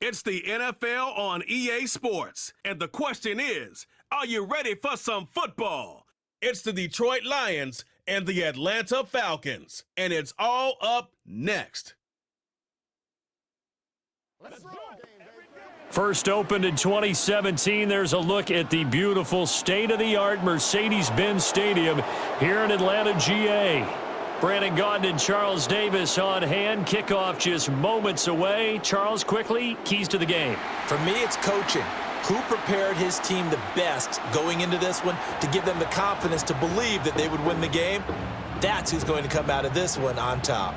It's the NFL on EA Sports, and the question is, are you ready for some football? It's the Detroit Lions and the Atlanta Falcons, and it's all up next. First opened in 2017, there's a look at the beautiful state-of-the-art Mercedes-Benz Stadium here in Atlanta, GA. Brandon Gaudin and Charles Davis on hand. Kickoff just moments away. Charles, quickly, keys to the game. For me, it's coaching. Who prepared his team the best going into this one to give them the confidence to believe that they would win the game? That's who's going to come out of this one on top.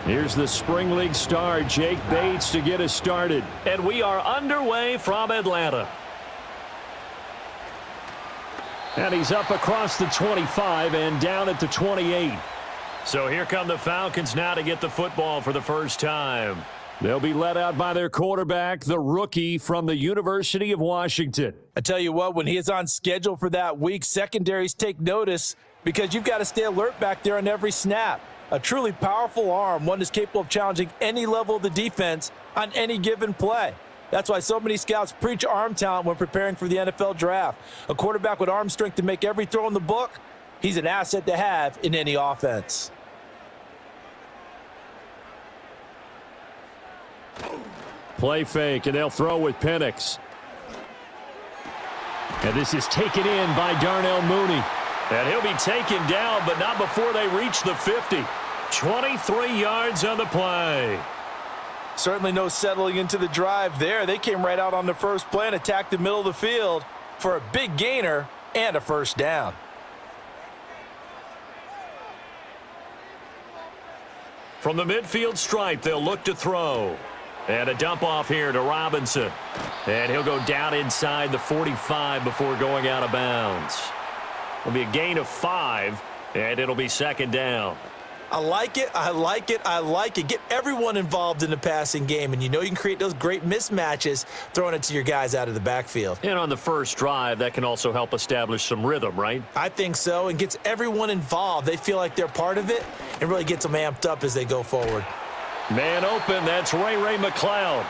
Here's the Spring League star, Jake Bates, to get us started. And we are underway from Atlanta. And he's up across the 25 and down at the 28. So here come the Falcons now to get the football for the first time. They'll be led out by their quarterback, the rookie from the University of Washington. I tell you what, when he is on schedule for that week, secondaries take notice because you've got to stay alert back there on every snap. A truly powerful arm, one that's capable of challenging any level of the defense on any given play. That's why so many scouts preach arm talent when preparing for the NFL draft. A quarterback with arm strength to make every throw in the book, he's an asset to have in any offense. Play fake, and they'll throw with Penix. And this is taken in by Darnell Mooney. And he'll be taken down, but not before they reach the 50. 23 yards on the play. Certainly no settling into the drive there. They came right out on the first play and attacked the middle of the field for a big gainer and a first down. From the midfield stripe, they'll look to throw. And a dump off here to Robinson. And he'll go down inside the 45 before going out of bounds. It'll be a gain of 5, and it'll be second down. I like it, I like it, I like it. Get everyone involved in the passing game, and you know you can create those great mismatches throwing it to your guys out of the backfield. And on the first drive, that can also help establish some rhythm, right? I think so, and gets everyone involved. They feel like they're part of it, and really gets them amped up as they go forward. Man open, that's Ray McCloud.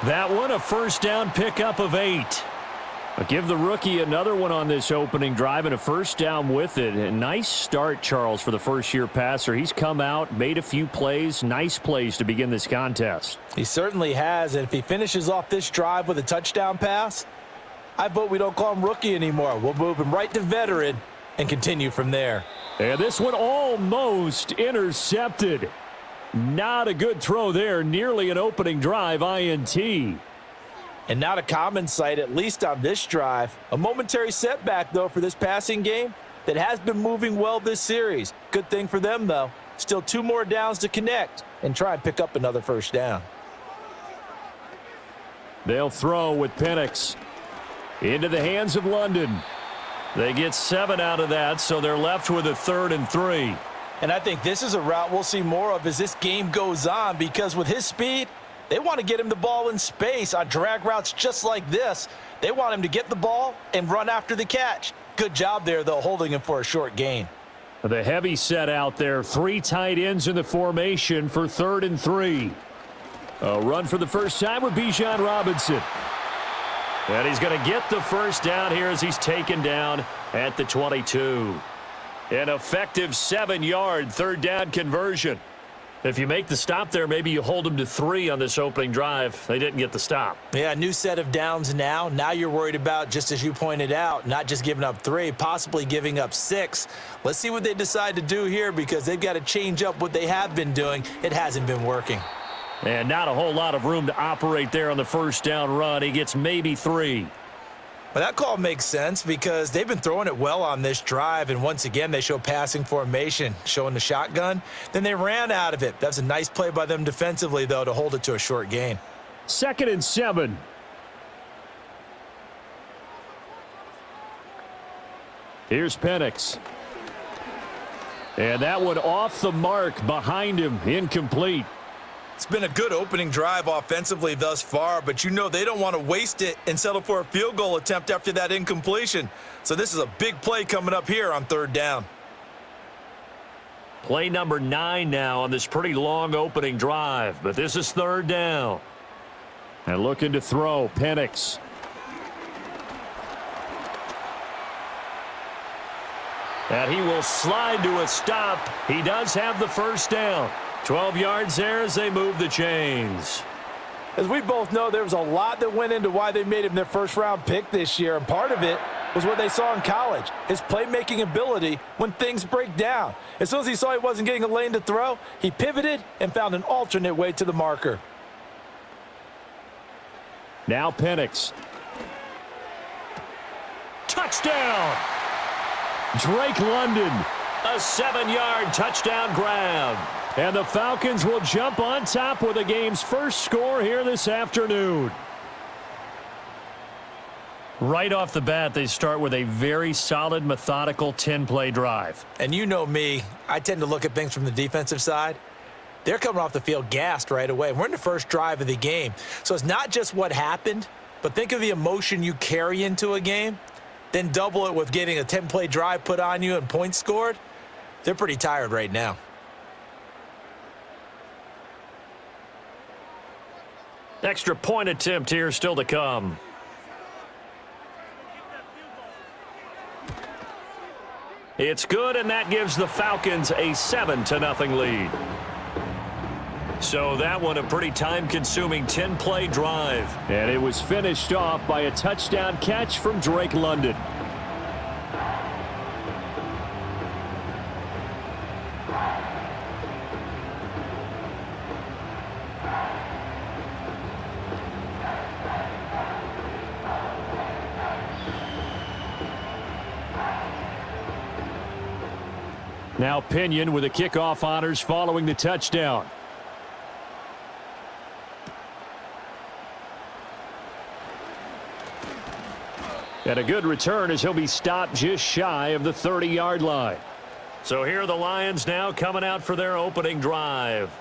That one, a first down pickup of 8. I'll give the rookie another one on this opening drive and a first down with it. A nice start, Charles, for the first-year passer. He's come out, made a few plays, nice plays to begin this contest. He certainly has, and if he finishes off this drive with a touchdown pass, I vote we don't call him rookie anymore. We'll move him right to veteran and continue from there. And this one almost intercepted. Not a good throw there, nearly an opening drive INT. And not a common sight, at least on this drive. A momentary setback, though, for this passing game that has been moving well this series. Good thing for them, though. Still 2 more downs to connect and try and pick up another first down. They'll throw with Penix. Into the hands of London. They get 7 out of that, so they're left with a 3rd and 3. And I think this is a route we'll see more of as this game goes on, because with his speed, they want to get him the ball in space on drag routes just like this. They want him to get the ball and run after the catch. Good job there, though, holding him for a short gain. The heavy set out there. 3 tight ends in the formation for 3rd and 3. A run for the first time with Bijan Robinson. And he's going to get the first down here as he's taken down at the 22. An effective 7-yard 3rd down conversion. If you make the stop there, maybe you hold them to 3 on this opening drive. They didn't get the stop. Yeah, new set of downs now. Now you're worried about, just as you pointed out, not just giving up 3, possibly giving up 6. Let's see what they decide to do here, because they've got to change up what they have been doing. It hasn't been working. And not a whole lot of room to operate there on the first down run. He gets maybe 3. Well, that call makes sense because they've been throwing it well on this drive, and once again they show passing formation, showing the shotgun. Then they ran out of it. That's a nice play by them defensively, though, to hold it to a short gain. 2nd and 7. Here's Penix. And that one off the mark behind him, incomplete. It's been a good opening drive offensively thus far, but you know they don't want to waste it and settle for a field goal attempt after that incompletion. So this is a big play coming up here on third down. Play number 9 now on this pretty long opening drive, but this is third down. And looking to throw, Penix. And he will slide to a stop. He does have the first down. 12 yards there as they move the chains. As we both know, there was a lot that went into why they made him their first-round pick this year, and part of it was what they saw in college, his playmaking ability when things break down. As soon as he saw he wasn't getting a lane to throw, he pivoted and found an alternate way to the marker. Now Penix. Touchdown! Drake London, a 7-yard touchdown grab. And the Falcons will jump on top with the game's first score here this afternoon. Right off the bat, they start with a very solid, methodical 10-play drive. And you know me, I tend to look at things from the defensive side. They're coming off the field gassed right away. We're in the first drive of the game. So it's not just what happened, but think of the emotion you carry into a game. Then double it with getting a 10-play drive put on you and points scored. They're pretty tired right now. Extra point attempt here still to come. It's good, and that gives the Falcons a 7-0 lead. So that one a pretty time-consuming 10-play drive. And it was finished off by a touchdown catch from Drake London. Now Pinion with the kickoff honors following the touchdown. And a good return as he'll be stopped just shy of the 30-yard line. So here are the Lions now coming out for their opening drive.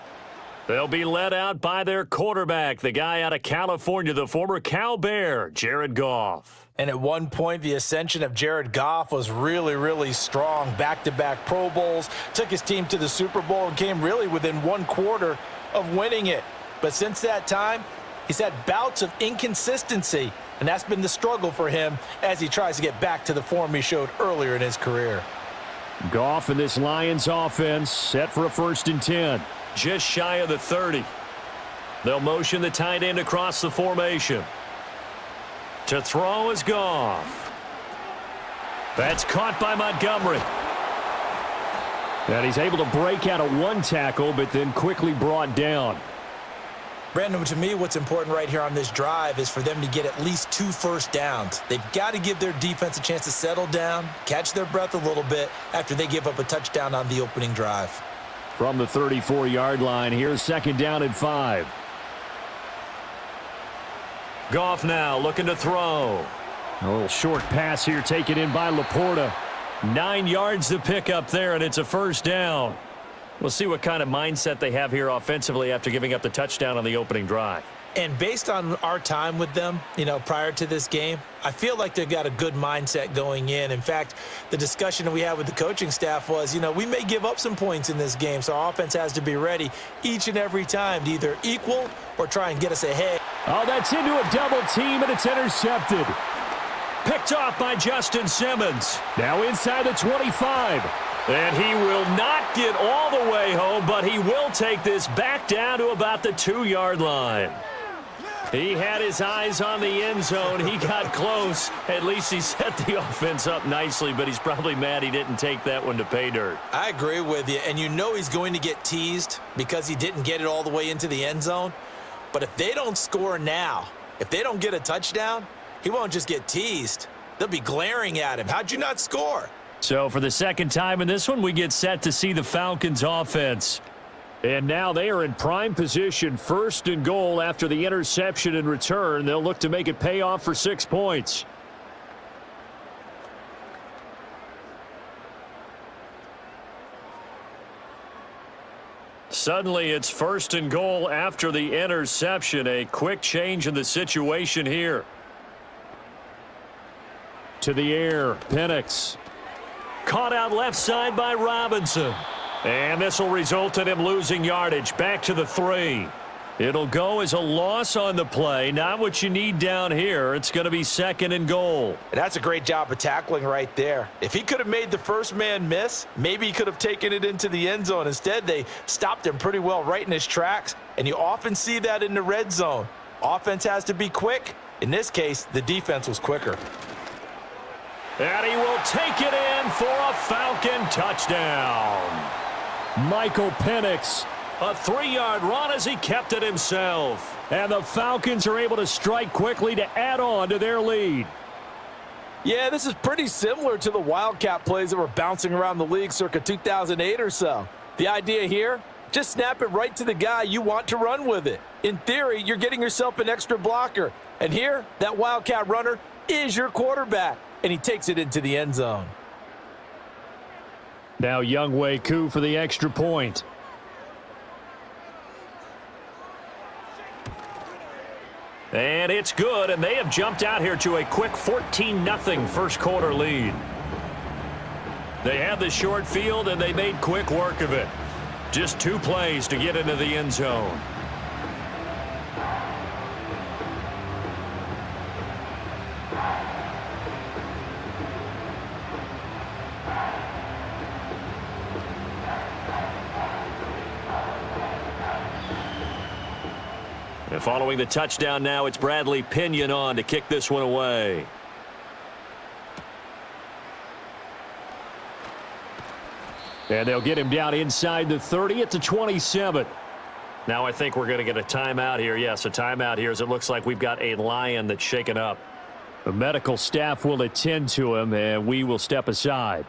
They'll be led out by their quarterback, the guy out of California, the former Cal Bear, Jared Goff. And at one point, the ascension of Jared Goff was really, really strong. Back-to-back Pro Bowls, took his team to the Super Bowl and came really within one quarter of winning it. But since that time, he's had bouts of inconsistency, and that's been the struggle for him as he tries to get back to the form he showed earlier in his career. Goff in this Lions offense set for a 1st and 10. Just shy of the 30. They'll motion the tight end across the formation. To throw is Goff. That's caught by Montgomery. And he's able to break out of one tackle, but then quickly brought down. Brandon, to me, what's important right here on this drive is for them to get at least 2 first downs. They've got to give their defense a chance to settle down, catch their breath a little bit after they give up a touchdown on the opening drive. From the 34-yard line, here's 2nd down and 5. Goff now looking to throw. A little short pass here taken in by Laporta. 9 yards to pick up there, and it's a 1st down. We'll see what kind of mindset they have here offensively after giving up the touchdown on the opening drive. And based on our time with them, prior to this game, I feel like they've got a good mindset going in. In fact, the discussion that we had with the coaching staff was, we may give up some points in this game, so our offense has to be ready each and every time to either equal or try and get us ahead. Oh, that's into a double team, and it's intercepted. Picked off by Justin Simmons. Now inside the 25. And he will not get all the way home, but he will take this back down to about the 2-yard line. He had his eyes on the end zone. He got close. At least he set the offense up nicely, but he's probably mad he didn't take that one to pay dirt. I agree with you, and he's going to get teased because he didn't get it all the way into the end zone. But if they don't score now, if they don't get a touchdown, he won't just get teased. They'll be glaring at him. How'd you not score? So for the second time in this one, we get set to see the Falcons offense. And now they are in prime position, 1st and goal after the interception and return. They'll look to make it pay off for 6 points. suddenly it's 1st and goal after the interception. A quick change in the situation here. To the air, Penix. Caught out left side by Robinson. And this will result in him losing yardage. Back to the 3. It'll go as a loss on the play. Not what you need down here. It's going to be 2nd and goal. And that's a great job of tackling right there. If he could have made the first man miss, maybe he could have taken it into the end zone. Instead, they stopped him pretty well right in his tracks, and you often see that in the red zone. Offense has to be quick. In this case, the defense was quicker. And he will take it in for a Falcon touchdown. Michael Penix. A 3-yard run as he kept it himself. And the Falcons are able to strike quickly to add on to their lead. Yeah, this is pretty similar to the Wildcat plays that were bouncing around the league circa 2008 or so. The idea here, just snap it right to the guy you want to run with it. In theory, you're getting yourself an extra blocker. And here, that Wildcat runner is your quarterback. And he takes it into the end zone. Now Younghoe Koo for the extra point. And it's good, and they have jumped out here to a quick 14-0 first quarter lead. They had the short field, and they made quick work of it. Just 2 plays to get into the end zone. And following the touchdown now, it's Bradley Pinion on to kick this one away. And they'll get him down inside the 30 at the 27. Now I think we're going to get a timeout here. Yes, a timeout here as it looks like we've got a Lion that's shaken up. The medical staff will attend to him, and we will step aside.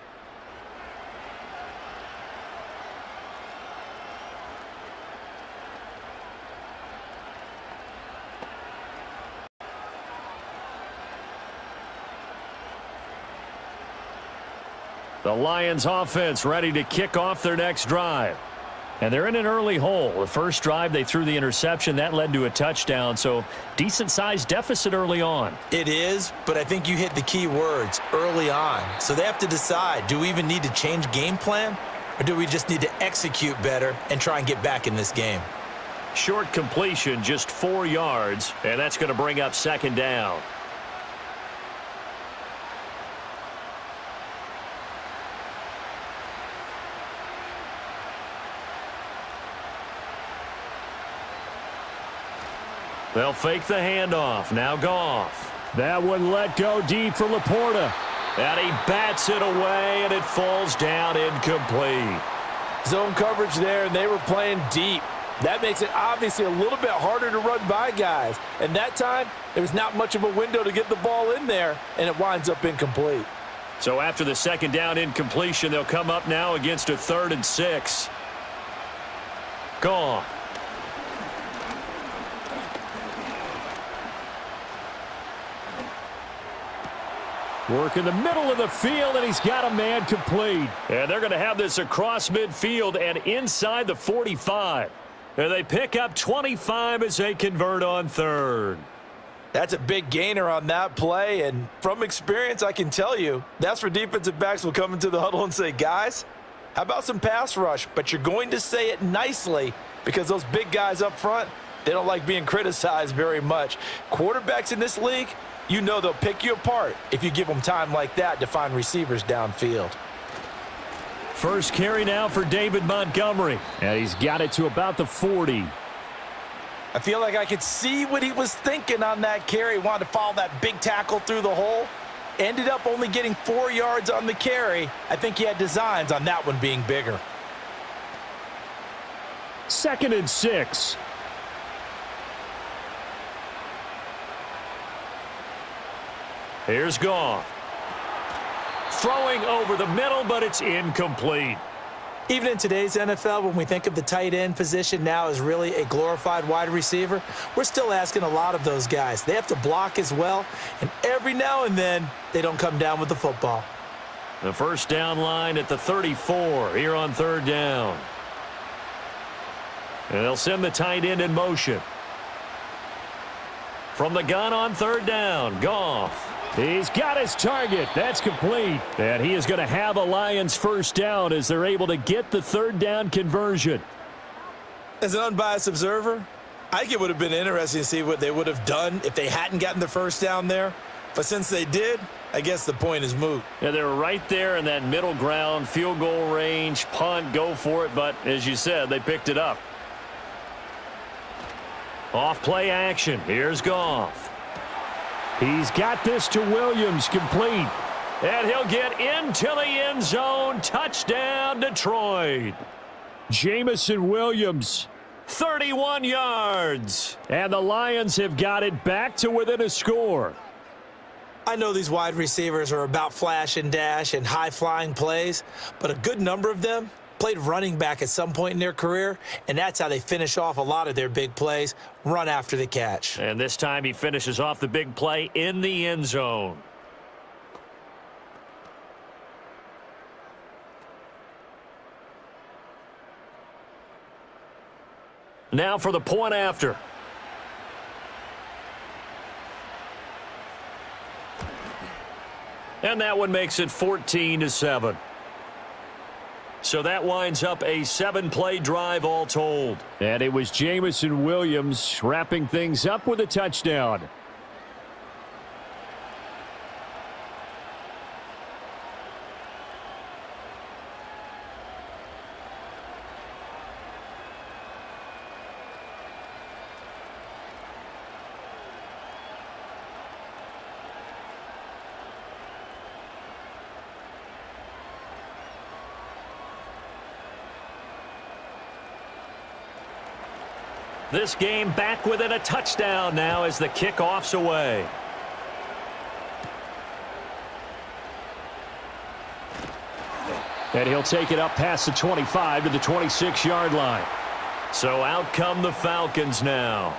The Lions offense ready to kick off their next drive. And they're in an early hole. The first drive, they threw the interception. That led to a touchdown, so decent-sized deficit early on. It is, but I think you hit the key words, early on. So they have to decide, do we even need to change game plan, or do we just need to execute better and try and get back in this game? Short completion, just 4 yards, and that's going to bring up 2nd down. They'll fake the handoff. Now Goff. That one let go deep for Laporta. And he bats it away, and it falls down incomplete. Zone coverage there, and they were playing deep. That makes it obviously a little bit harder to run by guys. And that time, there was not much of a window to get the ball in there, and it winds up incomplete. So after the 2nd down incompletion, they'll come up now against a 3rd and 6. Goff. Work in the middle of the field, and he's got a man complete. And they're going to have this across midfield and inside the 45. And they pick up 25 as they convert on 3rd. That's a big gainer on that play, and from experience, I can tell you, that's where defensive backs will come into the huddle and say, guys, how about some pass rush? But you're going to say it nicely because those big guys up front, they don't like being criticized very much. Quarterbacks in this league, you know they'll pick you apart if you give them time like that to find receivers downfield. First carry now for David Montgomery. And he's got it to about the 40. I feel like I could see what he was thinking on that carry. Wanted to follow that big tackle through the hole. Ended up only getting 4 yards on the carry. I think he had designs on that one being bigger. 2nd and 6. Here's Goff. Throwing over the middle, but it's incomplete. Even in today's NFL, when we think of the tight end position now as really a glorified wide receiver, we're still asking a lot of those guys. They have to block as well, and every now and then, they don't come down with the football. The first down line at the 34 here on 3rd down. And they'll send the tight end in motion. From the gun on third down, Goff. He's got his target. That's complete. And he is going to have a Lions first down as they're able to get the third down conversion. As an unbiased observer, I think it would have been interesting to see what they would have done if they hadn't gotten the first down there. But since they did, I guess the point is moot. Yeah, they were right there in that middle ground, field goal range, punt, go for it. But as you said, they picked it up. Off play action. Here's Goff. He's got this to Williams, complete. And he'll get into the end zone. Touchdown, Detroit. Jamison Williams, 31 yards. And the Lions have got it back to within a score. I know these wide receivers are about flash and dash and high-flying plays, but a good number of them played running back at some point in their career, and that's how they finish off a lot of their big plays, run after the catch. And this time he finishes off the big play in the end zone. Now for the point after. And that one makes it 14-7. So that winds up a 7-play drive all told. And it was Jamison Williams wrapping things up with a touchdown. This game back within a touchdown now as the kickoff's away. And he'll take it up past the 25 to the 26-yard line. So out come the Falcons now.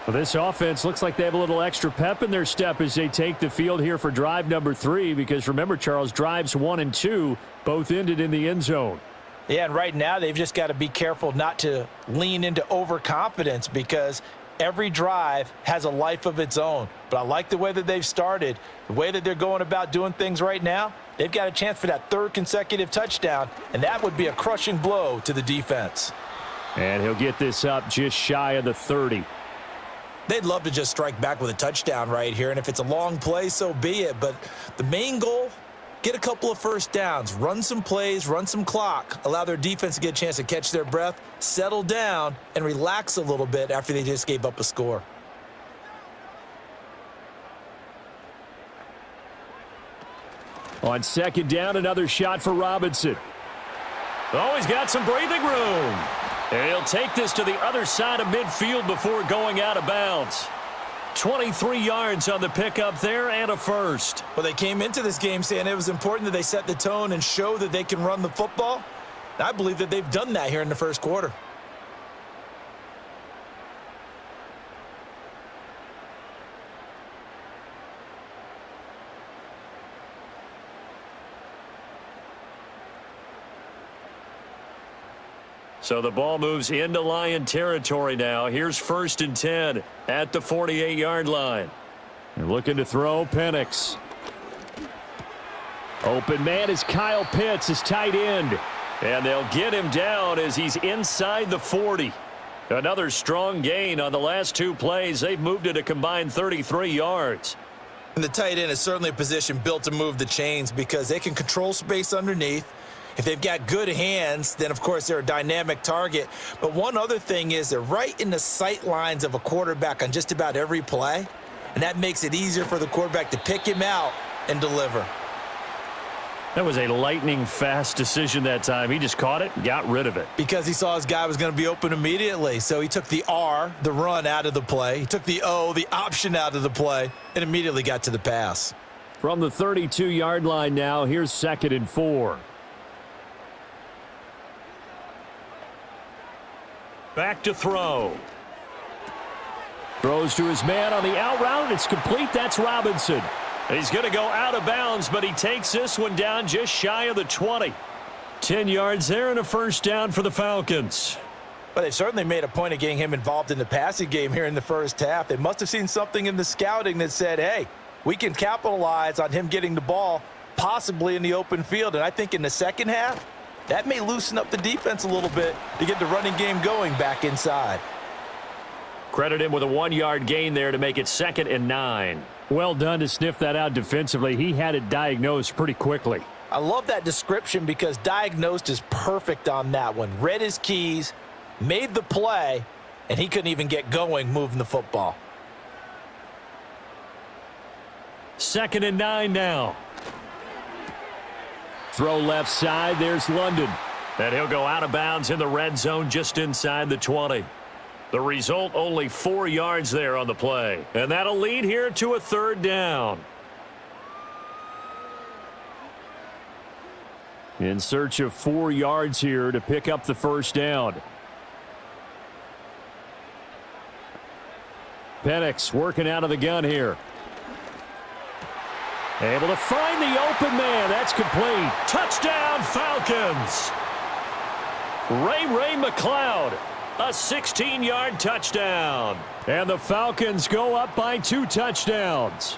Well, this offense looks like they have a little extra pep in their step as they take the field here for drive number 3, because remember, Charles, drives 1 and 2 both ended in the end zone. Yeah, and right now they've just got to be careful not to lean into overconfidence, because every drive has a life of its own. But I like the way that they've started, the way that they're going about doing things right now. They've got a chance for that 3rd consecutive touchdown, and that would be a crushing blow to the defense. And he'll get this up just shy of the 30. They'd love to just strike back with a touchdown right here, and if it's a long play, so be it. But the main goal, get a couple of first downs, run some plays, run some clock, allow their defense to get a chance to catch their breath, settle down, and relax a little bit after they just gave up a score. On 2nd down, another shot for Robinson. Oh, he's got some breathing room. And he'll take this to the other side of midfield before going out of bounds. 23 yards on the pickup there and a first. Well, they came into this game saying it was important that they set the tone and show that they can run the football. And I believe that they've done that here in the first quarter. So the ball moves into Lion territory now. Here's 1st and 10 at the 48-yard line. They're looking to throw. Penix. Open man is Kyle Pitts, his tight end. And they'll get him down as he's inside the 40. Another strong gain on the last 2 plays. They've moved it a combined 33 yards. And the tight end is certainly a position built to move the chains because they can control space underneath. If they've got good hands, then, of course, they're a dynamic target. But one other thing is they're right in the sight lines of a quarterback on just about every play, and that makes it easier for the quarterback to pick him out and deliver. That was a lightning-fast decision that time. He just caught it and got rid of it. Because he saw his guy was going to be open immediately. So he took the R, the run, out of the play. He took the O, the option, out of the play, and immediately got to the pass. From the 32-yard line now, here's 2nd and 4. Back to throw. Throws to his man on the out route. It's complete. That's Robinson. He's going to go out of bounds, but he takes this one down just shy of the 20. 10 yards there and a first down for the Falcons. But they certainly made a point of getting him involved in the passing game here in the first half. They must have seen something in the scouting that said, hey, we can capitalize on him getting the ball possibly in the open field. And I think in the second half, that may loosen up the defense a little bit to get the running game going back inside. Credit him with a 1-yard gain there to make it 2nd and 9. Well done to sniff that out defensively. He had it diagnosed pretty quickly. I love that description because diagnosed is perfect on that one. Read his keys, made the play, and he couldn't even get going moving the football. 2nd and 9 now. Throw left side. There's London. And he'll go out of bounds in the red zone just inside the 20. The result, only 4 yards there on the play. And that'll lead here to a 3rd down. In search of 4 yards here to pick up the first down. Penix working out of the gun here. Able to find the open man. That's complete. Touchdown, Falcons. Ray McLeod. A 16-yard touchdown. And the Falcons go up by 2 touchdowns.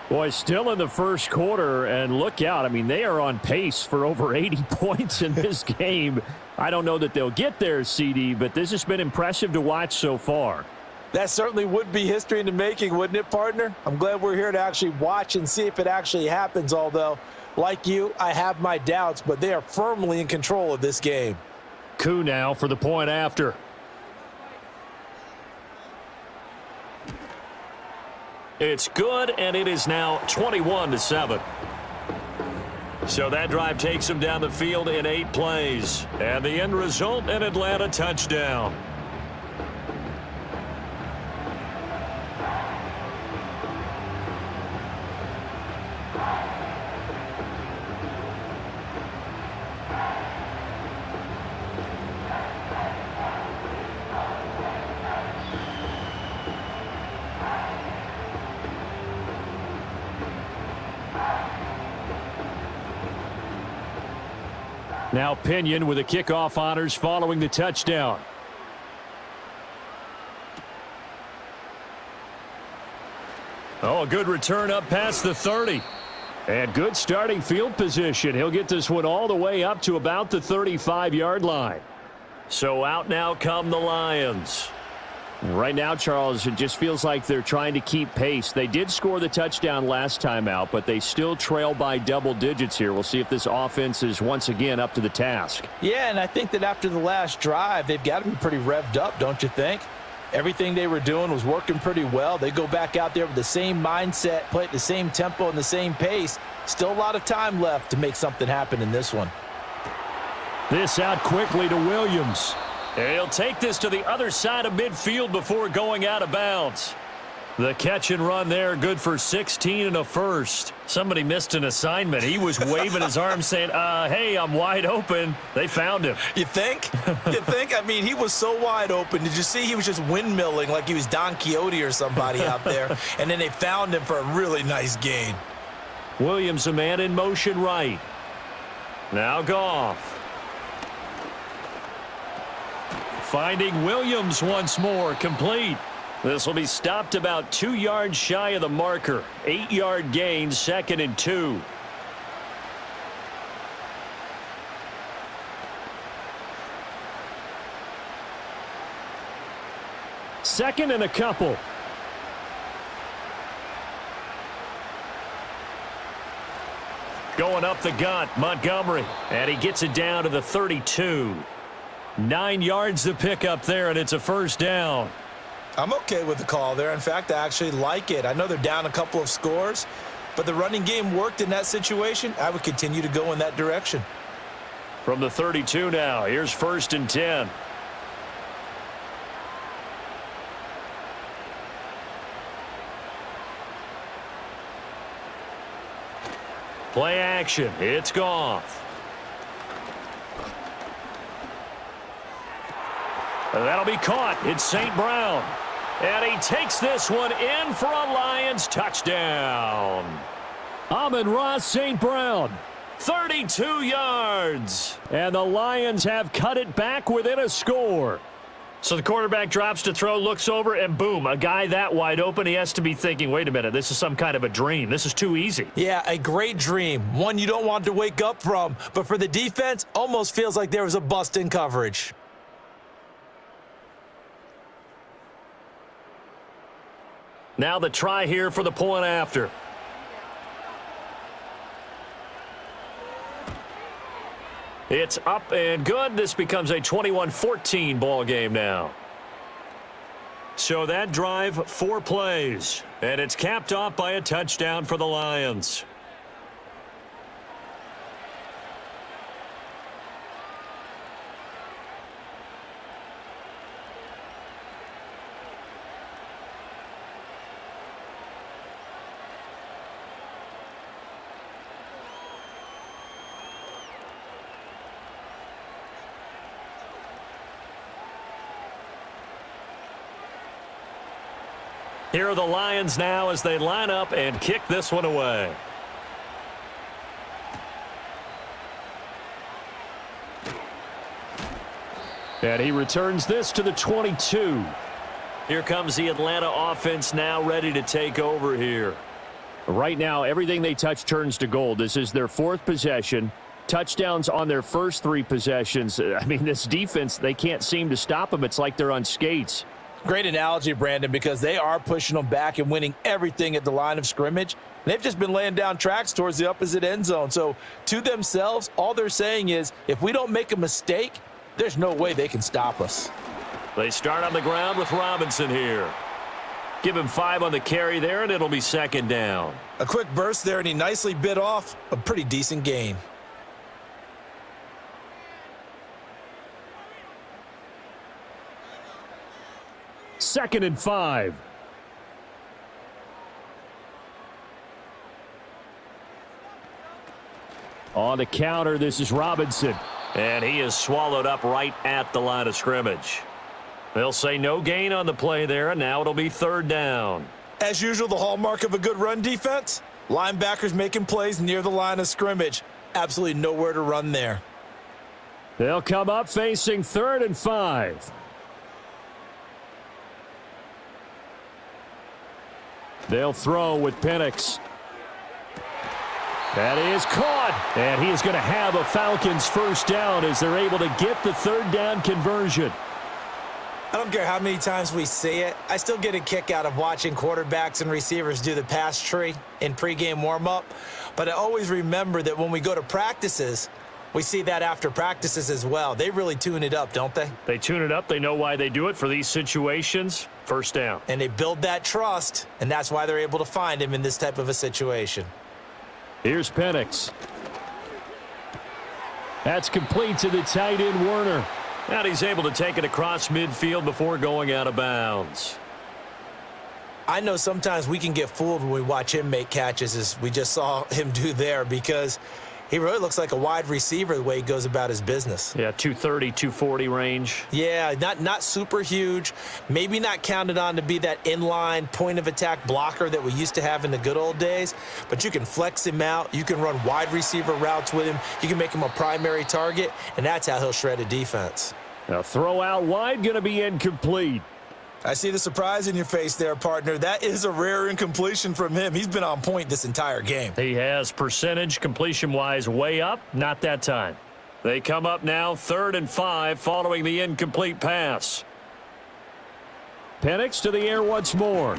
Boy, still in the first quarter, and look out. I mean, they are on pace for over 80 points in this game. I don't know that they'll get there, CD, but this has been impressive to watch so far. That certainly would be history in the making, wouldn't it, partner? I'm glad we're here to actually watch and see if it actually happens, although, like you, I have my doubts, but they are firmly in control of this game. Koo now for the point after. It's good, and it is now 21-7. So that drive takes him down the field in 8 plays. And the end result, an Atlanta touchdown. Now Pinion with the kickoff honors following the touchdown. Oh, a good return up past the 30. And good starting field position. He'll get this one all the way up to about the 35-yard line. So out now come the Lions. Right now, Charles, it just feels like they're trying to keep pace. They did score the touchdown last time out, but they still trail by double digits here. We'll see if this offense is once again up to the task. Yeah, and I think that after the last drive, they've got to be pretty revved up, don't you think? Everything they were doing was working pretty well. They go back out there with the same mindset, play at the same tempo and the same pace. Still a lot of time left to make something happen in this one. This out quickly to Williams. He'll take this to the other side of midfield before going out of bounds. The catch and run there, good for 16 and a first. Somebody missed an assignment. He was waving his arm saying, hey, I'm wide open. They found him. You think? You think? I mean, he was so wide open. Did you see he was just windmilling like he was Don Quixote or somebody out there? And then they found him for a really nice gain. Williams, a man in motion right. Now Goff. Finding Williams once more, complete. This will be stopped about 2 yards shy of the marker. 8-yard gain, 2nd and 2. Second and a couple. Going up the gut, Montgomery. And he gets it down to the 32. 9 yards to pick up there, and it's a first down. I'm okay with the call there. In fact, I actually like it. I know they're down a couple of scores, but the running game worked in that situation. I would continue to go in that direction. From the 32 now, here's 1st and 10. Play action. It's Goff. That'll be caught. It's St. Brown. And he takes this one in for a Lions touchdown. Amon-Ra St. Brown. 32 yards. And the Lions have cut it back within a score. So the quarterback drops to throw, looks over, and boom, a guy that wide open, he has to be thinking, wait a minute, this is some kind of a dream. This is too easy. Yeah, a great dream. One you don't want to wake up from. But for the defense, almost feels like there was a bust in coverage. Now the try here for the point after. It's up and good. This becomes a 21-14 ball game now. So that drive, 4 plays. And it's capped off by a touchdown for the Lions. Here are the Lions now as they line up and kick this one away. And he returns this to the 22. Here comes the Atlanta offense now ready to take over here. Right now, everything they touch turns to gold. This is their 4th possession. Touchdowns on their first 3 possessions. I mean, this defense, they can't seem to stop them. It's like they're on skates. Great analogy, Brandon, because they are pushing them back and winning everything at the line of scrimmage. They've just been laying down tracks towards the opposite end zone. So to themselves, all they're saying is, if we don't make a mistake, there's no way they can stop us. They start on the ground with Robinson here. Give him 5 on the carry there, and it'll be 2nd down. A quick burst there, and he nicely bit off a pretty decent gain. Second and 5. On the counter, this is Robinson. And he is swallowed up right at the line of scrimmage. They'll say no gain on the play there, and now it'll be 3rd down. As usual, the hallmark of a good run defense, linebackers making plays near the line of scrimmage. Absolutely nowhere to run there. They'll come up facing 3rd and 5. They'll throw with Penix. That is caught. And he is going to have a Falcons first down as they're able to get the 3rd down conversion. I don't care how many times we see it. I still get a kick out of watching quarterbacks and receivers do the pass tree in pregame warm-up. But I always remember that when we go to practices, we see that after practices as well. They really tune it up, don't they? They tune it up. They know why they do it for these situations. First down. And they build that trust, and that's why they're able to find him in this type of a situation. Here's Penix. That's complete to the tight end, Werner. And he's able to take it across midfield before going out of bounds. I know sometimes we can get fooled when we watch him make catches, as we just saw him do there, because he really looks like a wide receiver the way he goes about his business. Yeah, 230, 240 range. Yeah, not super huge. Maybe not counted on to be that inline point-of-attack blocker that we used to have in the good old days. But you can flex him out. You can run wide receiver routes with him. You can make him a primary target, and that's how he'll shred a defense. Now throw out wide, going to be incomplete. I see the surprise in your face there, partner. That is a rare incompletion from him. He's been on point this entire game. He has percentage completion-wise way up. Not that time. They come up now 3rd and 5 following the incomplete pass. Penix to the air once more.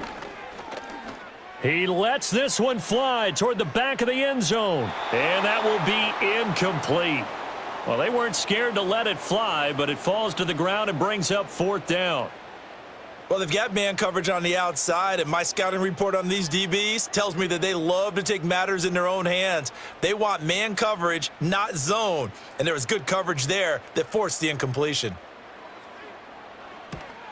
He lets this one fly toward the back of the end zone. And that will be incomplete. Well, they weren't scared to let it fly, but it falls to the ground and brings up 4th down. Well, they've got man coverage on the outside, and my scouting report on these DBs tells me that they love to take matters in their own hands. They want man coverage, not zone. And there was good coverage there that forced the incompletion.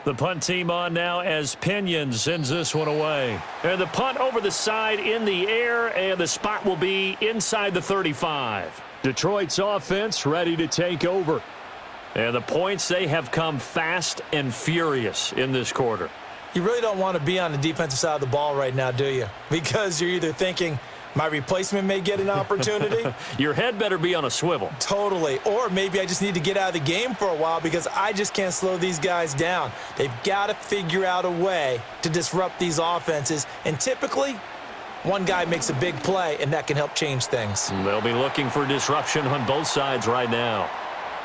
The punt team on now as Pinion sends this one away. And the punt over the side in the air, and the spot will be inside the 35. Detroit's offense ready to take over. And the points, they have come fast and furious in this quarter. You really don't want to be on the defensive side of the ball right now, do you? Because you're either thinking, my replacement may get an opportunity. Your head better be on a swivel. Totally. Or maybe I just need to get out of the game for a while because I just can't slow these guys down. They've got to figure out a way to disrupt these offenses. And typically, one guy makes a big play, and that can help change things. They'll be looking for disruption on both sides right now.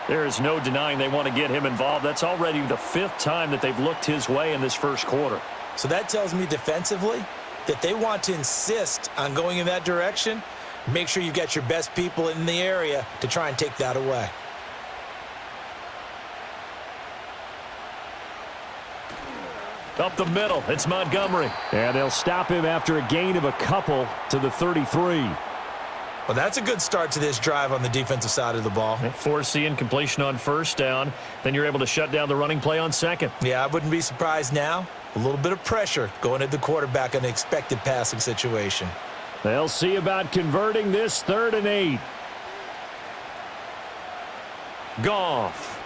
There is no denying they want to get him involved. That's already the 5th time that they've looked his way in this first quarter. So that tells me defensively that they want to insist on going in that direction. Make sure you've got your best people in the area to try and take that away. Up the middle, it's Montgomery. And they'll stop him after a gain of a couple to the 33. Well, that's a good start to this drive on the defensive side of the ball. Force the incompletion on first down. Then you're able to shut down the running play on second. Yeah, I wouldn't be surprised now. A little bit of pressure going at the quarterback in an expected passing situation. They'll see about converting this 3rd and 8. Goff.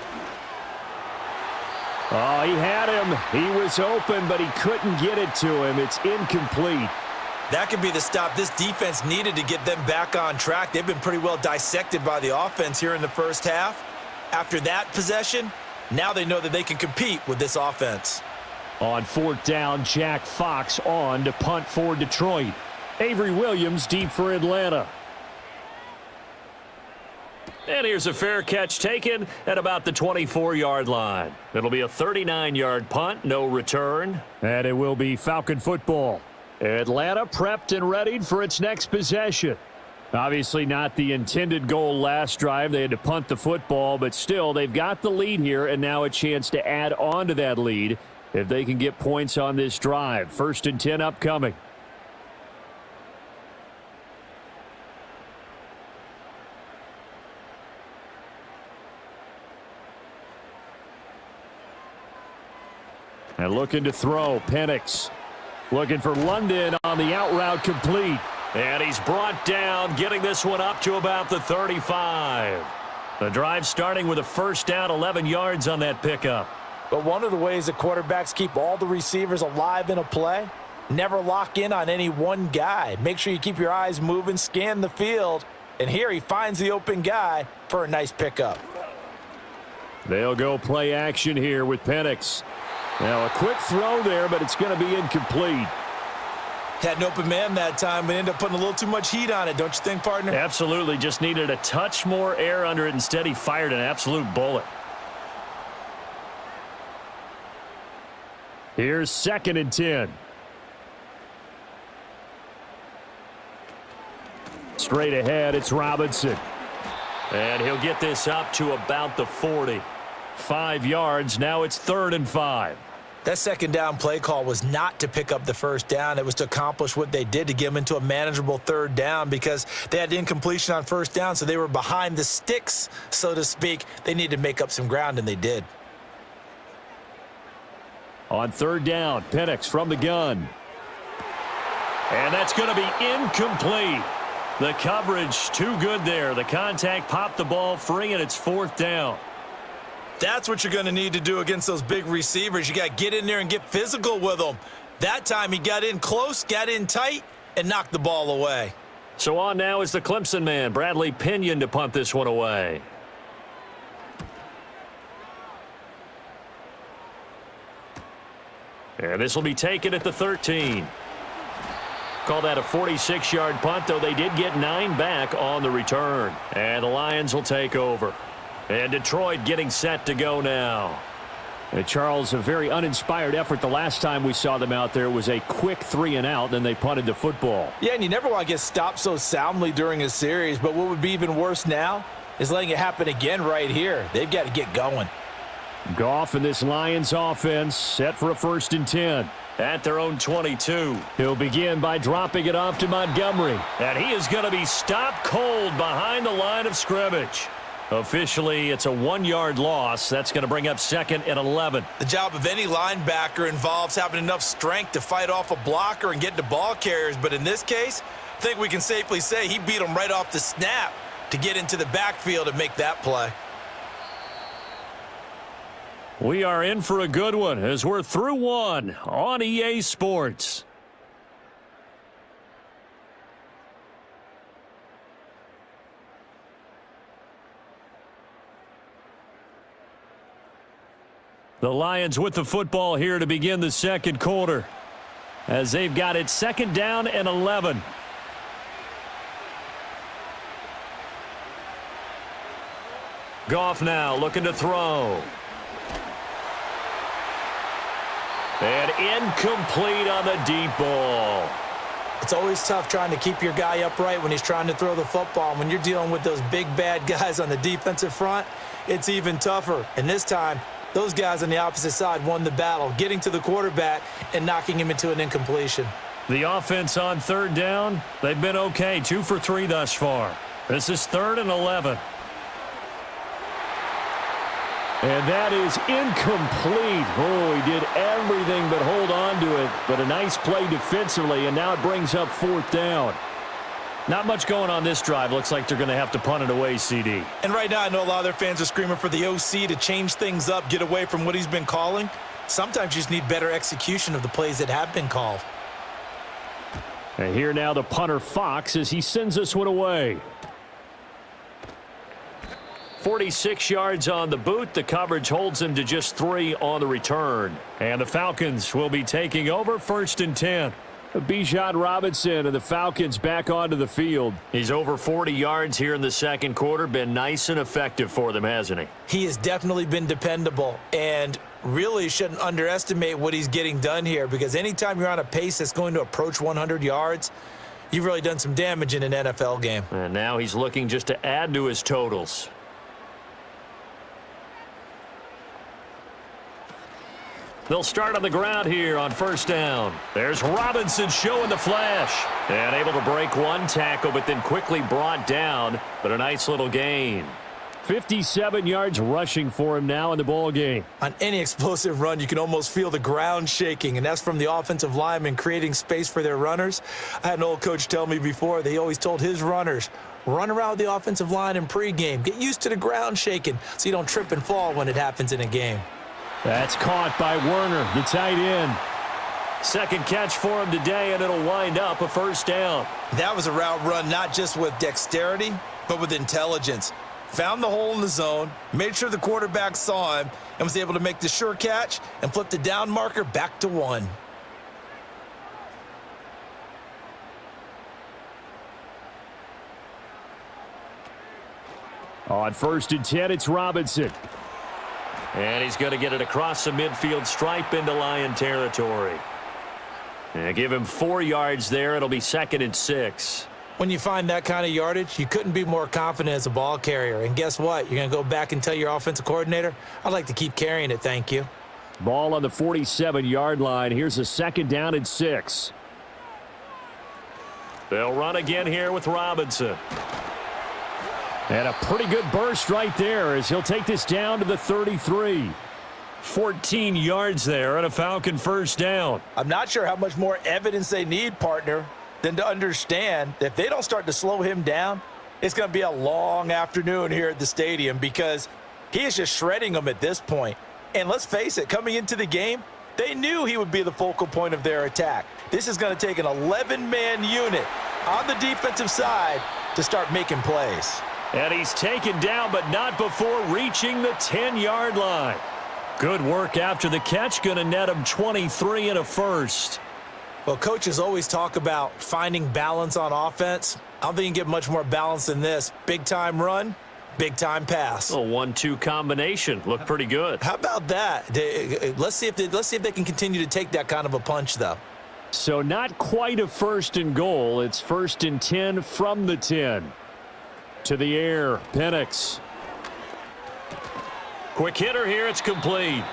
Oh, he had him. He was open, but he couldn't get it to him. It's incomplete. That could be the stop this defense needed to get them back on track. They've been pretty well dissected by the offense here in the first half. After that possession, now they know that they can compete with this offense. On 4th down, Jack Fox on to punt for Detroit. Avery Williams deep for Atlanta. And here's a fair catch taken at about the 24-yard line. It'll be a 39-yard punt, no return. And it will be Falcon football. Atlanta prepped and readied for its next possession. Obviously not the intended goal last drive. They had to punt the football, but still they've got the lead here and now a chance to add on to that lead if they can get points on this drive. 1st and 10 upcoming. And looking to throw, Penix. Looking for London on the out route complete. And he's brought down, getting this one up to about the 35. The drive starting with a first down, 11 yards on that pickup. But one of the ways that quarterbacks keep all the receivers alive in a play, never lock in on any one guy. Make sure you keep your eyes moving, scan the field. And here he finds the open guy for a nice pickup. They'll go play action here with Penix. Now a quick throw there, but it's going to be incomplete. Had an open man that time, but ended up putting a little too much heat on it, don't you think, partner? Absolutely. Just needed a touch more air under it. Instead, he fired an absolute bullet. Here's 2nd and 10. Straight ahead, it's Robinson. And he'll get this up to about the 40. 5 yards. Now it's 3rd and 5. That 2nd down play call was not to pick up the first down. It was to accomplish what they did to get them into a manageable 3rd down because they had incompletion on first down, so they were behind the sticks, so to speak. They needed to make up some ground, and they did. On 3rd down, Penix from the gun. And that's going to be incomplete. The coverage too good there. The contact popped the ball free, and it's 4th down. That's what you're going to need to do against those big receivers. You got to get in there and get physical with them. That time he got in close, got in tight, and knocked the ball away. So on now is the Clemson man, Bradley Pinion, to punt this one away. And this will be taken at the 13. Call that a 46-yard punt, though they did get 9 back on the return. And the Lions will take over. And Detroit getting set to go now. Charles, a very uninspired effort. The last time we saw them out there was a quick 3 and out, then they punted the football. Yeah, and you never want to get stopped so soundly during a series, but what would be even worse now is letting it happen again right here. They've got to get going. Goff and this Lions offense set for a 1st and 10. At their own 22. He'll begin by dropping it off to Montgomery. And he is going to be stopped cold behind the line of scrimmage. Officially, it's a 1-yard loss. That's going to bring up 2nd and 11. The job of any linebacker involves having enough strength to fight off a blocker and get to ball carriers. But in this case, I think we can safely say he beat him right off the snap to get into the backfield and make that play. We are in for a good one as we're through one on EA Sports. The Lions with the football here to begin the second quarter as they've got it 2nd down and 11. Goff now looking to throw. And incomplete on the deep ball. It's always tough trying to keep your guy upright when he's trying to throw the football. When you're dealing with those big, bad guys on the defensive front, it's even tougher. And this time, those guys on the opposite side won the battle, getting to the quarterback and knocking him into an incompletion. The offense on 3rd down, they've been okay, 2 for 3 thus far. This is 3rd and 11. And that is incomplete. Oh, he did everything but hold on to it. But a nice play defensively, and now it brings up 4th down. Not much going on this drive. Looks like they're going to have to punt it away, CD. And right now, I know a lot of their fans are screaming for the OC to change things up, get away from what he's been calling. Sometimes you just need better execution of the plays that have been called. And here now the punter, Fox, as he sends this one away. 46 yards on the boot. The coverage holds him to just 3 on the return. And the Falcons will be taking over 1st and 10. Bijan Robinson and the Falcons back onto the field. He's over 40 yards here in the second quarter. Been nice and effective for them, hasn't he? He has definitely been dependable and really shouldn't underestimate what he's getting done here, because anytime you're on a pace that's going to approach 100 yards, you've really done some damage in an NFL game. And now he's looking just to add to his totals. They'll start on the ground here on 1st down. There's Robinson showing the flash. And able to break one tackle, but then quickly brought down. But a nice little gain. 57 yards rushing for him now in the ball game. On any explosive run, you can almost feel the ground shaking, and that's from the offensive linemen creating space for their runners. I had an old coach tell me before, they always told his runners, run around the offensive line in pregame. Get used to the ground shaking so you don't trip and fall when it happens in a game. That's caught by Werner, the tight end. Second catch for him today, and it'll wind up a 1st down. That was a route run not just with dexterity, but with intelligence. Found the hole in the zone, made sure the quarterback saw him, and was able to make the sure catch and flip the down marker back to 1. On 1st and 10, it's Robinson. And he's going to get it across the midfield stripe into Lion territory. And give him 4 yards there. It'll be 2nd and 6. When you find that kind of yardage, you couldn't be more confident as a ball carrier. And guess what? You're going to go back and tell your offensive coordinator, I'd like to keep carrying it, thank you. Ball on the 47-yard line. Here's a 2nd down and 6. They'll run again here with Robinson. And a pretty good burst right there as he'll take this down to the 33. 14 yards there and a Falcon 1st down. I'm not sure how much more evidence they need, partner, than to understand that if they don't start to slow him down, it's going to be a long afternoon here at the stadium, because he is just shredding them at this point. And let's face it, coming into the game, they knew he would be the focal point of their attack. This is going to take an 11-man unit on the defensive side to start making plays. And he's taken down, but not before reaching the 10-yard line. Good work after the catch. Going to net him 23 and a 1st. Well, coaches always talk about finding balance on offense. I don't think you can get much more balance than this. Big-time run, big-time pass. A 1-2 combination. Looked pretty good. How about that? Let's see if they can continue to take that kind of a punch, though. So not quite a 1st and goal. It's 1st and 10 from the 10. To the air, Penix. Quick hitter here, it's complete.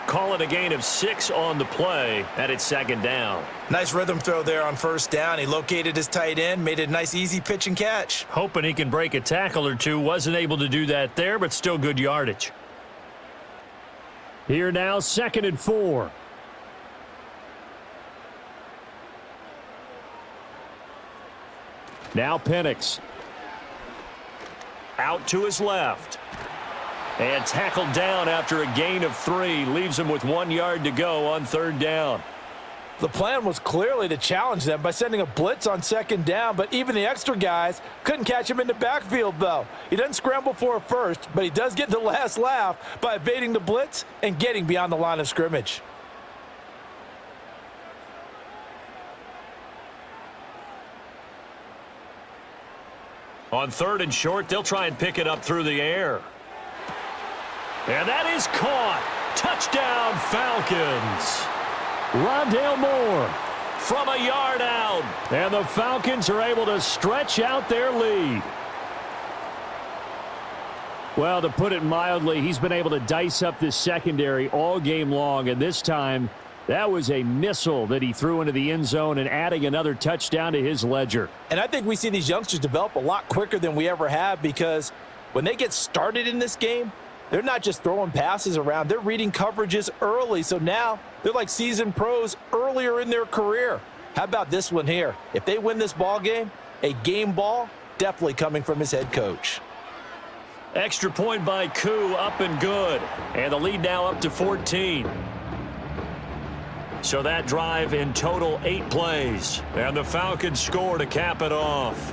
Call it a gain of 6 on the play, and it's 2nd down. Nice rhythm throw there on 1st down. He located his tight end, made it a nice easy pitch and catch. Hoping he can break a tackle or two. Wasn't able to do that there, but still good yardage. Here now, 2nd and 4. Now Penix. Out to his left. And tackled down after a gain of 3. Leaves him with 1 yard to go on 3rd down. The plan was clearly to challenge them by sending a blitz on 2nd down, but even the extra guys couldn't catch him in the backfield, though. He doesn't scramble for a first, but he does get the last laugh by evading the blitz and getting beyond the line of scrimmage. On 3rd and short, they'll try and pick it up through the air. And that is caught. Touchdown, Falcons. Rondale Moore From a yard out. and the Falcons are able to stretch out their lead. Well, to put it mildly, he's been able to dice up this secondary all game long, and this time that was a missile that he threw into the end zone and adding another touchdown to his ledger. And I think we see these youngsters develop a lot quicker than we ever have, because when they get started in this game, they're not just throwing passes around. They're reading coverages early. So now they're like seasoned pros earlier in their career. How about this one here? If they win this ball game, a game ball definitely coming from his head coach. Extra point by Koo, up and good. And the lead now up to 14. So that drive in total 8 plays. And the Falcons score to cap it off.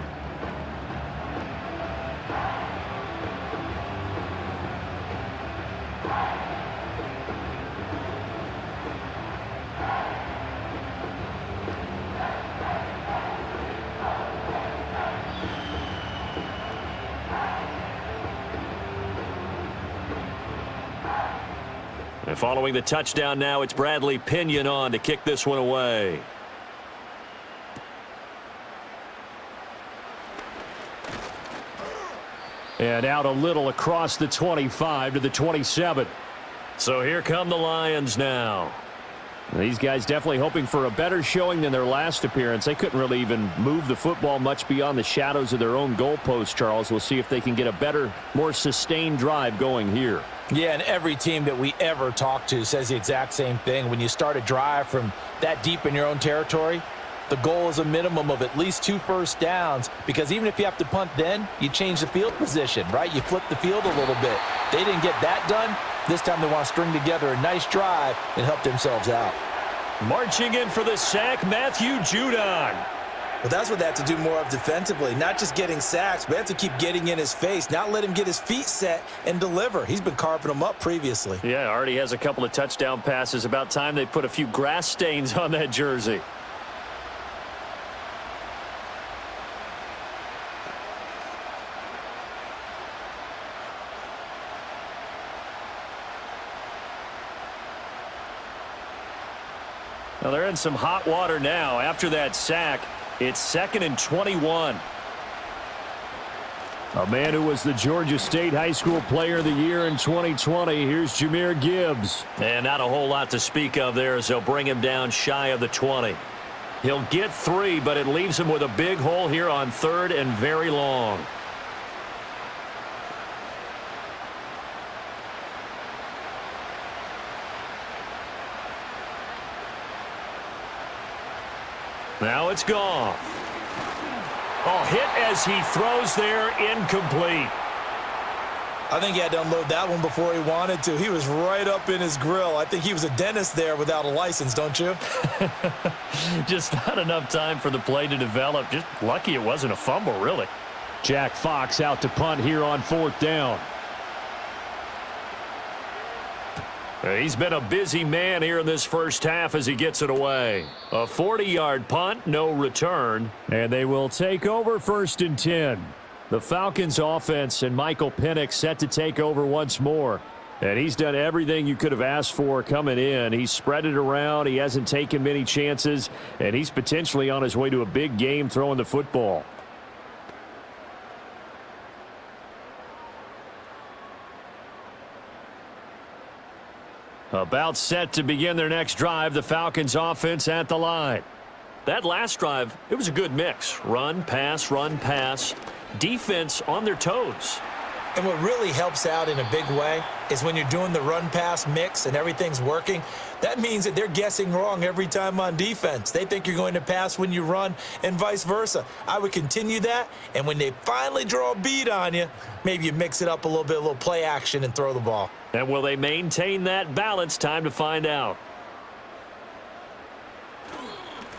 And following the touchdown now, it's Bradley Pinion on to kick this one away. And out a little across the 25 to the 27. So here come the Lions now. These guys definitely hoping for a better showing than their last appearance. They couldn't really even move the football much beyond the shadows of their own goalpost, Charles. We'll see if they can get a better, more sustained drive going here. Yeah, and every team that we ever talk to says the exact same thing. When you start a drive from that deep in your own territory, the goal is a minimum of at least 2 first downs, because even if you have to punt then, you change the field position, right? You flip the field a little bit. They didn't get that done. This time they want to string together a nice drive and help themselves out. Marching in for the sack, Matthew Judon. But that's what they have to do more of defensively, not just getting sacks, but they have to keep getting in his face, not let him get his feet set and deliver. He's been carving them up previously. Yeah, already has a couple of touchdown passes. About time they put a few grass stains on that jersey. Now they're in some hot water now. After that sack, it's 2nd and 21. A man who was the Georgia State High School Player of the Year in 2020. Here's Jahmyr Gibbs. And not a whole lot to speak of there, as they'll bring him down shy of the 20. He'll get 3, but it leaves him with a big hole here on 3rd and very long. Now it's Goff. Oh, hit as he throws there, incomplete. I think he had to unload that one before he wanted to. He was right up in his grill. I think he was a dentist there without a license, don't you? Just not enough time for the play to develop. Just lucky it wasn't a fumble, really. Jack Fox out to punt here on 4th down. He's been a busy man here in this first half as he gets it away. A 40-yard punt, no return. And they will take over 1st and 10. The Falcons offense and Michael Penix set to take over once more. And he's done everything you could have asked for coming in. He's spread it around. He hasn't taken many chances. And he's potentially on his way to a big game throwing the football. About set to begin their next drive, the Falcons offense at the line. That last drive, it was a good mix. Run, pass, defense on their toes. And what really helps out in a big way is when you're doing the run-pass mix and everything's working, that means that they're guessing wrong every time on defense. They think you're going to pass when you run and vice versa. I would continue that, and when they finally draw a bead on you, maybe you mix it up a little bit, a little play action, and throw the ball. And will they maintain that balance? Time to find out.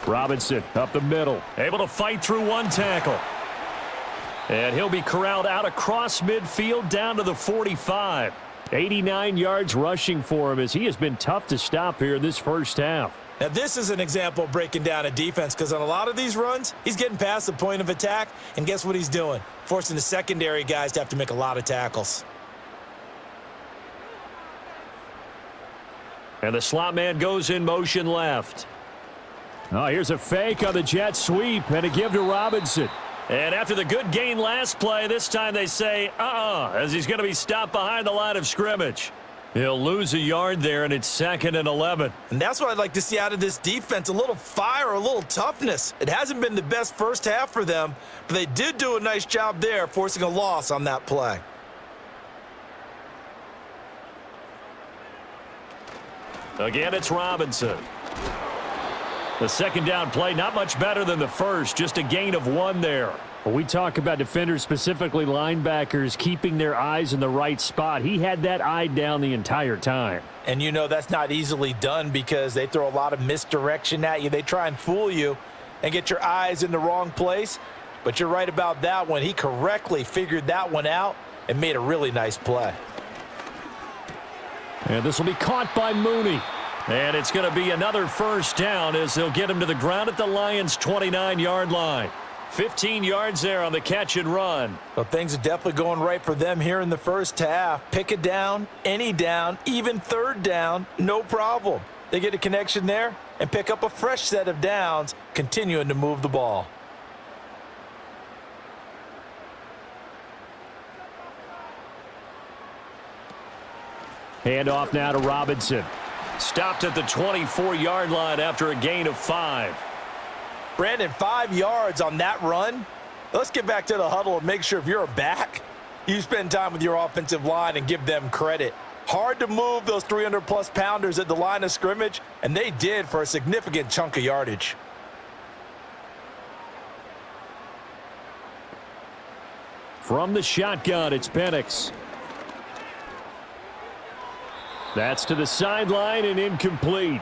Robinson up the middle. Able to fight through one tackle. And he'll be corralled out across midfield down to the 45. 89 yards rushing for him as he has been tough to stop here in this first half. Now, this is an example of breaking down a defense because on a lot of these runs, he's getting past the point of attack, and guess what he's doing? Forcing the secondary guys to have to make a lot of tackles. And the slot man goes in motion left. Oh, here's a fake on the jet sweep and a give to Robinson. And after the good gain last play, this time they say, as he's going to be stopped behind the line of scrimmage. He'll lose a yard there, and it's 2nd and 11. And that's what I'd like to see out of this defense, a little fire, a little toughness. It hasn't been the best first half for them, but they did do a nice job there, forcing a loss on that play. Again, it's Robinson. The second down play, not much better than the first, just a gain of 1 there. When we talk about defenders, specifically linebackers, keeping their eyes in the right spot, he had that eye down the entire time. And you know that's not easily done because they throw a lot of misdirection at you. They try and fool you and get your eyes in the wrong place. But you're right about that one. He correctly figured that one out and made a really nice play. And this will be caught by Mooney. And it's going to be another first down as they'll get him to the ground at the Lions' 29-yard line. 15 yards there on the catch and run. Well, things are definitely going right for them here in the first half. Pick a down, any down, even third down, no problem. They get a connection there and pick up a fresh set of downs, continuing to move the ball. Hand off now to Robinson. Stopped at the 24-yard line after a gain of 5. Brandon, 5 yards on that run. Let's get back to the huddle and make sure if you're a back, you spend time with your offensive line and give them credit. Hard to move those 300-plus pounders at the line of scrimmage, and they did for a significant chunk of yardage. From the shotgun, it's Penix. That's to the sideline and incomplete.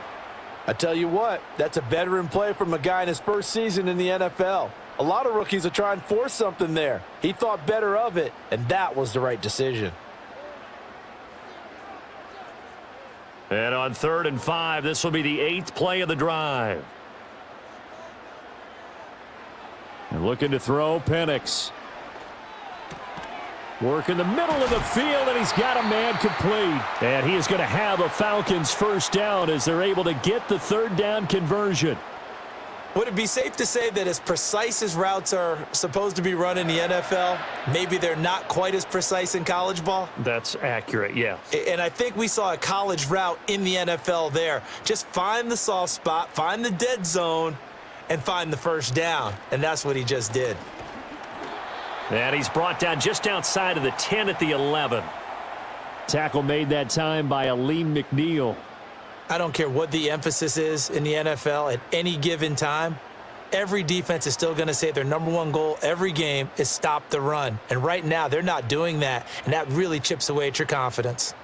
I tell you what, that's a veteran play from a guy in his first season in the NFL. A lot of rookies are trying to force something there. He thought better of it, and that was the right decision. And on 3rd and 5, this will be the 8th play of the drive. And looking to throw, Penix. Work in the middle of the field, and he's got a man complete. And he is going to have a Falcons first down as they're able to get the 3rd down conversion. Would it be safe to say that as precise as routes are supposed to be run in the NFL, maybe they're not quite as precise in college ball? That's accurate, yeah. And I think we saw a college route in the NFL there. Just find the soft spot, find the dead zone, and find the first down. And that's what he just did. And he's brought down just outside of the 10 at the 11. Tackle made that time by Aleem McNeil. I don't care what the emphasis is in the NFL at any given time. Every defense is still going to say their #1 goal every game is stop the run. And right now, they're not doing that, and that really chips away at your confidence.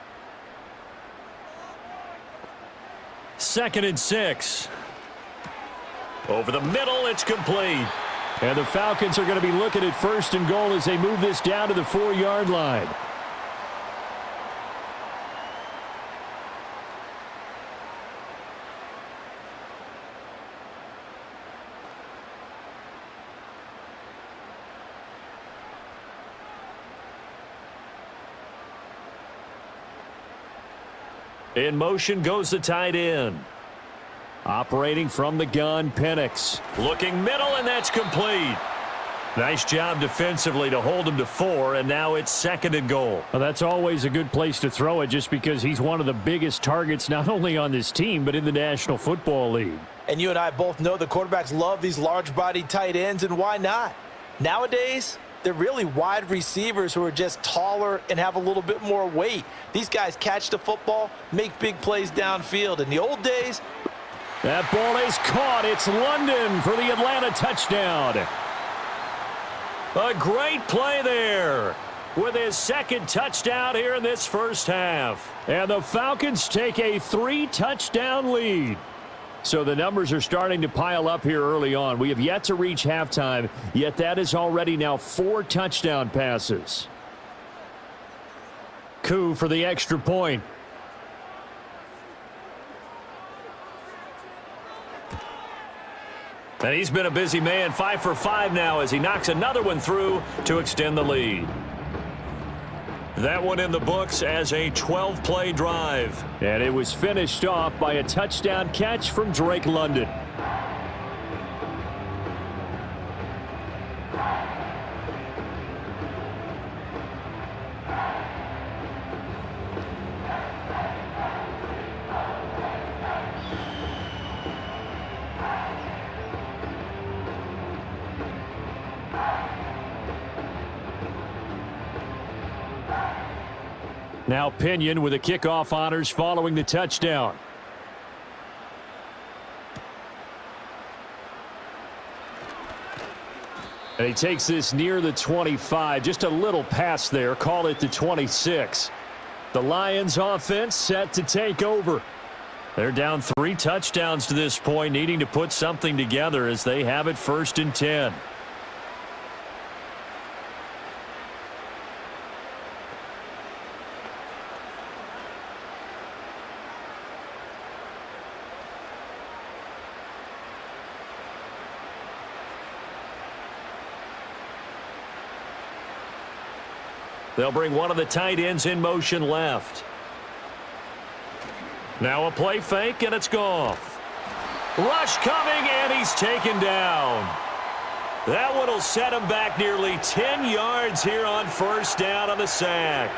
2nd and 6. Over the middle, it's complete. And the Falcons are going to be looking at 1st and goal as they move this down to the 4-yard line. In motion goes the tight end. Operating from the gun, Penix. Looking middle, and that's complete. Nice job defensively to hold him to 4, and now it's 2nd and goal. Well, that's always a good place to throw it just because he's one of the biggest targets not only on this team but in the National Football League. And you and I both know the quarterbacks love these large-bodied tight ends, and why not? Nowadays, They're really wide receivers who are just taller and have a little bit more weight. These guys catch the football, make big plays downfield. In the old days, that ball is caught. It's London for the Atlanta touchdown. A great play there with his second touchdown here in this first half. And the Falcons take a 3-touchdown lead. So the numbers are starting to pile up here early on. We have yet to reach halftime, yet that is already now 4 touchdown passes. Coup for the extra point. And he's been a busy man, 5 for 5 now as he knocks another one through to extend the lead. That one in the books as a 12-play drive. And it was finished off by a touchdown catch from Drake London. Now Pinion with the kickoff honors following the touchdown. And he takes this near the 25. Just a little pass there. Call it the 26. The Lions offense set to take over. They're down 3 touchdowns to this point, needing to put something together as they have it 1st and 10. They'll bring one of the tight ends in motion left. Now a play fake, and it's Goff. Rush coming, and he's taken down. That one will set him back nearly 10 yards here on 1st down on the sack.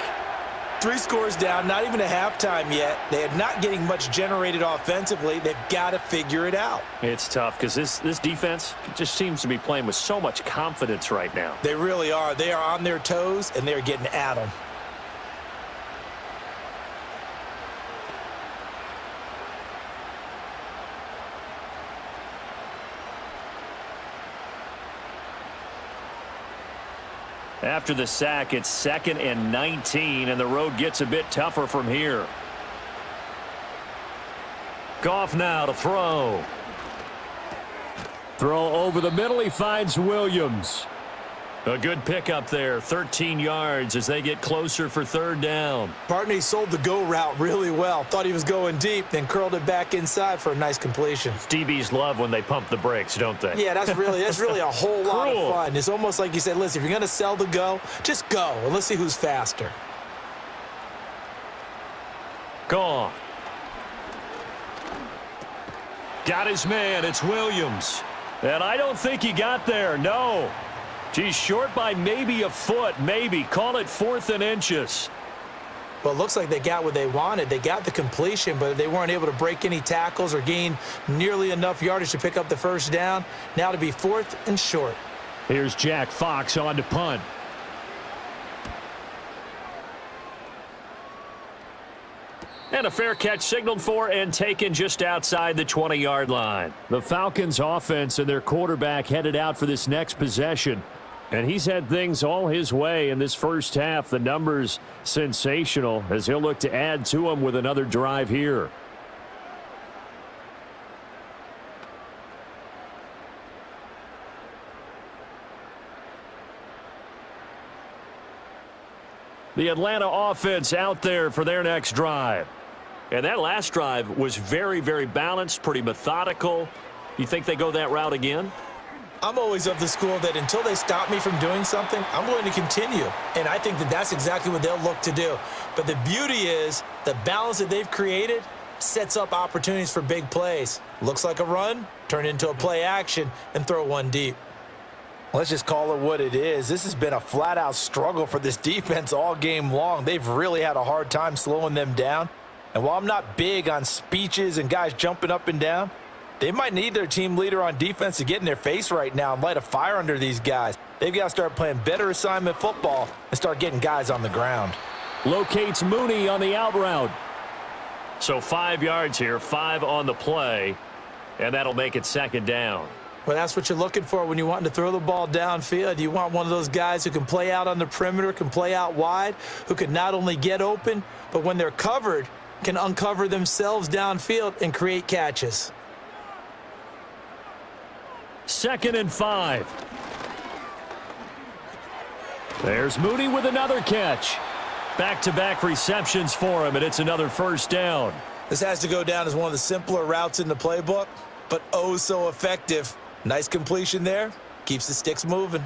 3 scores down, not even a halftime yet. They are not getting much generated offensively. They've got to figure it out. It's tough because this defense just seems to be playing with so much confidence right now. They really are. They are on their toes, and they're getting at them. After the sack, it's 2nd and 19, and the road gets a bit tougher from here. Goff now to throw. Throw over the middle. He finds Williams. A good pickup there, 13 yards as they get closer for 3rd down. Partner, he sold the go route really well. Thought he was going deep, then curled it back inside for a nice completion. DBs love when they pump the brakes, don't they? Yeah, that's really a whole lot of fun. It's almost like you said, listen, if you're going to sell the go, just go, and let's see who's faster. Gone. Got his man. It's Williams. And I don't think he got there. No. He's short by maybe a foot, maybe. Call it 4th and inches. Well, it looks like they got what they wanted. They got the completion, but they weren't able to break any tackles or gain nearly enough yardage to pick up the 1st down. Now to be 4th and short. Here's Jack Fox on to punt. And a fair catch signaled for and taken just outside the 20-yard line. The Falcons offense and their quarterback headed out for this next possession. And he's had things all his way in this first half. The numbers sensational as he'll look to add to them with another drive here. The Atlanta offense out there for their next drive. And that last drive was very, very balanced, pretty methodical. You think they go that route again? I'm always of the school that until they stop me from doing something, I'm going to continue. And I think that that's exactly what they'll look to do. But the beauty is the balance that they've created sets up opportunities for big plays. Looks like a run, turn into a play action, and throw one deep. Let's just call it what it is. This has been a flat-out struggle for this defense all game long. They've really had a hard time slowing them down. And while I'm not big on speeches and guys jumping up and down, they might need their team leader on defense to get in their face right now and light a fire under these guys. They've got to start playing better assignment football and start getting guys on the ground. Locates Mooney on the out route. So 5 yards here, 5 on the play, and that'll make it second down. Well, that's what you're looking for when you're wanting to throw the ball downfield. You want one of those guys who can play out on the perimeter, can play out wide, who can not only get open, but when they're covered, can uncover themselves downfield and create catches. 2nd and 5. There's Mooney with another catch. Back-to-back receptions for him, and it's another first down. This has to go down as one of the simpler routes in the playbook, but oh so effective. Nice completion there. Keeps the sticks moving.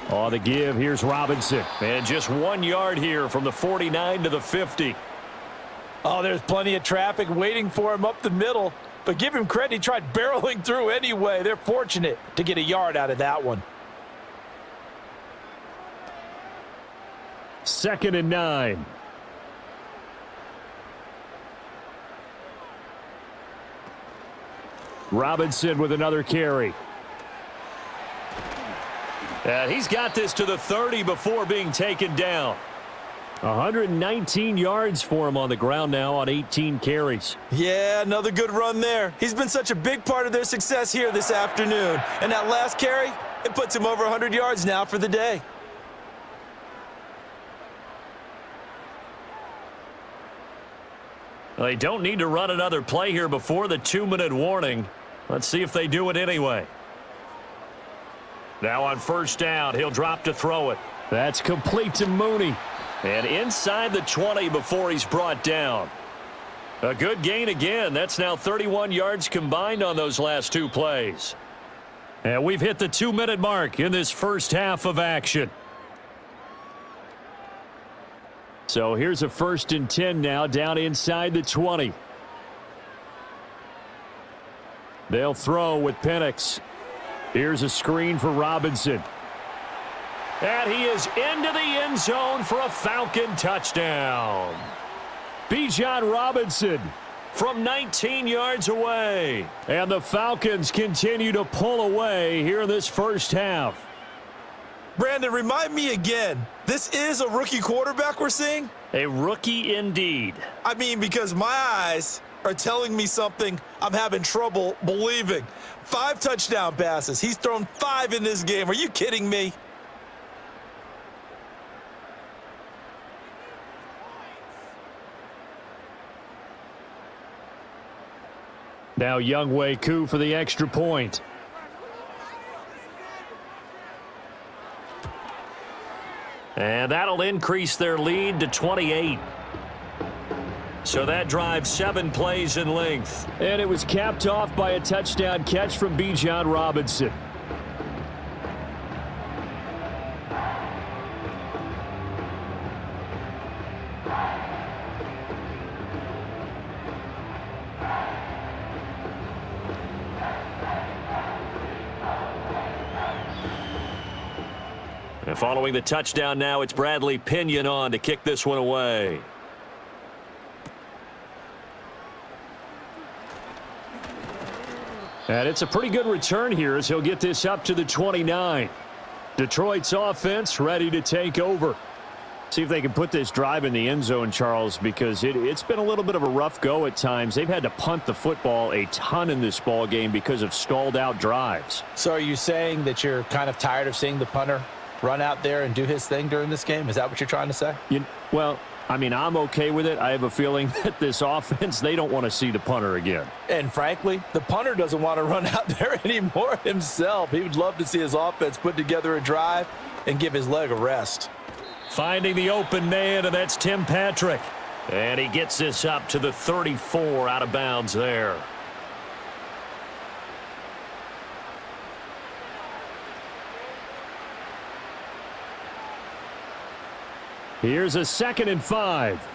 On the give, here's Robinson. And just 1 yard here from the 49 to the 50. Oh, there's plenty of traffic waiting for him up the middle. But give him credit, he tried barreling through anyway. They're fortunate to get a yard out of that one. 2nd and 9. Robinson with another carry. And he's got this to the 30 before being taken down. 119 yards for him on the ground now on 18 carries. Yeah, another good run there. He's been such a big part of their success here this afternoon. And that last carry, it puts him over 100 yards now for the day. They don't need to run another play here before the 2-minute warning. Let's see if they do it anyway. Now on first down, he'll drop to throw it. That's complete to Mooney. And inside the 20 before he's brought down. A good gain again. That's now 31 yards combined on those last 2 plays. And we've hit the 2-minute mark in this first half of action. So here's a 1st and 10 now down inside the 20. They'll throw with Penix. Here's a screen for Robinson. And he is into the end zone for a Falcon touchdown. Bijan Robinson from 19 yards away. And the Falcons continue to pull away here in this first half. Brandon, remind me again, this is a rookie quarterback we're seeing? A rookie indeed. I mean, because my eyes are telling me something I'm having trouble believing. 5 touchdown passes. He's thrown 5 in this game. Are you kidding me? Now Younghoe Koo for the extra point. And that'll increase their lead to 28. So that drives 7 plays in length. And it was capped off by a touchdown catch from Bijan Robinson. And following the touchdown now, it's Bradley Pinion on to kick this one away. And it's a pretty good return here as he'll get this up to the 29. Detroit's offense ready to take over. See if they can put this drive in the end zone, Charles, because it's been a little bit of a rough go at times. They've had to punt the football a ton in this ball game because of stalled out drives. So are you saying that you're kind of tired of seeing the punter run out there and do his thing during this game? Is that what you're trying to say? Well, I mean, I'm okay with it. I have a feeling that this offense, they don't want to see the punter again. And frankly, the punter doesn't want to run out there anymore himself. He would love to see his offense put together a drive and give his leg a rest. Finding the open man, and that's Tim Patrick. And he gets this up to the 34 out of bounds there. Here's a 2nd and 5.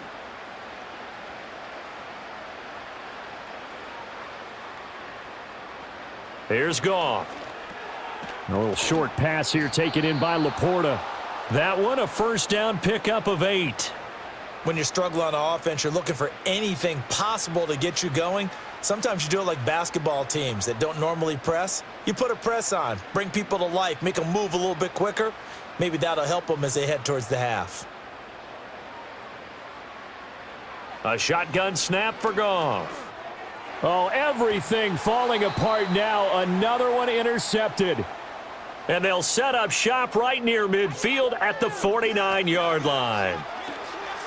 Here's Goff. A little short pass here taken in by Laporta. That one a first down pickup of 8. When you're struggling on offense, you're looking for anything possible to get you going. Sometimes you do it like basketball teams that don't normally press. You put a press on, bring people to life, make them move a little bit quicker. Maybe that'll help them as they head towards the half. A shotgun snap for Goff. Oh, everything falling apart now. Another one intercepted. And they'll set up shop right near midfield at the 49-yard line.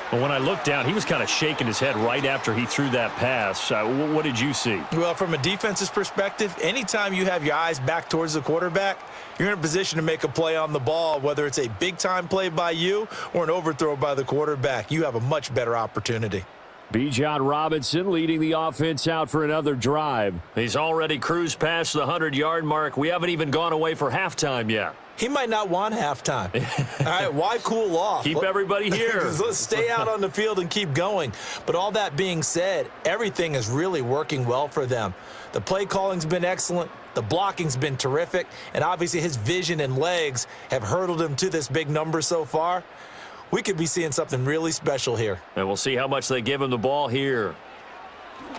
But when I looked down, he was kind of shaking his head right after he threw that pass. What did you see? Well, from a defense's perspective, anytime you have your eyes back towards the quarterback, you're in a position to make a play on the ball, whether it's a big-time play by you or an overthrow by the quarterback. You have a much better opportunity. Bijan Robinson leading the offense out for another drive. He's already cruised past the 100-yard mark. We haven't even gone away for halftime yet. He might not want halftime. All right, why cool off? Keep everybody here. Let's stay out on the field and keep going. But all that being said, everything is really working well for them. The play calling's been excellent. The blocking's been terrific. And obviously his vision and legs have hurdled him to this big number so far. We could be seeing something really special here. And we'll see how much they give him the ball here.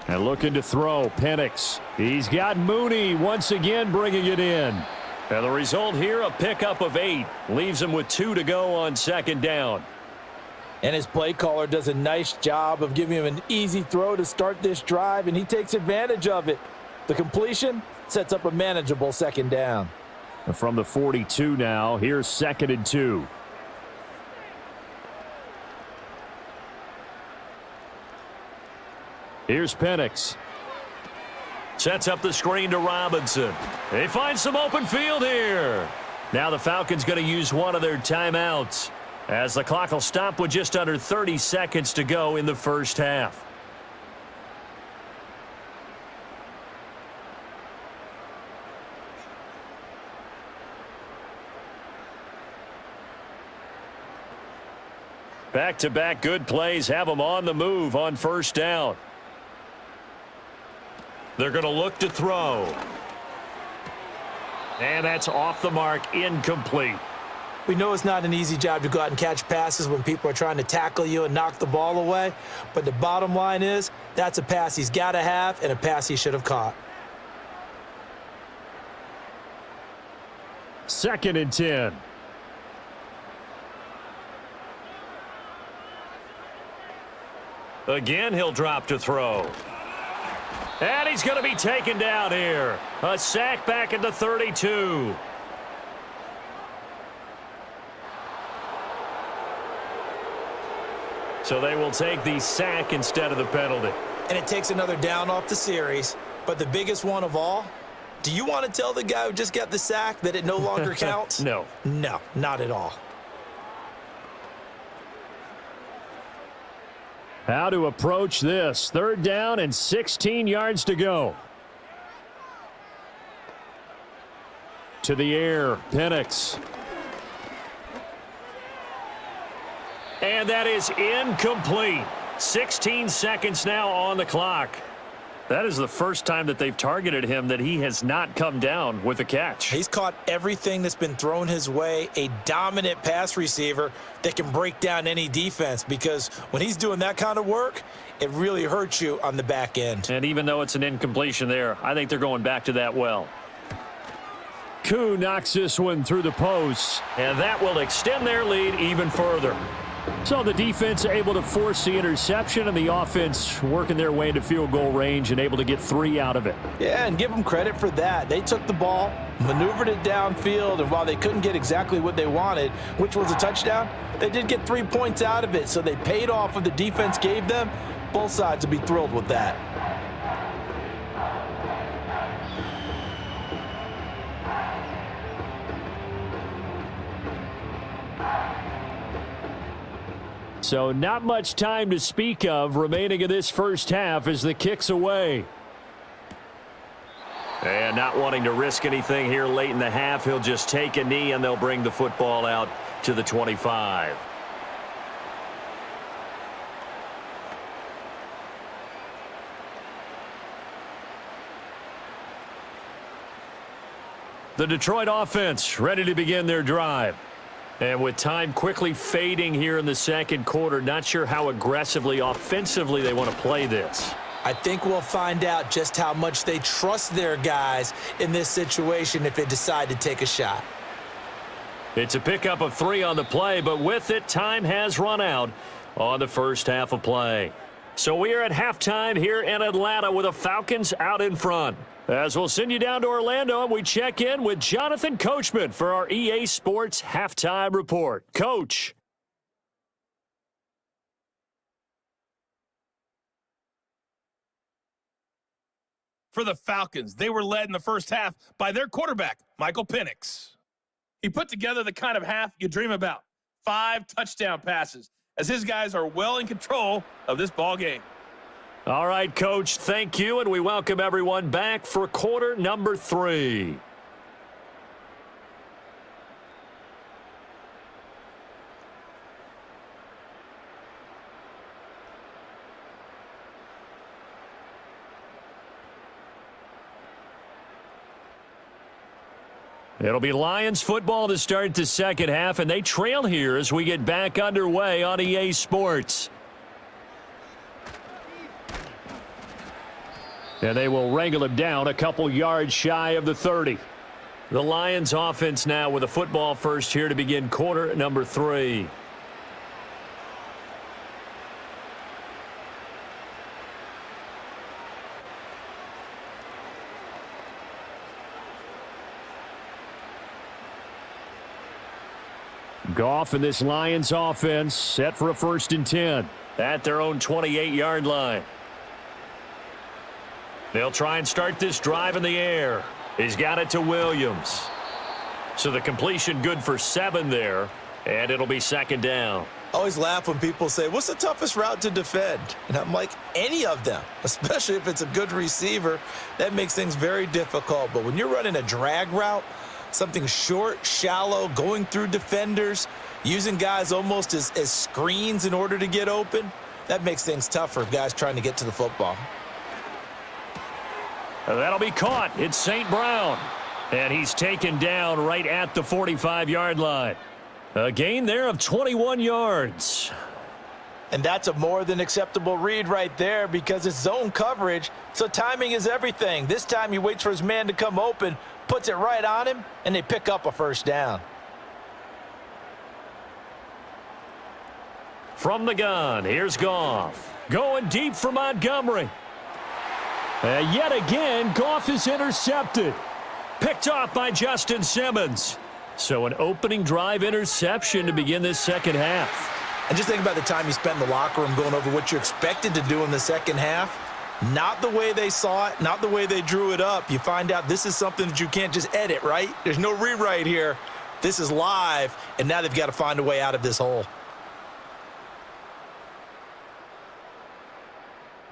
And looking to throw, Penix. He's got Mooney once again bringing it in. And the result here, a pickup of 8. Leaves him with 2 to go on second down. And his play caller does a nice job of giving him an easy throw to start this drive, and he takes advantage of it. The completion sets up a manageable second down. And from the 42 now, here's 2nd and 2. Here's Penix. Sets up the screen to Robinson. They find some open field here. Now the Falcons going to use one of their timeouts, as the clock will stop with just under 30 seconds to go in the first half. Back-to-back good plays have them on the move on first down. They're going to look to throw. And that's off the mark, incomplete. We know it's not an easy job to go out and catch passes when people are trying to tackle you and knock the ball away. But the bottom line is, that's a pass he's got to have and a pass he should have caught. 2nd and 10. Again, he'll drop to throw. And he's going to be taken down here. A sack back at the 32. So they will take the sack instead of the penalty. And it takes another down off the series. But the biggest one of all, do you want to tell the guy who just got the sack that it no longer counts? No. No, not at all. How to approach this. 3rd down and 16 yards to go. To the air, Penix. And that is incomplete. 16 seconds now on the clock. That is the first time that they've targeted him that he has not come down with a catch. He's caught everything that's been thrown his way, a dominant pass receiver that can break down any defense, because when he's doing that kind of work, it really hurts you on the back end. And even though it's an incompletion there, I think they're going back to that well. Koo knocks this one through the posts. And that will extend their lead even further. So the defense able to force the interception, and the offense working their way into field goal range and able to get 3 out of it. Yeah, and give them credit for that. They took the ball, maneuvered it downfield, and while they couldn't get exactly what they wanted, which was a touchdown, they did get 3 points out of it, so they paid off what the defense gave them. Both sides will be thrilled with that. So not much time to speak of remaining in this first half as the kick's away. And not wanting to risk anything here late in the half, he'll just take a knee and they'll bring the football out to the 25. The Detroit offense ready to begin their drive. And with time quickly fading here in the second quarter, not sure how aggressively, offensively they want to play this. I think we'll find out just how much they trust their guys in this situation if they decide to take a shot. It's a pickup of 3 on the play, but with it, time has run out on the first half of play. So we are at halftime here in Atlanta with the Falcons out in front. As we'll send you down to Orlando, and we check in with Jonathan Coachman for our EA Sports Halftime Report. Coach. For the Falcons, they were led in the first half by their quarterback, Michael Penix. He put together the kind of half you dream about. 5 touchdown passes, as his guys are well in control of this ball game. All right, Coach, thank you, and we welcome everyone back for quarter number 3. It'll be Lions football to start the second half, and they trail here as we get back underway on EA Sports. And they will wrangle him down a couple yards shy of the 30. The Lions offense now with a football first here to begin quarter number 3. Goff and this Lions offense set for a 1st and 10 at their own 28-yard line. They'll try and start this drive in the air. He's got it to Williams. So the completion good for 7 there, and it'll be 2nd down. I always laugh when people say, what's the toughest route to defend? And I'm like, any of them, especially if it's a good receiver. That makes things very difficult. But when you're running a drag route, something short, shallow, going through defenders, using guys almost as screens in order to get open, that makes things tougher for guys trying to get to the football. That'll be caught. It's St. Brown. And he's taken down right at the 45-yard line. A gain there of 21 yards. And that's a more than acceptable read right there because it's zone coverage, so timing is everything. This time he waits for his man to come open, puts it right on him, and they pick up a 1st down. From the gun, here's Goff. Going deep for Montgomery. Yet again, Goff is intercepted. Picked off by Justin Simmons. So an opening drive interception to begin this second half. And just think about the time you spent in the locker room going over what you expected to do in the second half. Not the way they saw it, not the way they drew it up. You find out this is something that you can't just edit, right? There's no rewrite here. This is live, and now they've got to find a way out of this hole.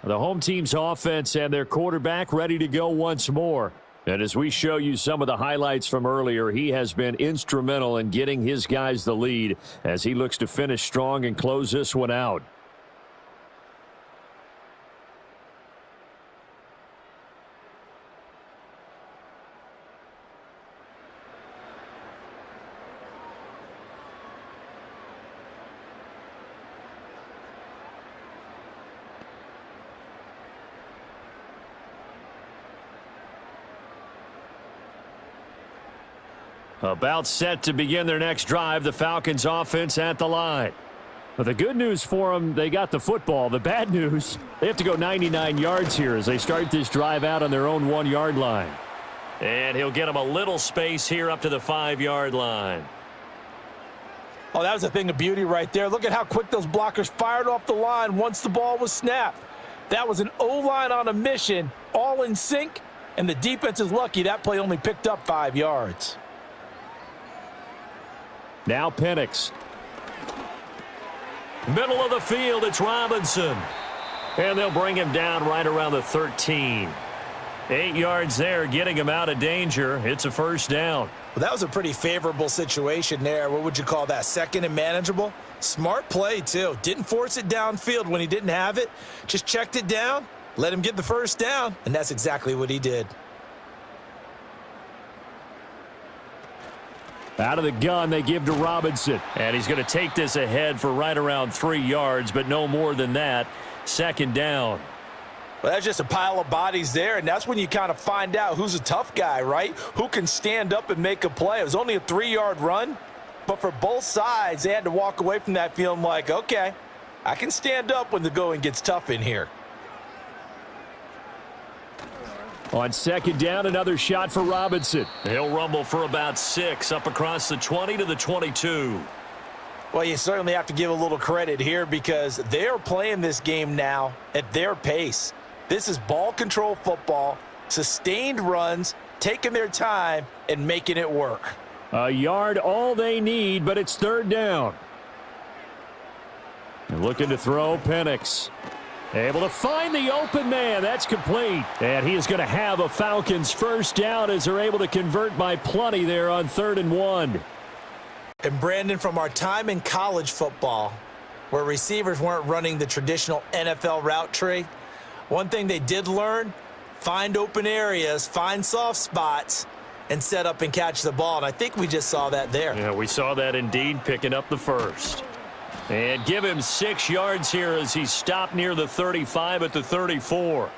The home team's offense and their quarterback ready to go once more. And as we show you some of the highlights from earlier, he has been instrumental in getting his guys the lead as he looks to finish strong and close this one out. About set to begin their next drive, the Falcons offense at the line. But the good news for them, they got the football. The bad news, they have to go 99 yards here as they start this drive out on their own 1-yard line. And he'll get them a little space here up to the 5-yard line. Oh, that was a thing of beauty right there. Look at how quick those blockers fired off the line once the ball was snapped. That was an O-line on a mission, all in sync, and the defense is lucky that play only picked up 5 yards. Now Penix. Middle of the field, it's Robinson. And they'll bring him down right around the 13. 8 yards there, getting him out of danger. It's a 1st down. Well, that was a pretty favorable situation there. What would you call that? 2nd and manageable? Smart play, too. Didn't force it downfield when he didn't have it. Just checked it down, let him get the 1st down, and that's exactly what he did. Out of the gun, they give to Robinson. And he's going to take this ahead for right around 3 yards, but no more than that. Second down. Well, that's just a pile of bodies there, and that's when you kind of find out who's a tough guy, right? Who can stand up and make a play. It was only a 3-yard run, but for both sides, they had to walk away from that feeling like, okay, I can stand up when the going gets tough in here. On second down, another shot for Robinson. He'll rumble for about 6 up across the 20 to the 22. Well, you certainly have to give a little credit here because they're playing this game now at their pace. This is ball control football, sustained runs, taking their time, and making it work. A yard all they need, but it's third down. And looking to throw, Penix. Able to find the open man. That's complete. And he is going to have a Falcons first down as they're able to convert by plenty there on 3rd and 1. And Brandon, from our time in college football, where receivers weren't running the traditional NFL route tree, one thing they did learn, find open areas, find soft spots, and set up and catch the ball. And I think we just saw that there. Yeah, we saw that indeed, picking up the first. And give him 6 yards here as he stopped near the 35 at the 34.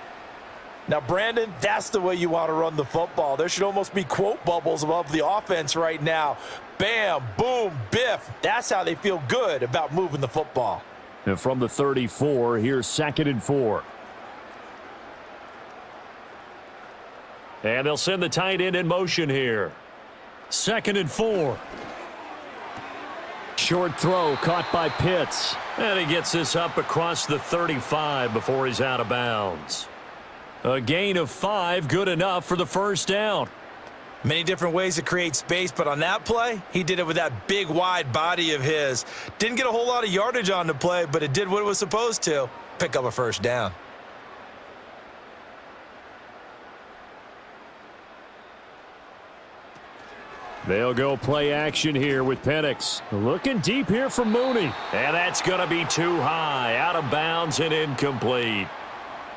Now, Brandon, that's the way you want to run the football. There should almost be quote bubbles above the offense right now. Bam, boom, biff. That's how they feel good about moving the football. And from the 34, here's 2nd and 4. And they'll send the tight end in motion here. 2nd and 4. Short throw caught by Pitts. And he gets this up across the 35 before he's out of bounds. A gain of 5, good enough for the first down. Many different ways to create space, but on that play, he did it with that big, wide body of his. Didn't get a whole lot of yardage on the play, but it did what it was supposed to. Pick up a first down. They'll go play action here with Penix. Looking deep here for Mooney. And that's going to be too high, out of bounds and incomplete.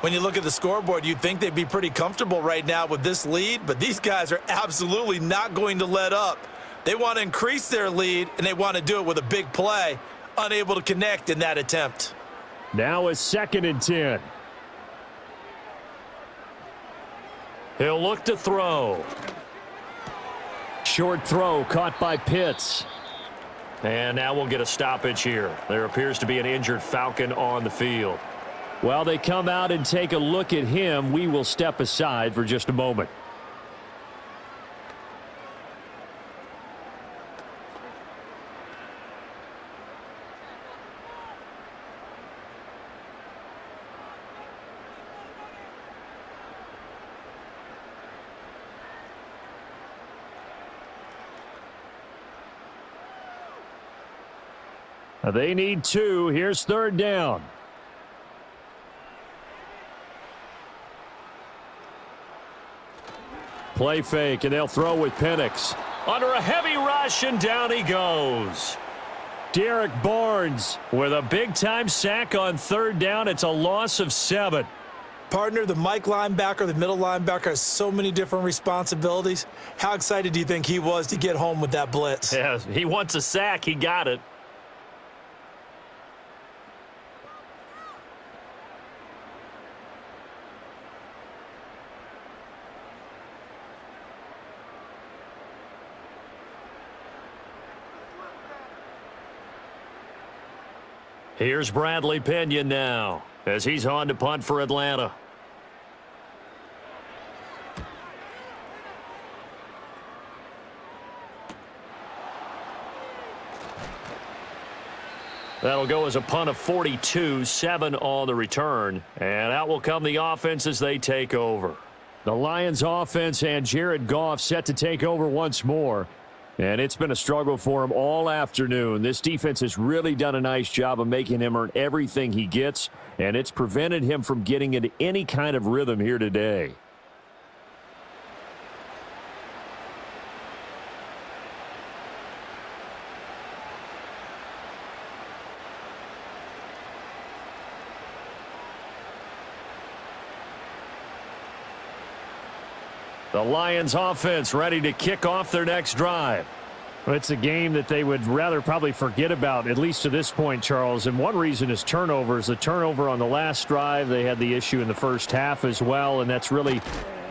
When you look at the scoreboard, you'd think they'd be pretty comfortable right now with this lead, but these guys are absolutely not going to let up. They want to increase their lead, and they want to do it with a big play. Unable to connect in that attempt. Now a 2nd and 10. He'll look to throw. Short throw caught by Pitts. And now we'll get a stoppage here. There appears to be an injured Falcon on the field. While they come out and take a look at him, we will step aside for just a moment. They need 2. Here's 3rd down. Play fake, and they'll throw with Penix. Under a heavy rush, and down he goes. Derek Barnes. With a big-time sack on 3rd down, it's a loss of 7. Partner, the Mike linebacker, the middle linebacker has so many different responsibilities. How excited do you think he was to get home with that blitz? Yeah, he wants a sack. He got it. Here's Bradley Pinion now as he's on to punt for Atlanta. That'll go as a punt of 42, 7 on the return. And out will come the offense as they take over. The Lions offense and Jared Goff set to take over once more. And it's been a struggle for him all afternoon. This defense has really done a nice job of making him earn everything he gets, and it's prevented him from getting into any kind of rhythm here today. The Lions offense ready to kick off their next drive. Well, it's a game that they would rather probably forget about, at least to this point, Charles. And one reason is turnovers. The turnover on the last drive, they had the issue in the first half as well, and that's really,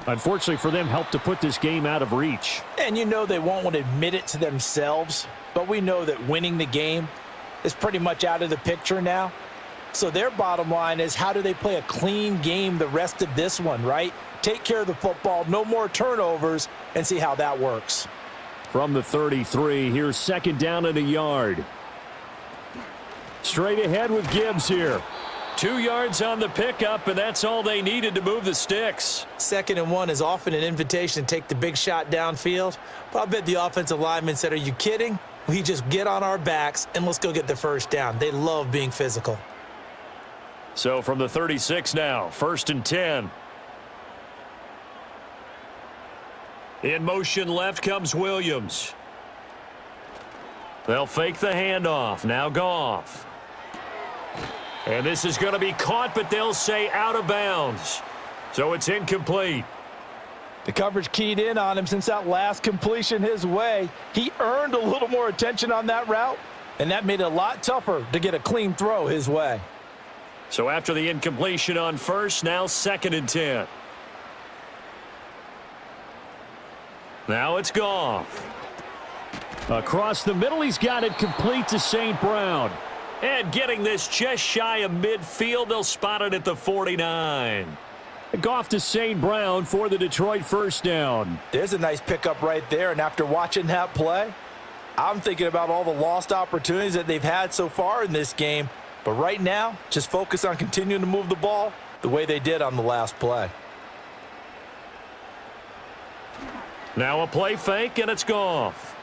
unfortunately for them, helped to put this game out of reach. And you know they won't want to admit it to themselves, but we know that winning the game is pretty much out of the picture now. So their bottom line is, how do they play a clean game the rest of this one, right? Take care of the football, no more turnovers, and see how that works. From the 33, here's second down and a yard. Straight ahead with Gibbs here. 2 yards on the pickup, and that's all they needed to move the sticks. 2nd and 1 is often an invitation to take the big shot downfield. But I bet the offensive lineman said, are you kidding? We just get on our backs and let's go get the first down. They love being physical. So from the 36 now, 1st and 10. In motion left comes Williams. They'll fake the handoff. Now Goff. And this is going to be caught, but they'll say out of bounds. So it's incomplete. The coverage keyed in on him since that last completion his way. He earned a little more attention on that route, and that made it a lot tougher to get a clean throw his way. So after the incompletion on first, now 2nd and 10. Now it's Goff. Across the middle, he's got it complete to St. Brown. And getting this just shy of midfield, they'll spot it at the 49. Goff to St. Brown for the Detroit first down. There's a nice pickup right there, and after watching that play, I'm thinking about all the lost opportunities that they've had so far in this game. But right now, just focus on continuing to move the ball the way they did on the last play. Now a play fake, and it's Goff.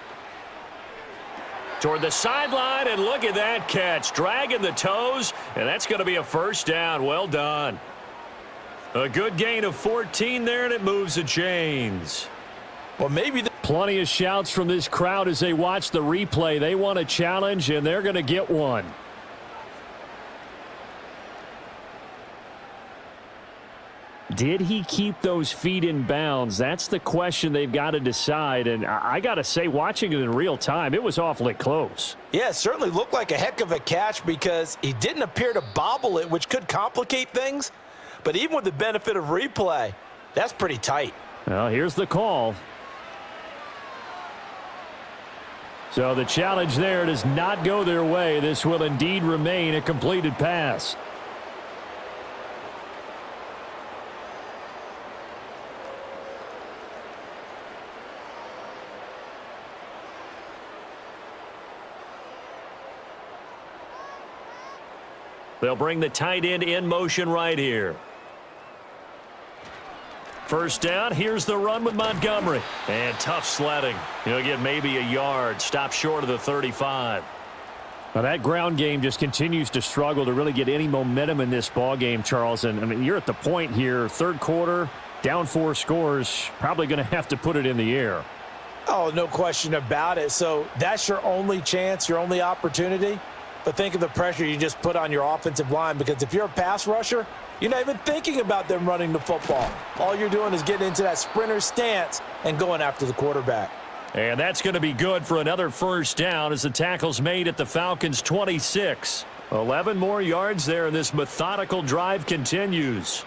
Toward the sideline, and look at that catch. Dragging the toes, and that's going to be a first down. Well done. A good gain of 14 there, and it moves the chains. Well, maybe plenty of shouts from this crowd as they watch the replay. They want a challenge, and they're going to get one. Did he keep those feet in bounds? That's the question they've got to decide. And I got to say, watching it in real time, it was awfully close. Yeah, it certainly looked like a heck of a catch because he didn't appear to bobble it, which could complicate things. But even with the benefit of replay, that's pretty tight. Well, here's the call. So the challenge there does not go their way. This will indeed remain a completed pass. They'll bring the tight end in motion right here. First down, here's the run with Montgomery. And tough sledding. He'll get maybe a yard. Stop short of the 35. Now that ground game just continues to struggle to really get any momentum in this ball game, Charles. And I mean, you're at the point here, third quarter, down 4 scores, probably going to have to put it in the air. Oh, no question about it. So that's your only chance, your only opportunity. But think of the pressure you just put on your offensive line, because if you're a pass rusher, you're not even thinking about them running the football. All you're doing is getting into that sprinter stance and going after the quarterback. And that's going to be good for another first down as the tackle's made at the Falcons' 26. 11 more yards there, and this methodical drive continues.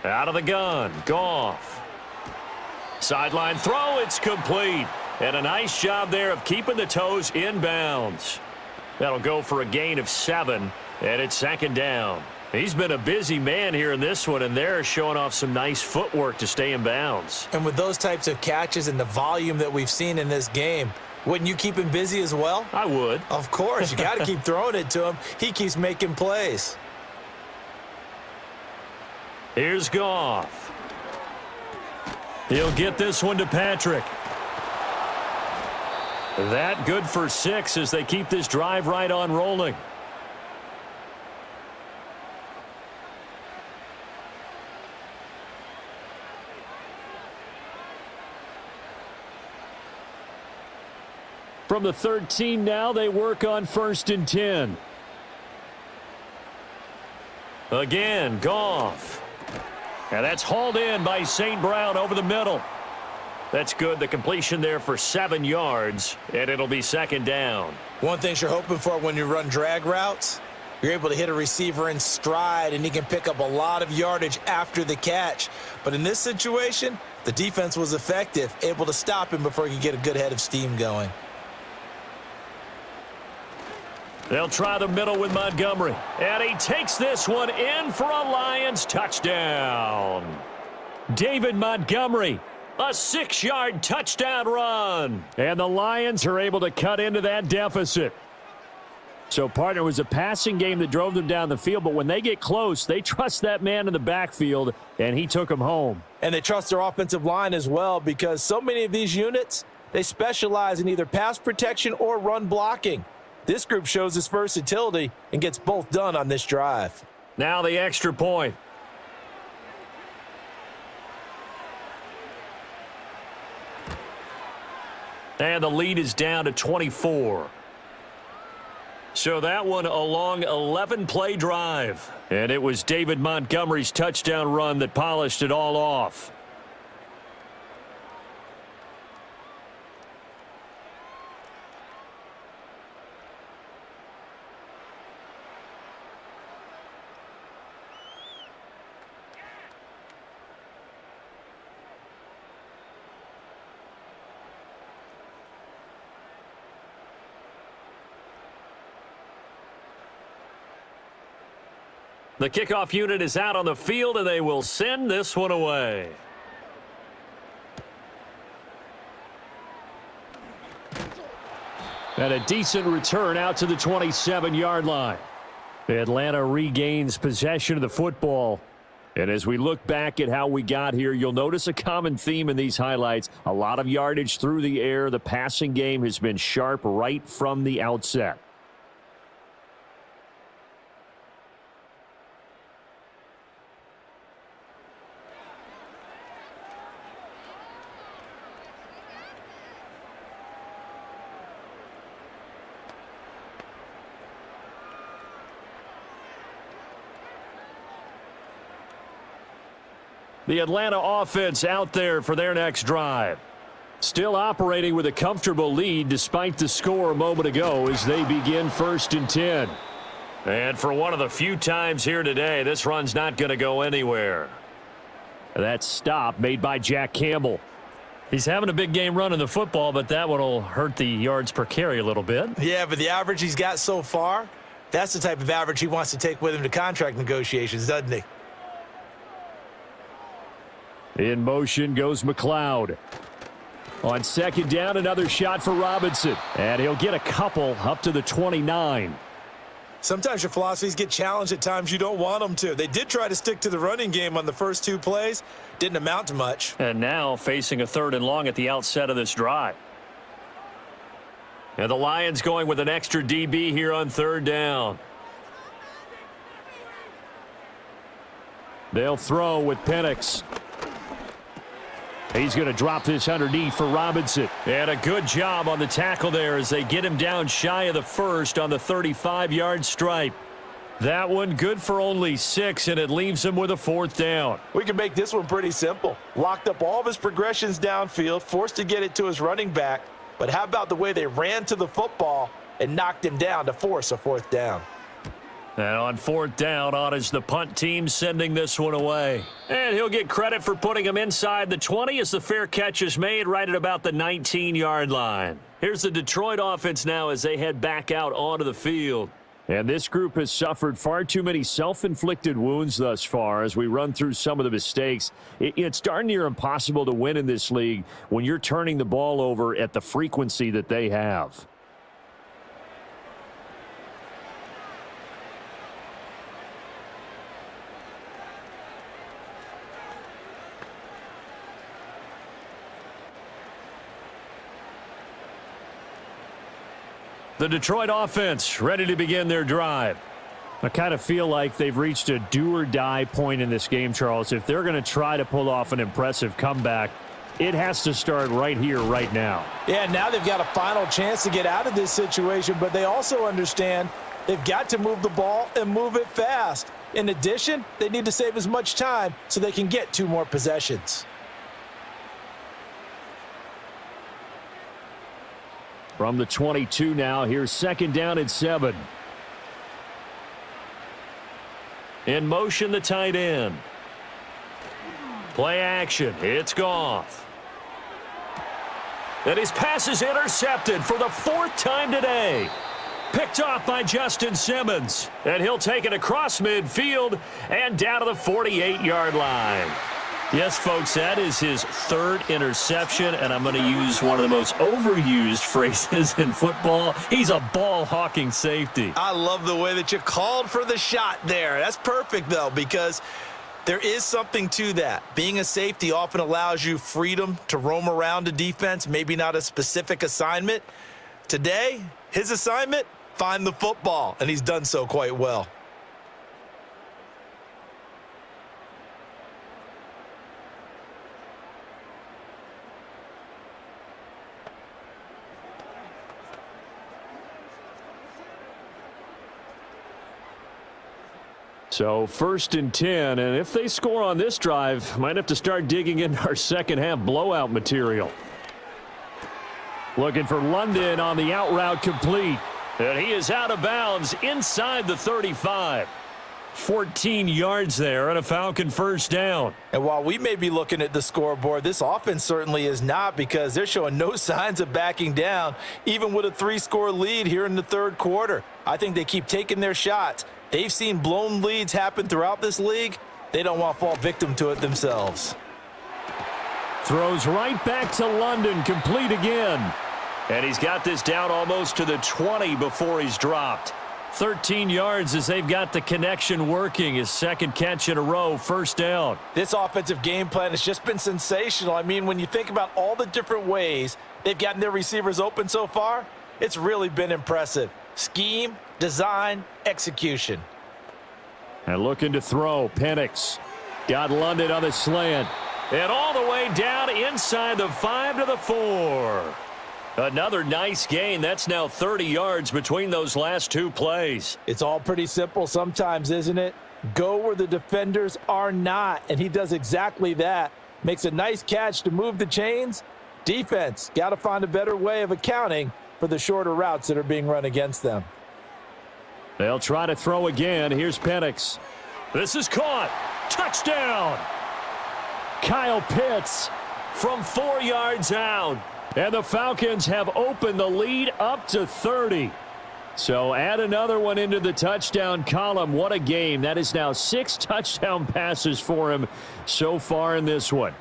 Out of the gun, Goff. Sideline throw, it's complete. And a nice job there of keeping the toes inbounds. That'll go for a gain of 7, and it's 2nd down. He's been a busy man here in this one, and they're showing off some nice footwork to stay in bounds. And with those types of catches and the volume that we've seen in this game, wouldn't you keep him busy as well? I would. Of course. You got to keep throwing it to him. He keeps making plays. Here's Goff. He'll get this one to Patrick. That good for 6 as they keep this drive right on rolling. From the 13 now, they work on 1st and 10. Again, Goff. And that's hauled in by St. Brown over the middle. That's good. The completion there for 7 yards, and it'll be second down. One thing you're hoping for when you run drag routes, you're able to hit a receiver in stride, and he can pick up a lot of yardage after the catch. But in this situation, the defense was effective, able to stop him before he could get a good head of steam going. They'll try the middle with Montgomery. And he takes this one in for a Lions touchdown. David Montgomery, a 6-yard touchdown run. And the Lions are able to cut into that deficit. So, partner, it was a passing game that drove them down the field, but when they get close, they trust that man in the backfield, and he took them home. And they trust their offensive line as well, because so many of these units, they specialize in either pass protection or run blocking. This group shows its versatility and gets both done on this drive. Now the extra point. And the lead is down to 24. So that one a long 11-play drive. And it was David Montgomery's touchdown run that polished it all off. The kickoff unit is out on the field, and they will send this one away. And a decent return out to the 27-yard line. Atlanta regains possession of the football. And as we look back at how we got here, you'll notice a common theme in these highlights. A lot of yardage through the air. The passing game has been sharp right from the outset. The Atlanta offense out there for their next drive. Still operating with a comfortable lead despite the score a moment ago as they begin 1st and 10. And for one of the few times here today, this run's not going to go anywhere. That stop made by Jack Campbell. He's having a big game running the football, but that one will hurt the yards per carry a little bit. Yeah, but the average he's got so far, that's the type of average he wants to take with him to contract negotiations, doesn't he? In motion goes McLeod. On 2nd down, another shot for Robinson. And he'll get a couple up to the 29. Sometimes your philosophies get challenged at times you don't want them to. They did try to stick to the running game on the first 2 plays. Didn't amount to much. And now facing a 3rd and long at the outset of this drive. And the Lions going with an extra DB here on 3rd down. They'll throw with Penix. He's going to drop this underneath for Robinson. And a good job on the tackle there as they get him down shy of the 1st on the 35-yard stripe. That one good for only 6, and it leaves him with a 4th down. We can make this one pretty simple. Locked up all of his progressions downfield, forced to get it to his running back. But how about the way they ran to the football and knocked him down to force a 4th down? And on 4th down, on is the punt team sending this one away. And he'll get credit for putting him inside the 20 as the fair catch is made right at about the 19-yard line. Here's the Detroit offense now as they head back out onto the field. And this group has suffered far too many self-inflicted wounds thus far as we run through some of the mistakes. It's darn near impossible to win in this league when you're turning the ball over at the frequency that they have. The Detroit offense ready to begin their drive. I kind of feel like they've reached a do-or-die point in this game, Charles. If they're going to try to pull off an impressive comeback, it has to start right here, right now. Yeah, now they've got a final chance to get out of this situation, but they also understand they've got to move the ball and move it fast. In addition, they need to save as much time so they can get 2 more possessions. From the 22 now, here's 2nd down and 7. In motion, the tight end. Play action. It's Goff. And his pass is intercepted for the 4th time today. Picked off by Justin Simmons. And he'll take it across midfield and down to the 48-yard line. Yes, folks, that is his 3rd interception, and I'm going to use one of the most overused phrases in football. He's a ball-hawking safety. I love the way that you called for the shot there. That's perfect, though, because there is something to that. Being a safety often allows you freedom to roam around a defense, maybe not a specific assignment. Today, his assignment, find the football, and he's done so quite well. So 1st and 10, and if they score on this drive, might have to start digging into our second half blowout material. Looking for London on the out route, complete. And he is out of bounds inside the 35. 14 yards there and a Falcon 1st down. And while we may be looking at the scoreboard, this offense certainly is not, because they're showing no signs of backing down, even with a 3-score lead here in the 3rd quarter. I think they keep taking their shots. They've seen blown leads happen throughout this league. They don't want to fall victim to it themselves. Throws right back to London, complete again. And he's got this down almost to the 20 before he's dropped. 13 yards as they've got the connection working. His 2nd catch in a row, 1st down. This offensive game plan has just been sensational. I mean, when you think about all the different ways they've gotten their receivers open so far, it's really been impressive. Scheme, design, execution. And looking to throw, Penix. Got London on the slant. And all the way down inside the 5 to the 4. Another nice gain. That's now 30 yards between those last 2 plays. It's all pretty simple sometimes, isn't it? Go where the defenders are not, and he does exactly that. Makes a nice catch to move the chains. Defense, got to find a better way of accounting for the shorter routes that are being run against them. They'll try to throw again. Here's Penix. This is caught. Touchdown. Kyle Pitts from 4 yards out. And the Falcons have opened the lead up to 30. So add another one into the touchdown column. What a game. That is now 6 touchdown passes for him so far in this one.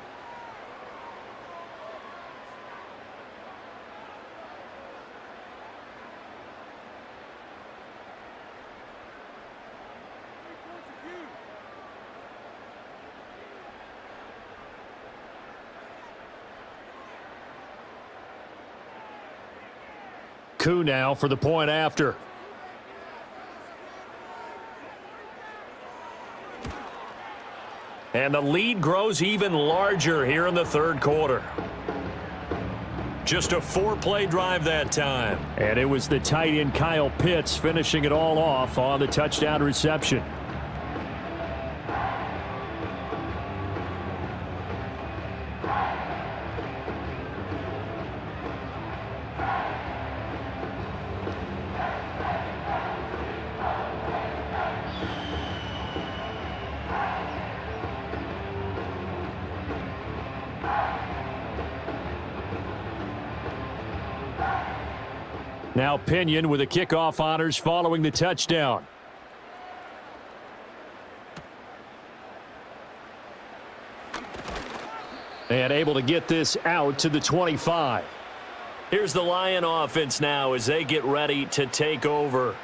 Coup now for the point after. And the lead grows even larger here in the 3rd quarter. Just a 4-play drive that time. And it was the tight end Kyle Pitts finishing it all off on the touchdown reception. Now Pinion with the kickoff honors following the touchdown. And able to get this out to the 25. Here's the Lion offense now as they get ready to take over.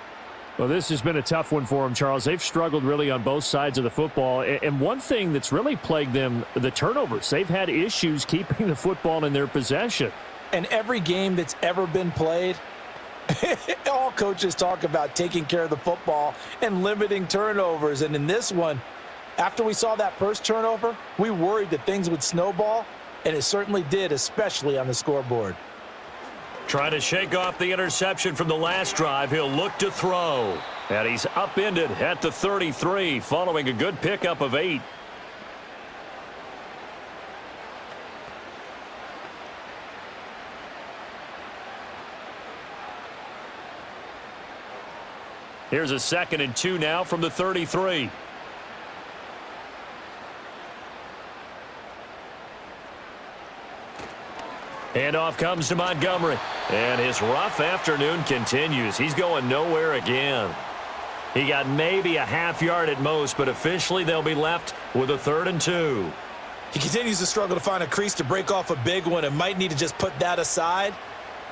Well, this has been a tough one for them, Charles. They've struggled really on both sides of the football. And one thing that's really plagued them, the turnovers. They've had issues keeping the football in their possession. And every game that's ever been played, all coaches talk about taking care of the football and limiting turnovers. And in this one, after we saw that first turnover, we worried that things would snowball, and it certainly did, especially on the scoreboard. Trying to shake off the interception from the last drive. He'll look to throw. And he's upended at the 33 following a good pickup of 8. Here's a 2nd and 2 now from the 33. Handoff comes to Montgomery. And his rough afternoon continues. He's going nowhere again. He got maybe a half yard at most, but officially they'll be left with a 3rd and 2. He continues to struggle to find a crease to break off a big one and might need to just put that aside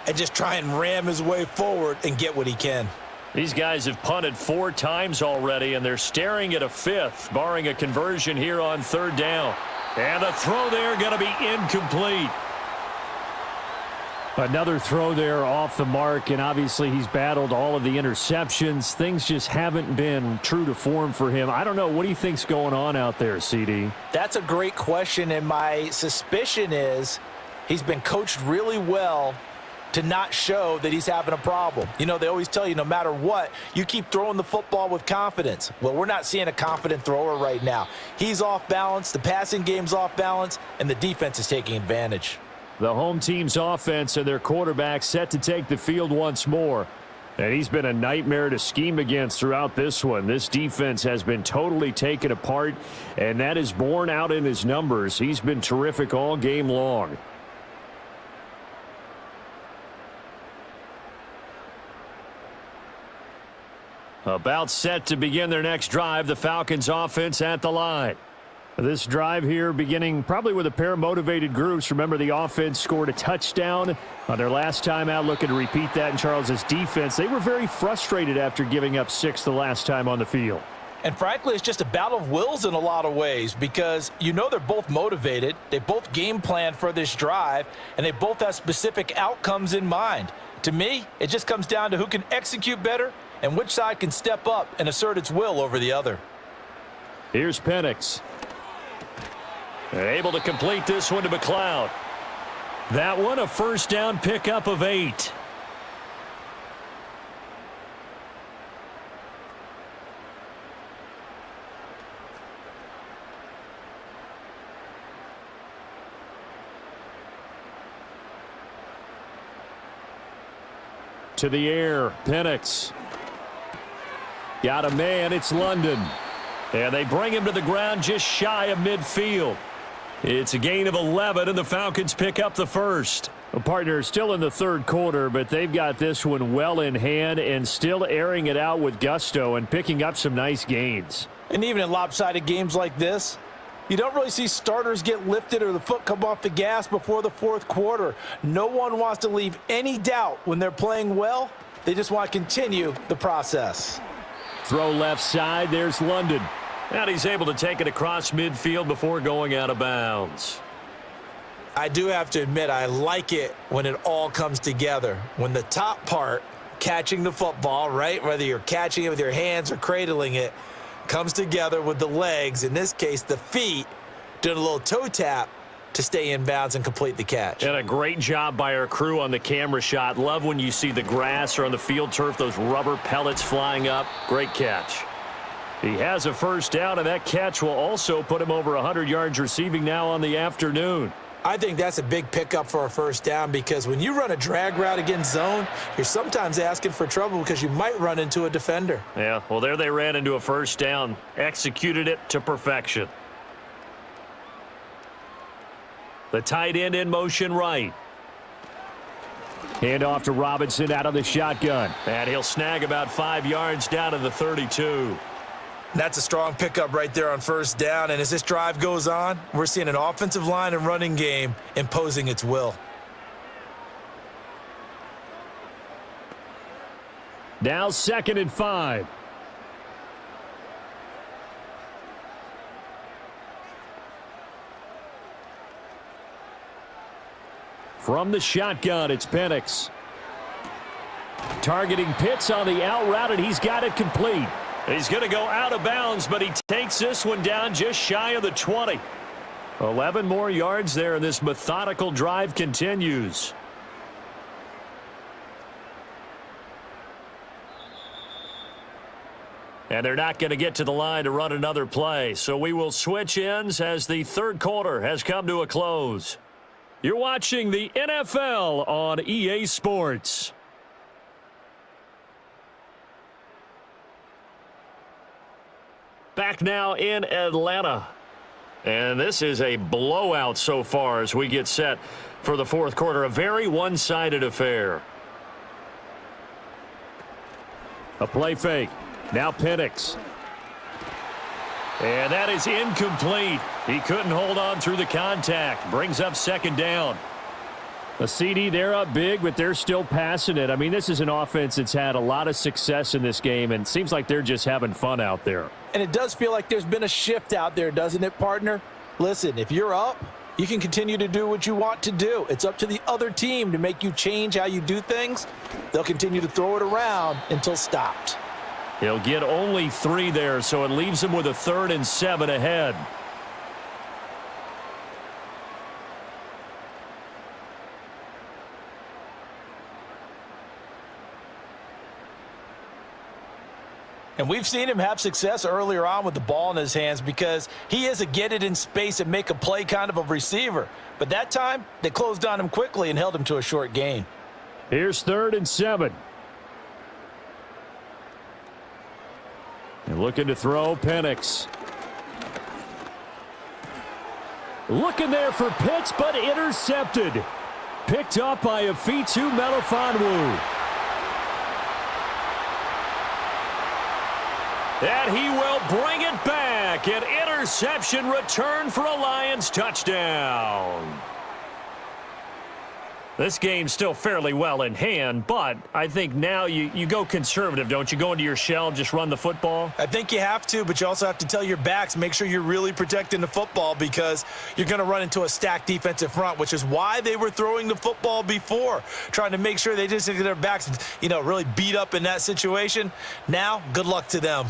and just try and ram his way forward and get what he can. These guys have punted 4 times already, and they're staring at a 5th, barring a conversion here on 3rd down. And the throw there going to be incomplete. Another throw there off the mark, and obviously he's battled all of the interceptions. Things just haven't been true to form for him. I don't know. What do you think's going on out there, CD? That's a great question, and my suspicion is he's been coached really well to not show that he's having a problem. You know, they always tell you no matter what, you keep throwing the football with confidence. Well, we're not seeing a confident thrower right now. He's off balance, the passing game's off balance, and the defense is taking advantage. The home team's offense and their quarterback set to take the field once more. And he's been a nightmare to scheme against throughout this one. This defense has been totally taken apart, and that is borne out in his numbers. He's been terrific all game long. About set to begin their next drive, the Falcons offense at the line. This drive here beginning probably with a pair of motivated groups. Remember, the offense scored a touchdown on their last time out, looking to repeat that in Charles's defense. They were very frustrated after giving up 6 the last time on the field. And frankly, it's just a battle of wills in a lot of ways because you know they're both motivated. They both game plan for this drive, and they both have specific outcomes in mind. To me, it just comes down to who can execute better and which side can step up and assert its will over the other. Here's Penix. Able to complete this one to McLeod. That one a 1st down pickup of 8. To the air, Penix. Got a man, it's London. And they bring him to the ground just shy of midfield. It's a gain of 11, and the Falcons pick up the 1st. A partner still in the 3rd quarter, but they've got this one well in hand and still airing it out with gusto and picking up some nice gains. And even in lopsided games like this, you don't really see starters get lifted or the foot come off the gas before the 4th quarter. No one wants to leave any doubt when they're playing well. They just want to continue the process. Throw left side, there's London. And he's able to take it across midfield before going out of bounds. I do have to admit, I like it when it all comes together. When the top part, catching the football, right, whether you're catching it with your hands or cradling it, comes together with the legs, in this case the feet, doing a little toe tap to stay in bounds and complete the catch. And a great job by our crew on the camera shot. Love when you see the grass or on the field turf, those rubber pellets flying up. Great catch. He has a 1st down, and that catch will also put him over 100 yards receiving now on the afternoon. I think that's a big pickup for a 1st down because when you run a drag route against zone, you're sometimes asking for trouble because you might run into a defender. Yeah, well, there they ran into a 1st down. Executed it to perfection. The tight end in motion right. Hand off to Robinson out of the shotgun. And he'll snag about 5 yards down to the 32. That's a strong pickup right there on 1st down. And as this drive goes on, we're seeing an offensive line and running game imposing its will. Now 2nd and 5. From the shotgun, it's Penix. Targeting Pitts on the out route, and he's got it complete. He's going to go out of bounds, but he takes this one down just shy of the 20. 11 more yards there, and this methodical drive continues. And they're not going to get to the line to run another play. So we will switch ends as the third quarter has come to a close. You're watching the NFL on EA Sports. Back now in Atlanta. And this is a blowout so far as we get set for the fourth quarter. A very one-sided affair. A play fake. Now Penix. And that is incomplete. He couldn't hold on through the contact. Brings up second down. A CD, they're up big, but they're still passing it. I mean, this is an offense that's had a lot of success in this game, and it seems like they're just having fun out there. And it does feel like there's been a shift out there, doesn't it, partner? Listen, if you're up, you can continue to do what you want to do. It's up to the other team to make you change how you do things. They'll continue to throw it around until stopped. He'll get only 3 there, so it leaves him with a 3rd and 7 ahead. And we've seen him have success earlier on with the ball in his hands because he is a get it in space and make a play kind of a receiver. But that time, they closed on him quickly and held him to a short gain. Here's 3rd and 7. And looking to throw, Penix. Looking there for Pitts, but intercepted. Picked up by Afitu Melifonwu. And he will bring it back. An interception return for a Lions touchdown. This game's still fairly well in hand, but I think now you go conservative, don't you? Go into your shell, just run the football? I think you have to, but you also have to tell your backs, make sure you're really protecting the football because you're going to run into a stacked defensive front, which is why they were throwing the football before, trying to make sure they didn't get their backs, really beat up in that situation. Now, good luck to them.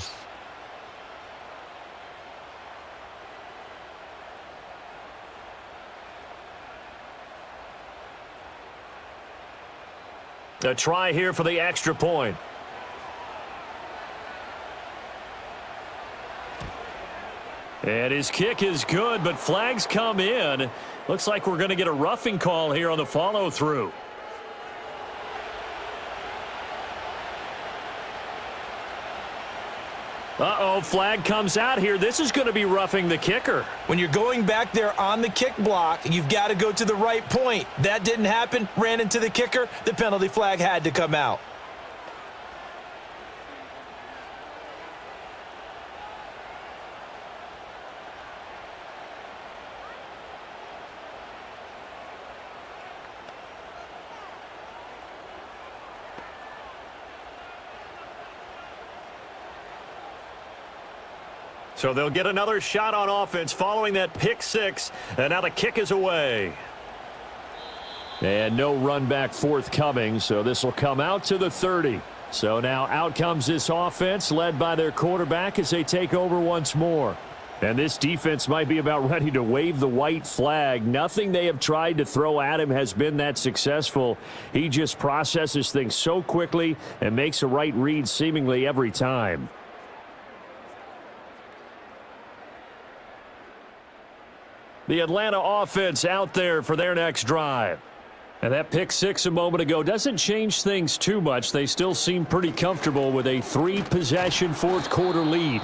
A try here for the extra point. And his kick is good, but flags come in. Looks like we're going to get a roughing call here on the follow-through. Uh-oh, flag comes out here. This is going to be roughing the kicker. When you're going back there on the kick block, you've got to go to the right point. That didn't happen, ran into the kicker. The penalty flag had to come out. So they'll get another shot on offense following that pick six, and now the kick is away. And no run back forthcoming, so this will come out to the 30. So now out comes this offense led by their quarterback as they take over once more. And this defense might be about ready to wave the white flag. Nothing they have tried to throw at him has been that successful. He just processes things so quickly and makes a right read seemingly every time. The Atlanta offense out there for their next drive. And that pick six a moment ago doesn't change things too much. They still seem pretty comfortable with a 3-possession fourth quarter lead.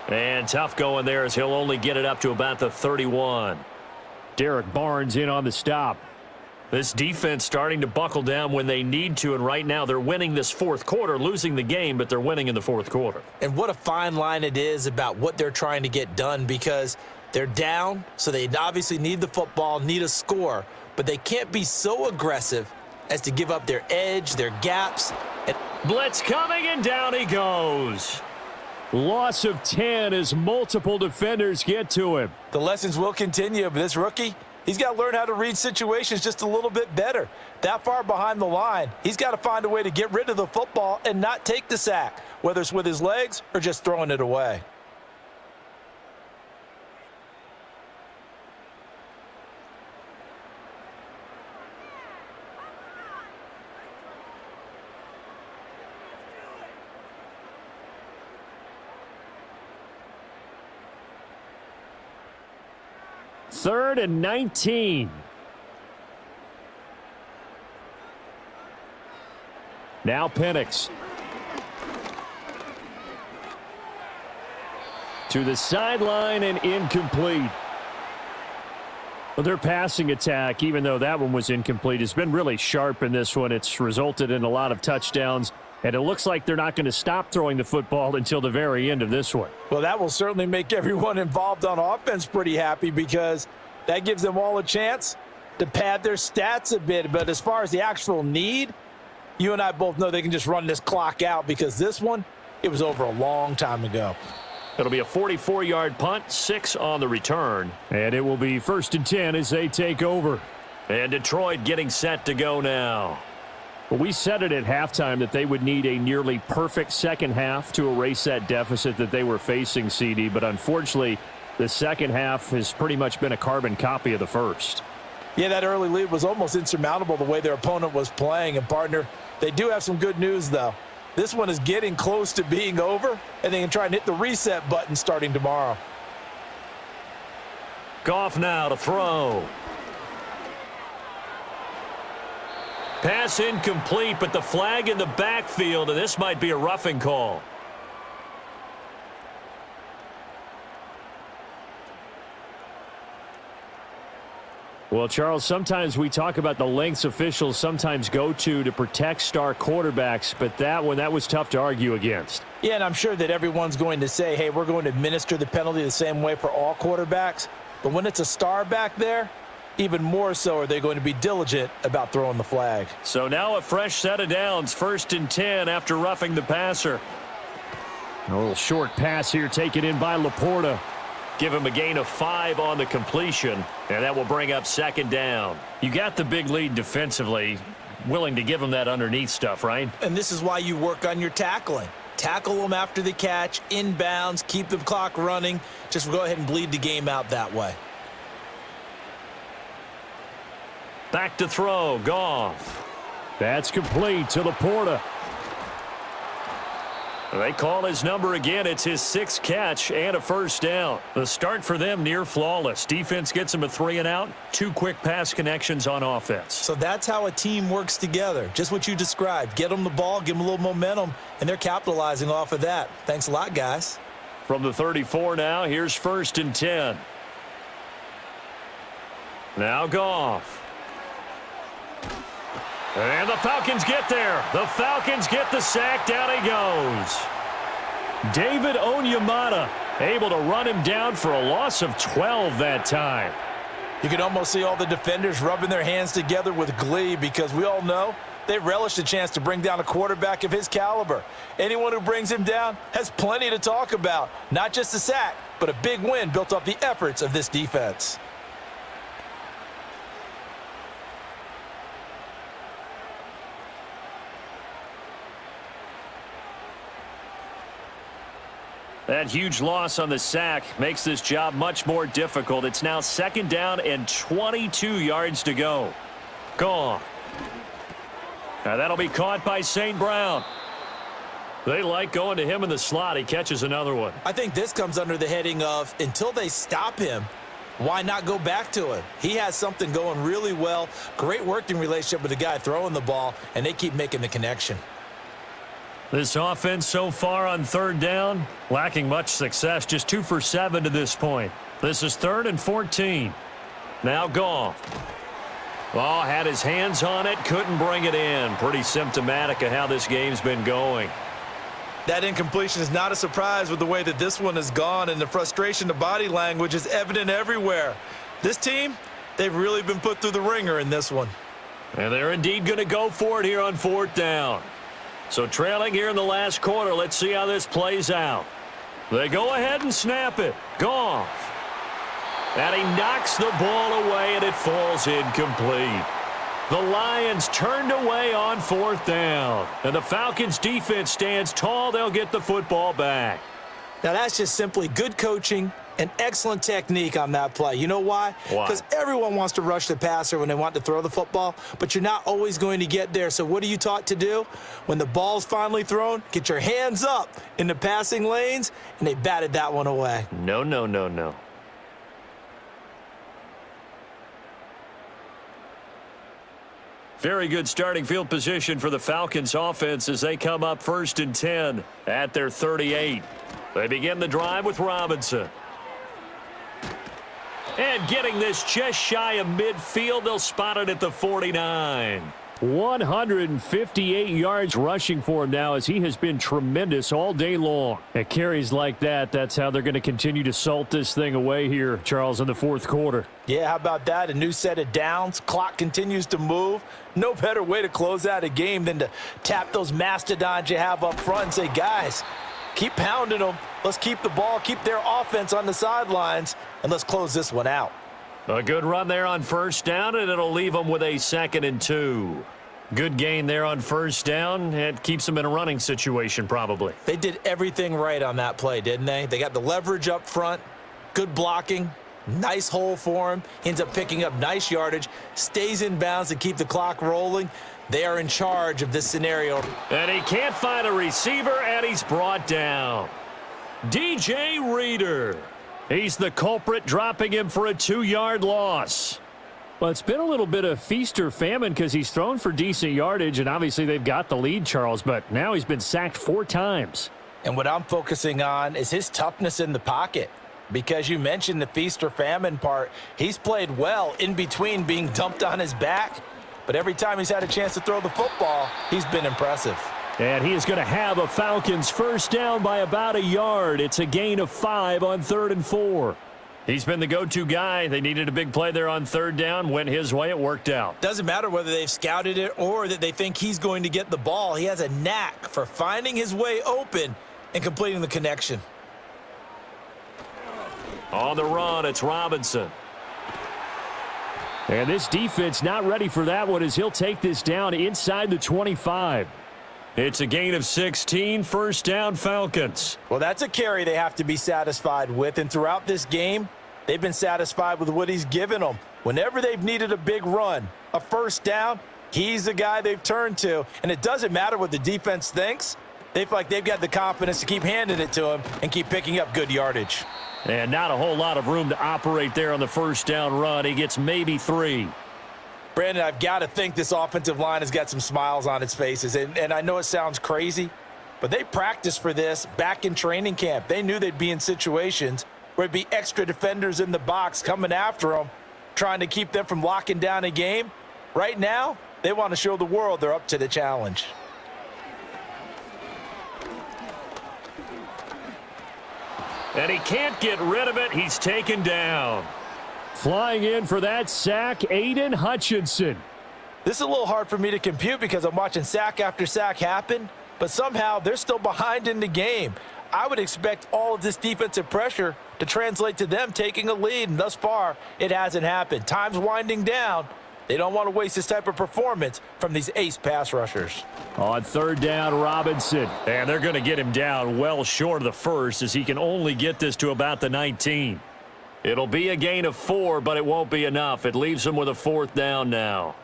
And tough going there as he'll only get it up to about the 31. Derek Barnes in on the stop. This defense starting to buckle down when they need to, and right now they're winning this fourth quarter, losing the game, but they're winning in the fourth quarter. And what a fine line it is about what they're trying to get done because they're down, so they obviously need the football, need a score, but they can't be so aggressive as to give up their edge, their gaps. Blitz coming, and down he goes. Loss of 10 as multiple defenders get to him. The lessons will continue, but this rookie, he's got to learn how to read situations just a little bit better. That far behind the line, he's got to find a way to get rid of the football and not take the sack, whether it's with his legs or just throwing it away. 3rd and 19. Now Penix. To the sideline and incomplete. Well, their passing attack, even though that one was incomplete, has been really sharp in this one. It's resulted in a lot of touchdowns, and it looks like they're not going to stop throwing the football until the very end of this one. Well, that will certainly make everyone involved on offense pretty happy because that gives them all a chance to pad their stats a bit. But as far as the actual need, you and I both know they can just run this clock out because this one, it was over a long time ago. It'll be a 44-yard punt, 6 on the return. And it will be 1st and 10 as they take over. And Detroit getting set to go now. Well, we said it at halftime that they would need a nearly perfect second half to erase that deficit that they were facing, CD. But unfortunately, the second half has pretty much been a carbon copy of the first. Yeah, that early lead was almost insurmountable the way their opponent was playing. And, partner, they do have some good news, though. This one is getting close to being over, and they can try and hit the reset button starting tomorrow. Goff now to throw. Pass incomplete, but the flag in the backfield, and this might be a roughing call. Well, Charles, sometimes we talk about the lengths officials sometimes go to protect star quarterbacks, but that one, that was tough to argue against. Yeah, and I'm sure that everyone's going to say, hey, we're going to administer the penalty the same way for all quarterbacks. But when it's a star back there, even more so are they going to be diligent about throwing the flag. So now a fresh set of downs, 1st and 10 after roughing the passer. A little short pass here taken in by Laporta. Give him a gain of 5 on the completion, and that will bring up 2nd down. You got the big lead defensively, willing to give them that underneath stuff, right? And this is why you work on your tackling. Tackle them after the catch, inbounds, keep the clock running. Just go ahead and bleed the game out that way. Back to throw, Goff. That's complete to Laporta. They call his number again. It's his 6th catch and a 1st down. The start for them near flawless. Defense gets him a 3 and out. 2 quick pass connections on offense. So that's how a team works together. Just what you described. Get them the ball, give them a little momentum, and they're capitalizing off of that. Thanks a lot, guys. From the 34 now, here's 1st and 10. Now Goff. And the Falcons get there. The Falcons get the sack. Down he goes. David Onyemata able to run him down for a loss of 12 that time. You can almost see all the defenders rubbing their hands together with glee because we all know they relish the chance to bring down a quarterback of his caliber. Anyone who brings him down has plenty to talk about. Not just a sack, but a big win built off the efforts of this defense. That huge loss on the sack makes this job much more difficult. It's now 2nd down and 22 yards to go. Goff. Now that'll be caught by St. Brown. They like going to him in the slot. He catches another one. I think this comes under the heading of until they stop him, why not go back to him? He has something going really well. Great working relationship with the guy throwing the ball, and they keep making the connection. This offense so far on 3rd down, lacking much success, just 2 for 7 to this point. This is 3rd and 14. Now Goff. Oh, had his hands on it, couldn't bring it in. Pretty symptomatic of how this game's been going. That incompletion is not a surprise with the way that this one has gone, and the frustration, the body language is evident everywhere. This team, they've really been put through the ringer in this one. And they're indeed going to go for it here on 4th down. So trailing here in the last quarter, let's see how this plays out. They go ahead and snap it. Goff. And he knocks the ball away, and it falls incomplete. The Lions turned away on 4th down. And the Falcons defense stands tall. They'll get the football back. Now that's just simply good coaching and excellent technique on that play. You know why? Because everyone wants to rush the passer when they want to throw the football, but you're not always going to get there. So what are you taught to do? When the ball's finally thrown, get your hands up in the passing lanes, and they batted that one away. No, no, no, no. Very good starting field position for the Falcons offense as they come up 1st and 10 at their 38. They begin the drive with Robinson. And getting this just shy of midfield, they'll spot it at the 49. 158 yards rushing for him now as he has been tremendous all day long. At carries like that, that's how they're going to continue to salt this thing away here, Charles, in the fourth quarter. Yeah, how about that? A new set of downs. Clock continues to move. No better way to close out a game than to tap those mastodons you have up front and say, guys, keep pounding them. Let's keep the ball, keep their offense on the sidelines, and let's close this one out. A good run there on 1st down, and it'll leave them with a 2nd and 2. Good gain there on 1st down. It keeps them in a running situation probably. They did everything right on that play, didn't they? They got the leverage up front, good blocking, nice hole for him. He ends up picking up nice yardage, stays in bounds to keep the clock rolling. They are in charge of this scenario. And he can't find a receiver, and he's brought down. DJ Reader. He's the culprit, dropping him for a 2-yard loss. Well, it's been a little bit of feast or famine because he's thrown for decent yardage, and obviously they've got the lead, Charles, but now he's been sacked 4 times. And what I'm focusing on is his toughness in the pocket, because you mentioned the feast or famine part. He's played well in between being dumped on his back, but every time he's had a chance to throw the football, he's been impressive. And he is going to have a Falcons 1st down by about a yard. It's a gain of 5 on 3rd and 4. He's been the go-to guy. They needed a big play there on 3rd down. Went his way. It worked out. Doesn't matter whether they've scouted it or that they think he's going to get the ball. He has a knack for finding his way open and completing the connection. On the run, it's Robinson. And this defense not ready for that one as he'll take this down inside the 25. It's a gain of 16, 1st down Falcons. Well, that's a carry they have to be satisfied with, and throughout this game, they've been satisfied with what he's given them. Whenever they've needed a big run, a 1st down, he's the guy they've turned to, and it doesn't matter what the defense thinks. They feel like they've got the confidence to keep handing it to him and keep picking up good yardage. And not a whole lot of room to operate there on the 1st down run. He gets maybe 3. Brandon, I've got to think this offensive line has got some smiles on its faces. And I know it sounds crazy, but they practiced for this back in training camp. They knew they'd be in situations where there'd be extra defenders in the box coming after them, trying to keep them from locking down a game. Right now, they want to show the world they're up to the challenge. And he can't get rid of it. He's taken down. Flying in for that sack, Aiden Hutchinson. This is a little hard for me to compute because I'm watching sack after sack happen, but somehow they're still behind in the game. I would expect all of this defensive pressure to translate to them taking a lead, and thus far, it hasn't happened. Time's winding down. They don't want to waste this type of performance from these ace pass rushers. On 3rd down, Robinson. And they're going to get him down well short of the 1st as he can only get this to about the 19. It'll be a gain of 4, but it won't be enough. It leaves him with a 4th down now.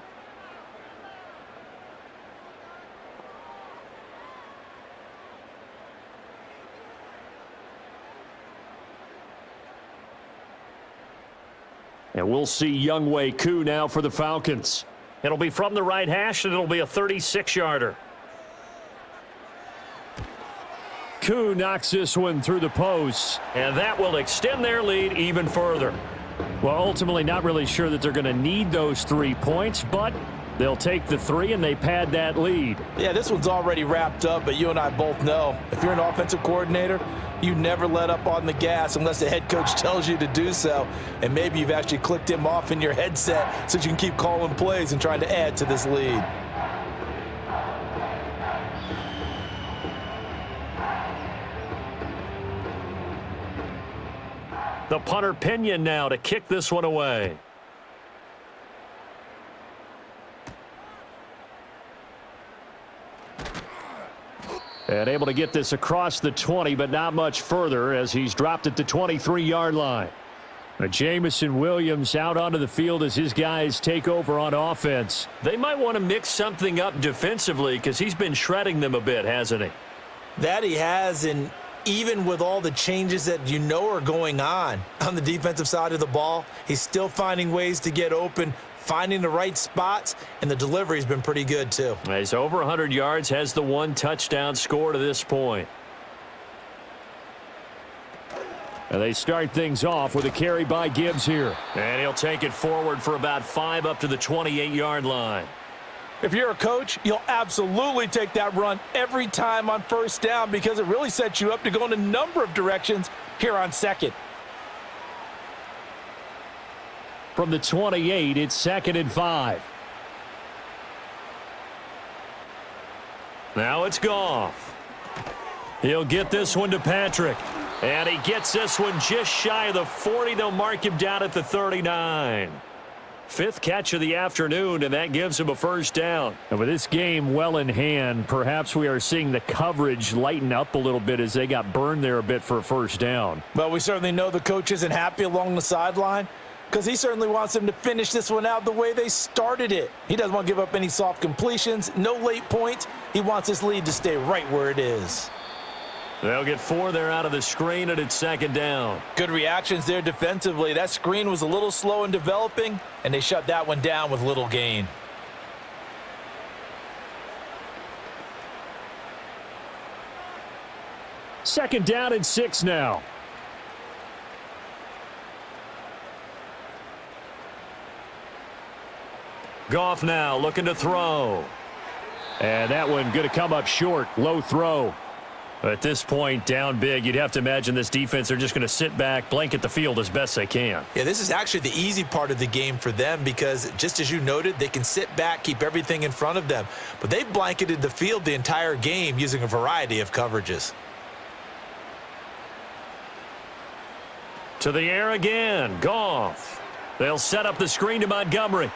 And we'll see Younghoe Koo now for the Falcons. It'll be from the right hash, and it'll be a 36-yarder. Koo knocks this one through the posts. And that will extend their lead even further. Well, ultimately not really sure that they're going to need those 3 points, but they'll take the 3 and they pad that lead. Yeah, this one's already wrapped up, but you and I both know if you're an offensive coordinator, you never let up on the gas unless the head coach tells you to do so. And maybe you've actually clicked him off in your headset so you can keep calling plays and trying to add to this lead. The punter Pinion now to kick this one away. And able to get this across the 20, but not much further as he's dropped at the 23-yard line. Jamison Williams out onto the field as his guys take over on offense. They might want to mix something up defensively because he's been shredding them a bit, hasn't he? That he has, and even with all the changes that are going on the defensive side of the ball, he's still finding ways to get open, finding the right spots, and the delivery's been pretty good too. He's over 100 yards, has the 1 touchdown score to this point. And they start things off with a carry by Gibbs here. And he'll take it forward for about 5 up to the 28-yard line. If you're a coach, you'll absolutely take that run every time on first down because it really sets you up to go in a number of directions here on second. From the 28, it's 2nd and 5. Now it's Goff. He'll get this one to Patrick. And he gets this one just shy of the 40. They'll mark him down at the 39. 5th catch of the afternoon, and that gives him a first down. And with this game well in hand, perhaps we are seeing the coverage lighten up a little bit as they got burned there a bit for a first down. But we certainly know the coach isn't happy along the sideline because he certainly wants them to finish this one out the way they started it. He doesn't want to give up any soft completions, no late points. He wants his lead to stay right where it is. They'll get 4 there out of the screen, and it's 2nd down. Good reactions there defensively. That screen was a little slow in developing, and they shut that one down with little gain. Second down and 6 now. Goff now looking to throw. And that one going to come up short. Low throw. At this point, down big, you'd have to imagine this defense, they're just going to sit back, blanket the field as best they can. Yeah, this is actually the easy part of the game for them because, just as you noted, they can sit back, keep everything in front of them. But they've blanketed the field the entire game using a variety of coverages. To the air again, Goff. They'll set up the screen to Montgomery.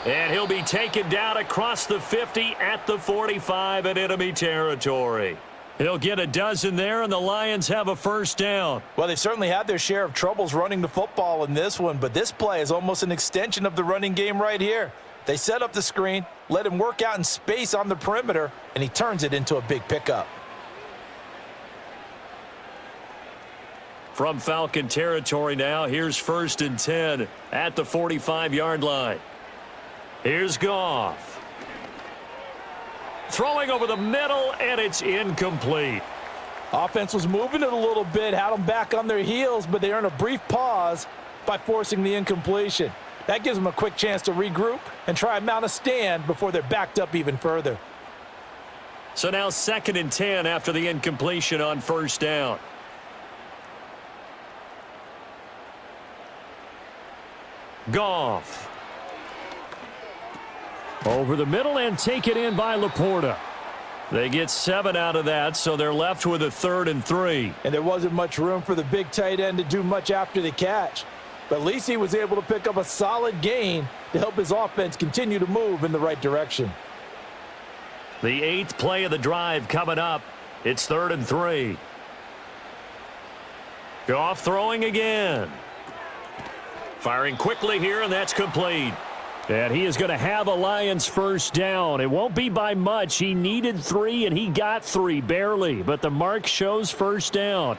And he'll be taken down across the 50 at the 45 in enemy territory. He'll get a dozen there, and the Lions have a first down. Well, they've certainly had their share of troubles running the football in this one, but this play is almost an extension of the running game right here. They set up the screen, let him work out in space on the perimeter, and he turns it into a big pickup. From Falcon territory now, here's 1st and 10 at the 45-yard line. Here's Goff. Throwing over the middle, and it's incomplete. Offense was moving it a little bit, had them back on their heels, but they earned a brief pause by forcing the incompletion. That gives them a quick chance to regroup and try and mount a stand before they're backed up even further. So now 2nd and 10 after the incompletion on first down. Goff. Over the middle and taken in by Laporta. They get 7 out of that, so they're left with a 3rd and 3. And there wasn't much room for the big tight end to do much after the catch. But at least he was able to pick up a solid gain to help his offense continue to move in the right direction. The 8th play of the drive coming up. It's 3rd and 3. Goff throwing again. Firing quickly here, and that's complete. And he is going to have a Lions first down. It won't be by much. He needed 3, and he got 3, barely. But the mark shows first down.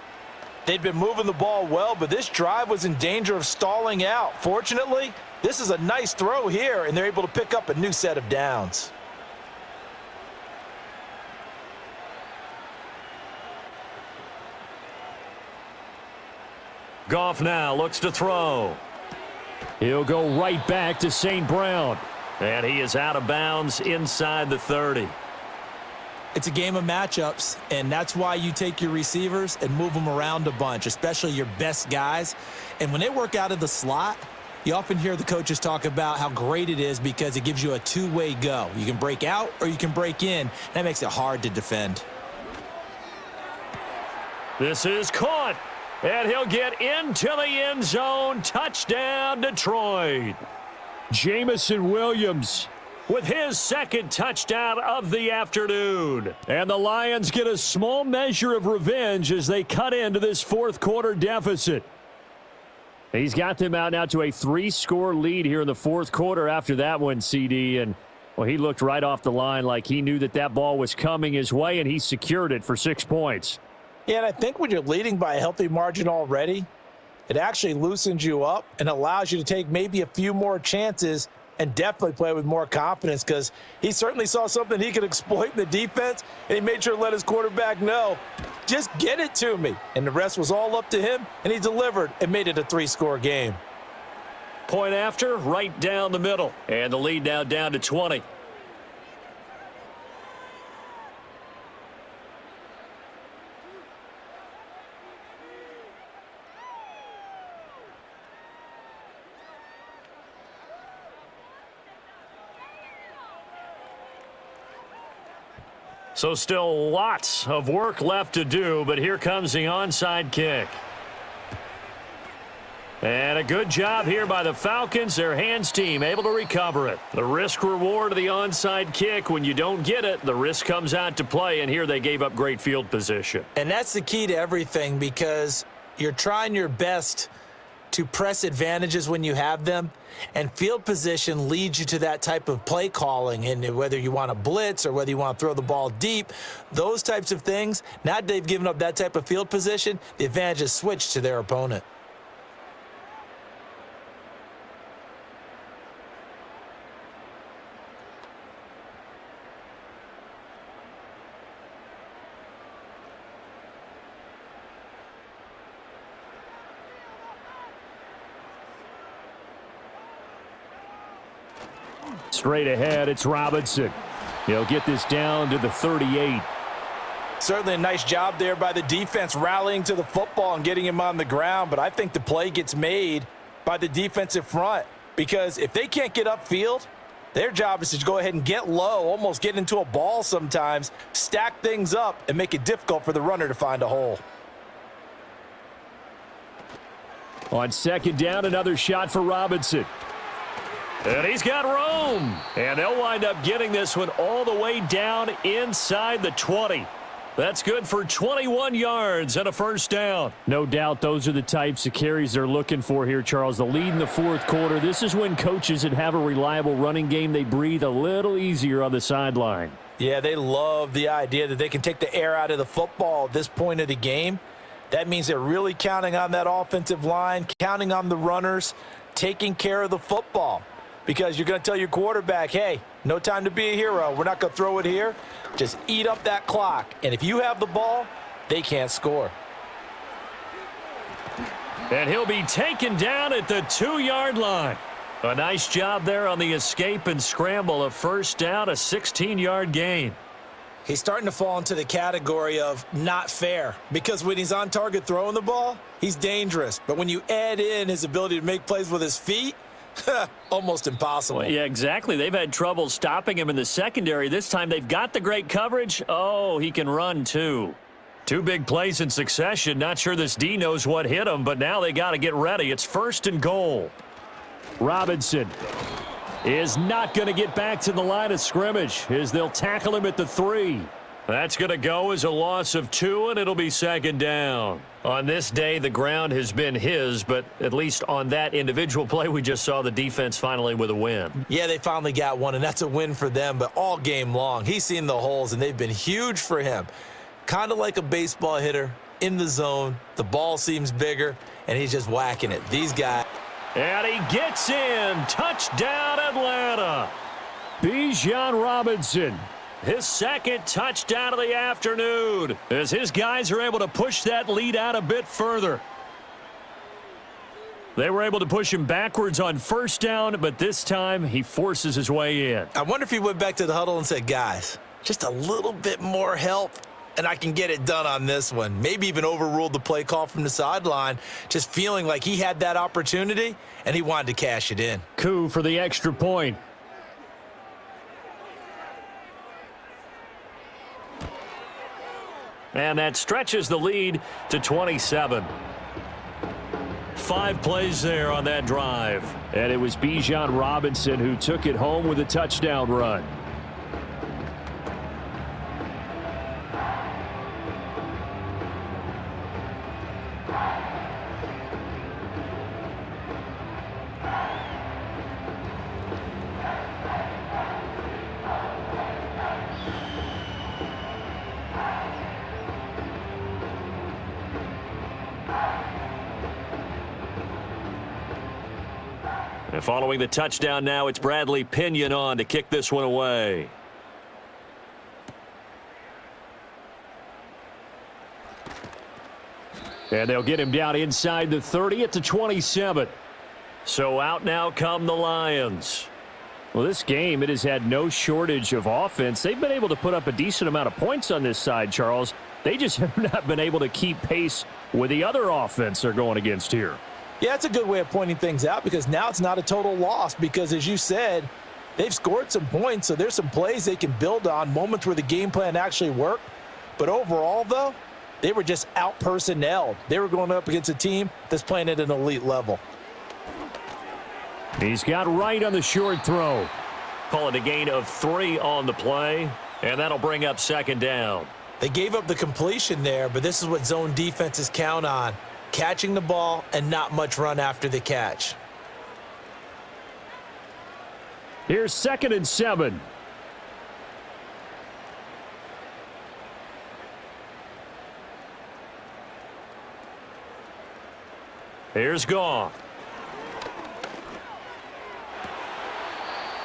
They'd been moving the ball well, but this drive was in danger of stalling out. Fortunately, this is a nice throw here, and they're able to pick up a new set of downs. Goff now looks to throw. He'll go right back to St. Brown. And he is out of bounds inside the 30. It's a game of matchups, and that's why you take your receivers and move them around a bunch, especially your best guys. And when they work out of the slot, you often hear the coaches talk about how great it is because it gives you a two-way go. You can break out or you can break in. That makes it hard to defend. This is caught. And he'll get into the end zone. Touchdown, Detroit. Jamison Williams with his 2nd touchdown of the afternoon. And the Lions get a small measure of revenge as they cut into this 4th quarter deficit. He's got them out now to a 3-score lead here in the 4th quarter after that one, CD. And, well, he looked right off the line like he knew that that ball was coming his way, and he secured it for 6 points. Yeah, and I think when you're leading by a healthy margin already, It actually loosens you up and allows you to take maybe a few more chances and definitely play with more confidence, because he certainly saw something he could exploit in the defense, and he made sure to let his quarterback know, just get it to me. And the rest was all up to him, and he delivered and made it a 3-score game. Point after, right down the middle. And the lead now down to 20. So still lots of work left to do, but here comes the onside kick. And a good job here by the Falcons. Their hands team able to recover it. The risk reward of the onside kick, when you don't get it, the risk comes out to play, and here they gave up great field position. And that's the key to everything, because you're trying your best to press advantages when you have them, and field position leads you to that type of play calling. And whether you want to blitz or whether you want to throw the ball deep, those types of things, now that they've given up that type of field position, the advantage is switched to their opponent. Straight ahead, it's Robinson. He'll get this down to the 38. Certainly a nice job there by the defense, rallying to the football and getting him on the ground. But I think the play gets made by the defensive front, because if they can't get upfield, their job is to go ahead and get low, almost get into a ball sometimes, stack things up, and make it difficult for the runner to find a hole. On second down, another shot for Robinson. And he's got room. And they'll wind up getting this one all the way down inside the 20. That's good for 21 yards and a first down. No doubt those are the types of carries they're looking for here, Charles. The lead in the fourth quarter. This is when coaches that have a reliable running game, they breathe a little easier on the sideline. Yeah, they love the idea that they can take the air out of the football at this point of the game. That means they're really counting on that offensive line, counting on the runners, taking care of the football. Because you're going to tell your quarterback, hey, no time to be a hero. We're not going to throw it here. Just eat up that clock. And if you have the ball, they can't score. And he'll be taken down at the 2-yard line. A nice job there on the escape and scramble. A first down, a 16-yard gain. He's starting to fall into the category of not fair, because when he's on target throwing the ball, he's dangerous. But when you add in his ability to make plays with his feet, almost impossible. Well, yeah, exactly. They've had trouble stopping him in the secondary. This time they've got the great coverage. Oh, he can run too. 2 big plays in succession. Not sure this D knows what hit him, but now they got to get ready. It's 1st and goal. Robinson is not going to get back to the line of scrimmage as they'll tackle him at the 3. That's going to go as a loss of 2, and it'll be 2nd down. On this day, the ground has been his, but at least on that individual play, we just saw the defense finally with a win. Yeah, they finally got one, and that's a win for them, but all game long, he's seen the holes, and they've been huge for him. Kind of like a baseball hitter in the zone. The ball seems bigger, and he's just whacking it. These guys. And he gets in. Touchdown, Atlanta. Bijan Robinson. His 2nd touchdown of the afternoon, as his guys are able to push that lead out a bit further. They were able to push him backwards on first down, but this time he forces his way in. I wonder if he went back to the huddle and said, guys, just a little bit more help, and I can get it done on this one. Maybe even overruled the play call from the sideline, just feeling like he had that opportunity, and he wanted to cash it in. Coup for the extra point. And that stretches the lead to 27. 5 plays there on that drive. And it was Bijan Robinson who took it home with a touchdown run. And following the touchdown now, it's Bradley Pinion on to kick this one away. And they'll get him down inside the 30 at the 27. So out now come the Lions. Well, this game, it has had no shortage of offense. They've been able to put up a decent amount of points on this side, Charles. They just have not been able to keep pace with the other offense they're going against here. Yeah, that's a good way of pointing things out because now it's not a total loss because, as you said, they've scored some points, so there's some plays they can build on, moments where the game plan actually worked. But overall, though, they were just out-personnelled. They were going up against a team that's playing at an elite level. He's got right on the short throw. Call it a gain of 3 on the play, and that'll bring up second down. They gave up the completion there, but this is what zone defenses count on, catching the ball and not much run after the catch. Here's 2nd and 7. Here's Goff.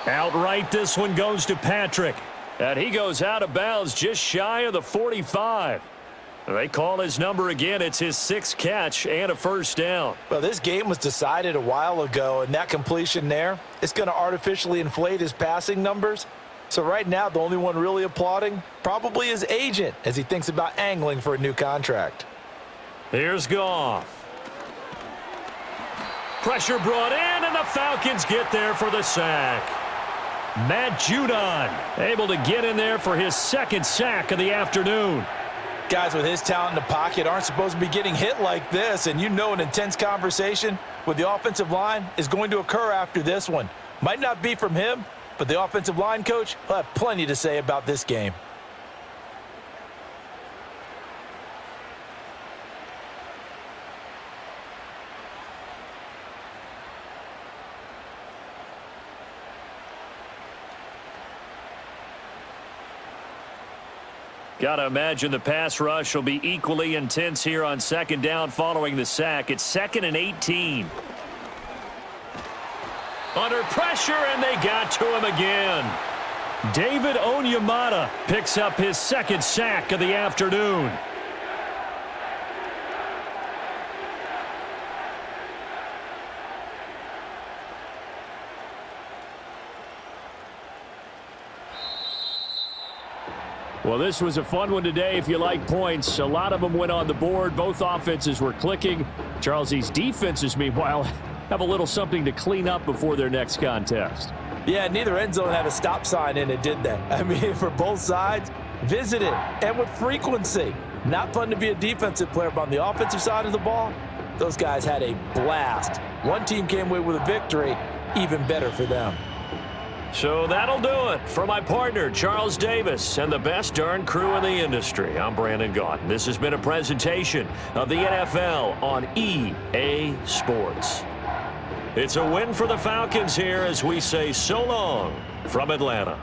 Outright, this one goes to Patrick. And he goes out of bounds just shy of the 45. They call his number again. It's his 6th catch and a first down. Well, this game was decided a while ago, and that completion there, it's going to artificially inflate his passing numbers. So right now, the only one really applauding probably his agent as he thinks about angling for a new contract. Here's Goff. Pressure brought in, and the Falcons get there for the sack. Matt Judon able to get in there for his 2nd sack of the afternoon. Guys with his talent in the pocket aren't supposed to be getting hit like this, and you know an intense conversation with the offensive line is going to occur after this one. Might not be from him, but the offensive line coach will have plenty to say about this game. Got to imagine the pass rush will be equally intense here on 2nd down following the sack. It's 2nd and 18. Under pressure, and they got to him again. David Onyemata picks up his 2nd sack of the afternoon. Well, this was a fun one today if you like points. A lot of them went on the board. Both offenses were clicking. Charles, these defenses, meanwhile, have a little something to clean up before their next contest. Yeah, neither end zone had a stop sign in it, did they? I mean, for both sides, visit it, and with frequency. Not fun to be a defensive player, but on the offensive side of the ball, those guys had a blast. One team came away with a victory, even better for them. So that'll do it for my partner, Charles Davis, and the best darn crew in the industry. I'm Brandon Gaudin. This has been a presentation of the NFL on EA Sports. It's a win for the Falcons here as we say so long from Atlanta.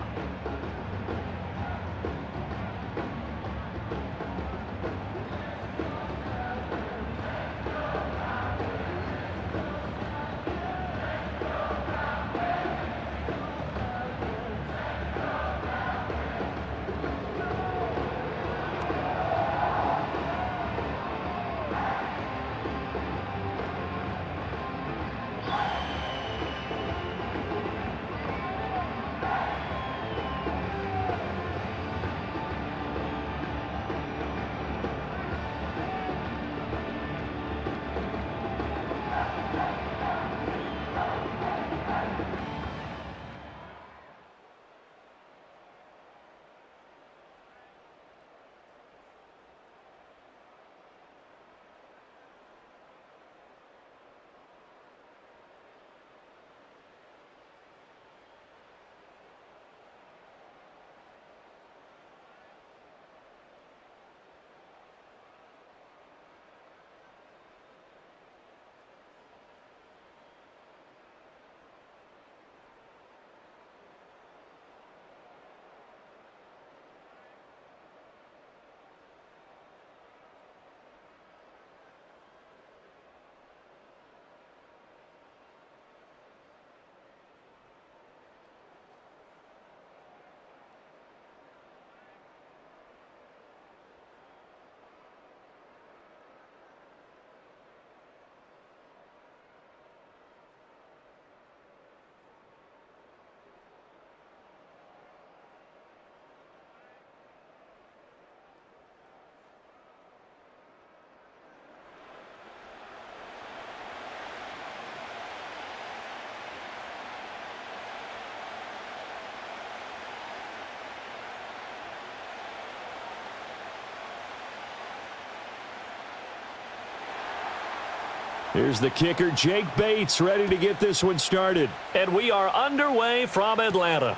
Here's the kicker, Jake Bates, ready to get this one started. And we are underway from Atlanta.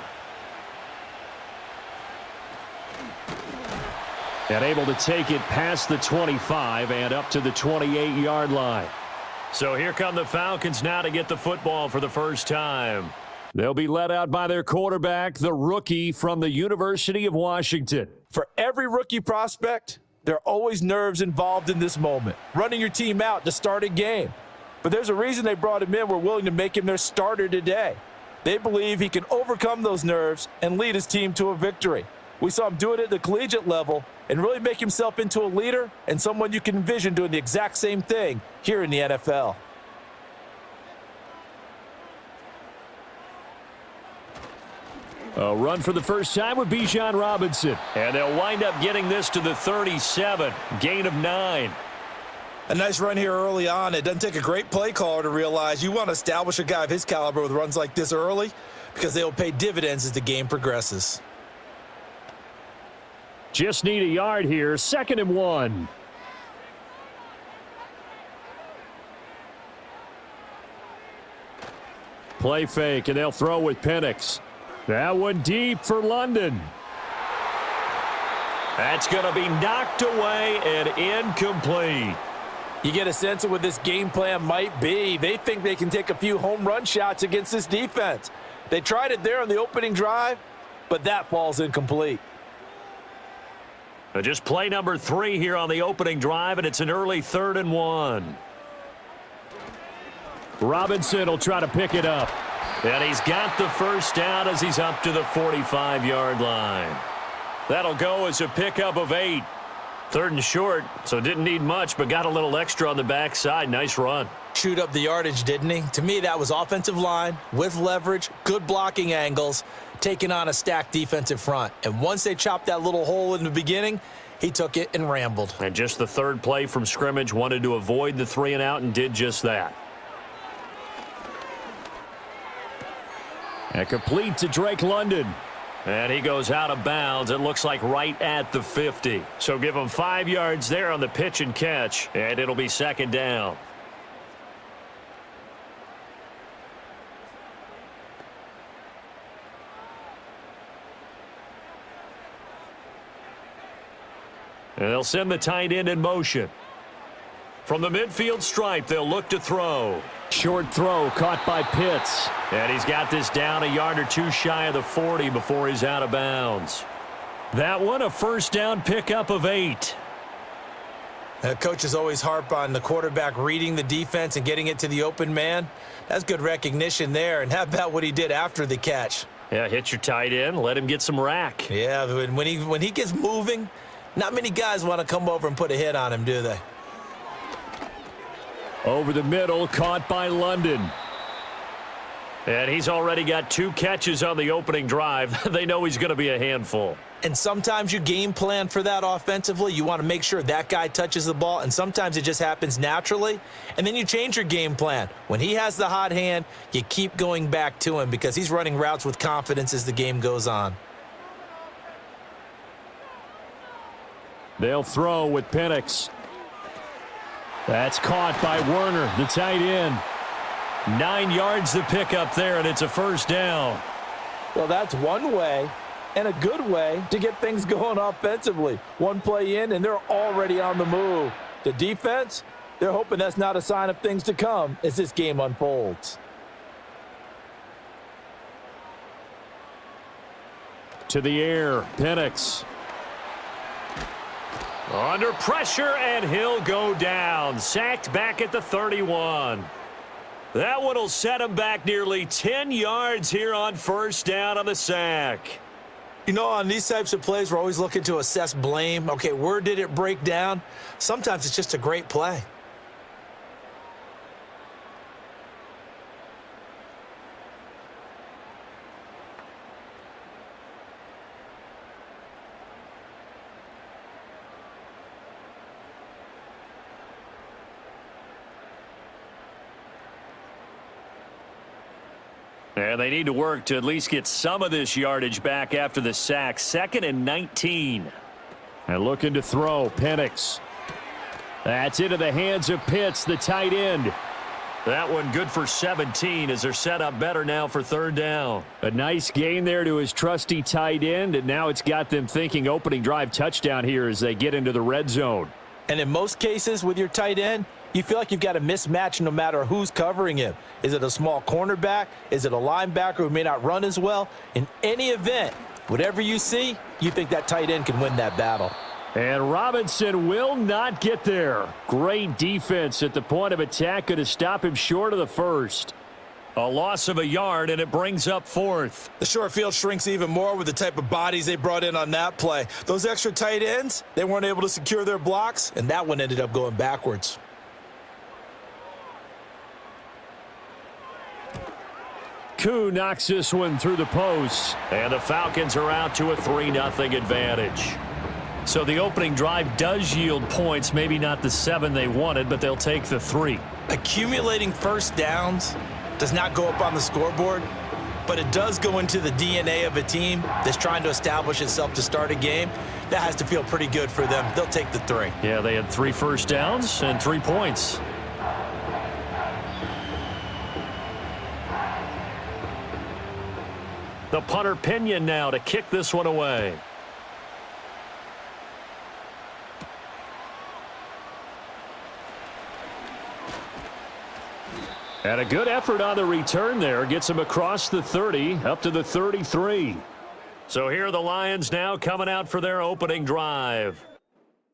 And able to take it past the 25 and up to the 28-yard line. So here come the Falcons now to get the football for the first time. They'll be led out by their quarterback, the rookie from the University of Washington. For every rookie prospect, there are always nerves involved in this moment, running your team out to start a game. But there's a reason they brought him in. We're willing to make him their starter today. They believe he can overcome those nerves and lead his team to a victory. We saw him do it at the collegiate level and really make himself into a leader and someone you can envision doing the exact same thing here in the NFL. A run for the first time with Bijan Robinson. And they'll wind up getting this to the 37. Gain of 9. A nice run here early on. It doesn't take a great play caller to realize you want to establish a guy of his caliber with runs like this early because they will pay dividends as the game progresses. Just need a yard here. 2nd and 1. Play fake, and they'll throw with Penix. That one deep for London. That's going to be knocked away and incomplete. You get a sense of what this game plan might be. They think they can take a few home run shots against this defense. They tried it there on the opening drive, but that falls incomplete. Just play number 3 here on the opening drive, and it's an early 3rd and 1. Robinson will try to pick it up. And he's got the first down as he's up to the 45-yard line. That'll go as a pickup of 8. 3rd and short, so didn't need much, but got a little extra on the backside. Nice run. Chewed up the yardage, didn't he? To me, that was offensive line with leverage, good blocking angles, taking on a stacked defensive front. And once they chopped that little hole in the beginning, he took it and rambled. And just the 3rd play from scrimmage, wanted to avoid the 3 and out and did just that. And complete to Drake London. And he goes out of bounds. It looks like right at the 50. So give him 5 yards there on the pitch and catch, and it'll be 2nd down. And they'll send the tight end in motion. From the midfield stripe, they'll look to throw. Short throw caught by Pitts. And he's got this down a yard or 2 shy of the 40 before he's out of bounds. That one a first down pickup of 8. Coaches always harp on the quarterback reading the defense and getting it to the open man. That's good recognition there. And how about what he did after the catch? Yeah, hit your tight end, let him get some rack. Yeah, when he gets moving, not many guys want to come over and put a hit on him, do they? Over the middle, caught by London. And he's already got 2 catches on the opening drive. They know he's going to be a handful. And sometimes you game plan for that offensively. You want to make sure that guy touches the ball, and sometimes it just happens naturally. And then you change your game plan. When he has the hot hand, you keep going back to him because he's running routes with confidence as the game goes on. They'll throw with Penix. That's caught by Werner, the tight end. 9 yards to pick up there, and it's a first down. Well, that's one way and a good way to get things going offensively. One play in, and they're already on the move. The defense, they're hoping that's not a sign of things to come as this game unfolds. To the air, Penix. Under pressure, and he'll go down. Sacked back at the 31. That one will set him back nearly 10 yards here on first down on the sack. You know, on these types of plays, we're always looking to assess blame. Okay, where did it break down? Sometimes it's just a great play. And they need to work to at least get some of this yardage back after the sack. 2nd and 19. And looking to throw, Penix. That's into the hands of Pitts, the tight end. That one good for 17 as they're set up better now for third down. A nice gain there to his trusty tight end, and now it's got them thinking opening drive touchdown here as they get into the red zone. And in most cases with your tight end, you feel like you've got a mismatch no matter who's covering him. Is it a small cornerback? Is it a linebacker who may not run as well? In any event, whatever you see, you think that tight end can win that battle. And Robinson will not get there. Great defense at the point of attack. Going to stop him short of the first. A loss of a yard, and it brings up fourth. The short field shrinks even more with the type of bodies they brought in on that play. Those extra tight ends, they weren't able to secure their blocks, and that one ended up going backwards. Koo knocks this one through the post. And the Falcons are out to a 3-0 advantage. So the opening drive does yield points, maybe not the 7 they wanted, but they'll take the 3. Accumulating first downs does not go up on the scoreboard, but it does go into the DNA of a team that's trying to establish itself to start a game. That has to feel pretty good for them. They'll take the 3. Yeah, they had 3 first downs and 3 points. The punter Pinion now to kick this one away. And a good effort on the return there. Gets him across the 30, up to the 33. So here are the Lions now coming out for their opening drive.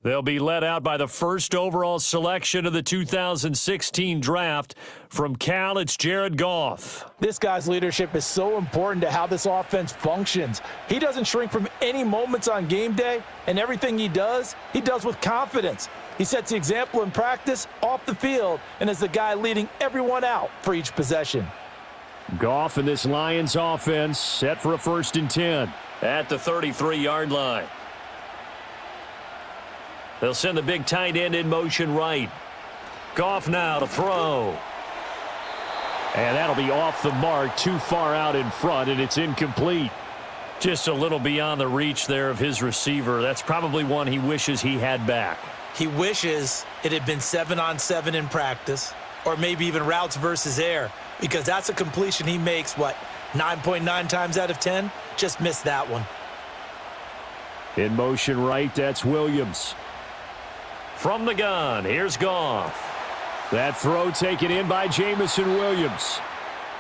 They'll be led out by the first overall selection of the 2016 draft. From Cal, it's Jared Goff. This guy's leadership is so important to how this offense functions. He doesn't shrink from any moments on game day, and everything he does with confidence. He sets the example in practice, off the field, and is the guy leading everyone out for each possession. Goff and this Lions offense set for a 1st and 10. At the 33-yard line. They'll send the big tight end in motion right. Goff now to throw. And that'll be off the mark, too far out in front, and it's incomplete. Just a little beyond the reach there of his receiver. That's probably one he wishes he had back. He wishes it had been 7-on-7 in practice, or maybe even routes versus air, because that's a completion he makes, 9.9 times out of 10? Just missed that one. In motion right, that's Williams. From the gun, here's Goff. That throw taken in by Jamison Williams.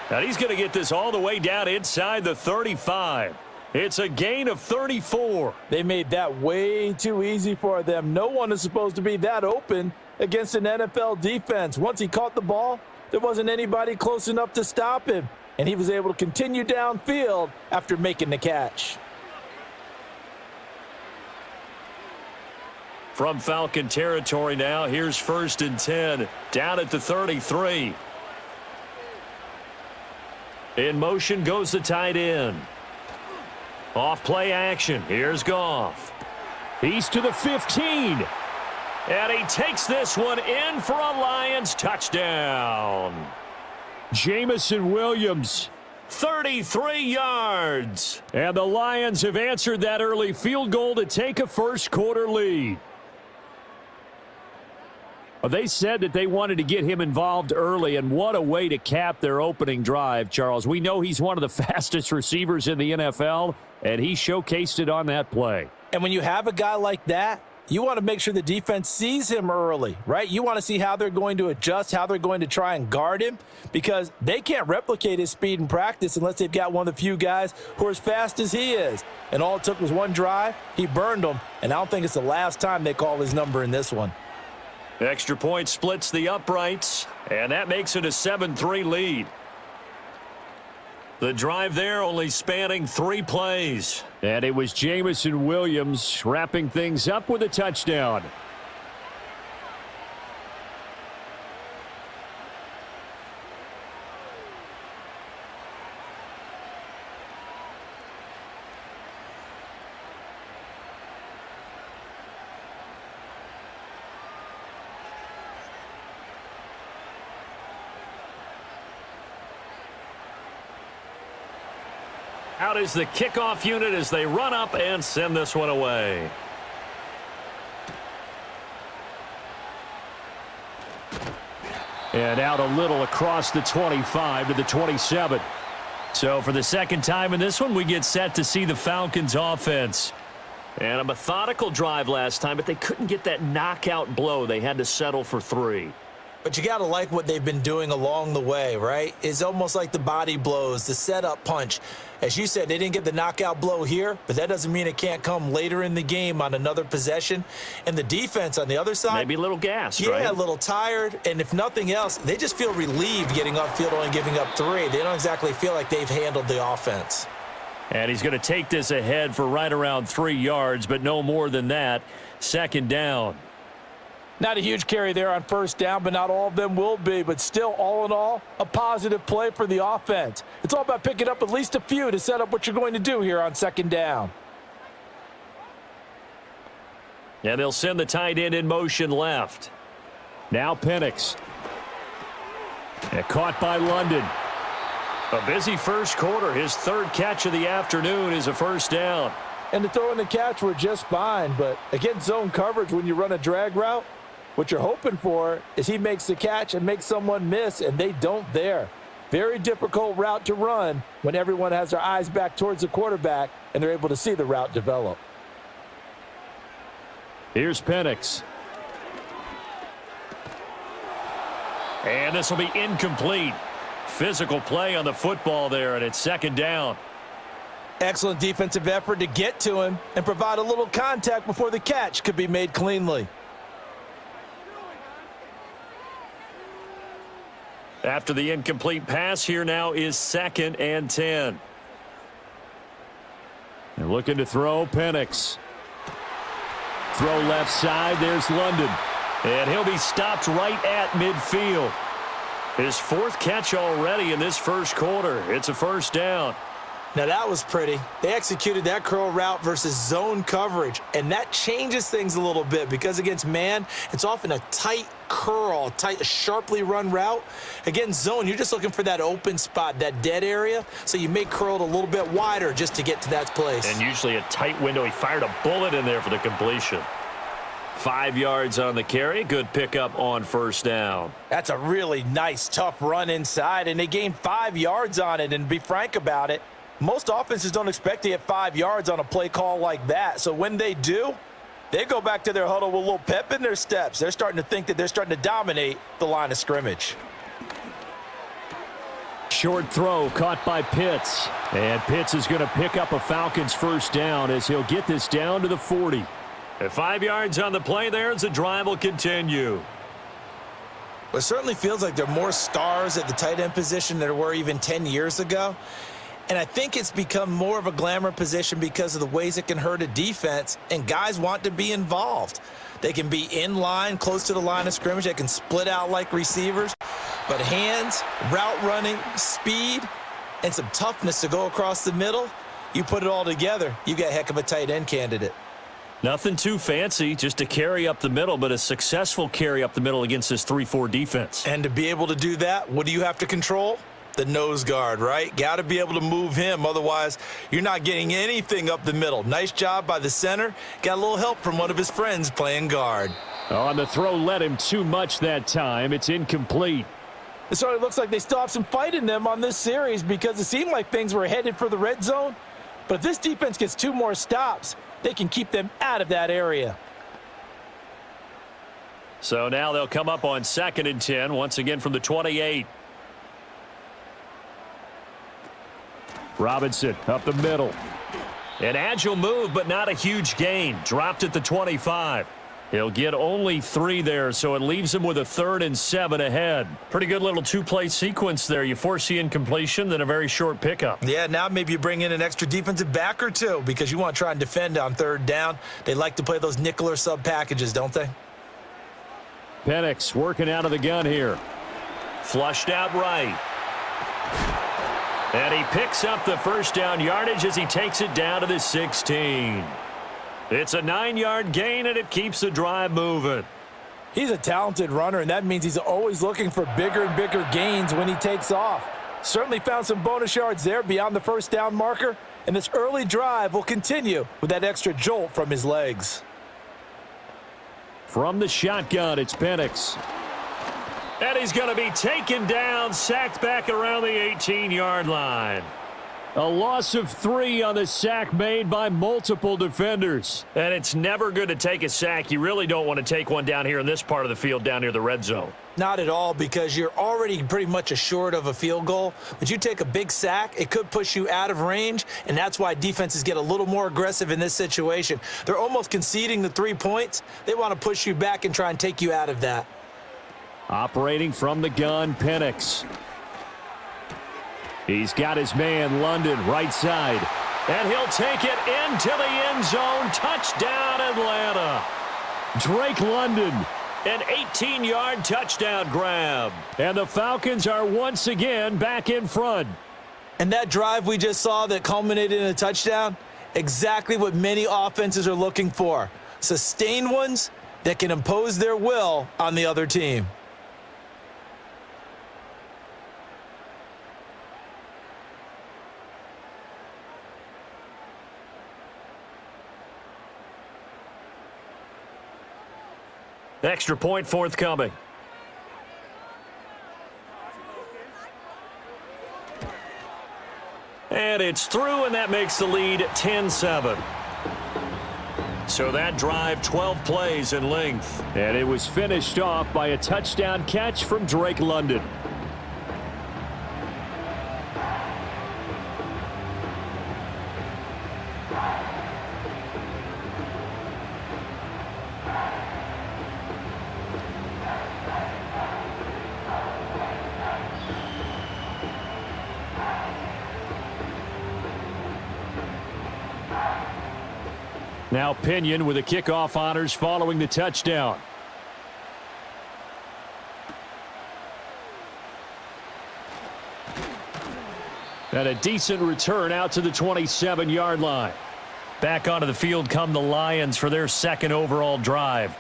And he's going to get this all the way down inside the 35. It's a gain of 34. They made that way too easy for them. No one is supposed to be that open against an NFL defense. Once he caught the ball, there wasn't anybody close enough to stop him, and he was able to continue downfield after making the catch. From Falcon territory now, here's 1st and 10, down at the 33. In motion goes the tight end. Off play action, here's Goff. He's to the 15. And he takes this one in for a Lions touchdown. Jamison Williams. 33 yards. And the Lions have answered that early field goal to take a first-quarter lead. They said that they wanted to get him involved early, and what a way to cap their opening drive, Charles. We know he's one of the fastest receivers in the NFL, and he showcased it on that play. And when you have a guy like that, you want to make sure the defense sees him early, right? You want to see how they're going to adjust, how they're going to try and guard him, because they can't replicate his speed in practice unless they've got one of the few guys who are as fast as he is. And all it took was one drive. He burned them, and I don't think it's the last time they call his number in this one. Extra point splits the uprights, and that makes it a 7-3 lead. The drive there only spanning 3 plays. And it was Jamison Williams wrapping things up with a touchdown. Out is the kickoff unit as they run up and send this one away. And out a little across the 25 to the 27. So for the second time in this one, we get set to see the Falcons offense. And a methodical drive last time, but they couldn't get that knockout blow. They had to settle for 3. But you got to like what they've been doing along the way, right? It's almost like the body blows, the setup punch. As you said, they didn't get the knockout blow here, but that doesn't mean it can't come later in the game on another possession. And the defense on the other side, maybe a little gassed, right? Yeah, right? a little tired. And if nothing else, they just feel relieved getting upfield, only giving up 3. They don't exactly feel like they've handled the offense. And he's going to take this ahead for right around 3 yards, but no more than that. Second down. Not a huge carry there on first down, but not all of them will be. But still, all in all, a positive play for the offense. It's all about picking up at least a few to set up what you're going to do here on second down. And they'll send the tight end in motion left. Now Penix. And caught by London. A busy first quarter. His 3rd catch of the afternoon is a first down. And the throw and the catch were just fine. But against zone coverage, when you run a drag route, what you're hoping for is he makes the catch and makes someone miss, and they don't there. Very difficult route to run when everyone has their eyes back towards the quarterback and they're able to see the route develop. Here's Penix. And this will be incomplete. Physical play on the football there, and it's second down. Excellent defensive effort to get to him and provide a little contact before the catch could be made cleanly. After the incomplete pass, here now is 2nd and 10. They're looking to throw. Penix. Throw left side. There's London. And he'll be stopped right at midfield. His 4th catch already in this first quarter. It's a first down. Now that was pretty. They executed that curl route versus zone coverage, and that changes things a little bit because against man, it's often a tight curl, tight, sharply run route. Against zone, you're just looking for that open spot, that dead area, so you may curl it a little bit wider just to get to that place. And usually a tight window. He fired a bullet in there for the completion. 5 yards on the carry. Good pickup on first down. That's a really nice, tough run inside, and they gained 5 yards on it, and to be frank about it, most offenses don't expect to get 5 yards on a play call like that. So when they do, they go back to their huddle with a little pep in their steps. They're starting to think that they're starting to dominate the line of scrimmage. Short throw caught by Pitts. And Pitts is going to pick up a Falcons first down as he'll get this down to the 40. At 5 yards on the play there as the drive will continue. Well, it certainly feels like there are more stars at the tight end position than there were even 10 years ago. And I think it's become more of a glamour position because of the ways it can hurt a defense, and guys want to be involved. They can be in line, close to the line of scrimmage. They can split out like receivers. But hands, route running, speed, and some toughness to go across the middle, you put it all together, you got a heck of a tight end candidate. Nothing too fancy, just a carry up the middle, but a successful carry up the middle against this 3-4 defense. And to be able to do that, what do you have to control? The nose guard, right? Got to be able to move him. Otherwise, you're not getting anything up the middle. Nice job by the center. Got a little help from one of his friends playing guard. On the throw, led him too much that time. It's incomplete. It certainly looks like they still have some fight in them on this series because it seemed like things were headed for the red zone. But if this defense gets 2 more stops, they can keep them out of that area. So now they'll come up on 2nd and 10, once again from the 28. Robinson up the middle. An agile move, but not a huge gain. Dropped at the 25. He'll get only 3 there, so it leaves him with a 3rd and 7 ahead. Pretty good little 2-play sequence there. You force the incompletion, then a very short pickup. Yeah, now maybe you bring in an extra defensive back or 2 because you want to try and defend on 3rd down. They like to play those nickel or sub packages, don't they? Penix working out of the gun here. Flushed out right. And he picks up the first down yardage as he takes it down to the 16. It's a 9-yard gain, and it keeps the drive moving. He's a talented runner, and that means he's always looking for bigger and bigger gains when he takes off. Certainly found some bonus yards there beyond the first down marker, and this early drive will continue with that extra jolt from his legs. From the shotgun, it's Penix. And he's going to be taken down, sacked back around the 18-yard line. A loss of 3 on the sack made by multiple defenders. And it's never good to take a sack. You really don't want to take one down here in this part of the field, down near the red zone. Not at all, because you're already pretty much assured of a field goal. But you take a big sack, it could push you out of range, and that's why defenses get a little more aggressive in this situation. They're almost conceding the 3 points. They want to push you back and try and take you out of that. Operating from the gun, Penix. He's got his man, London, right side. And he'll take it into the end zone. Touchdown, Atlanta. Drake London. An 18-yard touchdown grab. And the Falcons are once again back in front. And that drive we just saw that culminated in a touchdown, exactly what many offenses are looking for. Sustained ones that can impose their will on the other team. Extra point forthcoming. And it's through, and that makes the lead 10-7. So that drive, 12 plays in length. And it was finished off by a touchdown catch from Drake London. Now Pinion with the kickoff honors following the touchdown. And a decent return out to the 27-yard line. Back onto the field come the Lions for their second overall drive.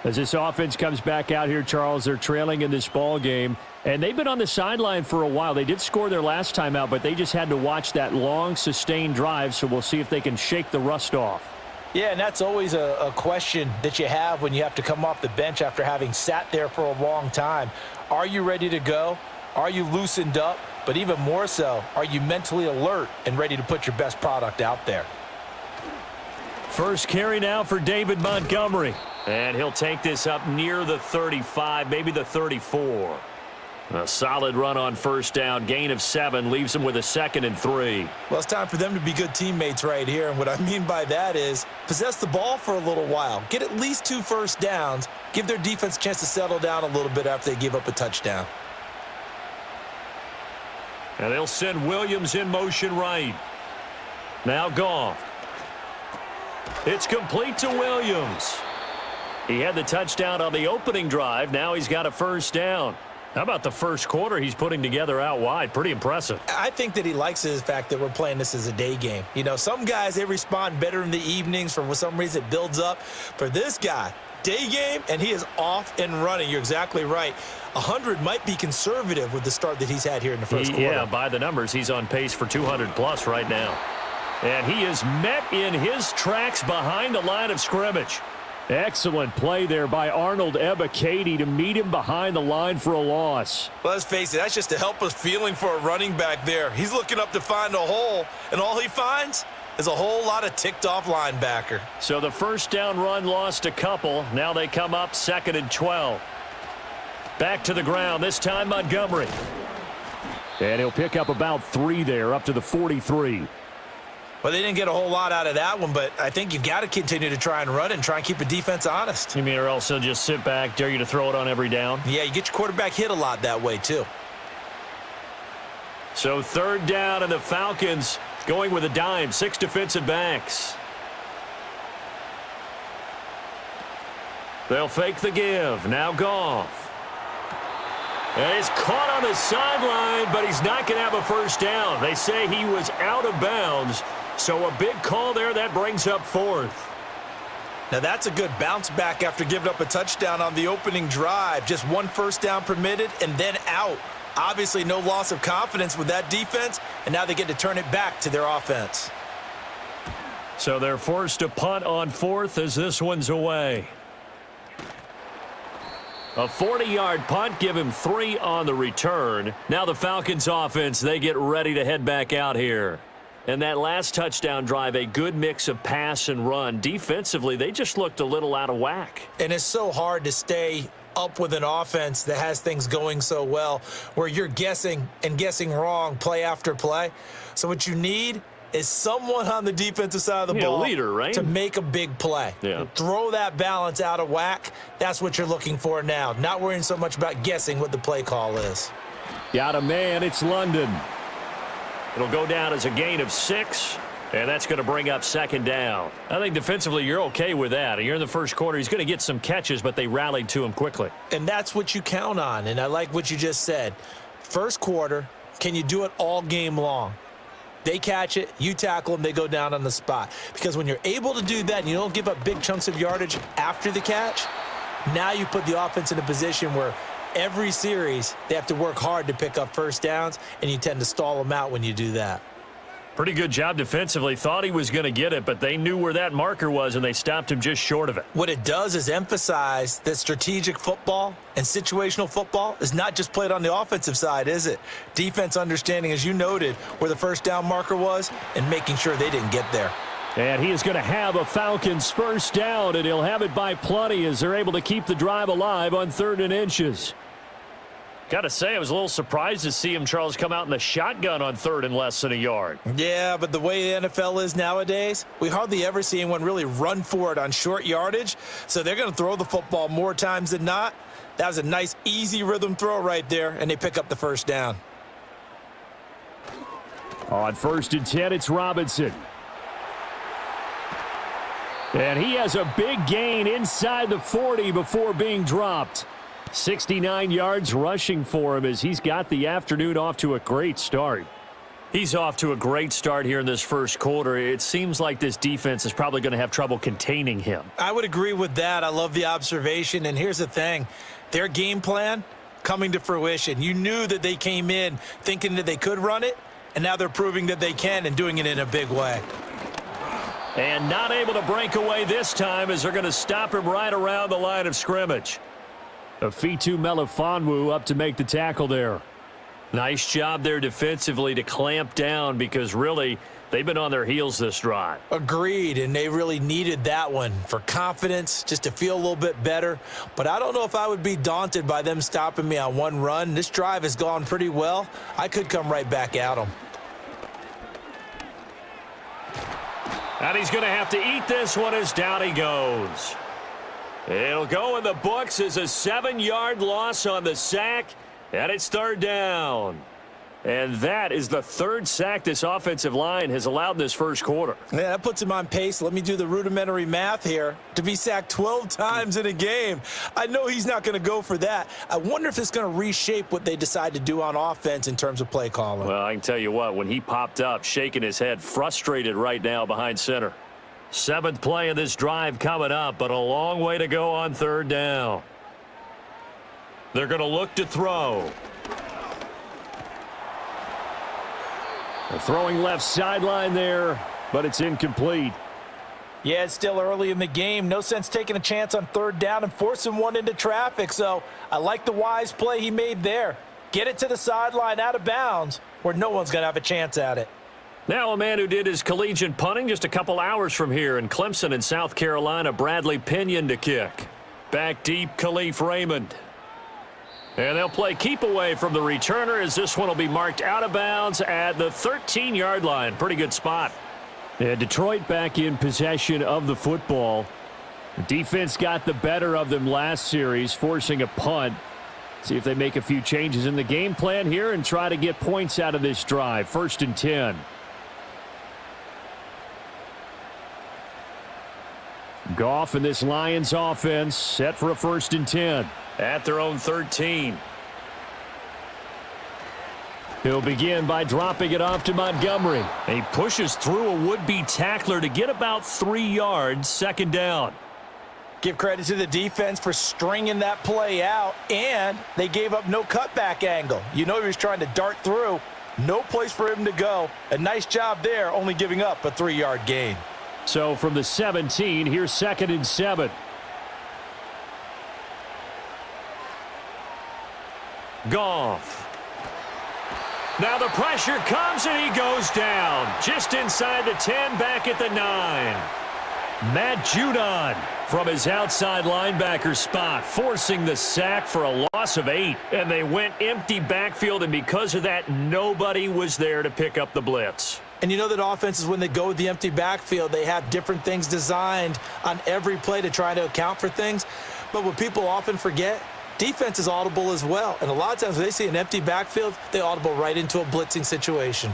As this offense comes back out here, Charles, they're trailing in this ball game. And they've been on the sideline for a while. They did score their last time out, but they just had to watch that long, sustained drive. So we'll see if they can shake the rust off. Yeah, and that's always a question that you have when you have to come off the bench after having sat there for a long time. Are you ready to go? Are you loosened up? But even more so, are you mentally alert and ready to put your best product out there? First carry now for David Montgomery. And he'll take this up near the 35, maybe the 34. A solid run on first down. Gain of 7 leaves him with a 2nd and 3. Well, it's time for them to be good teammates right here. And what I mean by that is possess the ball for a little while. Get at least 2 first downs. Give their defense a chance to settle down a little bit after they give up a touchdown. And they'll send Williams in motion right. Now Goff. It's complete to Williams. He had the touchdown on the opening drive. Now he's got a first down. How about the first quarter he's putting together out wide? Pretty impressive. I think that he likes the fact that we're playing this as a day game. You know, some guys, they respond better in the evenings. For some reason, it builds up. For this guy, day game, and he is off and running. You're exactly right. 100 might be conservative with the start that he's had here in the first quarter. Yeah, by the numbers, he's on pace for 200-plus right now. And he is met in his tracks behind the line of scrimmage. Excellent play there by Arnold Ebiketie to meet him behind the line for a loss. Well, let's face it, that's just a helpless feeling for a running back there. He's looking up to find a hole, and all he finds is a whole lot of ticked-off linebacker. So the first down run lost a couple. Now they come up 2nd and 12. Back to the ground, this time Montgomery. And he'll pick up about 3 there, up to the 43. Well, they didn't get a whole lot out of that one, but I think you've got to continue to try and run and try and keep the defense honest. You mean, or else they'll just sit back, dare you to throw it on every down? Yeah, you get your quarterback hit a lot that way, too. So 3rd down, and the Falcons going with a dime, 6 defensive backs. They'll fake the give. Now Goff. And he's caught on the sideline, but he's not going to have a first down. They say he was out of bounds. So a big call there. That brings up 4th. Now that's a good bounce back after giving up a touchdown on the opening drive. Just 1 first down permitted and then out. Obviously no loss of confidence with that defense, and now they get to turn it back to their offense. So they're forced to punt on 4th as this one's away. A 40-yard punt, give him 3 on the return. Now the Falcons offense, they get ready to head back out here. And that last touchdown drive, a good mix of pass and run. Defensively, they just looked a little out of whack. And it's so hard to stay up with an offense that has things going so well, where you're guessing and guessing wrong play after play. So what you need is someone on the defensive side of the ball, leader, right? to make a big play. Yeah. Throw that balance out of whack. That's what you're looking for now. Not worrying so much about guessing what the play call is. Got a man. It's London. It'll go down as a gain of 6, and that's going to bring up 2nd down. I think defensively you're okay with that. You're in the first quarter. He's going to get some catches, but they rallied to him quickly. And that's what you count on, and I like what you just said. First quarter, can you do it all game long? They catch it, you tackle them, they go down on the spot. Because when you're able to do that and you don't give up big chunks of yardage after the catch, now you put the offense in a position where every series they have to work hard to pick up first downs, and you tend to stall them out when you do that. Pretty good job defensively. Thought he was going to get it, but they knew where that marker was, and they stopped him just short of it. What it does is emphasize that strategic football and situational football is not just played on the offensive side, is it? Defense understanding, as you noted, where the first down marker was and making sure they didn't get there. And he is going to have a Falcons first down, and he'll have it by plenty as they're able to keep the drive alive on 3rd and inches. Got to say, I was a little surprised to see him, Charles, come out in the shotgun on 3rd and less than a yard. Yeah, but the way the NFL is nowadays, we hardly ever see anyone really run for it on short yardage. So they're going to throw the football more times than not. That was a nice, easy rhythm throw right there, and they pick up the first down. On 1st and 10, it's Robinson. And he has a big gain inside the 40 before being dropped. 69 yards rushing for him as he's got the afternoon off to a great start. He's off to a great start here in this first quarter. It seems like this defense is probably going to have trouble containing him. I would agree with that. I love the observation. And here's the thing. Their game plan coming to fruition. You knew that they came in thinking that they could run it, and now they're proving that they can and doing it in a big way. And not able to break away this time as they're going to stop him right around the line of scrimmage. Afitu Melifonwu up to make the tackle there. Nice job there defensively to clamp down because really they've been on their heels this drive. Agreed, and they really needed that one for confidence, just to feel a little bit better. But I don't know if I would be daunted by them stopping me on one run. This drive has gone pretty well. I could come right back at them. And he's going to have to eat this one as down he goes. It'll go in the books as a 7-yard loss on the sack, and it's 3rd down. And that is the 3rd sack this offensive line has allowed in this first quarter. Yeah, that puts him on pace. Let me do the rudimentary math here. To be sacked 12 times in a game, I know he's not going to go for that. I wonder if it's going to reshape what they decide to do on offense in terms of play calling. Well, I can tell you what, when he popped up, shaking his head, frustrated right now behind center. 7th play of this drive coming up, but a long way to go on 3rd down. They're going to look to throw. A throwing left sideline there, but it's incomplete. Yeah, it's still early in the game. No sense taking a chance on 3rd down and forcing one into traffic. So I like the wise play he made there. Get it to the sideline out of bounds where no one's going to have a chance at it. Now a man who did his collegiate punting just a couple hours from here in Clemson in South Carolina, Bradley Pinion to kick. Back deep, Khalif Raymond. And they'll play keep away from the returner as this one will be marked out of bounds at the 13-yard line. Pretty good spot. And Detroit back in possession of the football. The defense got the better of them last series, forcing a punt. See if they make a few changes in the game plan here and try to get points out of this drive. 1st and 10. Goff and this Lions offense set for a 1st and 10. At their own 13. He'll begin by dropping it off to Montgomery. He pushes through a would-be tackler to get about 3 yards, 2nd down. Give credit to the defense for stringing that play out, and they gave up no cutback angle. You know he was trying to dart through. No place for him to go. A nice job there, only giving up a 3-yard gain. So from the 17, here's 2nd and 7. Goff. Now the pressure comes and he goes down. Just inside the 10, back at the 9. Matt Judon from his outside linebacker spot, forcing the sack for a loss of 8. And they went empty backfield, and because of that, nobody was there to pick up the blitz. And you know that offenses, when they go with the empty backfield, they have different things designed on every play to try to account for things. But what people often forget, defense is audible as well. And a lot of times when they see an empty backfield, they audible right into a blitzing situation.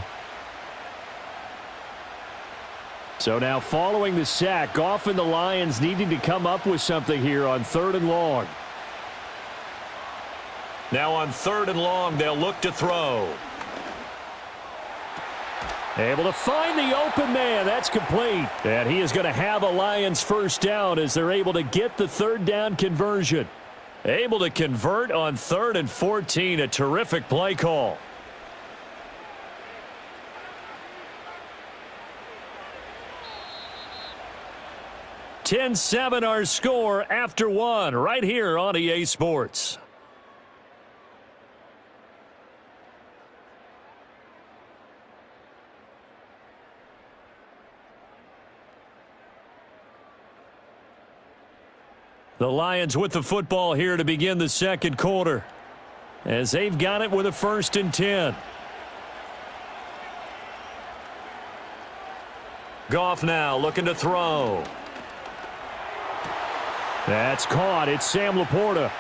So now following the sack, Goff and the Lions needing to come up with something here on 3rd and long. Now on 3rd and long, they'll look to throw. Able to find the open man. That's complete. And he is going to have a Lions first down as they're able to get the 3rd down conversion. Able to convert on 3rd and 14. A terrific play call. (10-7) our score after 1 right here on EA Sports. The Lions with the football here to begin the second quarter, as they've got it with a 1st and 10. Goff now looking to throw. That's caught. It's Sam Laporta.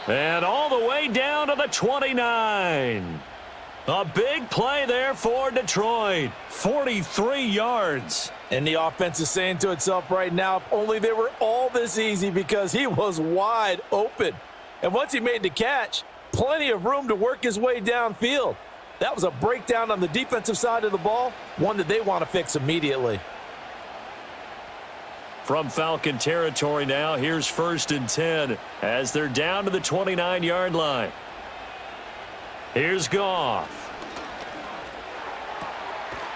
And all the way down to the 29. A big play there for Detroit. 43 yards. And the offense is saying to itself right now, if only they were all this easy, because he was wide open. And once he made the catch, plenty of room to work his way downfield. That was a breakdown on the defensive side of the ball, one that they want to fix immediately. From Falcon territory now, here's 1st and 10 as they're down to the 29-yard line. Here's Goff.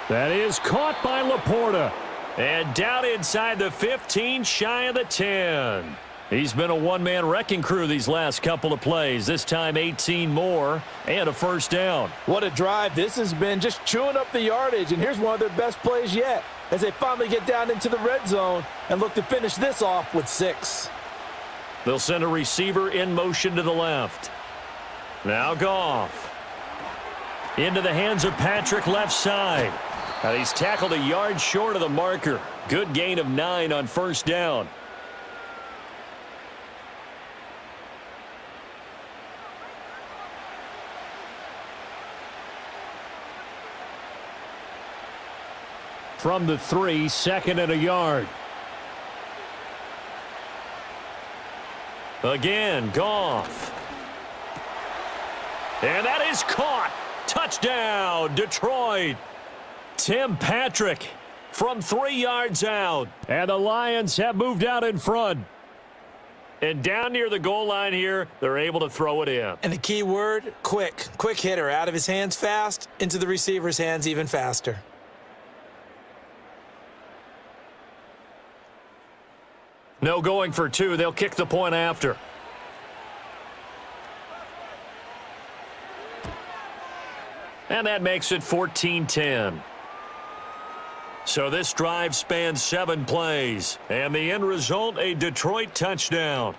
That is caught by Laporta. And down inside the 15, shy of the 10. He's been a one-man wrecking crew these last couple of plays. This time 18 more and a first down. What a drive this has been, just chewing up the yardage. And here's one of their best plays yet, as they finally get down into the red zone and look to finish this off with 6. They'll send a receiver in motion to the left. Now Goff. Into the hands of Patrick left side. And he's tackled a yard short of the marker. Good gain of 9 on first down. From the 3, 2nd and a yard. Again, Goff. And that is caught. Touchdown, Detroit. Tim Patrick from 3 yards out. And the Lions have moved out in front. And down near the goal line here, they're able to throw it in. And the key word, quick. Quick hitter, out of his hands fast, into the receiver's hands even faster. No going for 2. They'll kick the point after. And that makes it 14-10. So this drive spans 7 plays. And the end result, a Detroit touchdown.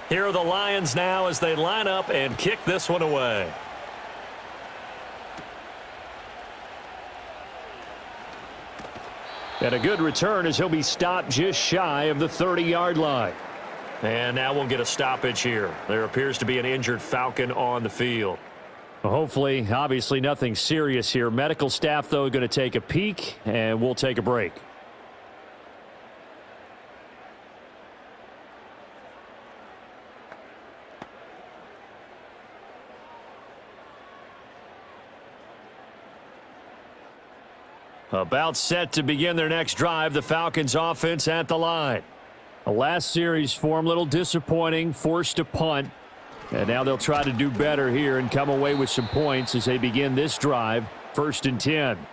Here are the Lions now as they line up and kick this one away. And a good return as he'll be stopped just shy of the 30-yard line. And now we'll get a stoppage here. There appears to be an injured Falcon on the field. Well, hopefully, obviously nothing serious here. Medical staff, though, going to take a peek, and we'll take a break. About set to begin their next drive, the Falcons offense at the line. The last series for them, a little disappointing, forced a punt. And now they'll try to do better here and come away with some points as they begin this drive, 1st and 10.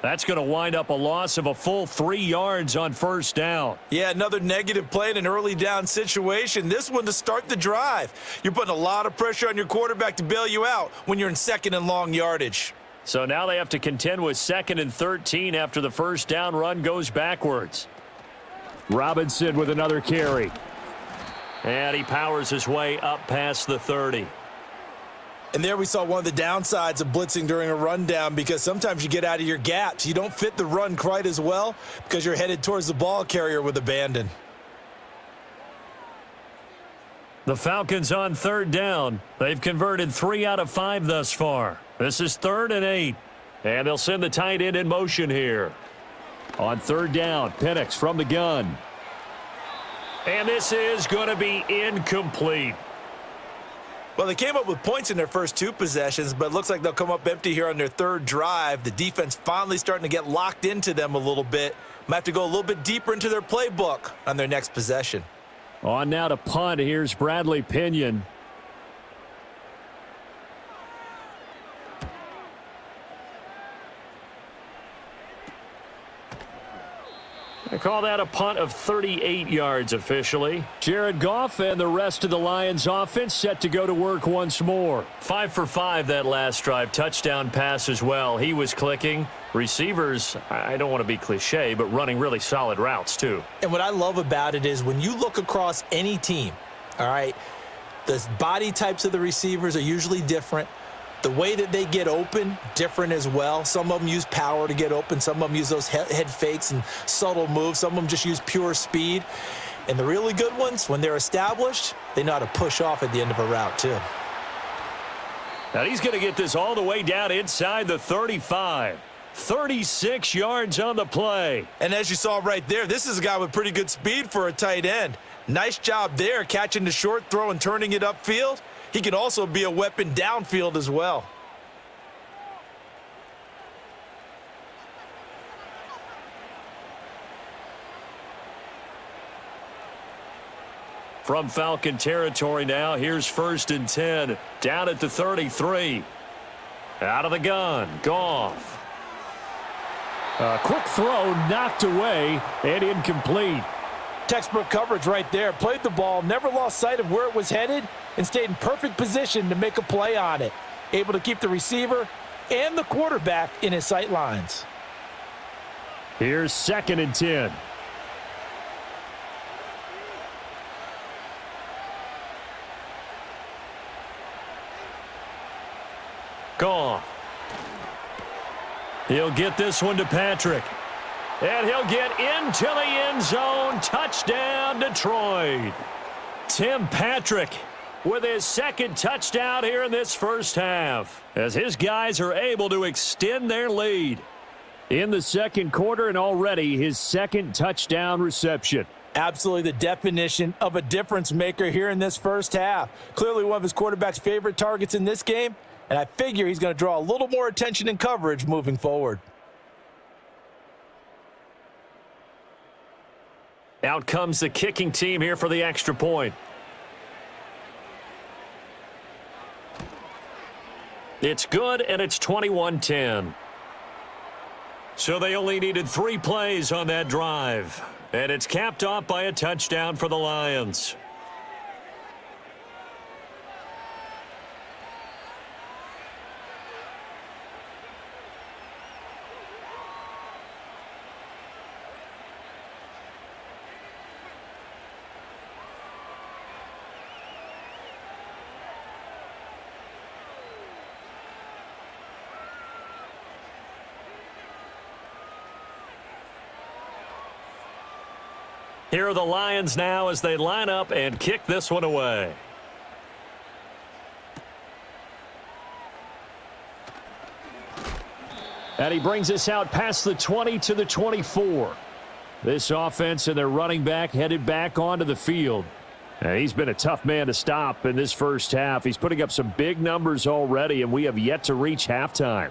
That's going to wind up a loss of a full 3 yards on first down. Yeah, another negative play in an early down situation. This one to start the drive. You're putting a lot of pressure on your quarterback to bail you out when you're in 2nd and long yardage. So now they have to contend with 2nd and 13 after the first down run goes backwards. Robinson with another carry. And he powers his way up past the 30. And there we saw one of the downsides of blitzing during a rundown, because sometimes you get out of your gaps. You don't fit the run quite as well because you're headed towards the ball carrier with abandon. The Falcons on 3rd down. They've converted 3 out of 5 thus far. This is 3rd and 8. And they'll send the tight end in motion here. On 3rd down, Penix from the gun. And this is going to be incomplete. Well, they came up with points in their first 2 possessions, but it looks like they'll come up empty here on their 3rd drive. The defense finally starting to get locked into them a little bit. Might have to go a little bit deeper into their playbook on their next possession. On now to punt. Here's Bradley Pinion. I call that a punt of 38 yards officially. Jared Goff and the rest of the Lions offense set to go to work once more. 5 for 5 that last drive. Touchdown pass as well. He was clicking. Receivers, I don't want to be cliche, but running really solid routes too. And what I love about it is when you look across any team, all right, the body types of the receivers are usually different. The way that they get open, different as well. Some of them use power to get open. Some of them use those head fakes and subtle moves. Some of them just use pure speed. And the really good ones, when they're established, they know how to push off at the end of a route too. Now he's going to get this all the way down inside the 35. 36 yards on the play. And as you saw right there, this is a guy with pretty good speed for a tight end. Nice job there, catching the short throw and turning it upfield. He can also be a weapon downfield as well. From Falcon territory now, here's 1st and 10. Down at the 33. Out of the gun, Goff. A quick throw knocked away and incomplete. Textbook coverage right there. Played the ball, never lost sight of where it was headed, and stayed in perfect position to make a play on it. Able to keep the receiver and the quarterback in his sight lines. Here's 2nd and 10. Goff. He'll get this one to Patrick. And he'll get into the end zone. Touchdown, Detroit. Tim Patrick with his 2nd touchdown here in this first half, as his guys are able to extend their lead. In the 2nd quarter, and already his 2nd touchdown reception. Absolutely the definition of a difference maker here in this first half. Clearly one of his quarterback's favorite targets in this game, and I figure he's going to draw a little more attention and coverage moving forward. Out comes the kicking team here for the extra point. It's good, and it's 21-10. So they only needed 3 plays on that drive. And it's capped off by a touchdown for the Lions. Here are the Lions now as they line up and kick this one away. And he brings us out past the 20 to the 24. This offense and their running back headed back onto the field. And he's been a tough man to stop in this first half. He's putting up some big numbers already, and we have yet to reach halftime.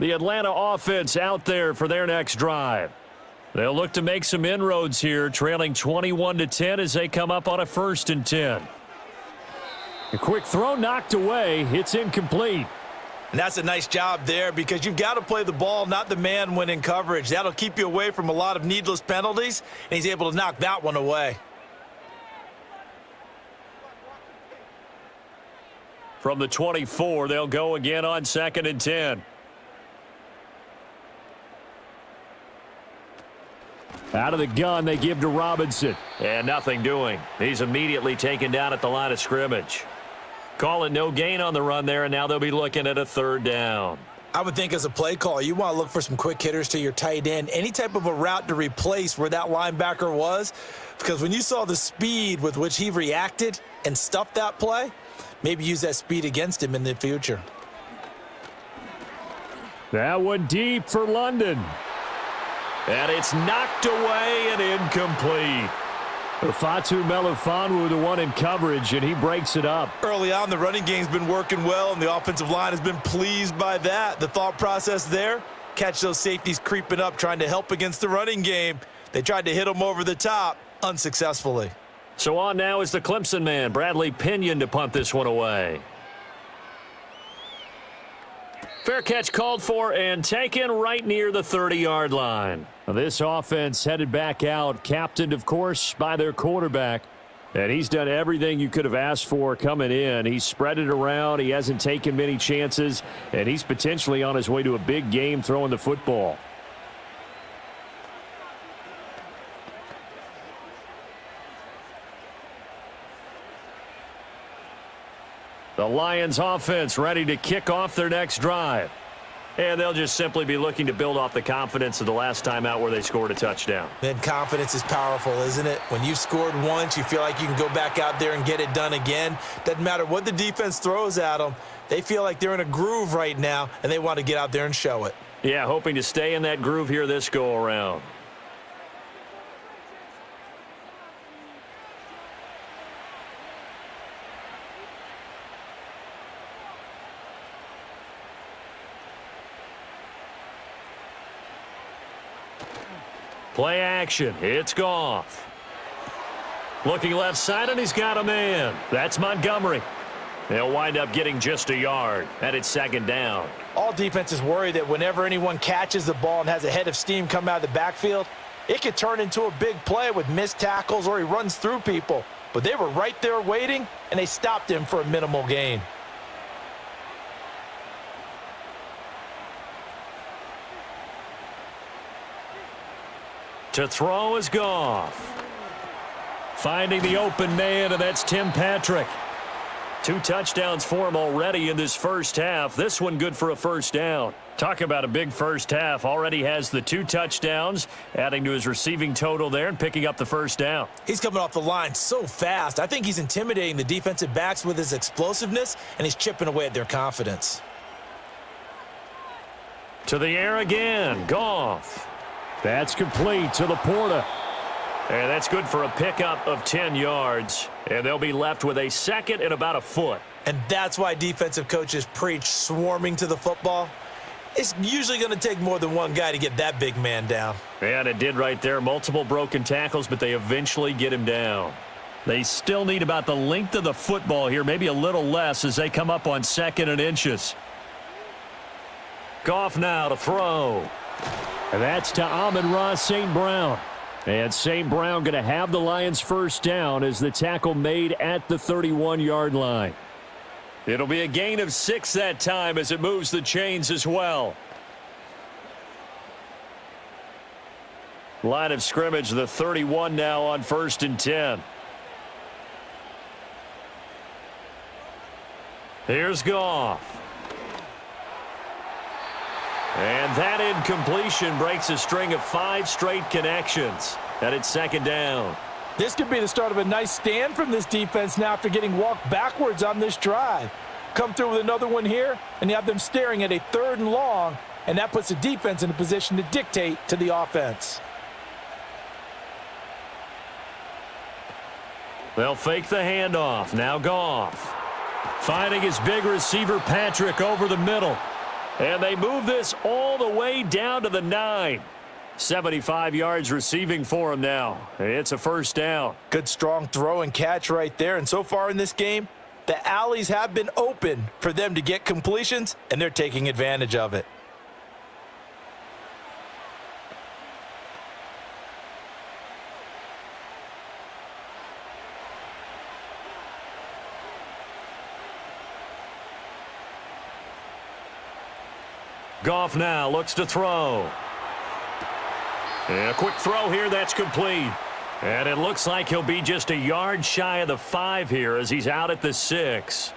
The Atlanta offense out there for their next drive. They'll look to make some inroads here, trailing 21-10 as they come up on a 1st and 10. A quick throw knocked away. It's incomplete. And that's a nice job there because you've got to play the ball, not the man when in coverage. That'll keep you away from a lot of needless penalties, and he's able to knock that one away. From the 24, they'll go again on 2nd and 10. Out of the gun, they give to Robinson. And nothing doing. He's immediately taken down at the line of scrimmage. Call it no gain on the run there, and now they'll be looking at a 3rd down. I would think as a play caller, you want to look for some quick hitters to your tight end. Any type of a route to replace where that linebacker was. Because when you saw the speed with which he reacted and stuffed that play, maybe use that speed against him in the future. That one deep for London. And it's knocked away and incomplete. Fatu Melifonwu, the one in coverage, and he breaks it up. Early on, the running game's been working well, and the offensive line has been pleased by that. The thought process there, catch those safeties creeping up, trying to help against the running game. They tried to hit them over the top, unsuccessfully. So on now is the Clemson man, Bradley Pinion, to punt this one away. Fair catch called for and taken right near the 30-yard line. This offense headed back out, captained, of course, by their quarterback. And he's done everything you could have asked for coming in. He's spread it around. He hasn't taken many chances. And he's potentially on his way to a big game throwing the football. The Lions offense ready to kick off their next drive. And they'll just simply be looking to build off the confidence of the last time out where they scored a touchdown. Then confidence is powerful, isn't it? When you've scored once, you feel like you can go back out there and get it done again. Doesn't matter what the defense throws at them. They feel like they're in a groove right now, and they want to get out there and show it. Yeah, hoping to stay in that groove here this go-around. Play action. It's Goff. Looking left side, and he's got a man. That's Montgomery. They'll wind up getting just a yard, and it's 2nd down. All defenses worry that whenever anyone catches the ball and has a head of steam come out of the backfield, it could turn into a big play with missed tackles or he runs through people. But they were right there waiting, and they stopped him for a minimal gain. To throw is Goff. Finding the open man, and that's Tim Patrick. 2 touchdowns for him already in this first half. This one good for a 1st down. Talk about a big first half. Already has the 2 touchdowns, adding to his receiving total there and picking up the 1st down. He's coming off the line so fast. I think he's intimidating the defensive backs with his explosiveness, and he's chipping away at their confidence. To the air again, Goff. That's complete to Laporta. And that's good for a pickup of 10 yards. And they'll be left with a 2nd and about a foot. And that's why defensive coaches preach swarming to the football. It's usually going to take more than one guy to get that big man down. And it did right there. Multiple broken tackles, but they eventually get him down. They still need about the length of the football here, maybe a little less as they come up on 2nd and inches. Goff now to throw. And that's to Amon-Ra St. Brown. And St. Brown going to have the Lions' 1st down as the tackle made at the 31-yard line. It'll be a gain of 6 that time as it moves the chains as well. Line of scrimmage, the 31 now on 1st and 10. Here's Goff. And that incompletion breaks a string of 5 straight connections. And it's 2nd down. This could be the start of a nice stand from this defense now after getting walked backwards on this drive. Come through with another one here, and you have them staring at a 3rd and long, and that puts the defense in a position to dictate to the offense. They'll fake the handoff. Now Goff. Finding his big receiver Patrick over the middle. And they move this all the way down to the 9. 75 yards receiving for him now. It's a first down. Good strong throw and catch right there. And so far in this game, the alleys have been open for them to get completions, and they're taking advantage of it. Goff now looks to throw. And a quick throw here, that's complete. And it looks like he'll be just a yard shy of the 5 here as he's out at the 6.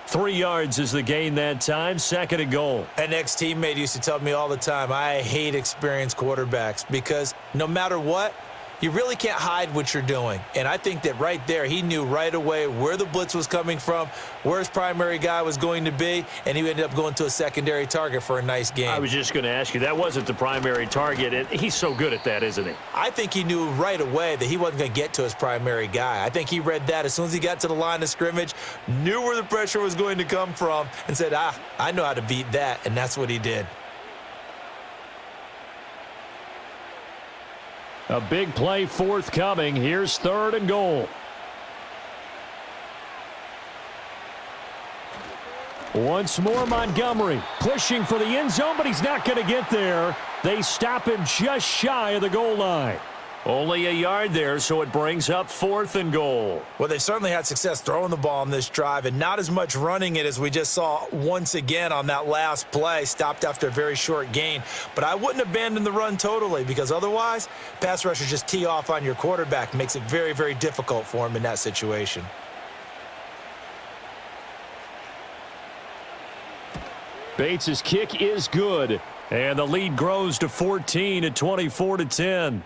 3 yards is the gain that time, 2nd and goal. An ex-teammate used to tell me all the time, I hate experienced quarterbacks because no matter what, you really can't hide what you're doing. And I think that right there, he knew right away where the blitz was coming from, where his primary guy was going to be, and he ended up going to a secondary target for a nice game. I was just going to ask you, that wasn't the primary target. He's so good at that, isn't he? I think he knew right away that he wasn't going to get to his primary guy. I think he read that as soon as he got to the line of scrimmage, knew where the pressure was going to come from, and said, I know how to beat that, and that's what he did. A big play forthcoming. Here's 3rd and goal. Once more, Montgomery pushing for the end zone, but he's not going to get there. They stop him just shy of the goal line. Only a yard there, so it brings up 4th and goal. Well, they certainly had success throwing the ball on this drive and not as much running it as we just saw once again on that last play. Stopped after a very short gain. But I wouldn't abandon the run totally because otherwise, pass rushers just tee off on your quarterback. Makes it very, very difficult for him in that situation. Bates' kick is good. And the lead grows to 14 at 24-10.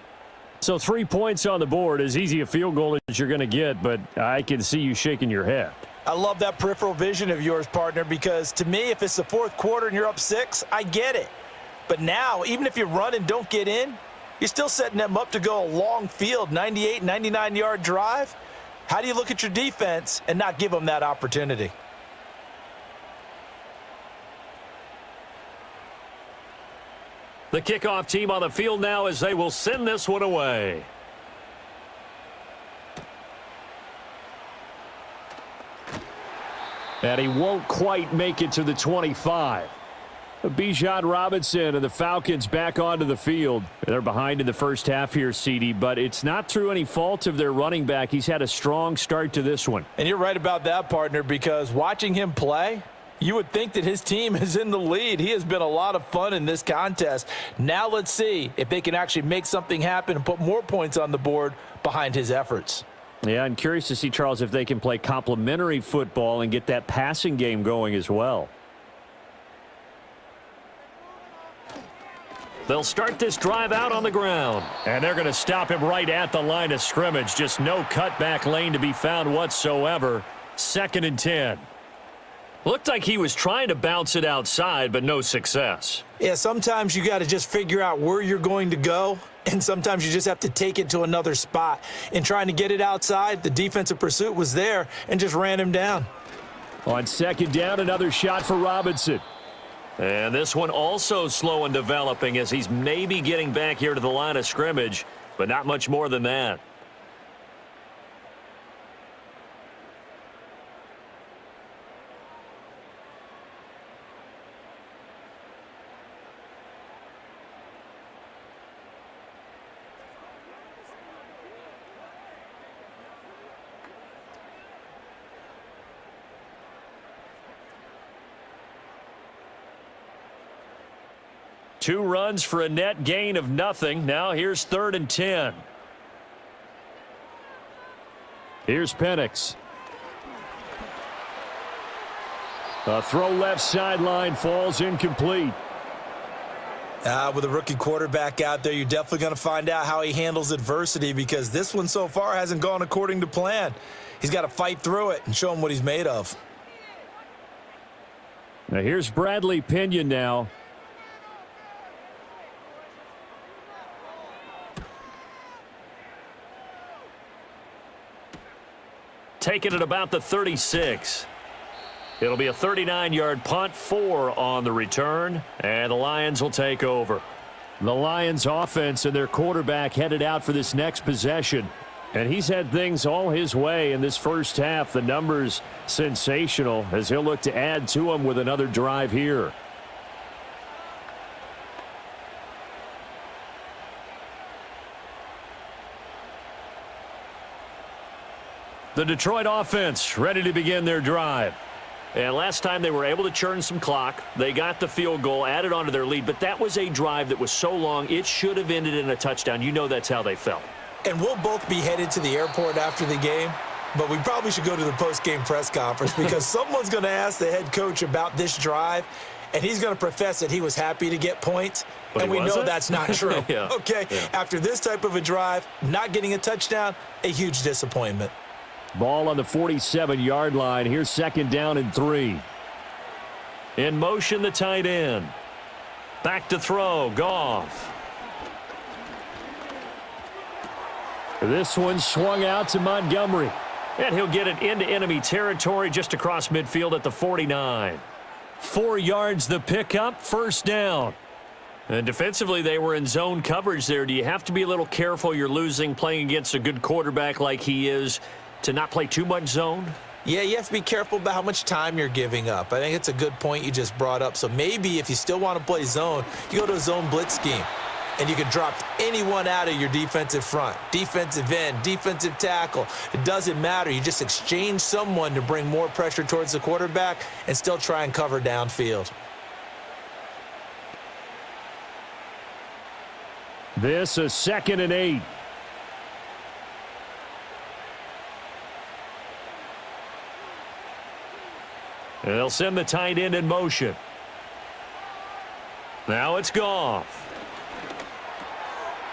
So 3 points on the board, as easy a field goal as you're going to get, but I can see you shaking your head. I love that peripheral vision of yours, partner, because to me, if it's the 4th quarter and you're up 6, I get it. But now, even if you run and don't get in, you're still setting them up to go a long field, 98, 99-yard drive. How do you look at your defense and not give them that opportunity? The kickoff team on the field now as they will send this one away. And he won't quite make it to the 25. Bijan Robinson and the Falcons back onto the field. They're behind in the first half here, CD, but it's not through any fault of their running back. He's had a strong start to this one. And you're right about that, partner, because watching him play, you would think that his team is in the lead. He has been a lot of fun in this contest. Now let's see if they can actually make something happen and put more points on the board behind his efforts. Yeah, I'm curious to see, Charles, if they can play complementary football and get that passing game going as well. They'll start this drive out on the ground. And they're going to stop him right at the line of scrimmage. Just no cutback lane to be found whatsoever. 2nd and 10. Looked like he was trying to bounce it outside, but no success. Yeah, sometimes you got to just figure out where you're going to go, and sometimes you just have to take it to another spot. In trying to get it outside, the defensive pursuit was there and just ran him down. On 2nd down, another shot for Robinson. And this one also slow and developing as he's maybe getting back here to the line of scrimmage, but not much more than that. Two runs for a net gain of nothing. Now here's 3rd and 10. Here's Penix. A throw left sideline falls incomplete. With a rookie quarterback out there, you're definitely going to find out how he handles adversity because this one so far hasn't gone according to plan. He's got to fight through it and show him what he's made of. Now here's Bradley Pinion now. Taken at about the 36. It'll be a 39-yard punt, 4 on the return, and the Lions will take over. The Lions offense and their quarterback headed out for this next possession. And he's had things all his way in this first half. The numbers sensational as he'll look to add to them with another drive here. The Detroit offense ready to begin their drive. And last time they were able to churn some clock. They got the field goal, added on to their lead, but that was a drive that was so long it should have ended in a touchdown. You know that's how they felt. And we'll both be headed to the airport after the game, but we probably should go to the post-game press conference because someone's going to ask the head coach about this drive, and he's going to profess that he was happy to get points, and we know that's not true. Yeah. Okay, yeah. After this type of a drive, not getting a touchdown, a huge disappointment. Ball on the 47-yard line. Here's 2nd down and 3. In motion, the tight end. Back to throw, Goff. This one swung out to Montgomery. And he'll get it into enemy territory just across midfield at the 49. 4 yards the pickup, 1st down. And defensively, they were in zone coverage there. Do you have to be a little careful? You're losing playing against a good quarterback like he is to not play too much zone? Yeah, you have to be careful about how much time you're giving up. I think it's a good point you just brought up. So maybe if you still want to play zone, you go to a zone blitz scheme. And you can drop anyone out of your defensive front, defensive end, defensive tackle. It doesn't matter. You just exchange someone to bring more pressure towards the quarterback and still try and cover downfield. This is 2nd and 8. And they'll send the tight end in motion. Now it's Goff.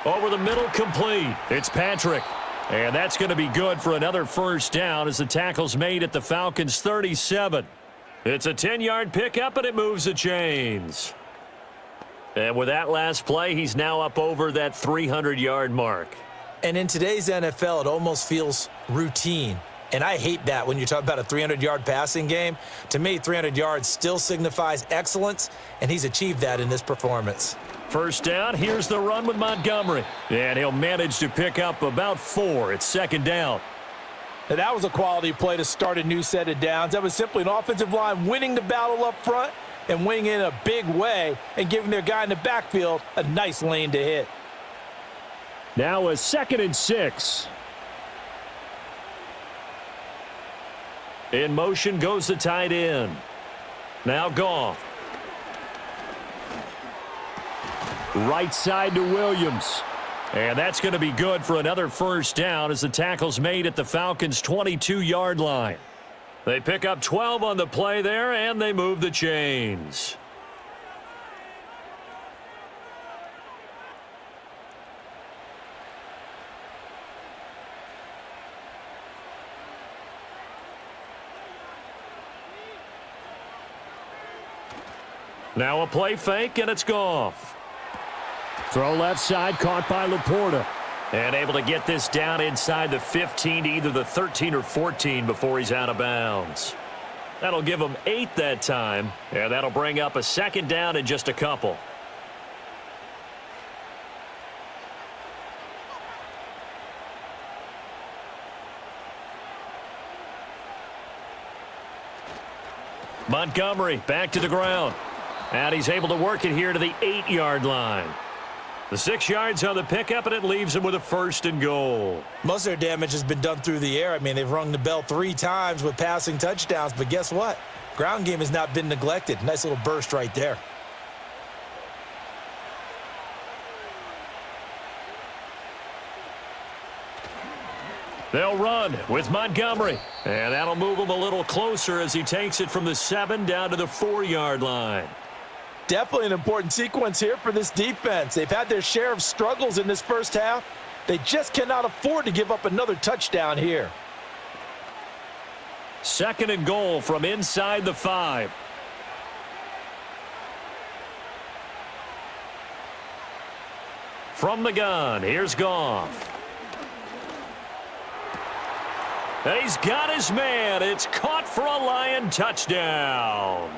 Over the middle, complete. It's Patrick. And that's going to be good for another 1st down as the tackle's made at the Falcons' 37. It's a 10-yard pickup, and it moves the chains. And with that last play, he's now up over that 300-yard mark. And in today's NFL, it almost feels routine. And I hate that when you talk about a 300-yard passing game. To me, 300 yards still signifies excellence, and he's achieved that in this performance. 1st down, here's the run with Montgomery. And he'll manage to pick up about 4. It's 2nd down. Now, that was a quality play to start a new set of downs. That was simply an offensive line winning the battle up front and winning in a big way and giving their guy in the backfield a nice lane to hit. Now a 2nd and 6. In motion goes the tight end. Now Goff. Right side to Williams. And that's going to be good for another 1st down as the tackle's made at the Falcons' 22-yard line. They pick up 12 on the play there, and they move the chains. Now a play fake, and it's Goff. Throw left side, caught by Laporta. And able to get this down inside the 15 to either the 13 or 14 before he's out of bounds. That'll give him 8 that time, and that'll bring up a 2nd down in just a couple. Montgomery back to the ground. And he's able to work it here to the 8-yard line. The 6 yards on the pickup, and it leaves him with a 1st and goal. Most of their damage has been done through the air. I mean, they've rung the bell 3 times with passing touchdowns, but guess what? Ground game has not been neglected. Nice little burst right there. They'll run with Montgomery. And that'll move him a little closer as he takes it from the 7 down to the 4-yard line. Definitely an important sequence here for this defense. They've had their share of struggles in this first half. They just cannot afford to give up another touchdown here. 2nd and goal from inside the 5. From the gun, here's Goff. And he's got his man. It's caught for a Lion touchdown.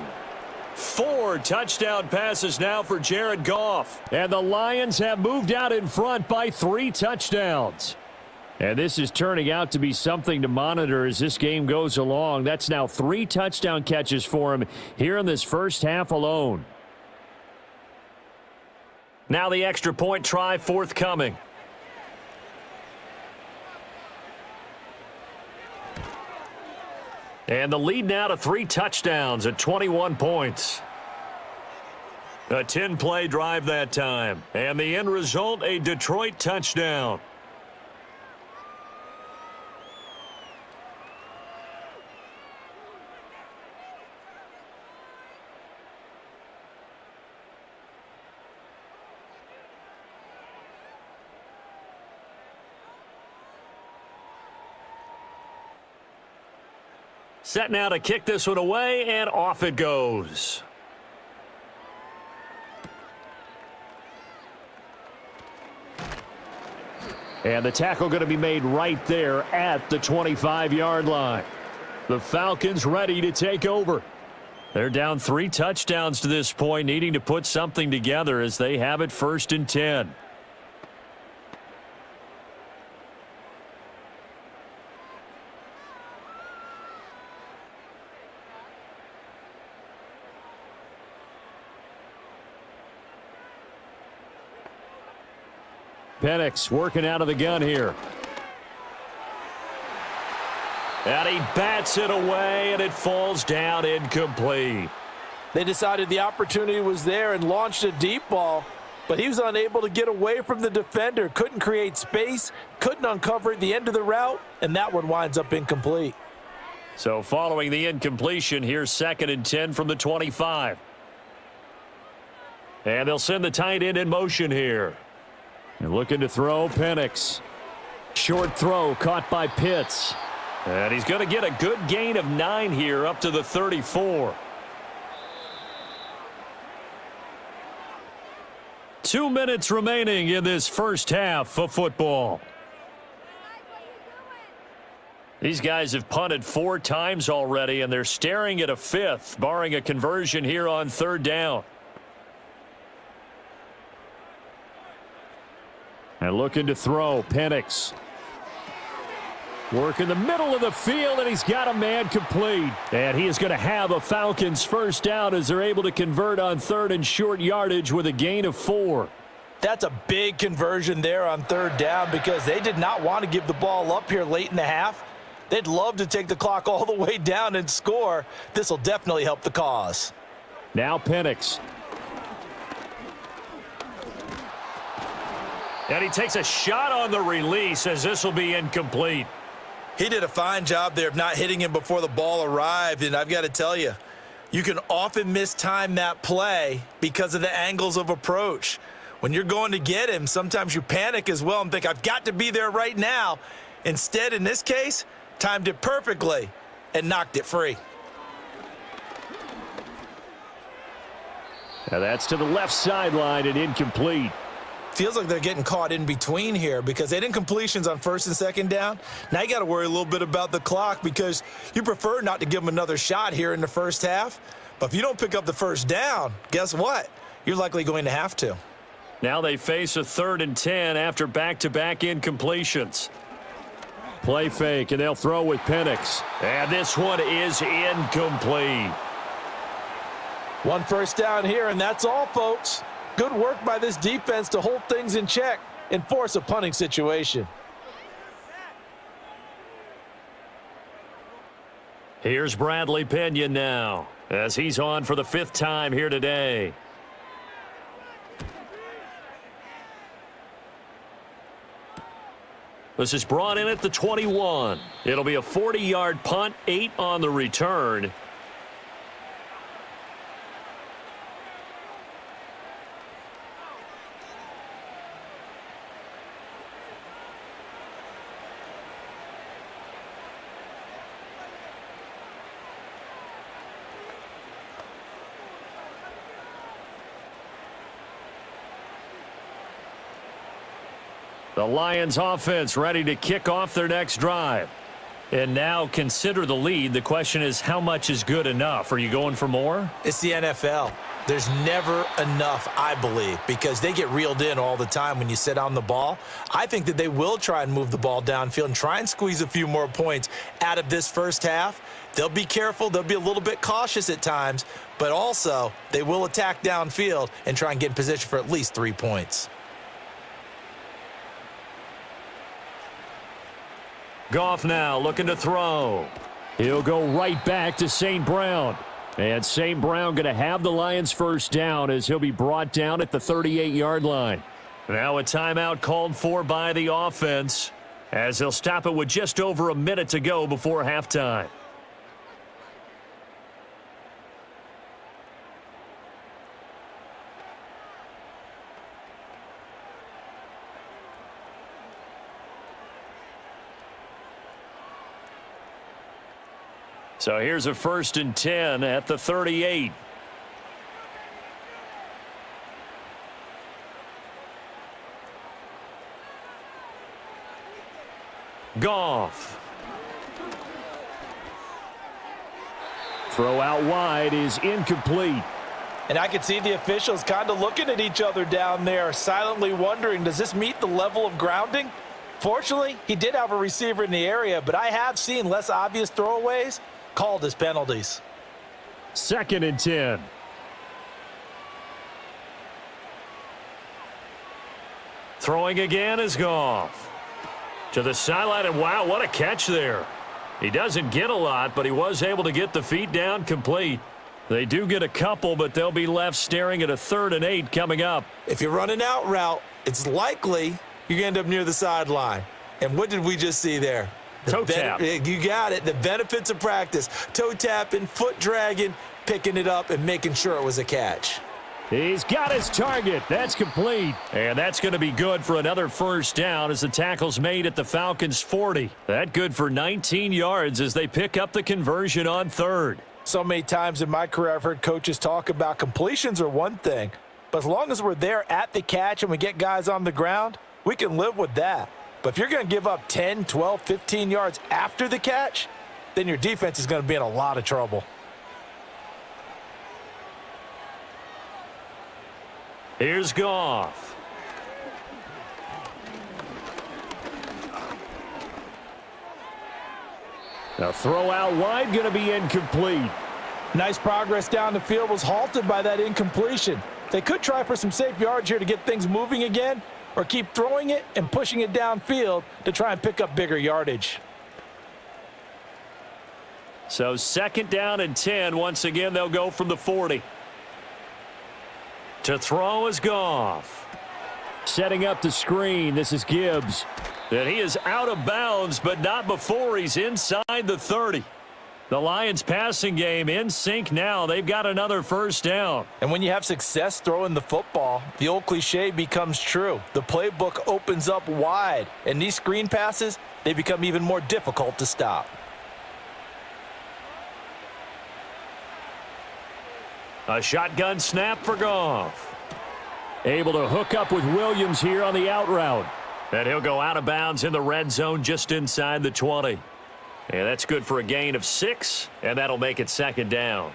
4 touchdown passes now for Jared Goff. And the Lions have moved out in front by 3 touchdowns. And this is turning out to be something to monitor as this game goes along. That's now 3 touchdown catches for him here in this first half alone. Now the extra point try forthcoming. And the lead now to 3 touchdowns at 21 points. A 10-play drive that time. And the end result, a Detroit touchdown. Set now to kick this one away, and off it goes. And the tackle going to be made right there at the 25-yard line. The Falcons ready to take over. They're down 3 touchdowns to this point, needing to put something together as they have it 1st and 10. Penix working out of the gun here. And he bats it away, and it falls down incomplete. They decided the opportunity was there and launched a deep ball, but he was unable to get away from the defender, couldn't create space, couldn't uncover the end of the route, and that one winds up incomplete. So following the incompletion, here's 2nd and 10 from the 25. And they'll send the tight end in motion here. And looking to throw, Penix. Short throw caught by Pitts. And he's going to get a good gain of 9 here up to the 34. 2 minutes remaining in this first half of football. These guys have punted 4 times already, and they're staring at a 5th, barring a conversion here on 3rd down. And looking to throw, Penix. Work in the middle of the field, and he's got a man complete. And he is going to have a Falcons first down as they're able to convert on 3rd and short yardage with a gain of 4. That's a big conversion there on 3rd down because they did not want to give the ball up here late in the half. They'd love to take the clock all the way down and score. This will definitely help the cause. Now Penix. And he takes a shot on the release as this will be incomplete. He did a fine job there of not hitting him before the ball arrived, and I've got to tell you, you can often mistime that play because of the angles of approach. When you're going to get him, sometimes you panic as well and think, I've got to be there right now. Instead, in this case, timed it perfectly and knocked it free. Now that's to the left sideline and incomplete. Feels like they're getting caught in between here because they didn't completions on 1st and 2nd down. Now you got to worry a little bit about the clock because you prefer not to give them another shot here in the first half. But if you don't pick up the first down, guess what? You're likely going to have to. Now they face a 3rd and 10 after back-to-back incompletions. Play fake, and they'll throw with Penix. And this one is incomplete. 1 first down here, and that's all, folks. Good work by this defense to hold things in check and force a punting situation. Here's Bradley Pinion now as he's on for the 5th time here today. This is brought in at the 21. It'll be a 40-yard punt, 8 on the return. The Lions offense ready to kick off their next drive. And now consider the lead. The question is, how much is good enough? Are you going for more? It's the NFL. There's never enough, I believe, because they get reeled in all the time when you sit on the ball. I think that they will try and move the ball downfield and try and squeeze a few more points out of this first half. They'll be careful. They'll be a little bit cautious at times, but also they will attack downfield and try and get in position for at least 3 points. Goff now looking to throw. He'll go right back to St. Brown. And St. Brown going to have the Lions first down as he'll be brought down at the 38-yard line. Now a timeout called for by the offense as he'll stop it with just over a minute to go before halftime. So here's a 1st and 10 at the 38. Goff. Throw out wide is incomplete. And I can see the officials kind of looking at each other down there, silently wondering, does this meet the level of grounding? Fortunately, he did have a receiver in the area, but I have seen less obvious throwaways called as penalties. 2nd and 10. Throwing again is Goff. To the sideline, and wow, what a catch there. He doesn't get a lot, but he was able to get the feet down complete. They do get a couple, but they'll be left staring at a 3rd and 8 coming up. If you run an out route, it's likely you're going to end up near the sideline. And what did we just see there? Toe tap. You got it. The benefits of practice. Toe tapping, foot dragging, picking it up, and making sure it was a catch. He's got his target. That's complete. And that's going to be good for another first down as the tackle's made at the Falcons' 40. That good for 19 yards as they pick up the conversion on 3rd. So many times in my career I've heard coaches talk about completions are one thing, but as long as we're there at the catch and we get guys on the ground, we can live with that. But if you're going to give up 10, 12, 15 yards after the catch, then your defense is going to be in a lot of trouble. Here's Goff. The throw out wide going to be incomplete. Nice progress down the field was halted by that incompletion. They could try for some safe yards here to get things moving again, or keep throwing it and pushing it downfield to try and pick up bigger yardage. So 2nd down and 10. Once again, they'll go from the 40. To throw is Goff. Setting up the screen. This is Gibbs. And he is out of bounds, but not before he's inside the 30. The Lions passing game in sync now. They've got another first down. And when you have success throwing the football, the old cliche becomes true. The playbook opens up wide, and these screen passes, they become even more difficult to stop. A shotgun snap for Goff. Able to hook up with Williams here on the out route. And he'll go out of bounds in the red zone just inside the 20. And that's good for a gain of 6, and that'll make it 2nd down.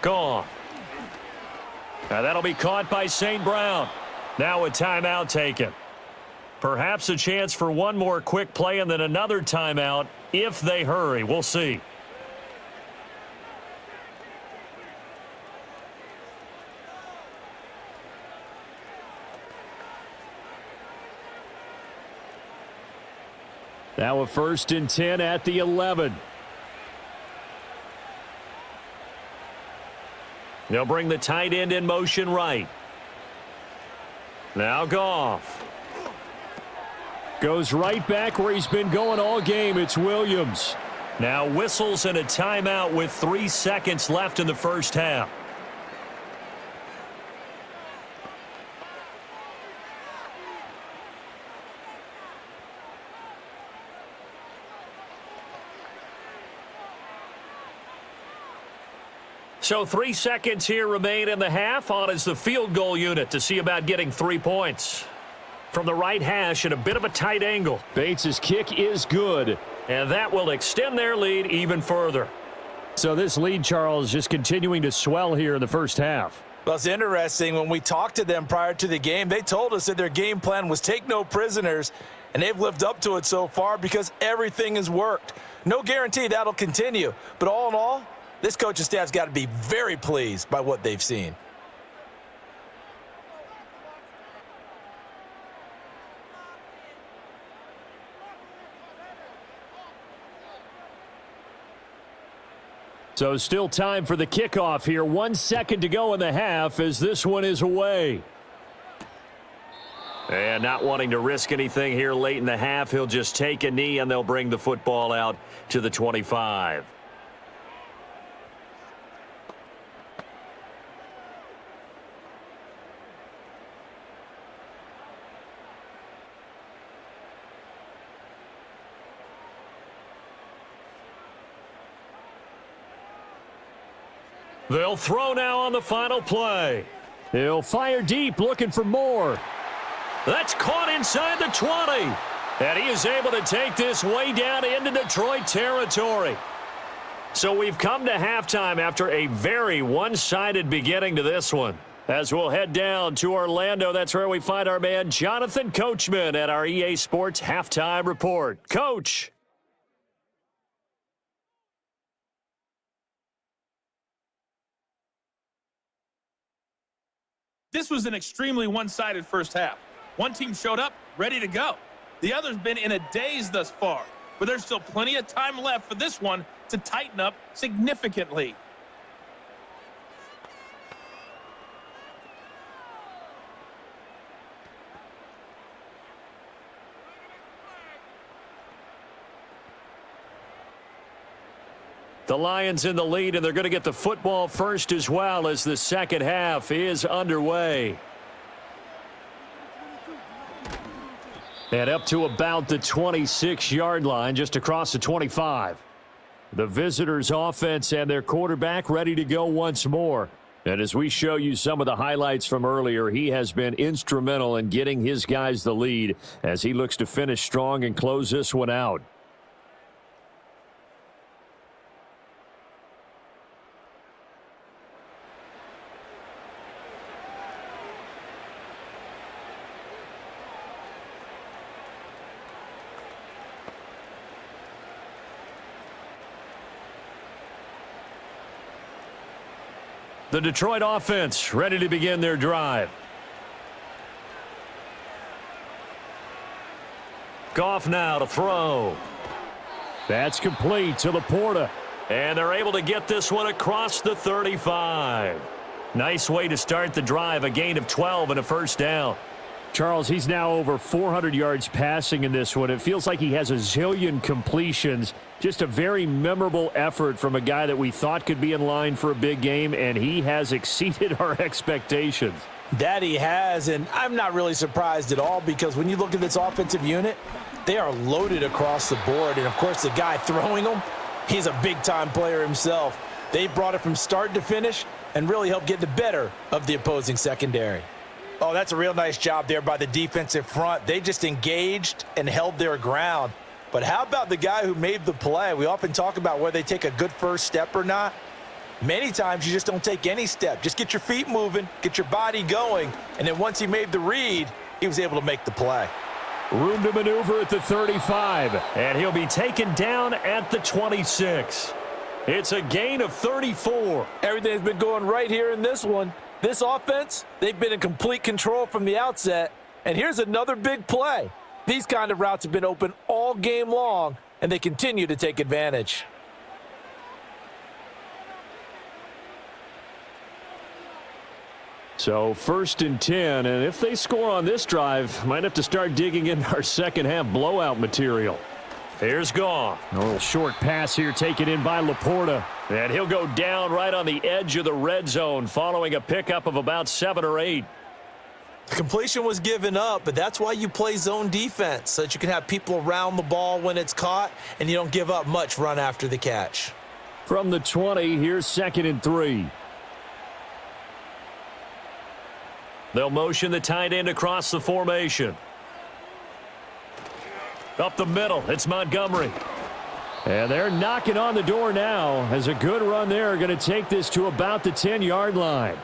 Gone. Now that'll be caught by St. Brown. Now a timeout taken. Perhaps a chance for one more quick play and then another timeout if they hurry. We'll see. Now a 1st and 10 at the 11. They'll bring the tight end in motion right. Now Goff. Goes right back where he's been going all game. It's Williams. Now whistles and a timeout with 3 seconds left in the first half. So 3 seconds here remain in the half. On is the field goal unit to see about getting 3 points. From the right hash at a bit of a tight angle. Bates' kick is good. And that will extend their lead even further. So this lead, Charles, just continuing to swell here in the first half. Well, it's interesting. When we talked to them prior to the game, they told us that their game plan was take no prisoners, and they've lived up to it so far because everything has worked. No guarantee that'll continue, but all in all, this coaching staff's got to be very pleased by what they've seen. So still time for the kickoff here. 1 second to go in the half as this one is away. And not wanting to risk anything here late in the half, he'll just take a knee and they'll bring the football out to the 25. They'll throw now on the final play. He'll fire deep, looking for more. That's caught inside the 20. And he is able to take this way down into Detroit territory. So we've come to halftime after a very one-sided beginning to this one. As we'll head down to Orlando, that's where we find our man Jonathan Coachman at our EA Sports Halftime Report. Coach. This was an extremely one-sided first half. One team showed up, ready to go. The other's been in a daze thus far, but there's still plenty of time left for this one to tighten up significantly. The Lions in the lead, and they're going to get the football first as well as the second half is underway. And up to about the 26-yard line, just across the 25. The visitors' offense and their quarterback ready to go once more. And as we show you some of the highlights from earlier, he has been instrumental in getting his guys the lead as he looks to finish strong and close this one out. The Detroit offense ready to begin their drive. Goff now to throw. That's complete to Laporta. And they're able to get this one across the 35. Nice way to start the drive, a gain of 12 and a first down. Charles, he's now over 400 yards passing in this one. It feels like he has a zillion completions. Just a very memorable effort from a guy that we thought could be in line for a big game, and he has exceeded our expectations. That he has, and I'm not really surprised at all because when you look at this offensive unit, they are loaded across the board. And, of course, the guy throwing them, he's a big-time player himself. They brought it from start to finish and really helped get the better of the opposing secondary. Oh, that's a real nice job there by the defensive front. They just engaged and held their ground. But how about the guy who made the play? We often talk about whether they take a good first step or not. Many times you just don't take any step. Just get your feet moving, get your body going, and then once he made the read, he was able to make the play. Room to maneuver at the 35. And he'll be taken down at the 26. It's a gain of 34. Everything's been going right here in this one. This offense, they've been in complete control from the outset. And here's another big play. These kind of routes have been open all game long, and they continue to take advantage. So 1st and 10, and if they score on this drive, might have to start digging in our second half blowout material. Here's Goff. A little short pass here taken in by Laporta. And he'll go down right on the edge of the red zone following a pickup of about 7 or 8. The completion was given up, but that's why you play zone defense, so that you can have people around the ball when it's caught and you don't give up much run after the catch. From the 20, here's 2nd and 3. They'll motion the tight end across the formation. Up the middle, it's Montgomery. And they're knocking on the door now as a good run there going to take this to about the 10-yard line.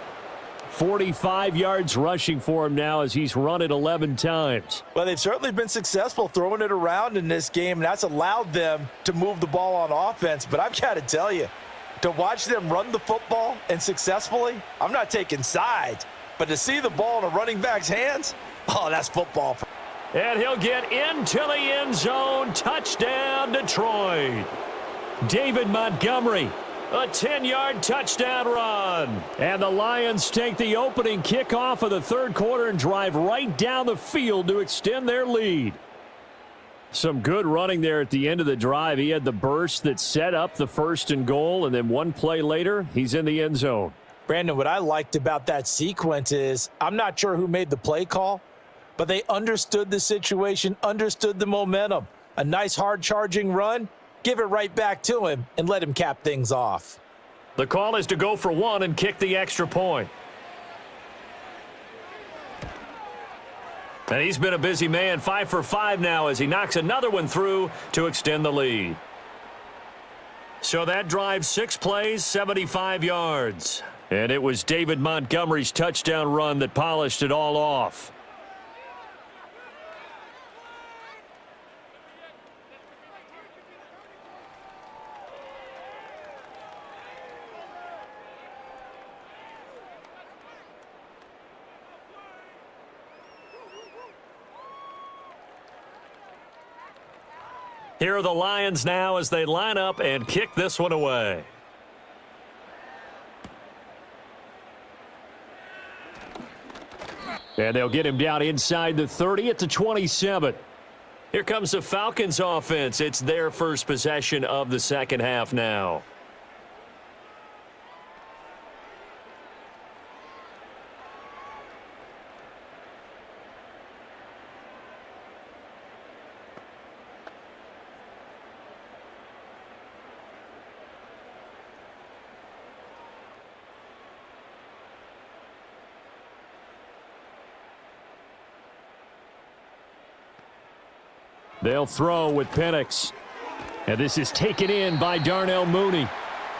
45 yards rushing for him now as he's run it 11 times. Well, they've certainly been successful throwing it around in this game, and that's allowed them to move the ball on offense. But I've got to tell you, to watch them run the football and successfully, I'm not taking sides, but to see the ball in a running back's hands, oh, that's football. And he'll get into the end zone. Touchdown, Detroit. David Montgomery. A 10-yard touchdown run. And the Lions take the opening kickoff of the third quarter and drive right down the field to extend their lead. Some good running there at the end of the drive. He had the burst that set up the 1st and goal, and then one play later, he's in the end zone. Brandon, what I liked about that sequence is I'm not sure who made the play call, but they understood the situation, understood the momentum. A nice hard-charging run, give it right back to him, and let him cap things off. The call is to go for one and kick the extra point. And he's been a busy man, 5 for 5 now as he knocks another one through to extend the lead. So that drive, 6 plays, 75 yards. And it was David Montgomery's touchdown run that polished it all off. Here are the Lions now as they line up and kick this one away. And they'll get him down inside the 30 at the 27. Here comes the Falcons offense. It's their first possession of the second half now. They'll throw with Penix. And this is taken in by Darnell Mooney.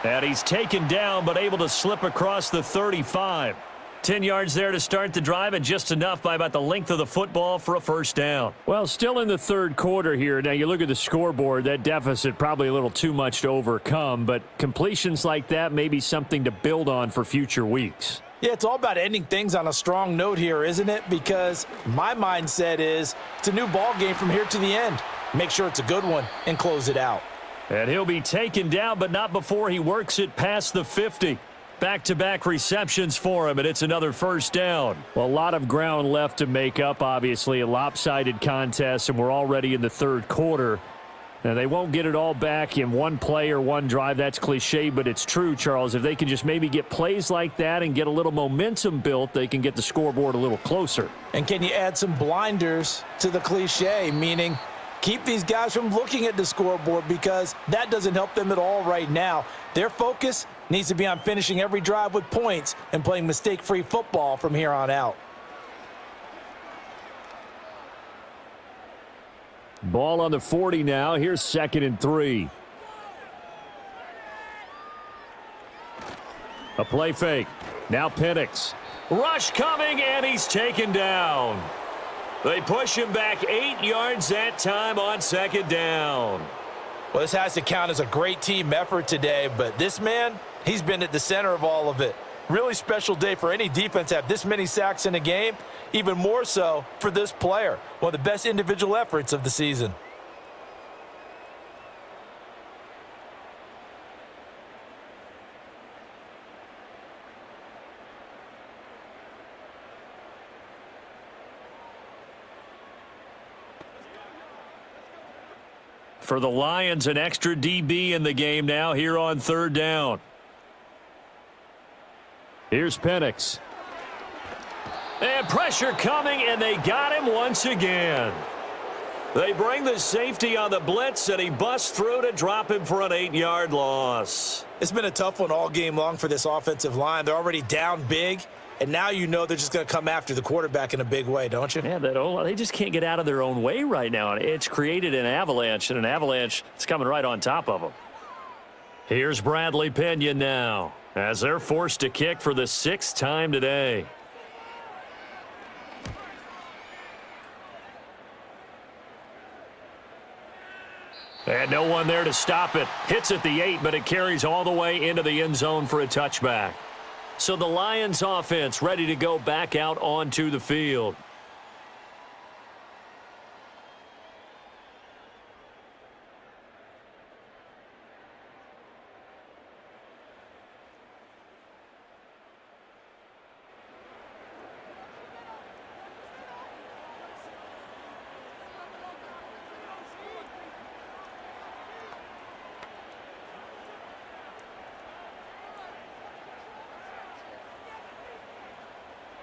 And he's taken down but able to slip across the 35. 10 yards there to start the drive and just enough by about the length of the football for a first down. Well, still in the third quarter here. Now you look at the scoreboard, that deficit probably a little too much to overcome, but completions like that may be something to build on for future weeks. Yeah, it's all about ending things on a strong note here, isn't it? Because my mindset is it's a new ball game from here to the end. Make sure it's a good one and close it out. And he'll be taken down, but not before he works it past the 50. Back-to-back receptions for him, and it's another first down. Well, a lot of ground left to make up, obviously. A lopsided contest, and we're already in the third quarter. Now, they won't get it all back in one play or one drive. That's cliche, but it's true, Charles. If they can just maybe get plays like that and get a little momentum built, they can get the scoreboard a little closer. And can you add some blinders to the cliche, meaning keep these guys from looking at the scoreboard because that doesn't help them at all right now. Their focus needs to be on finishing every drive with points and playing mistake-free football from here on out. Ball on the 40 now. Here's 2nd and 3. A play fake. Now Penix. Rush coming, and he's taken down. They push him back 8 yards that time on second down. Well, this has to count as a great team effort today, but this man, he's been at the center of all of it. Really special day for any defense to have this many sacks in a game, even more so for this player. One of the best individual efforts of the season. For the Lions, an extra DB in the game now here on third down. Here's Penix. And pressure coming, and they got him once again. They bring the safety on the blitz, and he busts through to drop him for an 8-yard loss. It's been a tough one all game long for this offensive line. They're already down big, and now you know they're just going to come after the quarterback in a big way, don't you? Yeah, they just can't get out of their own way right now. It's created an avalanche, and an avalanche is coming right on top of them. Here's Bradley Pinion now, as they're forced to kick for the 6th time today. And no one there to stop it. Hits at the 8, but it carries all the way into the end zone for a touchback. So the Lions offense ready to go back out onto the field.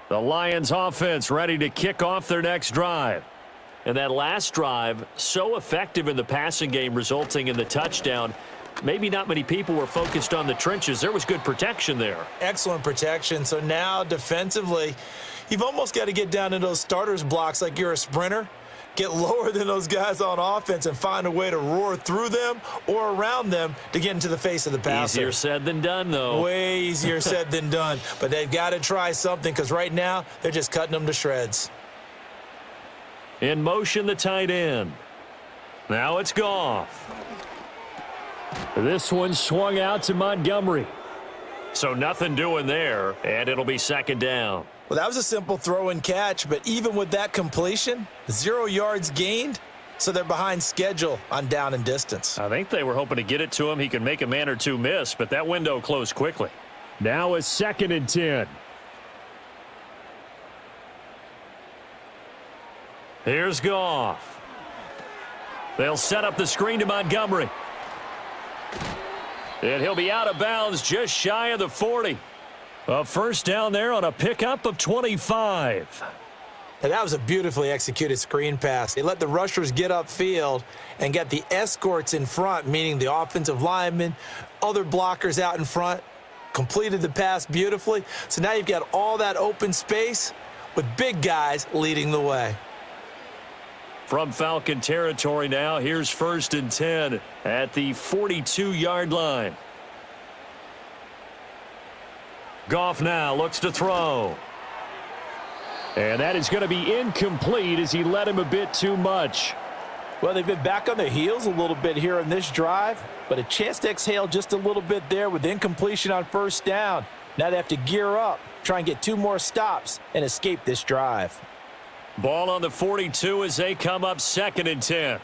The Lions offense ready to kick off their next drive. And that last drive, so effective in the passing game, resulting in the touchdown. Maybe not many people were focused on the trenches. There was good protection there. Excellent protection. So now defensively, you've almost got to get down in those starters blocks like you're a sprinter. Get lower than those guys on offense and find a way to roar through them or around them to get into the face of the passer. Easier said than done, though. Way easier said than done. But they've got to try something because right now they're just cutting them to shreds. In motion, the tight end. Now it's Goff. This one swung out to Montgomery. So nothing doing there, and it'll be 2nd down. Well, that was a simple throw and catch, but even with that completion, 0 yards gained, so they're behind schedule on down and distance. I think they were hoping to get it to him. He could make a man or two miss, but that window closed quickly. Now a 2nd and 10. Here's Goff. They'll set up the screen to Montgomery. And he'll be out of bounds just shy of the 40. A 1st down there on a pickup of 25. And that was a beautifully executed screen pass. They let the rushers get upfield and get the escorts in front, meaning the offensive linemen, other blockers out in front, completed the pass beautifully. So now you've got all that open space with big guys leading the way. From Falcon territory now, here's 1st and 10 at the 42-yard line. Goff now looks to throw. And that is going to be incomplete as he led him a bit too much. Well, they've been back on their heels a little bit here in this drive, but a chance to exhale just a little bit there with incompletion on 1st down. Now they have to gear up, try and get 2 more stops, and escape this drive. Ball on the 42 as they come up 2nd and 10.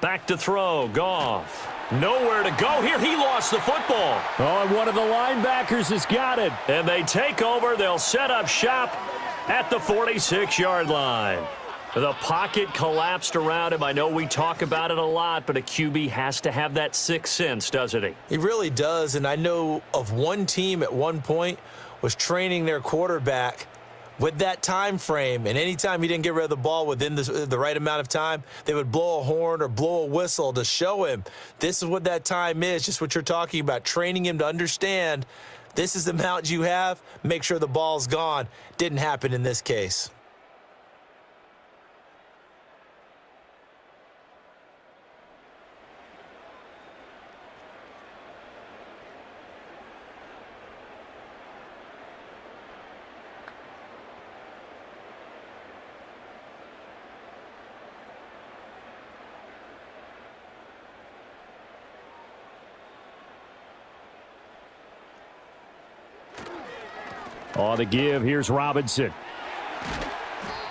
Back to throw, Goff. Nowhere to go here. He lost the football. Oh, and one of the linebackers has got it. And they take over. They'll set up shop at the 46-yard line. The pocket collapsed around him. I know we talk about it a lot, but a QB has to have that 6th sense, doesn't he? He really does, and I know of one team at one point was training their quarterback with that time frame, and anytime he didn't get rid of the ball within the right amount of time, they would blow a horn or blow a whistle to show him this is what that time is, just what you're talking about, training him to understand this is the amount you have, make sure the ball's gone. Didn't happen in this case. On the give, here's Robinson.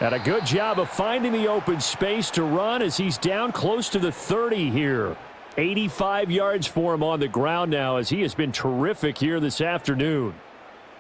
And a good job of finding the open space to run as he's down close to the 30 here. 85 yards for him on the ground now as he has been terrific here this afternoon.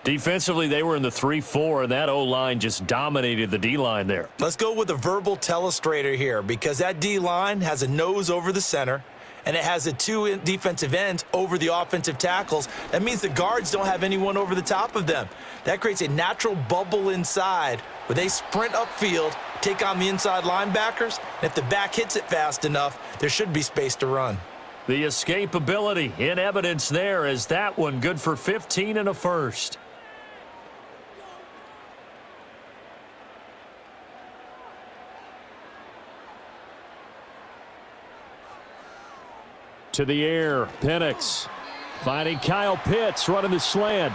Defensively, they were in the 3-4, and that O-line just dominated the D-line there. Let's go with a verbal telestrator here because that D-line has a nose over the center, and it has the 2 defensive ends over the offensive tackles. That means the guards don't have anyone over the top of them. That creates a natural bubble inside where they sprint upfield take on the inside linebackers. And if the back hits it fast enough, there should be space to run. The escapability in evidence there as that one good for 15 and a first. To the air, Penix finding Kyle Pitts running the slant.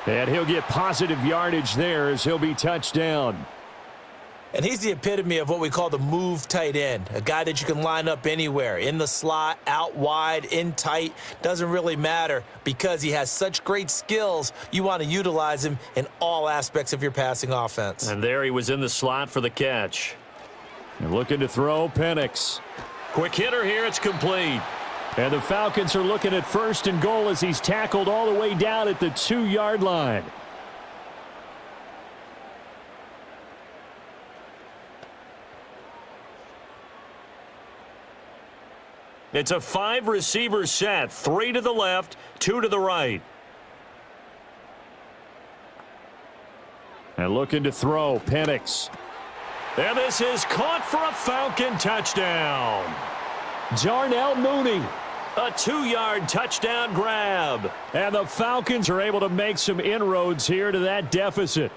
And he'll get positive yardage there as he'll be touchdown. And he's the epitome of what we call the move tight end, a guy that you can line up anywhere, in the slot, out wide, in tight, doesn't really matter because he has such great skills. You want to utilize him in all aspects of your passing offense. And there he was in the slot for the catch. And looking to throw, Penix. Quick hitter here, it's complete. And the Falcons are looking at 1st and goal as he's tackled all the way down at the 2-yard line. It's a 5-receiver set, 3 to the left, 2 to the right. And looking to throw, Penix. And this is caught for a Falcon touchdown. Darnell Mooney. A 2-yard touchdown grab. And the Falcons are able to make some inroads here to that deficit.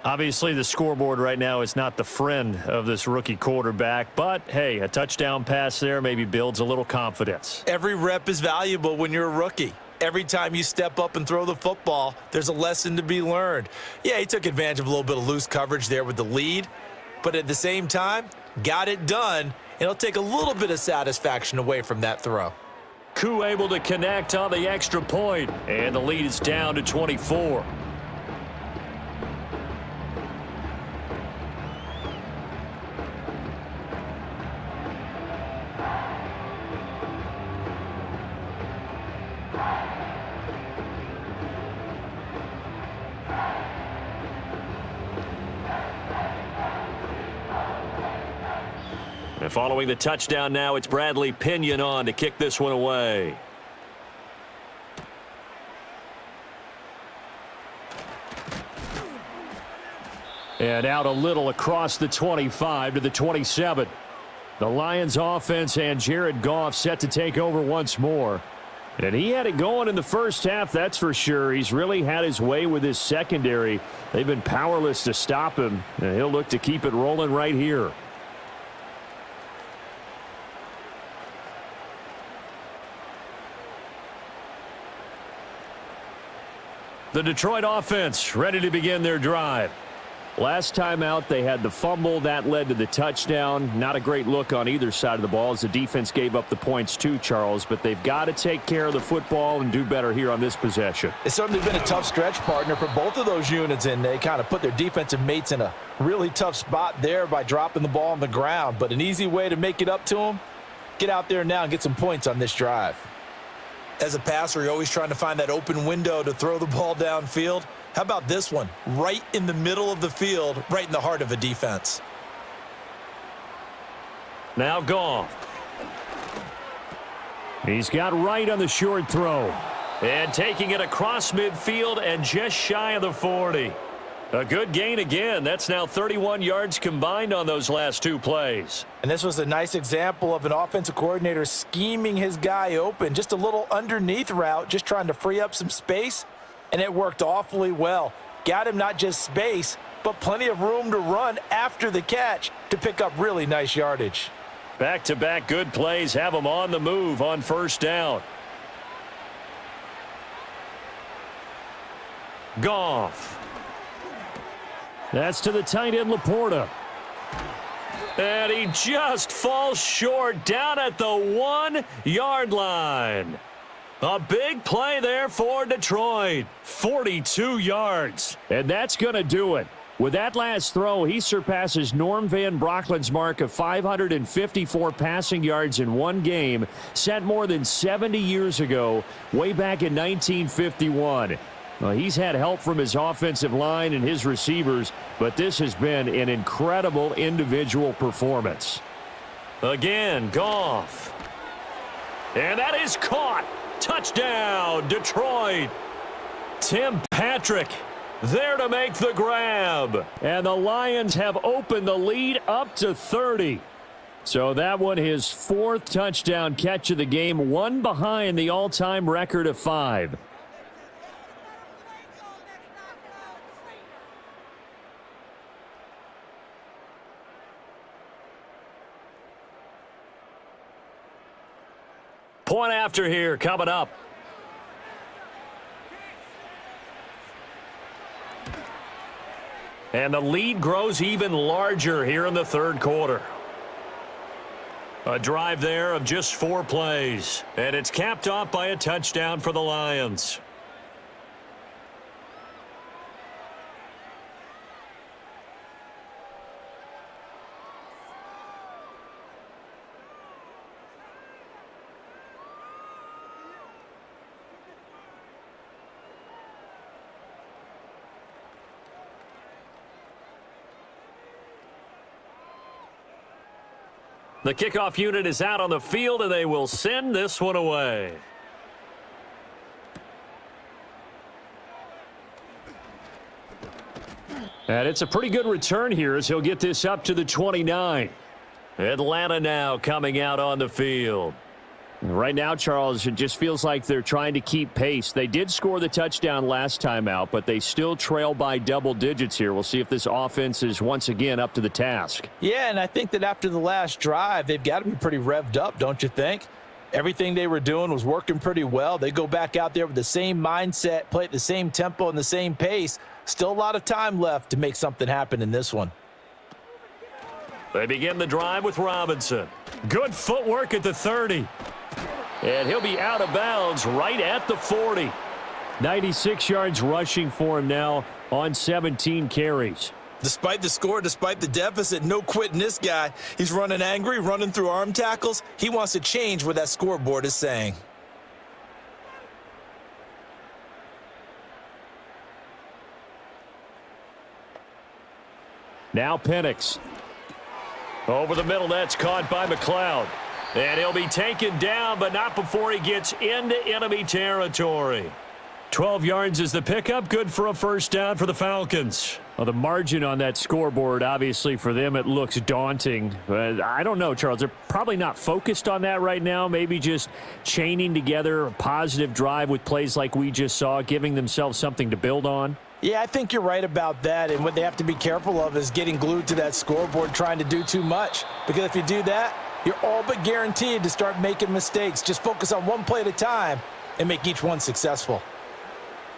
Obviously, the scoreboard right now is not the friend of this rookie quarterback, but hey, a touchdown pass there maybe builds a little confidence. Every rep is valuable when you're a rookie. Every time you step up and throw the football, there's a lesson to be learned. Yeah, he took advantage of a little bit of loose coverage there with the lead, but at the same time, got it done, and it'll take a little bit of satisfaction away from that throw. Koo able to connect on the extra point, and the lead is down to 24. And following the touchdown now, it's Bradley Pinion on to kick this one away. And out a little across the 25 to the 27. The Lions offense and Jared Goff set to take over once more. And he had it going in the first half, that's for sure. He's really had his way with his secondary. They've been powerless to stop him, and he'll look to keep it rolling right here. The Detroit offense ready to begin their drive. Last time out, they had the fumble. That led to the touchdown. Not a great look on either side of the ball as the defense gave up the points too, Charles. But they've got to take care of the football and do better here on this possession. It's certainly been a tough stretch, partner, for both of those units, and they kind of put their defensive mates in a really tough spot there by dropping the ball on the ground. But an easy way to make it up to them, get out there now and get some points on this drive. As a passer, you're always trying to find that open window to throw the ball downfield. How about this one? Right in the middle of the field, right in the heart of a defense. Now Goff. He's got right on the short throw. And taking it across midfield and just shy of the 40. A good gain again. That's now 31 yards combined on those last 2 plays. And this was a nice example of an offensive coordinator scheming his guy open. Just a little underneath route, just trying to free up some space. And it worked awfully well. Got him not just space, but plenty of room to run after the catch to pick up really nice yardage. Back-to-back good plays have him on the move on first down. Goff. That's to the tight end, Laporta. And he just falls short down at the 1-yard line. A big play there for Detroit. 42 yards. And that's going to do it. With that last throw, he surpasses Norm Van Brocklin's mark of 554 passing yards in one game, set more than 70 years ago, way back in 1951. Well, he's had help from his offensive line and his receivers, but this has been an incredible individual performance. Again, Goff. And that is caught. Touchdown, Detroit. Tim Patrick There to make the grab. And the Lions have opened the lead up to 30. So that one, his 4th touchdown catch of the game, one behind the all-time record of 5. Point after here coming up. And the lead grows even larger here in the third quarter. A drive there of just 4 plays. And it's capped off by a touchdown for the Lions. The kickoff unit is out on the field, and they will send this one away. And it's a pretty good return here as he'll get this up to the 29. Atlanta now coming out on the field. Right now, Charles, it just feels like they're trying to keep pace. They did score the touchdown last time out, but they still trail by double digits here. We'll see if this offense is once again up to the task. Yeah, and I think that after the last drive, they've got to be pretty revved up, don't you think? Everything they were doing was working pretty well. They go back out there with the same mindset, play at the same tempo and the same pace. Still a lot of time left to make something happen in this one. They begin the drive with Robinson. Good footwork at the 30. And he'll be out of bounds right at the 40. 96 yards rushing for him now on 17 carries. Despite the score, despite the deficit, no quitting this guy. He's running angry, running through arm tackles. He wants to change what that scoreboard is saying. Now Penix. Over the middle, that's caught by McLeod. And he'll be taken down, but not before he gets into enemy territory. 12 yards is the pickup. Good for a first down for the Falcons. Well, the margin on that scoreboard, obviously, for them, it looks daunting. I don't know, Charles. They're probably not focused on that right now. Maybe just chaining together a positive drive with plays like we just saw, giving themselves something to build on. Yeah, I think you're right about that. And what they have to be careful of is getting glued to that scoreboard, trying to do too much. Because if you do that, you're all but guaranteed to start making mistakes. Just focus on one play at a time and make each one successful.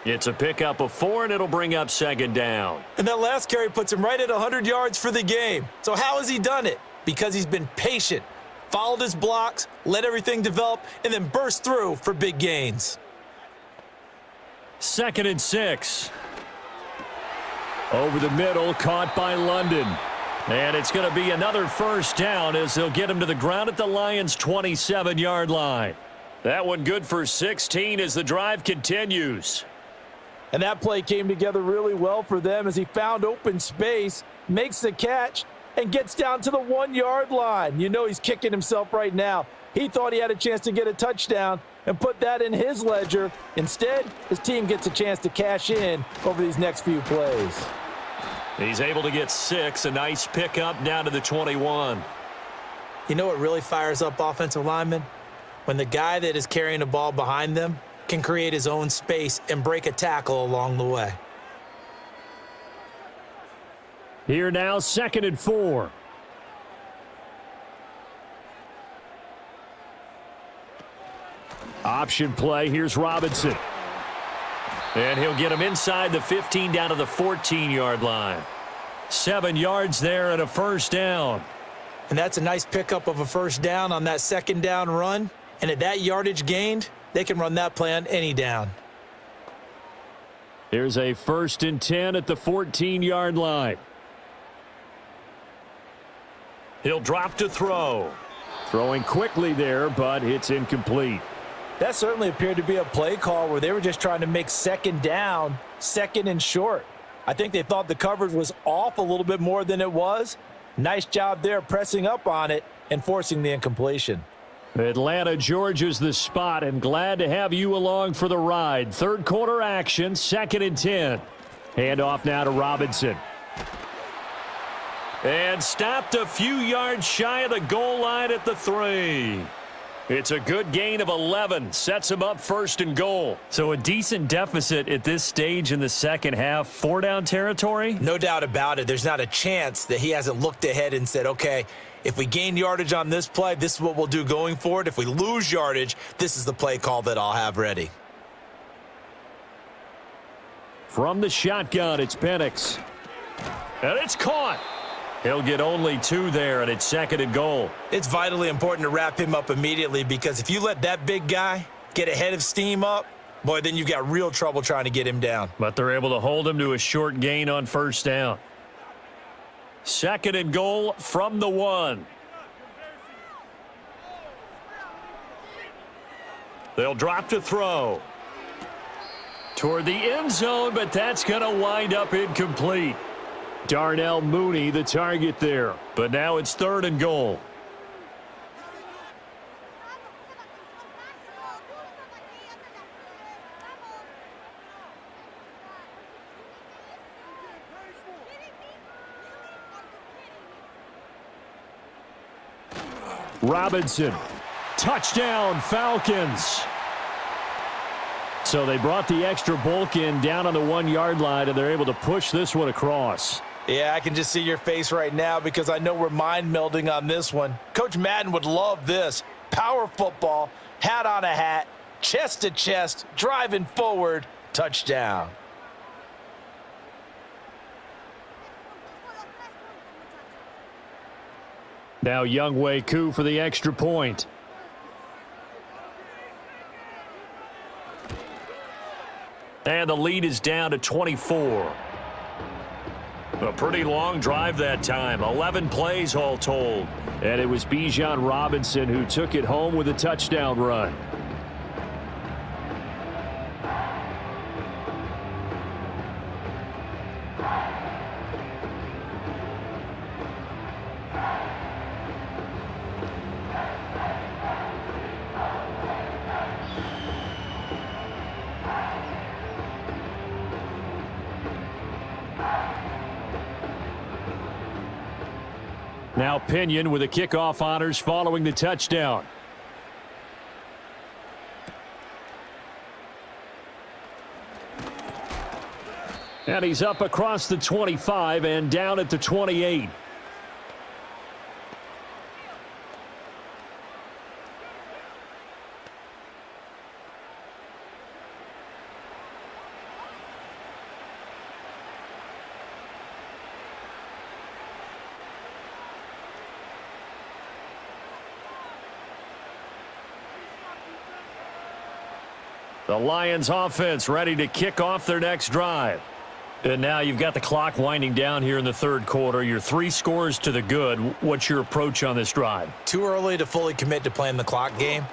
It's a pickup of 4, and it'll bring up second down. And that last carry puts him right at 100 yards for the game. So how has he done it? Because he's been patient, followed his blocks, let everything develop, and then burst through for big gains. 2nd and 6. Over the middle, caught by London. And it's going to be another first down as they'll get him to the ground at the Lions' 27-yard line. That one good for 16 as the drive continues. And that play came together really well for them as he found open space, makes the catch, and gets down to the 1-yard line. You know he's kicking himself right now. He thought he had a chance to get a touchdown and put that in his ledger. Instead, his team gets a chance to cash in over these next few plays. He's able to get 6, a nice pickup down to the 21. You know what really fires up offensive linemen? When the guy that is carrying the ball behind them can create his own space and break a tackle along the way. Here now, 2nd and 4. Option play. Here's Robinson. And he'll get him inside the 15 down to the 14-yard line. 7 yards there and a first down. And that's a nice pickup of a first down on that second down run. And at that yardage gained, they can run that play on any down. Here's a 1st and 10 at the 14-yard line. He'll drop to throw. Throwing quickly there, but it's incomplete. That certainly appeared to be a play call where they were just trying to make second down, second and short. I think they thought the coverage was off a little bit more than it was. Nice job there pressing up on it and forcing the incompletion. Atlanta, Georgia's the spot, and glad to have you along for the ride. Third quarter action, 2nd and 10. Hand off now to Robinson. And stopped a few yards shy of the goal line at the 3. It's a good gain of 11. Sets him up 1st and goal. So a decent deficit at this stage in the second half. 4-down territory? No doubt about it. There's not a chance that he hasn't looked ahead and said, okay, if we gain yardage on this play, this is what we'll do going forward. If we lose yardage, this is the play call that I'll have ready. From the shotgun, it's Penix. And it's caught. He'll get only 2 there, and it's 2nd and goal. It's vitally important to wrap him up immediately, because if you let that big guy get ahead of steam up, boy, then you've got real trouble trying to get him down. But they're able to hold him to a short gain on 1st down. 2nd and goal from the 1. They'll drop to throw. Toward the end zone, but that's going to wind up incomplete. Darnell Mooney, the target there. But now it's 3rd and goal. Robinson. Touchdown, Falcons. So they brought the extra bulk in down on the 1-yard line, and they're able to push this one across. Yeah, I can just see your face right now, because I know we're mind melding on this one. Coach Madden would love this. Power football, hat on a hat, chest to chest, driving forward, touchdown. Now Younghoe Koo for the extra point. And the lead is down to 24. A pretty long drive that time. 11 plays all told. And it was Bijan Robinson who took it home with a touchdown run. Now Pinion with the kickoff honors following the touchdown. And he's up across the 25 and down at the 28. The Lions offense ready to kick off their next drive. And now you've got the clock winding down here in the 3rd quarter. You're 3 scores to the good. What's your approach on this drive? Too early to fully commit to playing the clock game.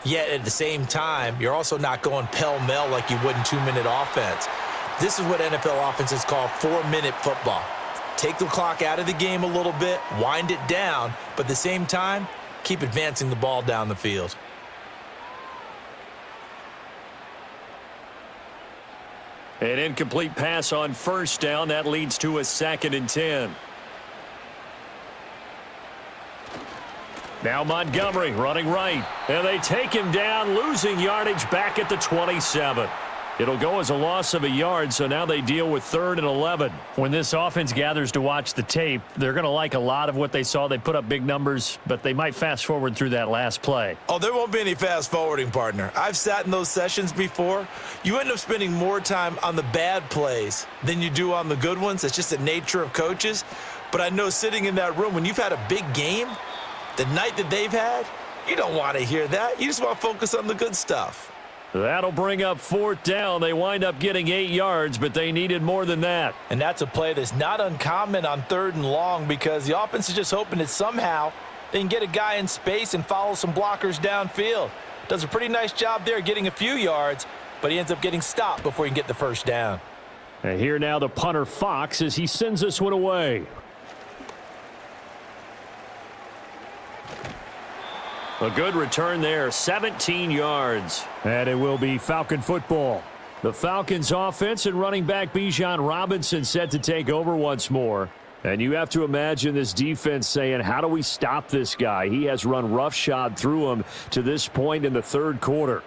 Yet at the same time, you're also not going pell-mell like you would in 2-minute offense. This is what NFL offenses call 4-minute football. Take the clock out of the game a little bit, wind it down, but at the same time, keep advancing the ball down the field. An incomplete pass on 1st down. That leads to a 2nd and 10. Now Montgomery running right. And they take him down, losing yardage back at the 27. It'll go as a loss of a yard, so now they deal with 3rd and 11. When this offense gathers to watch the tape, they're going to like a lot of what they saw. They put up big numbers, but they might fast forward through that last play. Oh, there won't be any fast forwarding, partner. I've sat in those sessions before. You end up spending more time on the bad plays than you do on the good ones. It's just the nature of coaches. But I know sitting in that room, when you've had a big game, the night that they've had, you don't want to hear that. You just want to focus on the good stuff. That'll bring up 4th down. They wind up getting 8 yards, but they needed more than that. And that's a play that's not uncommon on 3rd and long, because the offense is just hoping that somehow they can get a guy in space and follow some blockers downfield. Does a pretty nice job there getting a few yards, but he ends up getting stopped before he can get the 1st down. And here now the punter Fox as he sends this one away. A good return there, 17 yards. And it will be Falcon football. The Falcons offense and running back Bijan Robinson set to take over once more. And you have to imagine this defense saying, how do we stop this guy? He has run roughshod through him to this point in the third quarter.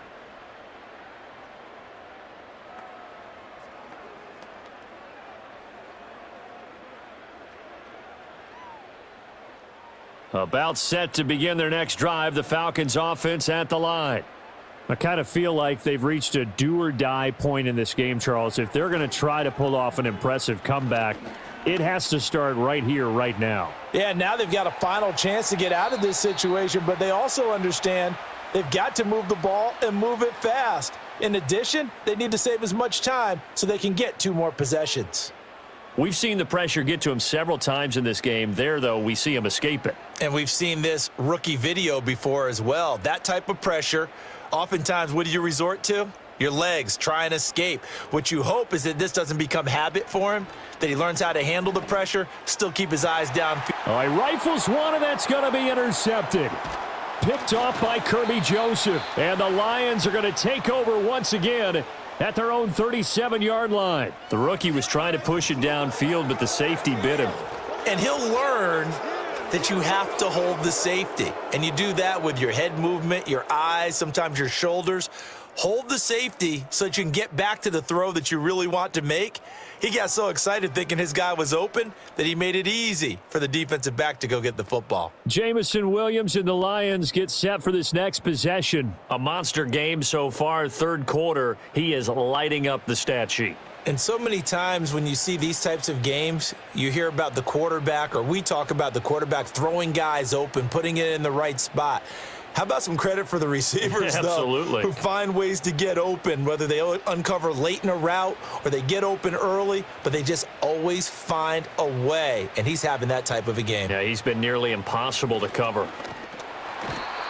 About set to begin their next drive, the Falcons offense at the line. I kind of feel like they've reached a do-or-die point in this game, Charles. If they're going to try to pull off an impressive comeback, it has to start right here, right now. Yeah, now they've got a final chance to get out of this situation, but they also understand they've got to move the ball and move it fast. In addition, they need to save as much time so they can get 2 more possessions. We've seen the pressure get to him several times in this game. There, though, we see him escape it. And we've seen this rookie video before as well. That type of pressure, oftentimes, what do you resort to? Your legs, try and escape. What you hope is that this doesn't become habit for him, that he learns how to handle the pressure, still keep his eyes down. All right, rifles one, and that's going to be intercepted. Picked off by Kirby Joseph. And the Lions are going to take over once again at their own 37-yard line. The rookie was trying to push it downfield, but the safety bit him. And he'll learn that you have to hold the safety. And you do that with your head movement, your eyes, sometimes your shoulders. Hold the safety so that you can get back to the throw that you really want to make. He got so excited thinking his guy was open that he made it easy for the defensive back to go get the football. Jamison Williams and the Lions get set for this next possession. A monster game so far, third quarter. He is lighting up the stat sheet. And so many times when you see these types of games, you hear about the quarterback, or we talk about the quarterback throwing guys open, putting it in the right spot. How about some credit for the receivers, though, who find ways to get open, whether they uncover late in a route or they get open early, but they just always find a way, and he's having that type of a game. Yeah, he's been nearly impossible to cover.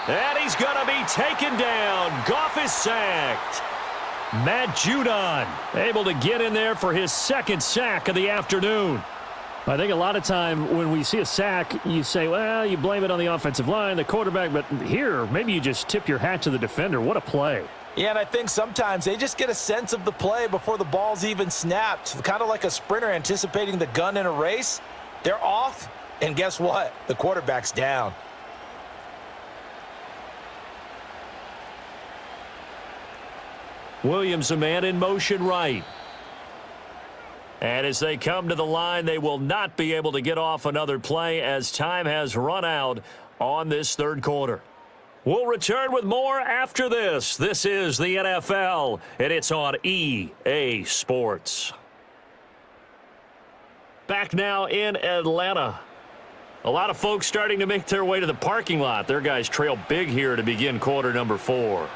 And he's going to be taken down. Goff is sacked. Matt Judon able to get in there for his second sack of the afternoon. I think a lot of time when we see a sack, you say, well, you blame it on the offensive line, the quarterback, but here, maybe you just tip your hat to the defender. What a play. Yeah, and I think sometimes they just get a sense of the play before the ball's even snapped, kind of like a sprinter anticipating the gun in a race. They're off, and guess what? The quarterback's down. Williams, a man in motion right. And as they come to the line, they will not be able to get off another play as time has run out on this third quarter. We'll return with more after this. This is the NFL, and it's on EA Sports. Back now in Atlanta. A lot of folks starting to make their way to the parking lot. Their guys trail big here to begin quarter number 4.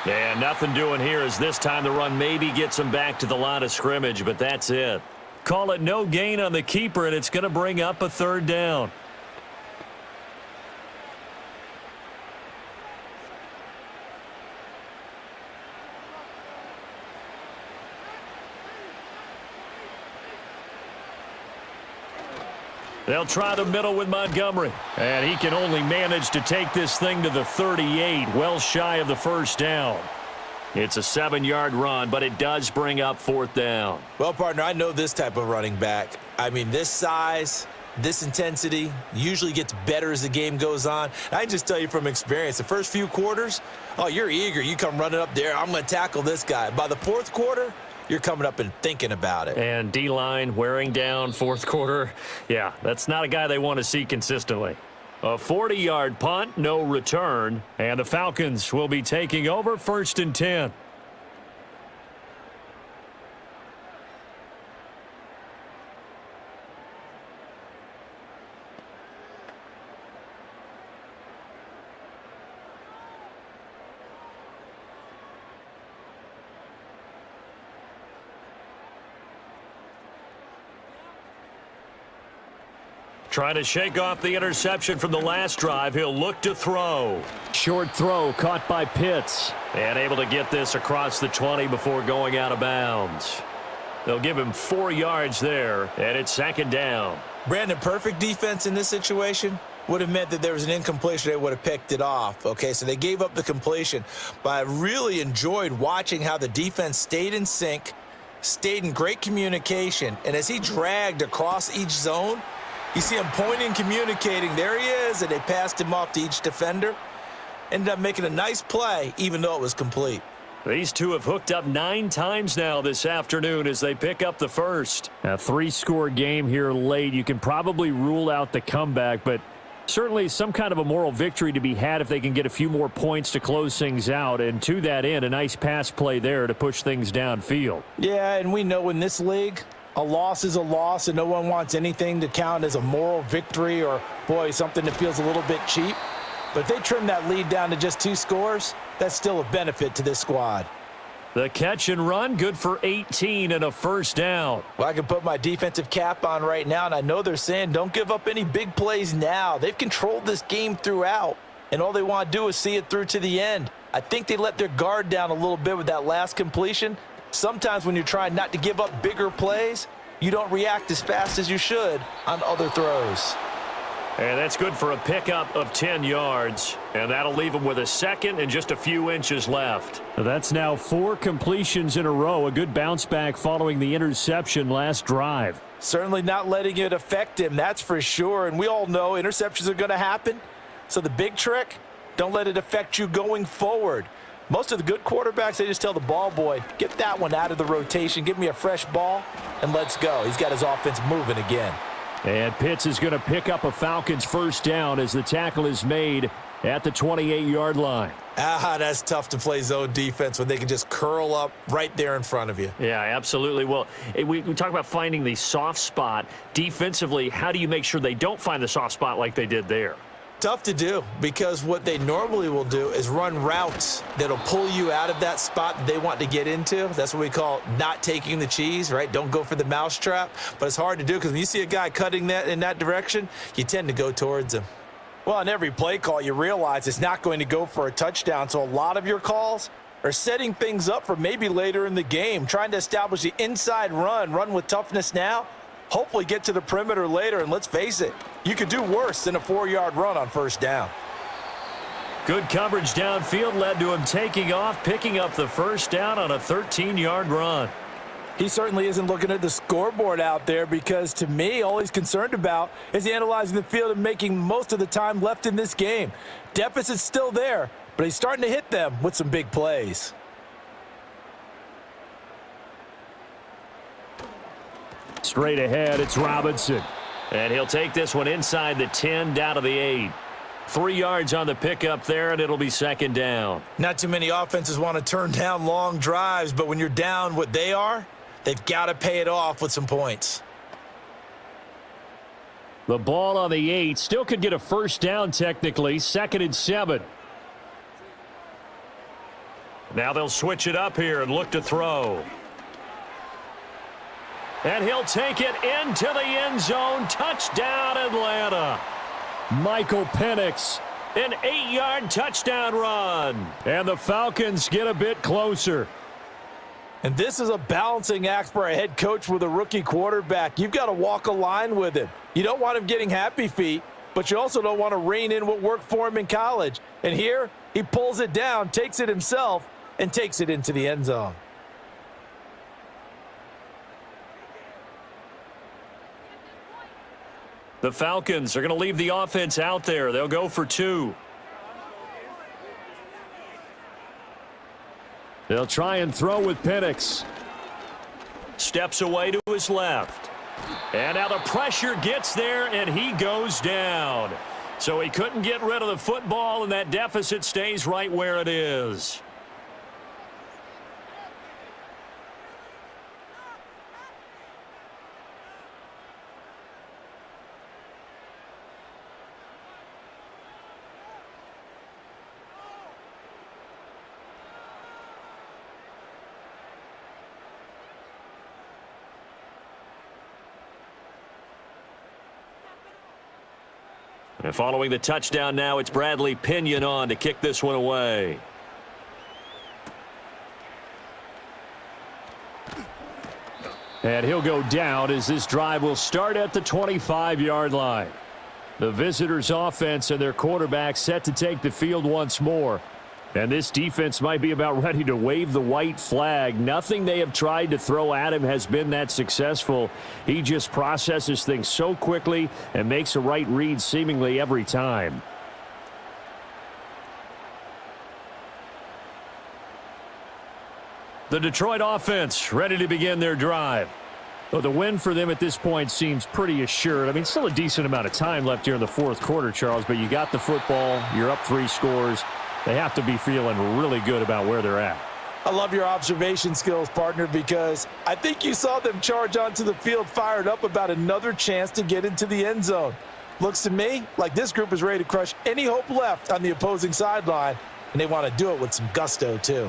And nothing doing here as this time the run maybe gets them back to the line of scrimmage, but that's it. Call it no gain on the keeper, and it's going to bring up a third down. They'll try the middle with Montgomery. And he can only manage to take this thing to the 38, well shy of the first down. It's a 7-yard run, but it does bring up fourth down. Well, partner, I know this type of running back. I mean, this size, this intensity usually gets better as the game goes on. I can just tell you from experience, the first few quarters, oh, you're eager. You come running up there, I'm going to tackle this guy. By the fourth quarter, you're coming up and thinking about it. And D-line wearing down fourth quarter. Yeah, that's not a guy they want to see consistently. A 40-yard punt, no return. And the Falcons will be taking over 1st and 10. Trying to shake off the interception from the last drive. He'll look to throw. Short throw caught by Pitts. And able to get this across the 20 before going out of bounds. They'll give him 4 yards there, and it's 2nd down. Brandon, perfect defense in this situation would have meant that there was an incompletion. They would have picked it off. Okay, so they gave up the completion. But I really enjoyed watching how the defense stayed in sync, stayed in great communication. And as he dragged across each zone, you see him pointing, communicating. There he is, and they passed him off to each defender. Ended up making a nice play, even though it was complete. These two have hooked up 9 times now this afternoon as they pick up the first. A 3-score game here late. You can probably rule out the comeback, but certainly some kind of a moral victory to be had if they can get a few more points to close things out. And to that end, a nice pass play there to push things downfield. Yeah, and we know in this league, a loss is a loss, and no one wants anything to count as a moral victory or, boy, something that feels a little bit cheap. But if they trim that lead down to just 2 scores, that's still a benefit to this squad. The catch and run, good for 18 and a first down. Well, I can put my defensive cap on right now, and I know they're saying don't give up any big plays now. They've controlled this game throughout, and all they want to do is see it through to the end. I think they let their guard down a little bit with that last completion. Sometimes when you're trying not to give up bigger plays, you don't react as fast as you should on other throws. And that's good for a pickup of 10 yards. And that'll leave him with a 2nd and just a few inches left. That's now 4 completions in a row. A good bounce back following the interception last drive. Certainly not letting it affect him, that's for sure. And we all know interceptions are going to happen. So the big trick, don't let it affect you going forward. Most of the good quarterbacks, they just tell the ball boy, get that one out of the rotation, give me a fresh ball, and let's go. He's got his offense moving again. And Pitts is going to pick up a Falcons first down as the tackle is made at the 28-yard line. That's tough to play zone defense when they can just curl up right there in front of you. Yeah, absolutely. Well, we talk about finding the soft spot. Defensively, how do you make sure they don't find the soft spot like they did there? Tough to do, because what they normally will do is run routes that'll pull you out of that spot that they want to get into. That's what we call not taking the cheese, right? Don't go for the mousetrap. But it's hard to do because when you see a guy cutting that in that direction, you tend to go towards him. Well, on every play call, you realize it's not going to go for a touchdown. So a lot of your calls are setting things up for maybe later in the game, trying to establish the inside run with toughness now. Hopefully get to the perimeter later, and let's face it, you could do worse than a 4-yard run on first down. Good coverage downfield led to him taking off, picking up the first down on a 13-yard run. He certainly isn't looking at the scoreboard out there because, to me, all he's concerned about is analyzing the field and making most of the time left in this game. Deficit's still there, but he's starting to hit them with some big plays. Straight ahead, it's Robinson. And he'll take this one inside the 10, down to the 8. 3 yards on the pickup there, and it'll be 2nd down. Not too many offenses want to turn down long drives, but when you're down what they are, they've got to pay it off with some points. The ball on the 8. Still could get a first down technically. 2nd and 7. Now they'll switch it up here and look to throw. And he'll take it into the end zone. Touchdown, Atlanta. Michael Penix. An 8-yard touchdown run. And the Falcons get a bit closer. And this is a balancing act for a head coach with a rookie quarterback. You've got to walk a line with him. You don't want him getting happy feet, but you also don't want to rein in what worked for him in college. And here, he pulls it down, takes it himself, and takes it into the end zone. The Falcons are going to leave the offense out there. They'll go for 2. They'll try and throw with Penix. Steps away to his left. And now the pressure gets there, and he goes down. So he couldn't get rid of the football, and that deficit stays right where it is. And following the touchdown now, it's Bradley Pinion on to kick this one away. And he'll go down as this drive will start at the 25-yard line. The visitors' offense and their quarterback set to take the field once more. And this defense might be about ready to wave the white flag. Nothing they have tried to throw at him has been that successful. He just processes things so quickly and makes a right read seemingly every time. The Detroit offense ready to begin their drive. Well, the win for them at this point seems pretty assured. I mean, still a decent amount of time left here in the fourth quarter, Charles, but you got the football. You're up 3 scores. They have to be feeling really good about where they're at. I love your observation skills, partner, because I think you saw them charge onto the field fired up about another chance to get into the end zone. Looks to me like this group is ready to crush any hope left on the opposing sideline, and they want to do it with some gusto, too.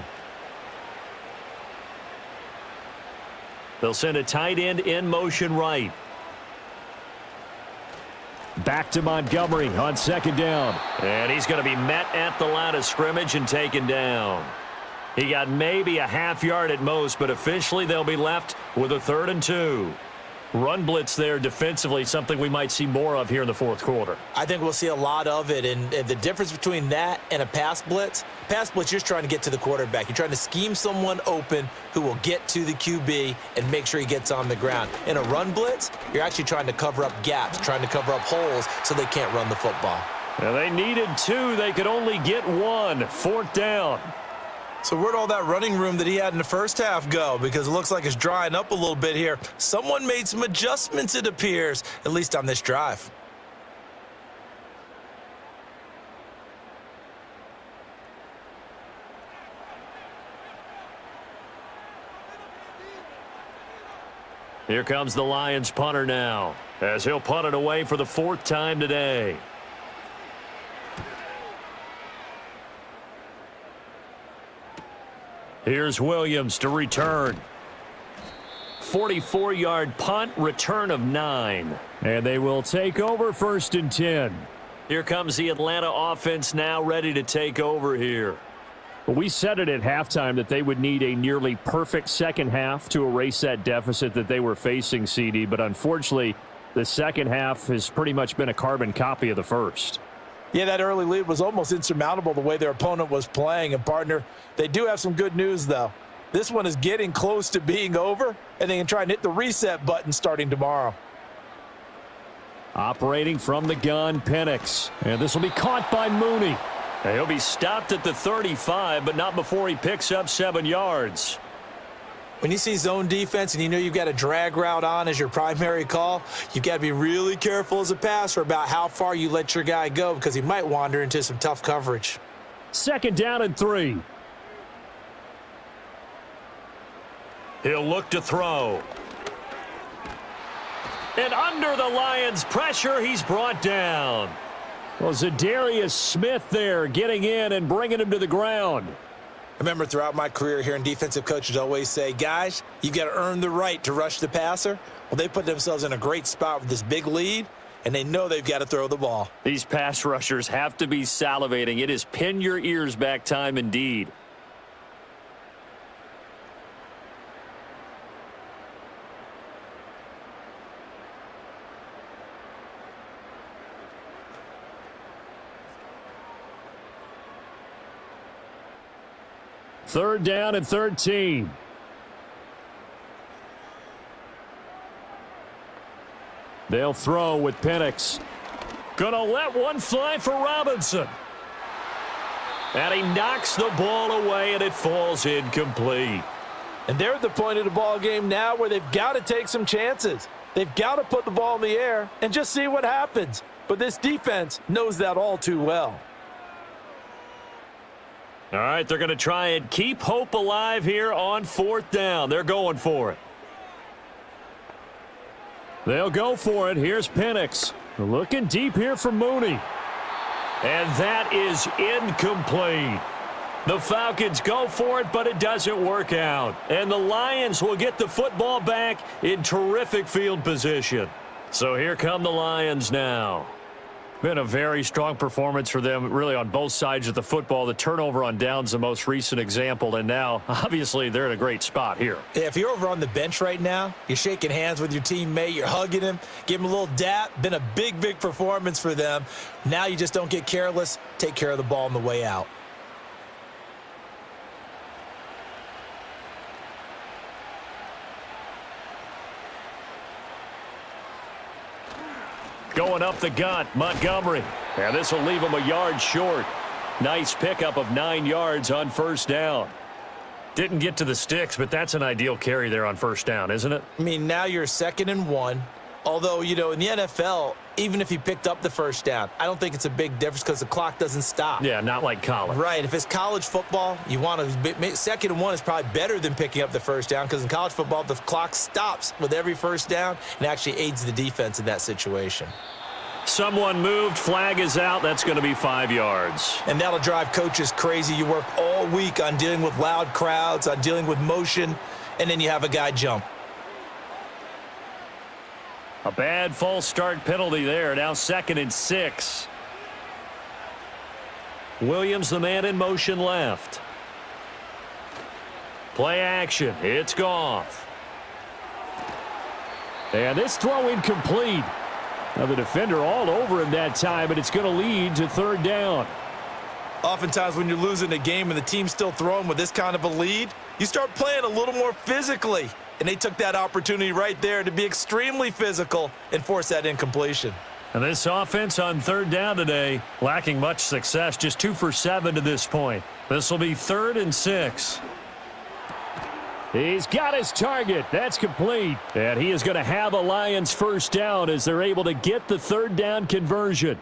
They'll send a tight end in motion right. Back to Montgomery on second down. And he's going to be met at the line of scrimmage and taken down. He got maybe a half yard at most, but officially they'll be left with a 3rd and 2. Run blitz there defensively, something we might see more of here in the fourth quarter. I think we'll see a lot of it, and the difference between that and a pass blitz, you're just trying to get to the quarterback. You're trying to scheme someone open who will get to the QB and make sure he gets on the ground. In a run blitz, you're actually trying to cover up gaps, trying to cover up holes so they can't run the football. Now they needed 2. They could only get 1. 4th down. So where'd all that running room that he had in the first half go? Because it looks like it's drying up a little bit here. Someone made some adjustments, it appears, at least on this drive. Here comes the Lions punter now, as he'll punt it away for the 4th time today. Here's Williams to return. 44-yard punt, return of 9. And they will take over 1st and 10. Here comes the Atlanta offense now ready to take over here. Well, we said it at halftime that they would need a nearly perfect second half to erase that deficit that they were facing, CD. But unfortunately, the second half has pretty much been a carbon copy of the first. Yeah, that early lead was almost insurmountable the way their opponent was playing. And, partner, they do have some good news, though. This one is getting close to being over, and they can try and hit the reset button starting tomorrow. Operating from the gun, Penix. And this will be caught by Mooney. He'll be stopped at the 35, but not before he picks up 7 yards. When you see zone defense and you know you've got a drag route on as your primary call, you've got to be really careful as a passer about how far you let your guy go because he might wander into some tough coverage. 2nd down and 3. He'll look to throw. And under the Lions' pressure, he's brought down. Well, Zadarius Smith there getting in and bringing him to the ground. I remember throughout my career hearing defensive coaches always say, guys, you got to earn the right to rush the passer. Well, they put themselves in a great spot with this big lead, and they know they've got to throw the ball. These pass rushers have to be salivating. It is pin your ears back time indeed. Third down and 13. They'll throw with Penix. Gonna let one fly for Robinson. And he knocks the ball away, and it falls incomplete. And they're at the point of the ball game now where they've got to take some chances. They've got to put the ball in the air and just see what happens. But this defense knows that all too well. All right, they're going to try and keep hope alive here on 4th down. They're going for it. They'll go for it. Here's Penix. Looking deep here for Mooney. And that is incomplete. The Falcons go for it, but it doesn't work out. And the Lions will get the football back in terrific field position. So here come the Lions now. Been a very strong performance for them, really, on both sides of the football. The turnover on downs, the most recent example, and now, obviously, they're in a great spot here. Yeah, if you're over on the bench right now, you're shaking hands with your teammate, you're hugging him, give him a little dap. Been a big, big performance for them. Now you just don't get careless. Take care of the ball on the way out. Going up the gut, Montgomery. And this will leave him a yard short. Nice pickup of 9 yards on first down. Didn't get to the sticks, but that's an ideal carry there on first down, isn't it? I mean, now you're 2nd and 1. Although, you know, in the NFL, even if he picked up the first down, I don't think it's a big difference because the clock doesn't stop. Yeah, not like college. Right. If it's college football, you want to 2nd and 1 is probably better than picking up the first down because in college football, the clock stops with every first down and actually aids the defense in that situation. Someone moved, flag is out. That's going to be 5 yards. And that'll drive coaches crazy. You work all week on dealing with loud crowds, on dealing with motion, and then you have a guy jump. A bad false start penalty there. Now 2nd and 6. Williams, the man in motion left. Play action. It's Goff. And this throw incomplete. Now the defender all over him that time, but it's going to lead to 3rd down. Oftentimes when you're losing a game and the team's still throwing with this kind of a lead, you start playing a little more physically. And they took that opportunity right there to be extremely physical and force that incompletion. And this offense on 3rd down today, lacking much success, just 2 for 7 to this point. This will be 3rd and 6. He's got his target. That's complete. And he is going to have a Lions first down as they're able to get the 3rd down conversion.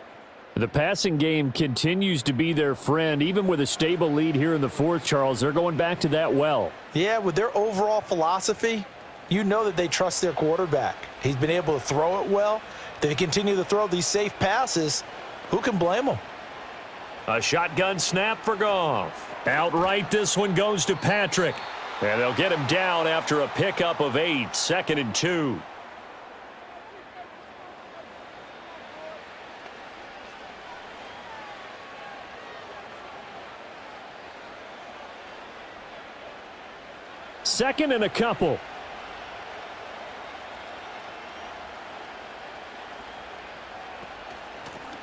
The passing game continues to be their friend. Even with a stable lead here in the 4th, Charles, they're going back to that well. Yeah, with their overall philosophy, you know that they trust their quarterback. He's been able to throw it well. They continue to throw these safe passes. Who can blame them? A shotgun snap for Goff. Outright, this one goes to Patrick. And they'll get him down after a pickup of 8, 2nd and 2. Second and a couple.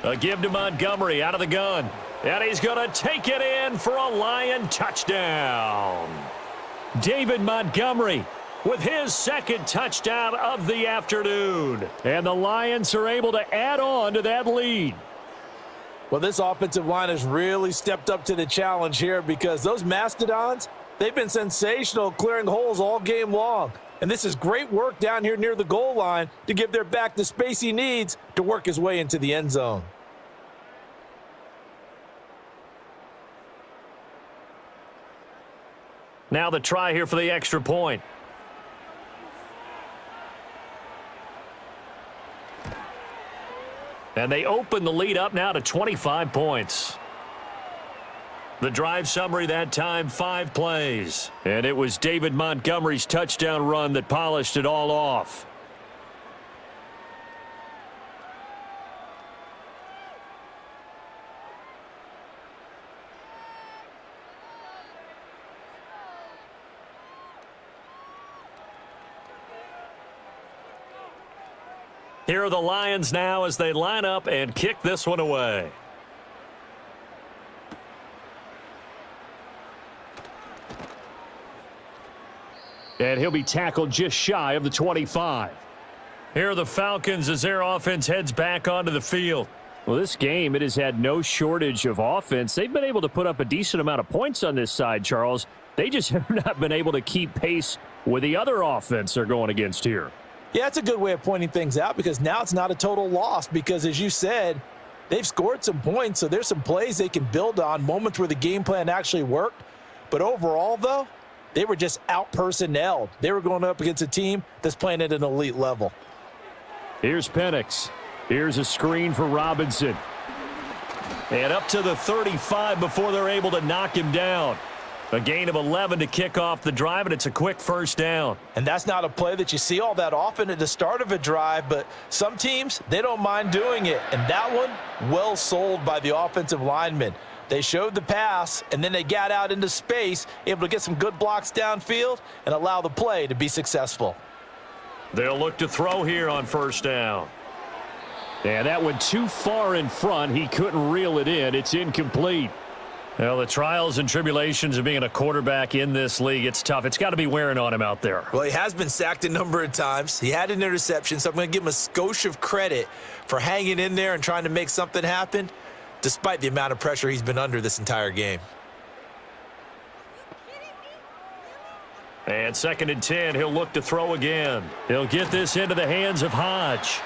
A give to Montgomery out of the gun. And he's going to take it in for a Lion touchdown. David Montgomery with his 2nd touchdown of the afternoon. And the Lions are able to add on to that lead. Well, this offensive line has really stepped up to the challenge here because those Mastodons, they've been sensational clearing holes all game long. And this is great work down here near the goal line to give their back the space he needs to work his way into the end zone. Now the try here for the extra point. And they open the lead up now to 25 points. The drive summary that time, 5 plays. And it was David Montgomery's touchdown run that polished it all off. Here are the Lions now as they line up and kick this one away. And he'll be tackled just shy of the 25. Here are the Falcons as their offense heads back onto the field. Well, this game, it has had no shortage of offense. They've been able to put up a decent amount of points on this side, Charles. They just have not been able to keep pace with the other offense they're going against here. Yeah, it's a good way of pointing things out because now it's not a total loss because, as you said, they've scored some points, so there's some plays they can build on, moments where the game plan actually worked. But overall, though, they were just out-personnelled. They were going up against a team that's playing at an elite level. Here's Penix. Here's a screen for Robinson. And up to the 35 before they're able to knock him down. A gain of 11 to kick off the drive, and it's a quick first down. And that's not a play that you see all that often at the start of a drive, but some teams, they don't mind doing it. And that one, well sold by the offensive lineman. They showed the pass, and then they got out into space, able to get some good blocks downfield and allow the play to be successful. They'll look to throw here on first down. Yeah, that went too far in front. He couldn't reel it in. It's incomplete. Well, the trials and tribulations of being a quarterback in this league, it's tough. It's got to be wearing on him out there. Well, he has been sacked a number of times. He had an interception, so I'm going to give him a skosh of credit for hanging in there and trying to make something happen, despite the amount of pressure he's been under this entire game. And 2nd and 10, he'll look to throw again. He'll get this into the hands of Hodge.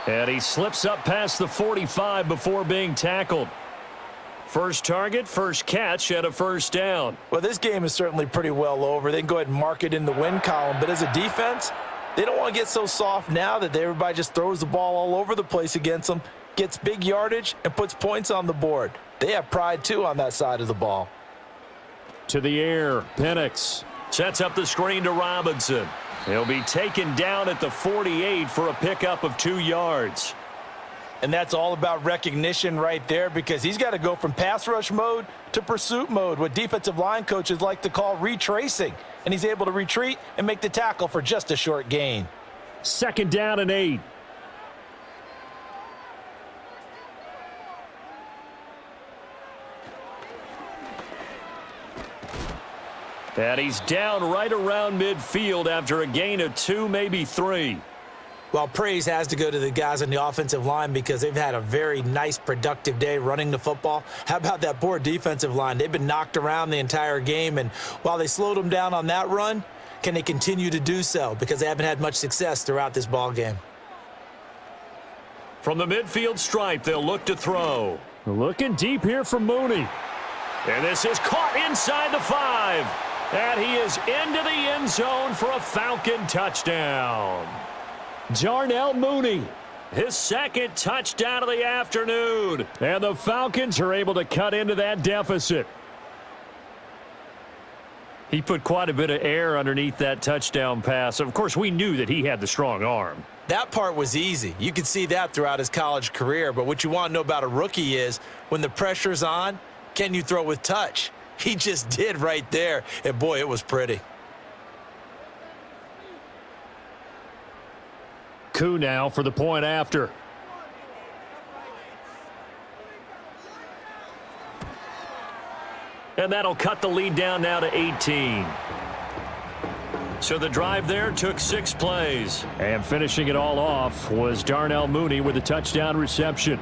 And he slips up past the 45 before being tackled. First target, first catch, and a first down. Well, this game is certainly pretty well over. They can go ahead and mark it in the win column. But as a defense, they don't want to get so soft now that everybody just throws the ball all over the place against them, gets big yardage, and puts points on the board. They have pride, too, on that side of the ball. To the air, Penix. Sets up the screen to Robinson. He'll be taken down at the 48 for a pickup of 2 yards. And that's all about recognition right there, because he's got to go from pass rush mode to pursuit mode, what defensive line coaches like to call retracing. And he's able to retreat and make the tackle for just a short gain. 2nd down and 8. And he's down right around midfield after a gain of 2, maybe 3. Well, praise has to go to the guys on the offensive line because they've had a very nice, productive day running the football. How about that poor defensive line? They've been knocked around the entire game, and while they slowed them down on that run, can they continue to do so? Because they haven't had much success throughout this ball game. From the midfield stripe, they'll look to throw. Looking deep here for Mooney. And this is caught inside the 5. And he is into the end zone for a Falcon touchdown. Darnell Mooney. His 2nd touchdown of the afternoon. And the Falcons are able to cut into that deficit. He put quite a bit of air underneath that touchdown pass. Of course, we knew that he had the strong arm. That part was easy. You could see that throughout his college career. But what you want to know about a rookie is when the pressure's on, can you throw with touch? He just did right there. And, boy, it was pretty. Koo now for the point after. And that'll cut the lead down now to 18. So the drive there took 6 plays. And finishing it all off was Darnell Mooney with a touchdown reception.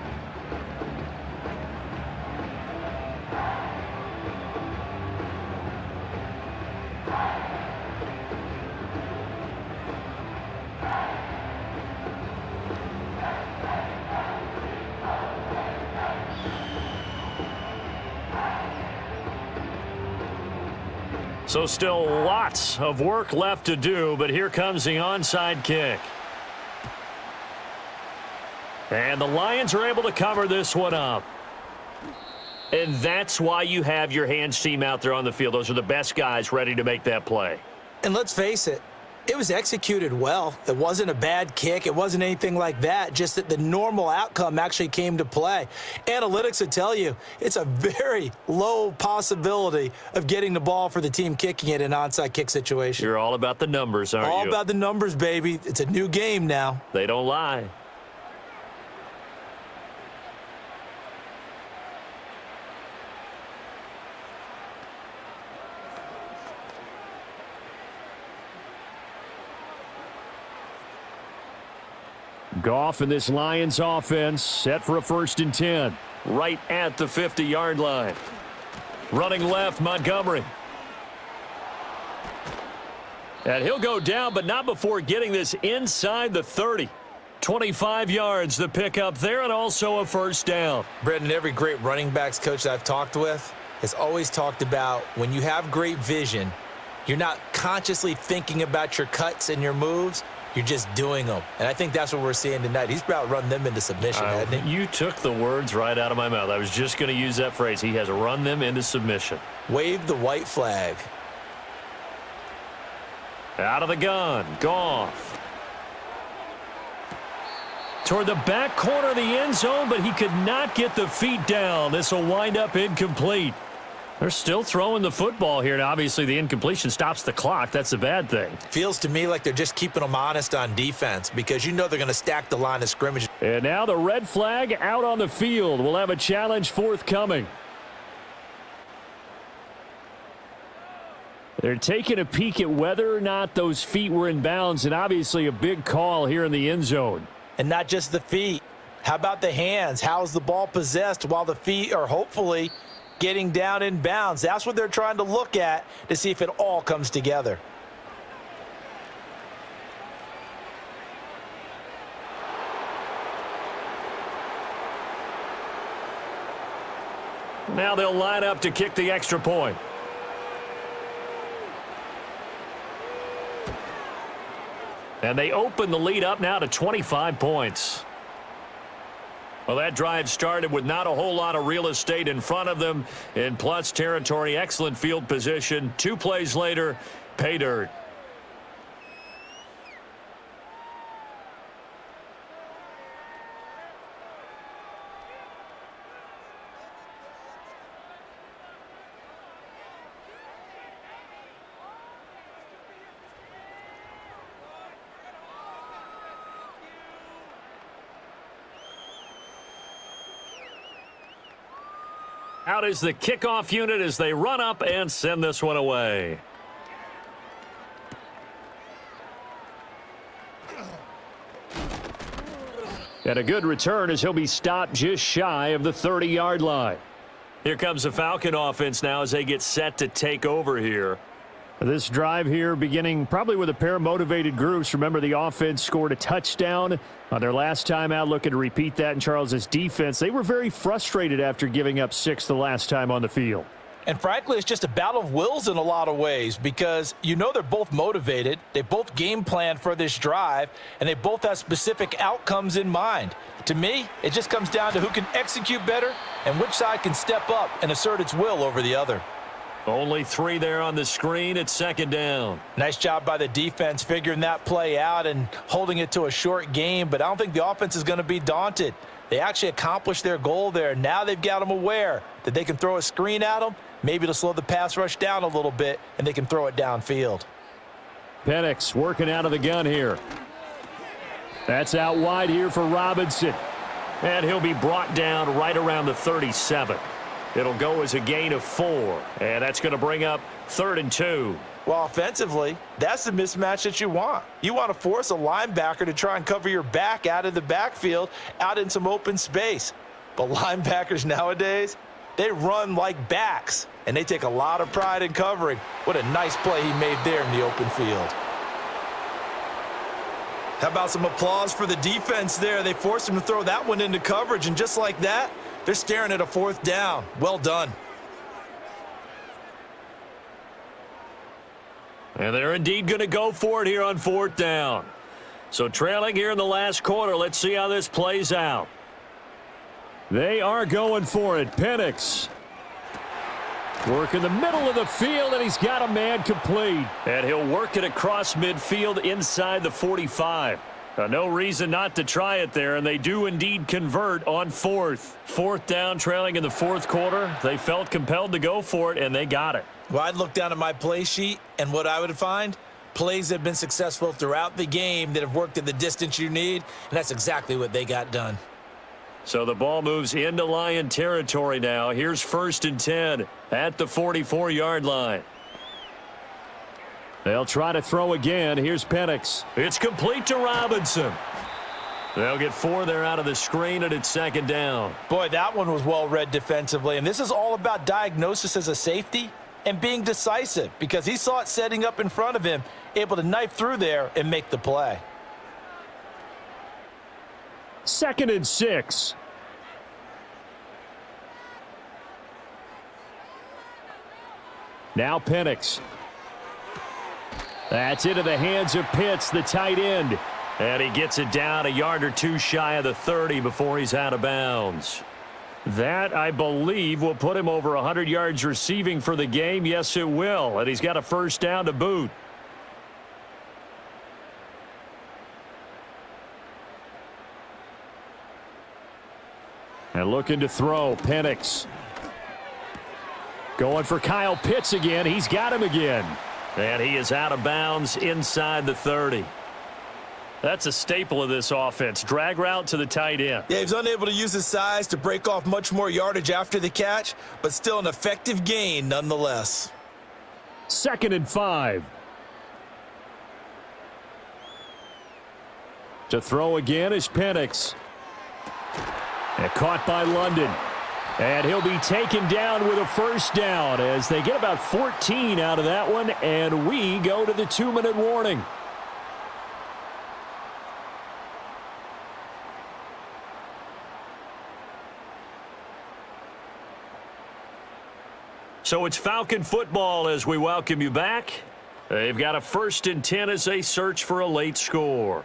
So still lots of work left to do, but here comes the onside kick. And the Lions are able to cover this one up. And that's why you have your hands team out there on the field. Those are the best guys ready to make that play. And let's face it, it was executed well. It wasn't a bad kick. It wasn't anything like that, just that the normal outcome actually came to play. Analytics would tell you it's a very low possibility of getting the ball for the team kicking it in an onside kick situation. You're all about the numbers, aren't you? All about the numbers, baby. It's a new game now. They don't lie. Goff and this Lions offense set for a 1st and 10. Right at the 50-yard line. Running left, Montgomery. And he'll go down, but not before getting this inside the 30. 25 yards, the pickup there, and also a 1st down. Brendan, every great running backs coach that I've talked with has always talked about when you have great vision, you're not consciously thinking about your cuts and your moves. You're just doing them. And I think that's what we're seeing tonight. He's about run them into submission, hasn't he? You took the words right out of my mouth. I was just going to use that phrase. He has run them into submission. Wave the white flag. Out of the gun. Goff. Toward the back corner of the end zone, but he could not get the feet down. This will wind up incomplete. They're still throwing the football here, and obviously the incompletion stops the clock. That's a bad thing. Feels to me like they're just keeping them honest on defense because you know they're going to stack the line of scrimmage. And now the red flag out on the field. We'll have a challenge forthcoming. They're taking a peek at whether or not those feet were in bounds, and obviously a big call here in the end zone. And not just the feet. How about the hands? How's the ball possessed while the feet are hopefully getting down in bounds? That's what they're trying to look at to see if it all comes together. Now they'll line up to kick the extra point. And they open the lead up now to 25 points. Well, that drive started with not a whole lot of real estate in front of them. In plus territory, excellent field position. 2 plays later, pay dirt. Out is the kickoff unit as they run up and send this one away. And a good return as he'll be stopped just shy of the 30-yard line. Here comes the Falcon offense now as they get set to take over here. This drive here beginning probably with a pair of motivated groups. Remember, the offense scored a touchdown on their last time out, looking to repeat that in Charles's defense. They were very frustrated after giving up 6 the last time on the field. And frankly, it's just a battle of wills in a lot of ways because you know they're both motivated. They both game planned for this drive, and they both have specific outcomes in mind. To me, it just comes down to who can execute better and which side can step up and assert its will over the other. Only 3 there on the screen at second down. Nice job by the defense figuring that play out and holding it to a short game, but I don't think the offense is going to be daunted. They actually accomplished their goal there. Now they've got them aware that they can throw a screen at them, maybe to slow the pass rush down a little bit, and they can throw it downfield. Penix working out of the gun here. That's out wide here for Robinson. And he'll be brought down right around the 37. It'll go as a gain of 4, and that's going to bring up 3rd and 2. Well, offensively, that's the mismatch that you want. You want to force a linebacker to try and cover your back out of the backfield, out in some open space. But linebackers nowadays, they run like backs, and they take a lot of pride in covering. What a nice play he made there in the open field. How about some applause for the defense there? They forced him to throw that one into coverage, and just like that, they're staring at a 4th down. Well done. And they're indeed going to go for it here on 4th down. So trailing here in the last quarter. Let's see how this plays out. They are going for it. Penix work in the middle of the field, and he's got a man complete. And he'll work it across midfield inside the 45. No reason not to try it there, and they do indeed convert on 4th. 4th down, trailing in the 4th quarter. They felt compelled to go for it, and they got it. Well, I'd look down at my play sheet, and what I would find, plays that have been successful throughout the game that have worked at the distance you need, and that's exactly what they got done. So the ball moves into Lion territory now. Here's 1st and 10 at the 44-yard line. They'll try to throw again. Here's Penix. It's complete to Robinson. They'll get 4 there out of the screen, and it's 2nd down. Boy, that one was well read defensively, and this is all about diagnosis as a safety and being decisive because he saw it setting up in front of him, able to knife through there and make the play. 2nd and 6. Now Penix. That's into the hands of Pitts, the tight end. And he gets it down a yard or two shy of the 30 before he's out of bounds. That, I believe, will put him over 100 yards receiving for the game. Yes, it will. And he's got a first down to boot. And looking to throw, Penix. Going for Kyle Pitts again. He's got him again. And he is out of bounds inside the 30. That's a staple of this offense. Drag route to the tight end. Yeah, he's unable to use his size to break off much more yardage after the catch, but still an effective gain nonetheless. 2nd and 5. To throw again is Penix. And caught by London. And he'll be taken down with a first down as they get about 14 out of that one, and we go to the 2-minute warning. So it's Falcon football as we welcome you back. They've got a 1st and 10 as they search for a late score.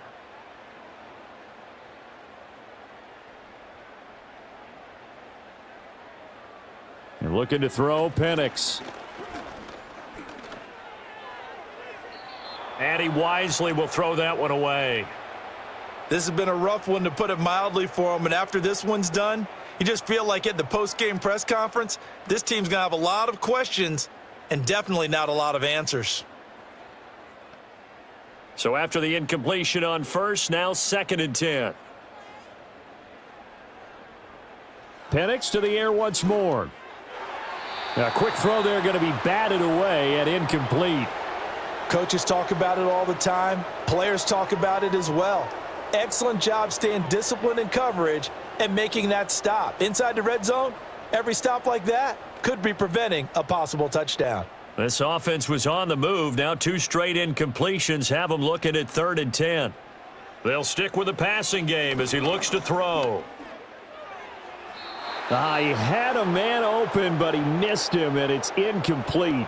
And looking to throw, Penix. And he wisely will throw that one away. This has been a rough one, to put it mildly, for him, and after this one's done, you just feel like at the post-game press conference, this team's going to have a lot of questions and definitely not a lot of answers. So after the incompletion on first, now 2nd and 10. Penix to the air once more. A quick throw there, going to be batted away and incomplete. Coaches talk about it all the time. Players talk about it as well. Excellent job staying disciplined in coverage and making that stop. Inside the red zone, every stop like that could be preventing a possible touchdown. This offense was on the move. Now 2 straight incompletions have them looking at 3rd and 10. They'll stick with the passing game as he looks to throw. He had a man open, but he missed him, and it's incomplete.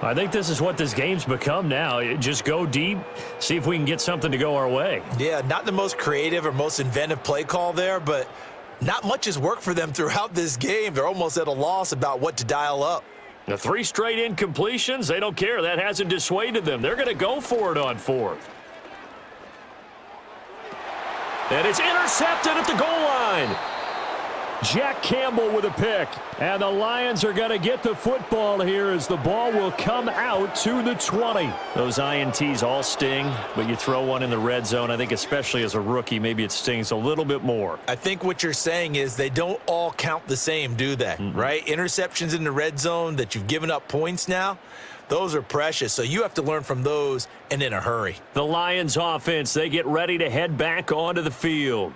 I think this is what this game's become now. Just go deep, see if we can get something to go our way. Yeah, not the most creative or most inventive play call there, but not much has worked for them throughout this game. They're almost at a loss about what to dial up. The 3 straight incompletions, they don't care. That hasn't dissuaded them. They're going to go for it on 4th. And it's intercepted at the goal line. Jack Campbell with a pick. And the Lions are going to get the football here as the ball will come out to the 20. Those INTs all sting, but you throw one in the red zone, I think especially as a rookie, maybe it stings a little bit more. I think what you're saying is they don't all count the same, do they? Right? Interceptions in the red zone that you've given up points now, those are precious. So you have to learn from those and in a hurry. The Lions offense, they get ready to head back onto the field.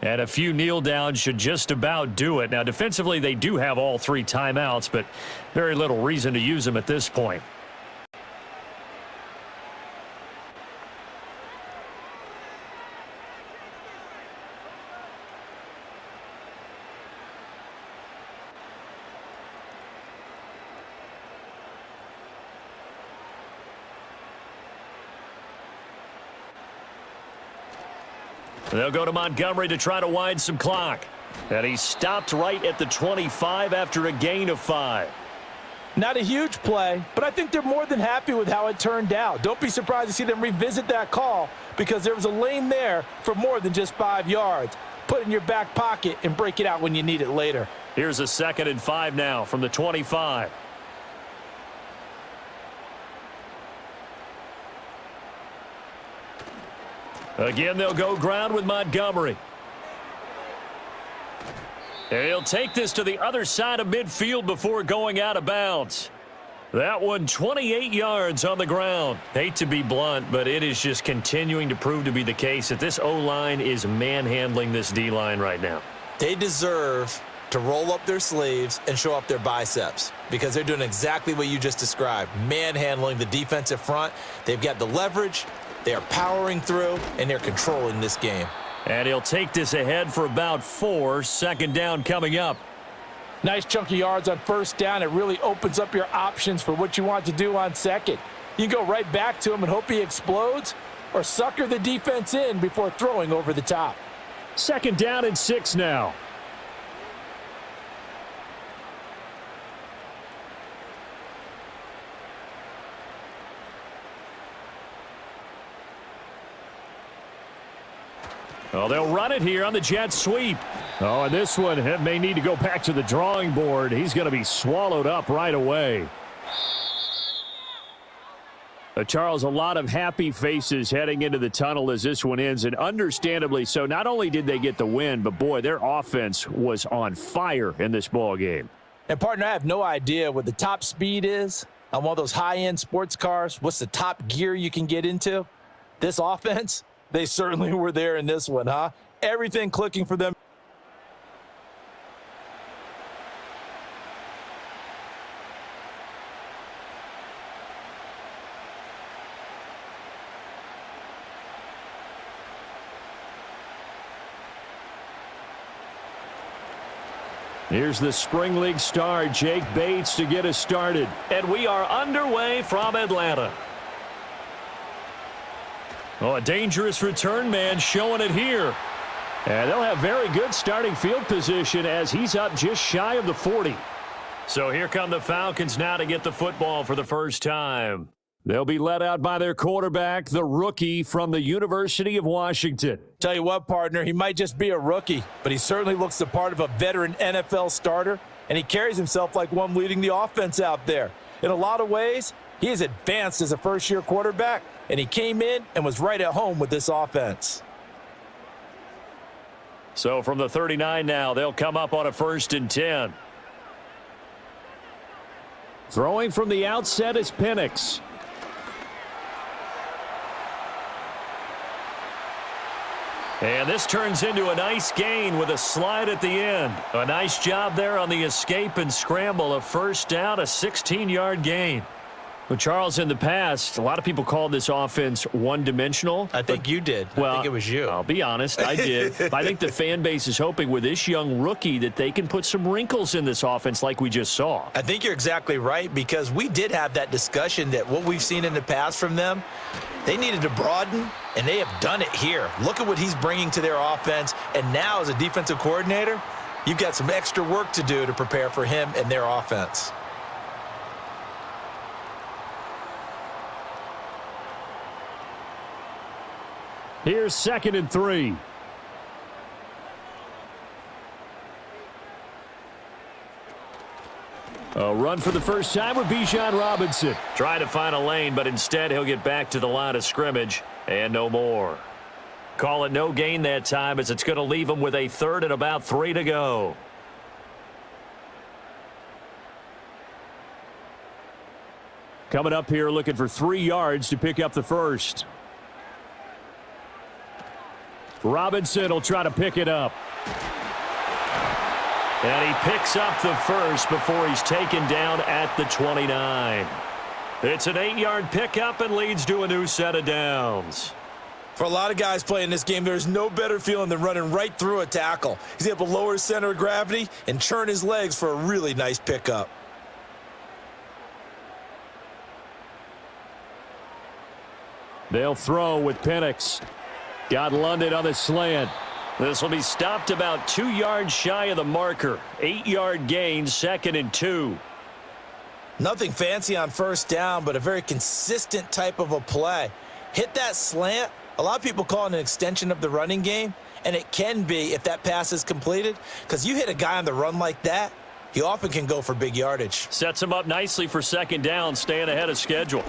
And a few kneel downs should just about do it. Now, defensively, they do have all 3 timeouts, but very little reason to use them at this point. They'll go to Montgomery to try to wind some clock. And he stopped right at the 25 after a gain of 5. Not a huge play, but I think they're more than happy with how it turned out. Don't be surprised to see them revisit that call because there was a lane there for more than just 5 yards. Put it in your back pocket and break it out when you need it later. Here's a 2nd and 5 now from the 25. Again, they'll go ground with Montgomery. He'll take this to the other side of midfield before going out of bounds. That one 28 yards on the ground. Hate to be blunt, but it is just continuing to prove to be the case that this O-line is manhandling this D-line right now. They deserve to roll up their sleeves and show up their biceps because they're doing exactly what you just described, manhandling the defensive front. They've got the leverage. They are powering through, and they're controlling this game. And he'll take this ahead for about 4. 2nd down coming up. Nice chunk of yards on 1st down. It really opens up your options for what you want to do on 2nd. You can go right back to him and hope he explodes, or sucker the defense in before throwing over the top. 2nd down and 6 now. Oh, they'll run it here on the jet sweep. Oh, and this one may need to go back to the drawing board. He's going to be swallowed up right away. Charles, a lot of happy faces heading into the tunnel as this one ends, and understandably so. Not only did they get the win, but, boy, their offense was on fire in this ball game. And, partner, I have no idea what the top speed is on one of those high-end sports cars. What's the top gear you can get into? This offense, they certainly were there in this one, huh? Everything clicking for them. Here's the Spring League star, Jake Bates, to get us started. And we are underway from Atlanta. Oh, a dangerous return man showing it here. And they'll have very good starting field position as he's up just shy of the 40. So here come the Falcons now to get the football for the first time. They'll be led out by their quarterback, the rookie from the University of Washington. Tell you what, partner, he might just be a rookie, but he certainly looks the part of a veteran NFL starter, and he carries himself like one leading the offense out there. In a lot of ways, he is advanced as a first-year quarterback, and he came in and was right at home with this offense. So from the 39 now, they'll come up on a 1st and 10. Throwing from the outset is Penix. And this turns into a nice gain with a slide at the end. A nice job there on the escape and scramble. A 1st down, a 16-yard gain. Well, Charles, in the past, a lot of people called this offense one-dimensional. I think you did. Well, I think it was you. I'll be honest, I did. I think the fan base is hoping with this young rookie that they can put some wrinkles in this offense like we just saw. I think you're exactly right, because we did have that discussion that what we've seen in the past from them, they needed to broaden, and they have done it here. Look at what he's bringing to their offense, and now as a defensive coordinator, you've got some extra work to do to prepare for him and their offense. Here's 2nd and 3. A run for the first time with Bijan Robinson. Trying to find a lane, but instead he'll get back to the line of scrimmage and no more. Call it no gain that time, as it's going to leave him with a 3rd and about 3 to go. Coming up here looking for 3 yards to pick up the first. Robinson will try to pick it up. And he picks up the first before he's taken down at the 29. It's an 8-yard pickup and leads to a new set of downs. For a lot of guys playing this game, there's no better feeling than running right through a tackle. He's able to lower his center of gravity and churn his legs for a really nice pickup. They'll throw with Penix. Got London on the slant. This will be stopped about 2 yards shy of the marker. 8-yard gain, 2nd and 2. Nothing fancy on 1st down, but a very consistent type of a play. Hit that slant. A lot of people call it an extension of the running game, and it can be if that pass is completed, because you hit a guy on the run like that, he often can go for big yardage. Sets him up nicely for 2nd down, staying ahead of schedule.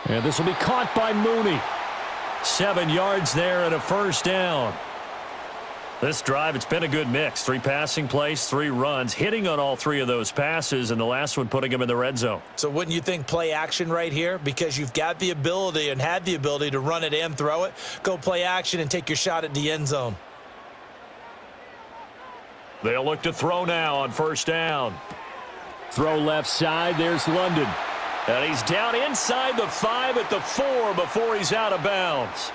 And this will be caught by Mooney. 7 yards there and a 1st down. This drive, it's been a good mix. 3 passing plays, 3 runs, hitting on all 3 of those passes, and the last one putting him in the red zone. So wouldn't you think play action right here? Because you've got the ability and had the ability to run it and throw it. Go play action and take your shot at the end zone. They'll look to throw now on 1st down. Throw left side. There's London. And he's down inside the 5 at the 4 before he's out of bounds.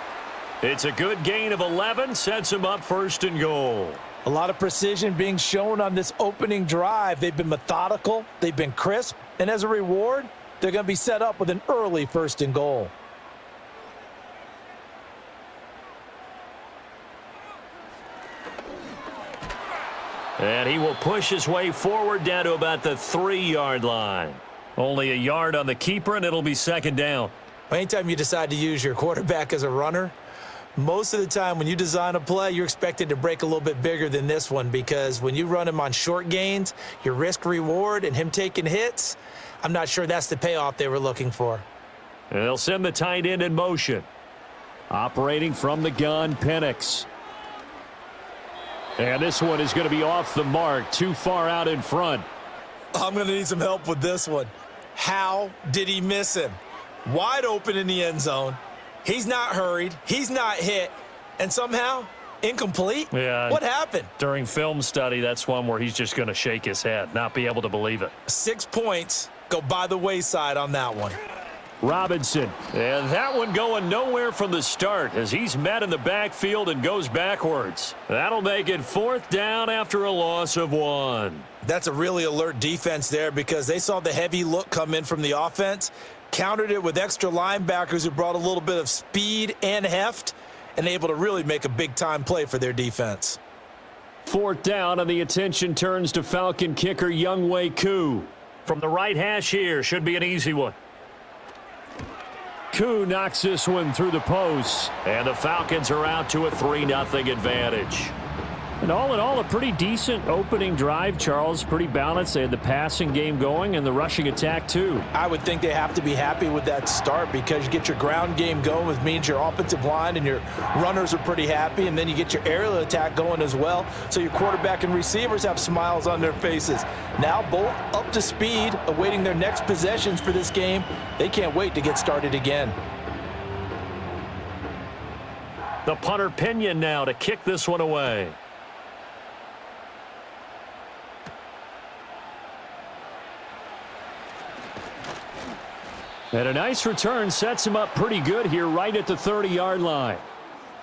It's a good gain of 11, sets him up 1st and goal. A lot of precision being shown on this opening drive. They've been methodical, they've been crisp, and as a reward, they're going to be set up with an early 1st and goal. And he will push his way forward down to about the 3-yard line. Only a yard on the keeper, and it'll be 2nd down. Anytime you decide to use your quarterback as a runner, most of the time when you design a play, you're expected to break a little bit bigger than this one, because when you run him on short gains, your risk-reward and him taking hits, I'm not sure that's the payoff they were looking for. And they'll send the tight end in motion. Operating from the gun, Penix. And this one is going to be off the mark, too far out in front. I'm going to need some help with this one. How did he miss him? Wide open in the end zone. He's not hurried. He's not hit. And somehow, incomplete? Yeah. What happened? During film study, that's one where he's just going to shake his head, not be able to believe it. 6 points go by the wayside on that one. Robinson. And that one going nowhere from the start as he's met in the backfield and goes backwards. That'll make it 4th down after a loss of 1. That's a really alert defense there, because they saw the heavy look come in from the offense, countered it with extra linebackers who brought a little bit of speed and heft, and able to really make a big-time play for their defense. 4th down, and the attention turns to Falcon kicker Younghoe Koo. From the right hash here, should be an easy one. Koo knocks this one through the post. And the Falcons are out to a 3-0 advantage. And all in all, a pretty decent opening drive, Charles. Pretty balanced. They had the passing game going and the rushing attack, too. I would think they have to be happy with that start, because you get your ground game going, which means your offensive line and your runners are pretty happy, and then you get your aerial attack going as well, so your quarterback and receivers have smiles on their faces. Now both up to speed, awaiting their next possessions for this game. They can't wait to get started again. The punter Pinion now to kick this one away. And a nice return sets him up pretty good here right at the 30-yard line.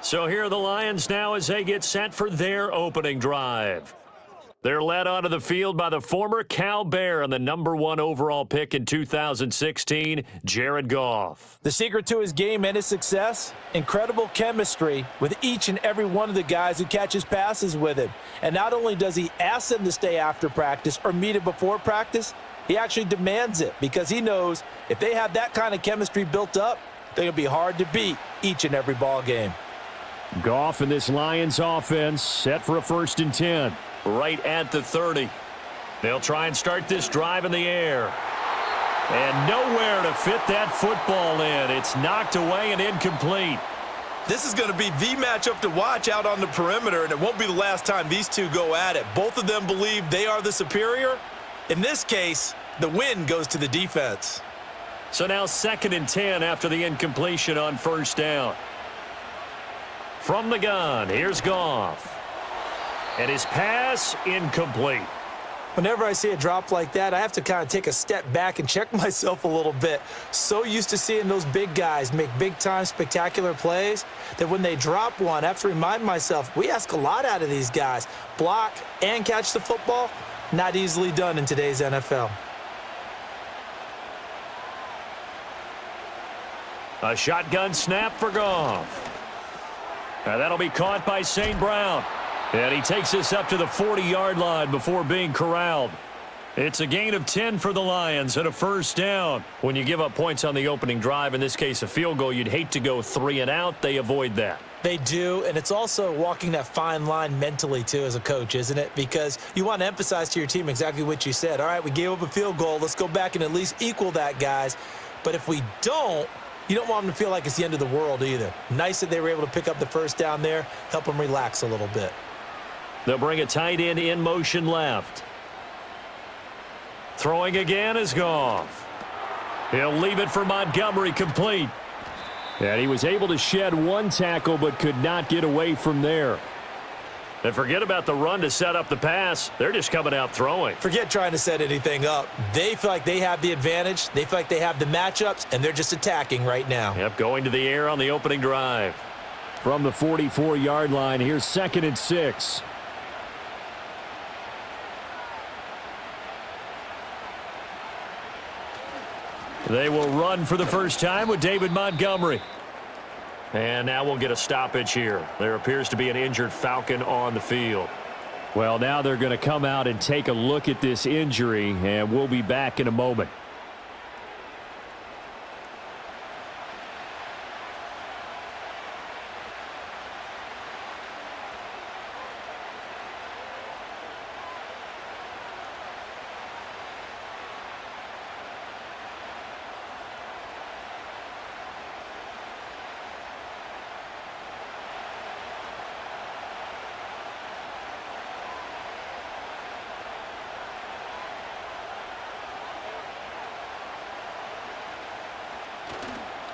So here are the Lions now as they get set for their opening drive. They're led onto the field by the former Cal Bear and the #1 overall pick in 2016, Jared Goff. The secret to his game and his success? Incredible chemistry with each and every one of the guys who catches passes with him. And not only does he ask them to stay after practice or meet him before practice, he actually demands it, because he knows if they have that kind of chemistry built up, they're going to be hard to beat each and every ball game. Goff and this Lions offense set for a 1st and 10. Right at the 30. They'll try and start this drive in the air. And nowhere to fit that football in. It's knocked away and incomplete. This is going to be the matchup to watch out on the perimeter, and it won't be the last time these two go at it. Both of them believe they are the superior. In this case, the win goes to the defense. So now 2nd and 10 after the incompletion on 1st down. From the gun, here's Goff. And his pass incomplete. Whenever I see a drop like that, I have to kind of take a step back and check myself a little bit. So used to seeing those big guys make big-time spectacular plays that when they drop one, I have to remind myself, we ask a lot out of these guys. Block and catch the football, not easily done in today's NFL. A shotgun snap for Goff. And that'll be caught by St. Brown. And he takes this up to the 40-yard line before being corralled. It's a gain of 10 for the Lions and a 1st down. When you give up points on the opening drive, in this case a field goal, you'd hate to go 3 and out. They avoid that. They do, and it's also walking that fine line mentally, too, as a coach, isn't it? Because you want to emphasize to your team exactly what you said. All right, we gave up a field goal. Let's go back and at least equal that, guys. But if we don't, you don't want them to feel like it's the end of the world either. Nice that they were able to pick up the 1st down there, help them relax a little bit. They'll bring a tight end in motion left. Throwing again is Goff. He'll leave it for Montgomery, complete. And he was able to shed one tackle but could not get away from there. And forget about the run to set up the pass. They're just coming out throwing. Forget trying to set anything up. They feel like they have the advantage. They feel like they have the matchups, and they're just attacking right now. Yep, going to the air on the opening drive. From the 44-yard line, here's 2nd and 6. They will run for the first time with David Montgomery. And now we'll get a stoppage here. There appears to be an injured Falcon on the field. Well, now they're going to come out and take a look at this injury, and we'll be back in a moment.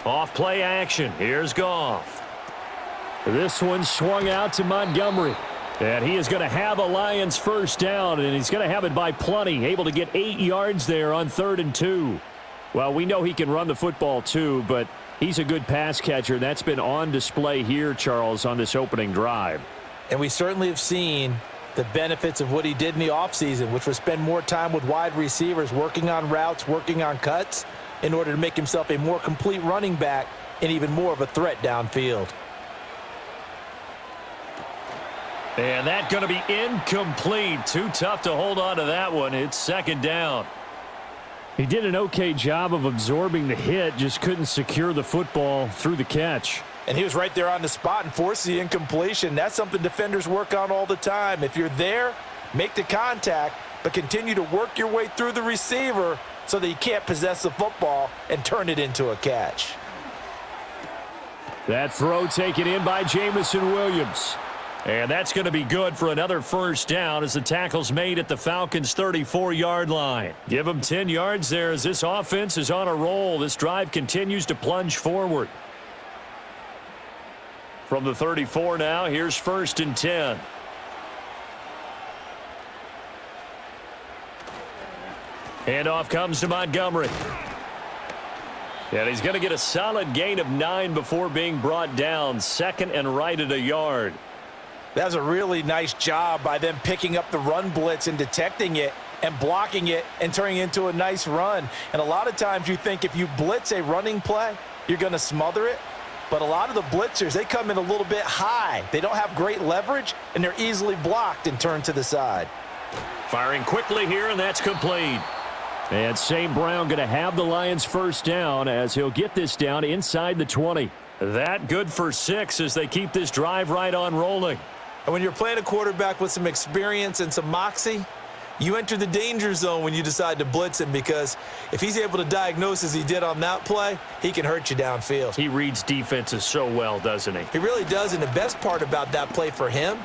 Off play action. Here's Goff. This one swung out to Montgomery. And he is going to have a Lions first down, and he's going to have it by plenty. Able to get 8 yards there on 3rd and 2. Well, we know he can run the football too, but he's a good pass catcher. That's been on display here, Charles, on this opening drive. And we certainly have seen the benefits of what he did in the offseason, which was spend more time with wide receivers, working on routes, working on cuts, in order to make himself a more complete running back and even more of a threat downfield. And that's going to be incomplete. Too tough to hold on to that one. It's 2nd down. He did an okay job of absorbing the hit, just couldn't secure the football through the catch. And he was right there on the spot and forced the incompletion. That's something defenders work on all the time. If you're there, make the contact, but continue to work your way through the receiver so that you can't possess the football and turn it into a catch. That throw taken in by Jamison Williams. And that's going to be good for another first down as the tackle's made at the Falcons' 34-yard line. Give them 10 yards there as this offense is on a roll. This drive continues to plunge forward. From the 34 now, here's 1st and 10. Handoff comes to Montgomery. And he's going to get a solid gain of 9 before being brought down. 2nd and right at a yard. That was a really nice job by them picking up the run blitz and detecting it and blocking it and turning it into a nice run. And a lot of times you think if you blitz a running play, you're going to smother it. But a lot of the blitzers, they come in a little bit high. They don't have great leverage, and they're easily blocked and turned to the side. Firing quickly here, and that's complete. And St. Brown going to have the Lions first down as he'll get this down inside the 20. That good for 6 as they keep this drive right on rolling. And when you're playing a quarterback with some experience and some moxie, you enter the danger zone when you decide to blitz him, because if he's able to diagnose as he did on that play, he can hurt you downfield. He reads defenses so well, doesn't he? He really does, and the best part about that play for him,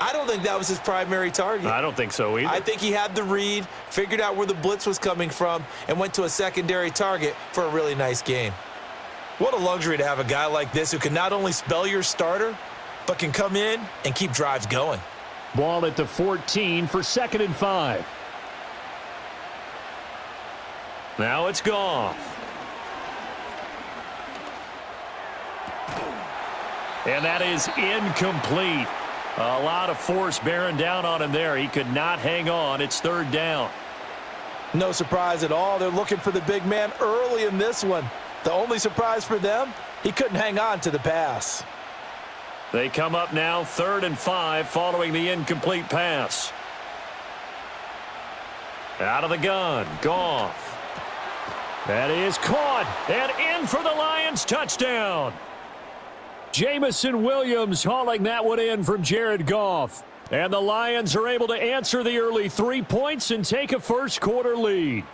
I don't think that was his primary target. I don't think so either. I think he had the read, figured out where the blitz was coming from, and went to a secondary target for a really nice game. What a luxury to have a guy like this who can not only spell your starter, but can come in and keep drives going. Ball at the 14 for 2nd and 5. Now it's Goff. And that is incomplete. A lot of force bearing down on him there. He could not hang on. It's 3rd down. No surprise at all. They're looking for the big man early in this one. The only surprise for them, he couldn't hang on to the pass. They come up now 3rd and 5 following the incomplete pass. Out of the gun, Goff. That is caught and in for the Lions touchdown. Jamison Williams hauling that one in from Jared Goff. And the Lions are able to answer the early 3 points and take a first-quarter lead.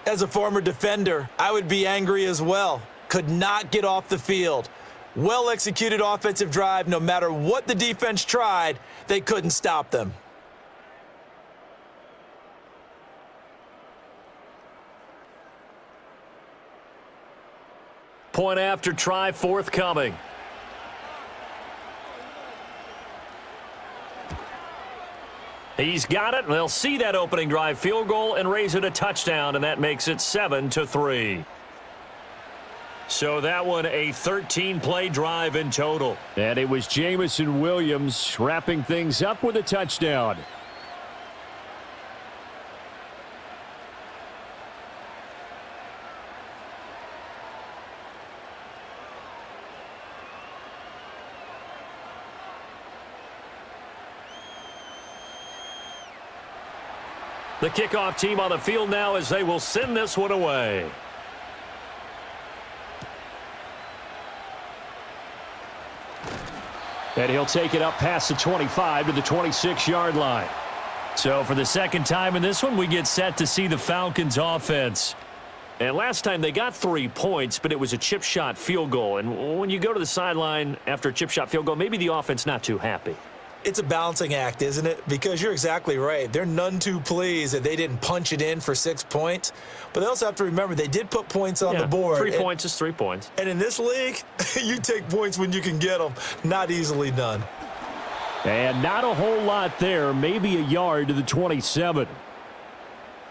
As a former defender, I would be angry as well. Could not get off the field. Well-executed offensive drive. No matter what the defense tried, they couldn't stop them. Point after try forthcoming. He's got it, and they'll see that opening drive field goal and raise it a touchdown, and that makes it 7-3. So that one a 13-play drive in total. And it was Jamison Williams wrapping things up with a touchdown. The kickoff team on the field now as they will send this one away. And he'll take it up past the 25 to the 26-yard line. So for the second time in this one, we get set to see the Falcons offense. And last time they got 3 points, but it was a chip shot field goal. And when you go to the sideline after a chip shot field goal, maybe the offense not too happy. It's a balancing act, isn't it? Because you're exactly right. They're none too pleased that they didn't punch it in for 6 points. But they also have to remember they did put points on the board. 3 points is 3 points. And in this league, you take points when you can get them. Not easily done. And not a whole lot there. Maybe a yard to the 27.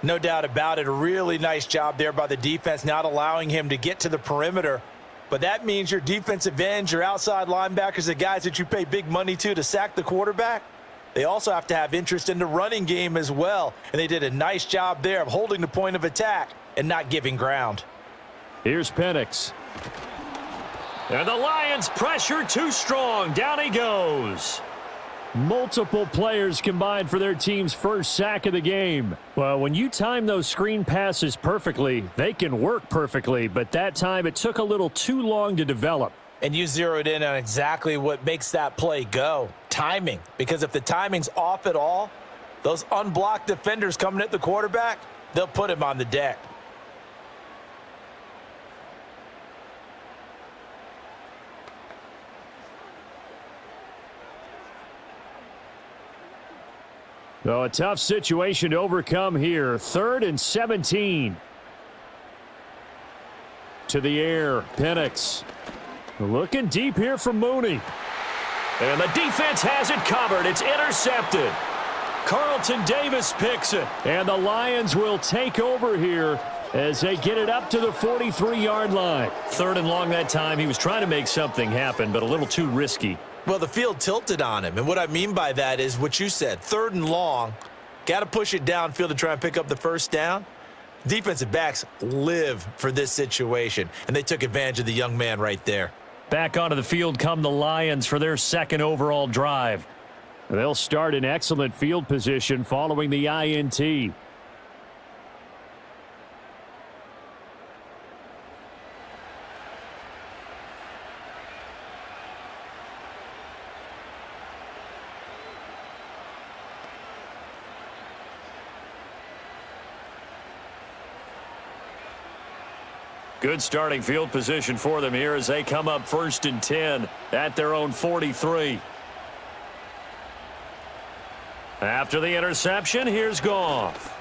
No doubt about it. A really nice job there by the defense, not allowing him to get to the perimeter. But that means your defensive ends, your outside linebackers, the guys that you pay big money to sack the quarterback, they also have to have interest in the running game as well. And they did a nice job there of holding the point of attack and not giving ground. Here's Penix. And the Lions pressure too strong. Down he goes. Multiple players combined for their team's first sack of the game. Well, when you time those screen passes perfectly, they can work perfectly, but that time it took a little too long to develop. And you zeroed in on exactly what makes that play go. Timing. Because if the timing's off at all, those unblocked defenders coming at the quarterback, they'll put him on the deck. So a tough situation to overcome here. 3rd and 17. To the air, Penix. Looking deep here for Mooney. And the defense has it covered. It's intercepted. Carlton Davis picks it. And the Lions will take over here as they get it up to the 43-yard line. 3rd and long that time. He was trying to make something happen, but a little too risky. Well, the field tilted on him, and what I mean by that is what you said. 3rd and long, got to push it downfield to try and pick up the first down. Defensive backs live for this situation, and they took advantage of the young man right there. Back onto the field come the Lions for their 2nd overall drive. They'll start in excellent field position following the INT. Good starting field position for them here as they come up 1st and 10 at their own 43. After the interception, here's Goff.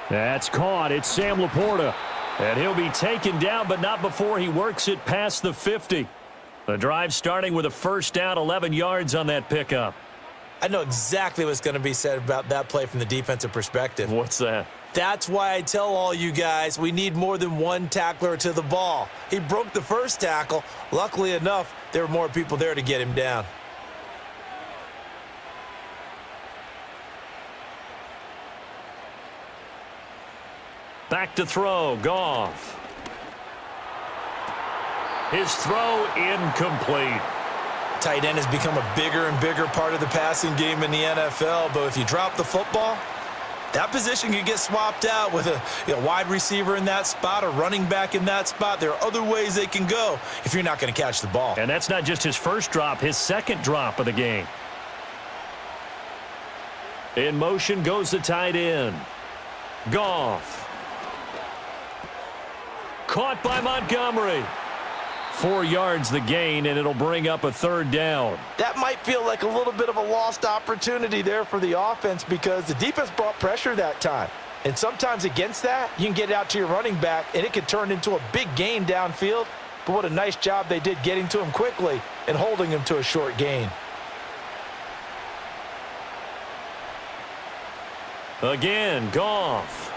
That's caught. It's Sam Laporta. And he'll be taken down, but not before he works it past the 50. The drive starting with a 1st down, 11 yards on that pickup. I know exactly what's going to be said about that play from the defensive perspective. What's that? That's why I tell all you guys we need more than one tackler to the ball. He broke the first tackle. Luckily enough, there were more people there to get him down. Back to throw, Goff. His throw incomplete. Tight end has become a bigger and bigger part of the passing game in the NFL, but if you drop the football, that position can get swapped out with a wide receiver in that spot, a running back in that spot. There are other ways they can go if you're not going to catch the ball. And that's not just his first drop, his 2nd drop of the game. In motion goes the tight end. Goff. Caught by Montgomery. 4 yards the gain, and it'll bring up a 3rd down. That might feel like a little bit of a lost opportunity there for the offense because the defense brought pressure that time. And sometimes against that, you can get it out to your running back, and it can turn into a big gain downfield. But what a nice job they did getting to him quickly and holding him to a short gain. Again, Goff.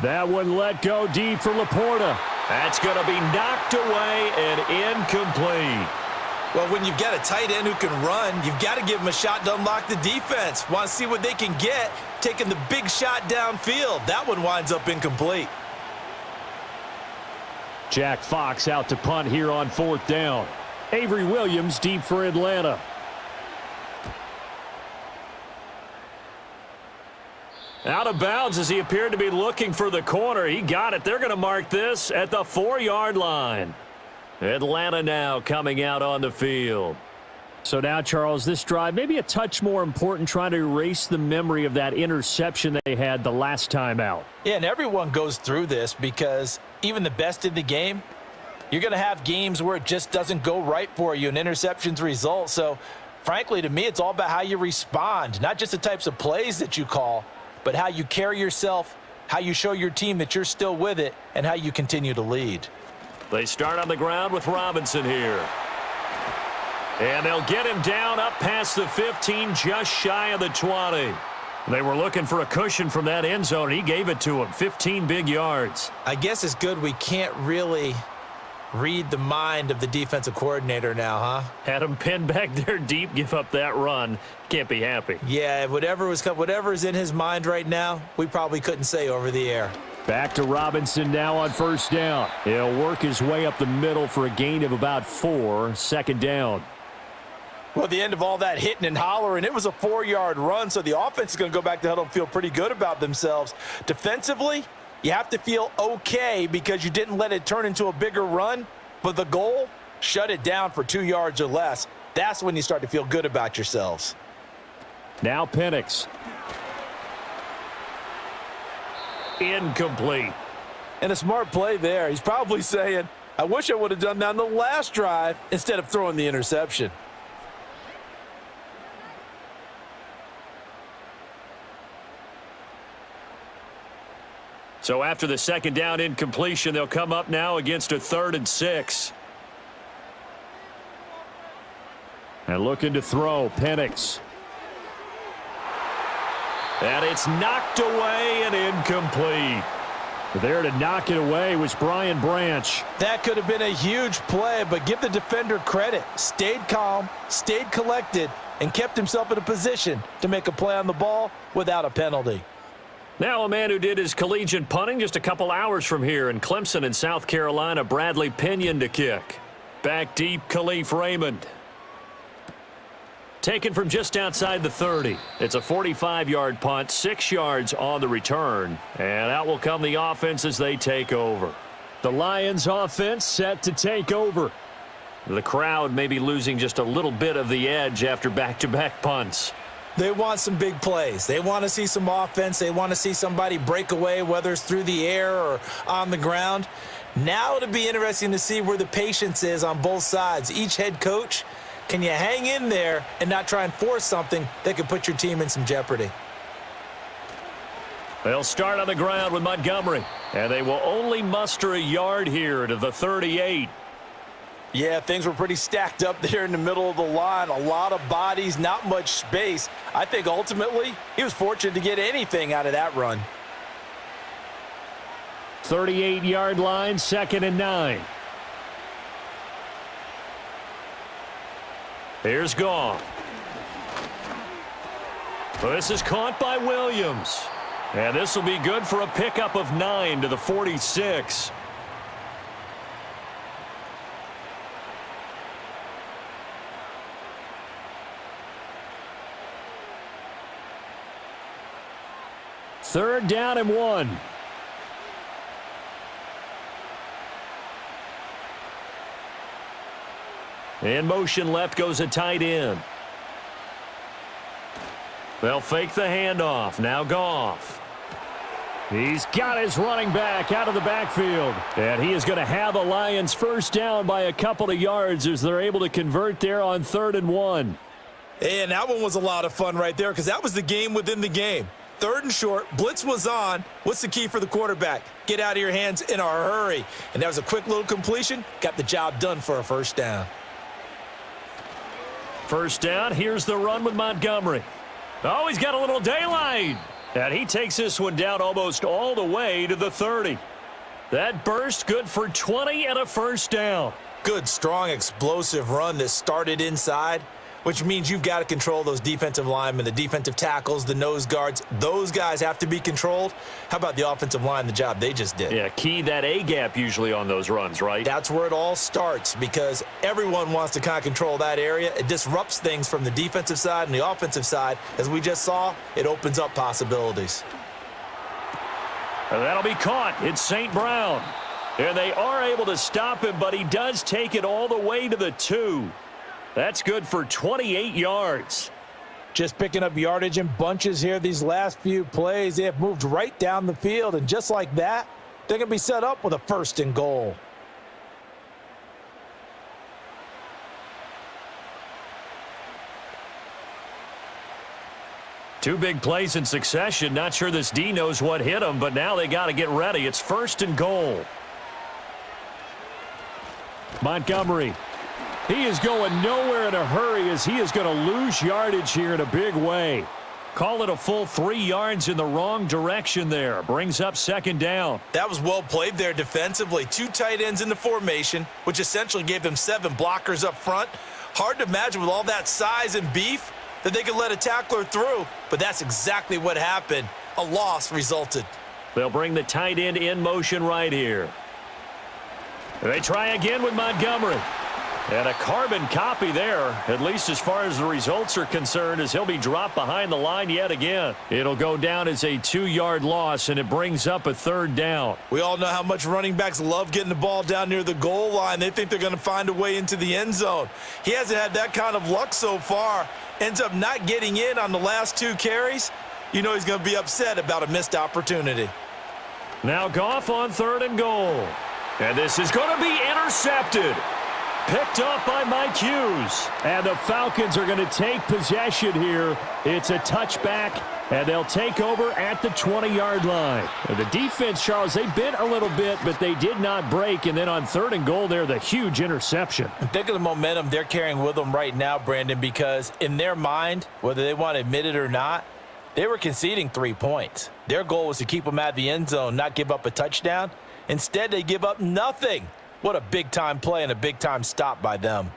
That one let go deep for Laporta. That's going to be knocked away and incomplete. Well, when you've got a tight end who can run, you've got to give him a shot to unlock the defense. Want to see what they can get, taking the big shot downfield. That one winds up incomplete. Jack Fox out to punt here on 4th down. Avery Williams deep for Atlanta. Out of bounds as he appeared to be looking for the corner. He got it. They're going to mark this at the 4-yard line. Atlanta now coming out on the field. So now, Charles, this drive maybe a touch more important, trying to erase the memory of that interception they had the last time out. Yeah, and everyone goes through this because even the best in the game, you're going to have games where it just doesn't go right for you, and interceptions result. So, frankly, to me, it's all about how you respond, not just the types of plays that you call, but how you carry yourself, how you show your team that you're still with it, and how you continue to lead. They start on the ground with Robinson here. And they'll get him down up past the 15, just shy of the 20. They were looking for a cushion from that end zone, and he gave it to him. 15 big yards. I guess it's good we can't really read the mind of the defensive coordinator now, huh? Had him pinned back there deep, give up that run. Can't be happy. Yeah, whatever's in his mind right now, we probably couldn't say over the air. Back to Robinson now on first down. He'll work his way up the middle for a gain of about 4, second down. Well, at the end of all that hitting and hollering, it was a 4-yard run, so the offense is going to go back to huddle and feel pretty good about themselves. Defensively, you have to feel okay because you didn't let it turn into a bigger run, but the goal, shut it down for 2 yards or less. That's when you start to feel good about yourselves. Now Penix. Incomplete. And a smart play there. He's probably saying, I wish I would have done that on the last drive instead of throwing the interception. So after the second down incompletion, they'll come up now against a 3rd and 6. And looking to throw, Penix. And it's knocked away and incomplete. There to knock it away was Brian Branch. That could have been a huge play, but give the defender credit. Stayed calm, stayed collected, and kept himself in a position to make a play on the ball without a penalty. Now a man who did his collegiate punting just a couple hours from here in Clemson in South Carolina, Bradley Pinion to kick. Back deep, Khalif Raymond. Taken from just outside the 30. It's a 45-yard punt, 6 yards on the return. And out will come the offense as they take over. The Lions offense set to take over. The crowd may be losing just a little bit of the edge after back-to-back punts. They want some big plays. They want to see some offense. They want to see somebody break away, whether it's through the air or on the ground. Now it'll be interesting to see where the patience is on both sides. Each head coach, can you hang in there and not try and force something that could put your team in some jeopardy? They'll start on the ground with Montgomery, and they will only muster a yard here to the 38. Yeah, things were pretty stacked up there in the middle of the line. A lot of bodies, not much space. I think ultimately he was fortunate to get anything out of that run. 38-yard line, 2nd and 9. Here's Goff. This is caught by Williams. And this will be good for a pickup of 9 to the 46. Third down and 1. In motion left goes a tight end. They'll fake the handoff. Now Goff. He's got his running back out of the backfield. And he is going to have the Lions first down by a couple of yards as they're able to convert there on 3rd and 1. And that one was a lot of fun right there because that was the game within the game. 3rd and short, blitz was on. What's the key for the quarterback? Get out of your hands in a hurry. And that was a quick little completion. Got the job done for a first down. First down, here's the run with Montgomery. Oh, he's got a little daylight. And he takes this one down almost all the way to the 30. That burst good for 20 and a first down. Good, strong, explosive run that started inside, which means you've got to control those defensive linemen, the defensive tackles, the nose guards. Those guys have to be controlled. How about the offensive line, the job they just did? Yeah, key that A-gap usually on those runs, right? That's where it all starts because everyone wants to kind of control that area. It disrupts things from the defensive side and the offensive side. As we just saw, it opens up possibilities. And that'll be caught. It's St. Brown. And they are able to stop him, but he does take it all the way to the 2. That's good for 28 yards. Just picking up yardage in bunches here these last few plays. They have moved right down the field, and just like that, they're going to be set up with a 1st and goal. Two big plays in succession. Not sure this D knows what hit him, but now they got to get ready. It's 1st and goal. Montgomery. He is going nowhere in a hurry as he is going to lose yardage here in a big way. Call it a full 3 yards in the wrong direction there. Brings up 2nd down. That was well played there defensively. 2 tight ends in the formation, which essentially gave them 7 blockers up front. Hard to imagine with all that size and beef that they could let a tackler through, but that's exactly what happened. A loss resulted. They'll bring the tight end in motion right here. They try again with Montgomery. And a carbon copy there, at least as far as the results are concerned, as he'll be dropped behind the line yet again. It'll go down as a 2-yard loss, and it brings up a 3rd down. We all know how much running backs love getting the ball down near the goal line. They think they're going to find a way into the end zone. He hasn't had that kind of luck so far. Ends up not getting in on the last 2 carries. You know he's going to be upset about a missed opportunity. Now Goff on 3rd and goal. And this is going to be intercepted. Picked up by Mike Hughes. And the Falcons are going to take possession here. It's a touchback, and they'll take over at the 20-yard line. And the defense, Charles, they bit a little bit, but they did not break. And then on 3rd and goal there, the huge interception. Think of the momentum they're carrying with them right now, Brandon, because in their mind, whether they want to admit it or not, they were conceding 3 points. Their goal was to keep them at the end zone, not give up a touchdown. Instead, they give up nothing. What a big-time play and a big-time stop by them.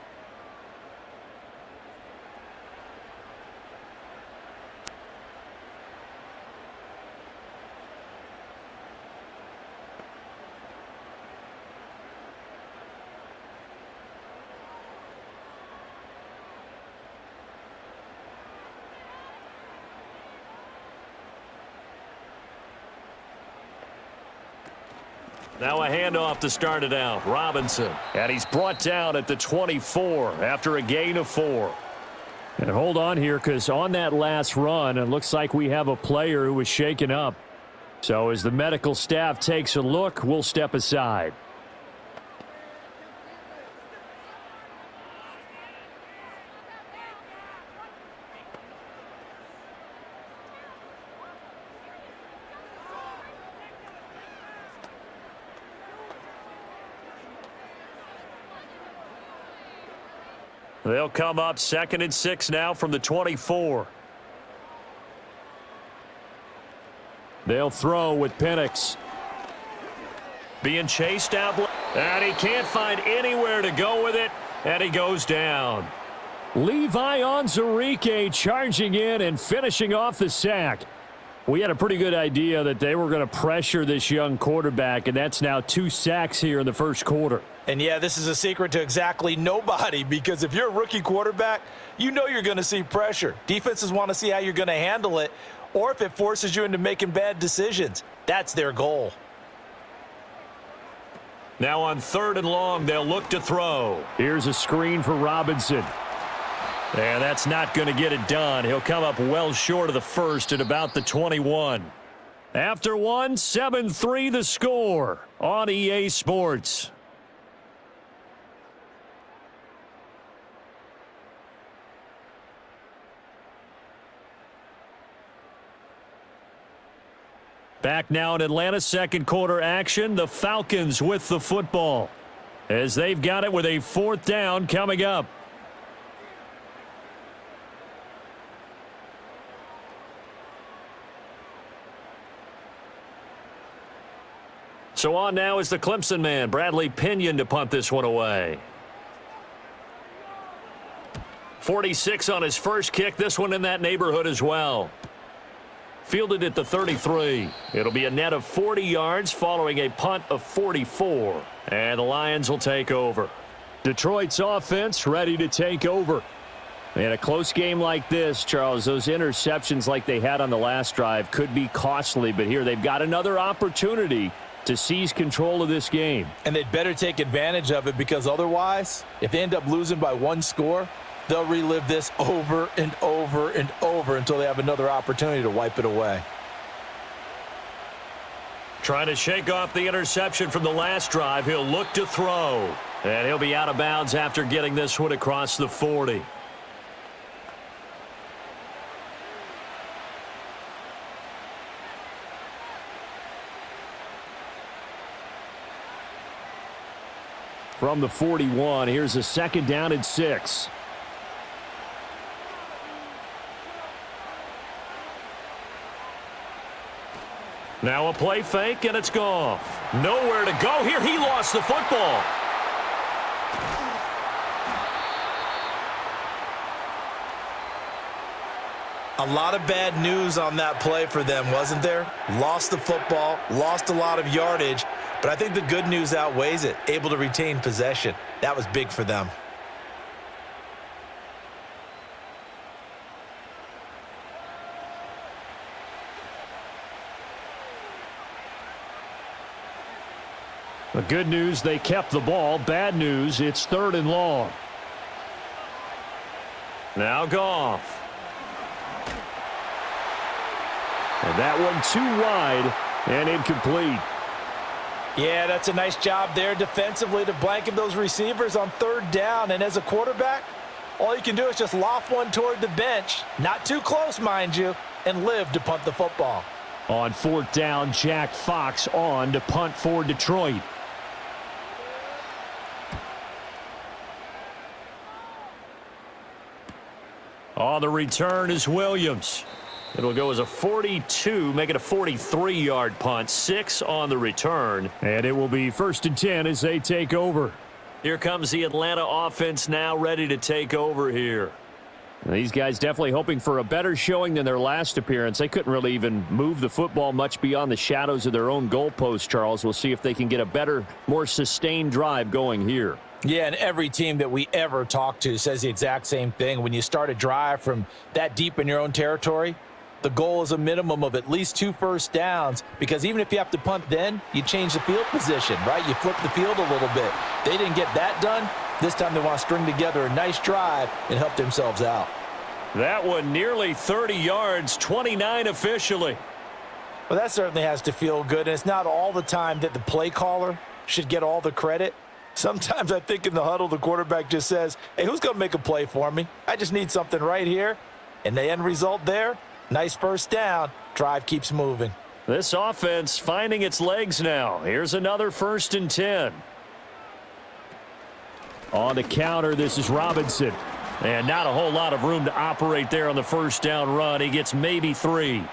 Now a handoff to start it out. Robinson. And he's brought down at the 24 after a gain of 4. And hold on here, because on that last run, it looks like we have a player who was shaken up. So as the medical staff takes a look, we'll step aside. They'll come up 2nd and 6 now from the 24. They'll throw with Penix. Being chased out, and he can't find anywhere to go with it, and he goes down. Levi Onwuzurike charging in and finishing off the sack. We had a pretty good idea that they were going to pressure this young quarterback, and that's now 2 sacks here in the first quarter. And, yeah, this is a secret to exactly nobody, because if you're a rookie quarterback, you know you're going to see pressure. Defenses want to see how you're going to handle it, or if it forces you into making bad decisions. That's their goal. Now on 3rd and long, they'll look to throw. Here's a screen for Robinson. And that's not going to get it done. He'll come up well short of the first at about the 21. After one, 7-3 the score on EA Sports. Back now in Atlanta, second quarter action. The Falcons with the football as they've got it with a 4th down coming up. So on now is the Clemson man, Bradley Pinion, to punt this one away. 46 on his first kick. This one in that neighborhood as well. Fielded at the 33. It'll be a net of 40 yards following a punt of 44. And the Lions will take over. Detroit's offense ready to take over. In a close game like this, Charles, those interceptions like they had on the last drive could be costly, but here they've got another opportunity to seize control of this game. And they'd better take advantage of it, because otherwise, if they end up losing by one score, they'll relive this over and over and over until they have another opportunity to wipe it away. Trying to shake off the interception from the last drive. He'll look to throw. And he'll be out of bounds after getting this one across the 40. From the 41, here's a 2nd down and 6. Now a play fake, and it's Goff. Nowhere to go here. He lost the football. A lot of bad news on that play for them, wasn't there? Lost the football, lost a lot of yardage, but I think the good news outweighs it. Able to retain possession. That was big for them. The good news, they kept the ball. Bad news, it's 3rd and long. Now Goff. And that one too wide and incomplete. Yeah, that's a nice job there defensively to blanket those receivers on 3rd down. And as a quarterback, all you can do is just loft one toward the bench. Not too close, mind you, and live to punt the football. On 4th down, Jack Fox on to punt for Detroit. On the return is Williams. It'll go as a 42, make it a 43-yard punt. 6 on the return. And it will be 1st and 10 as they take over. Here comes the Atlanta offense now ready to take over here. These guys definitely hoping for a better showing than their last appearance. They couldn't really even move the football much beyond the shadows of their own goalpost, Charles. We'll see if they can get a better, more sustained drive going here. Yeah, and every team that we ever talk to says the exact same thing. When you start a drive from that deep in your own territory, the goal is a minimum of at least 2 first downs, because even if you have to punt then, you change the field position, right? You flip the field a little bit. They didn't get that done. This time they want to string together a nice drive and help themselves out. That one nearly 30 yards, 29 officially. Well, that certainly has to feel good, and it's not all the time that the play caller should get all the credit. Sometimes I think in the huddle, the quarterback just says, hey, who's going to make a play for me? I just need something right here. And the end result there, nice first down. Drive keeps moving. This offense finding its legs now. Here's another 1st and 10. On the counter, this is Robinson. And not a whole lot of room to operate there on the 1st down run. He gets maybe 3.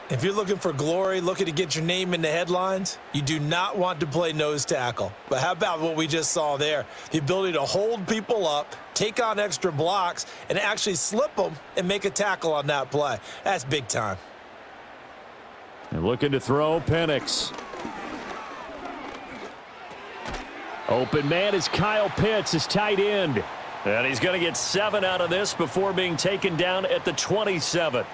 If you're looking for glory, looking to get your name in the headlines, you do not want to play nose tackle. But how about what we just saw there? The ability to hold people up, take on extra blocks, and actually slip them and make a tackle on that play. That's big time. And looking to throw, Penix. Open man is Kyle Pitts, his tight end. And he's going to get 7 out of this before being taken down at the 27.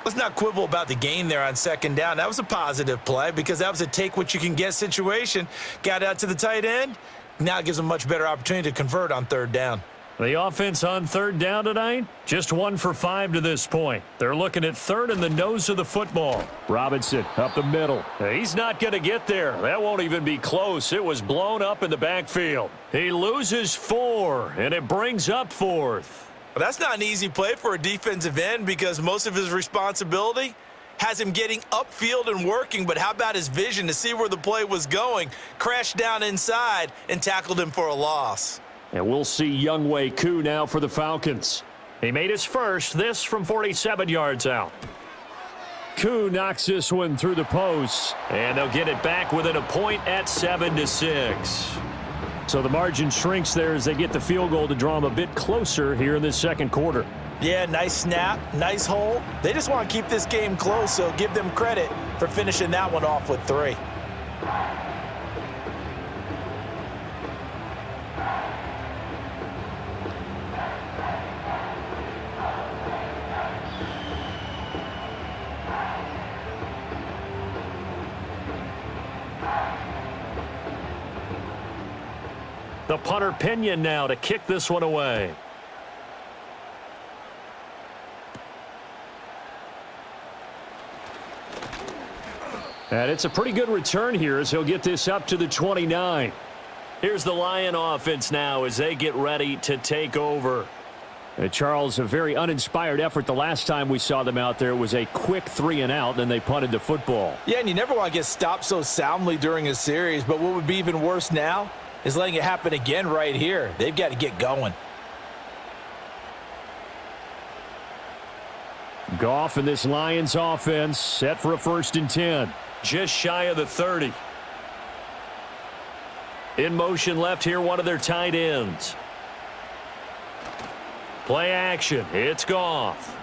Let's not quibble about the gain there on 2nd down. That was a positive play because that was a take-what-you-can-get situation. Got out to the tight end. Now it gives them a much better opportunity to convert on 3rd down. The offense on 3rd down tonight, just 1 for 5 to this point. They're looking at 3rd in the nose of the football. Robinson up the middle. He's not going to get there. That won't even be close. It was blown up in the backfield. He loses 4, and it brings up 4th. Well, that's not an easy play for a defensive end because most of his responsibility has him getting upfield and working, but how about his vision to see where the play was going, crashed down inside, and tackled him for a loss. And we'll see Younghoe Koo now for the Falcons. He made his first, this from 47 yards out. Koo knocks this one through the posts. And they'll get it back within a point at 7-6. So the margin shrinks there as they get the field goal to draw them a bit closer here in this 2nd quarter. Yeah, nice snap, nice hole. They just want to keep this game close, so give them credit for finishing that one off with 3. The punter Pinion now to kick this one away. And it's a pretty good return here as he'll get this up to the 29. Here's the Lion offense now as they get ready to take over. Charles, a very uninspired effort the last time we saw them out there. It was a quick 3-and-out, then they punted the football. Yeah, and you never want to get stopped so soundly during a series, but what would be even worse now is letting it happen again right here. They've got to get going. Goff and this Lions offense set for a 1st and 10. Just shy of the 30. In motion left here, one of their tight ends. Play action. It's Goff.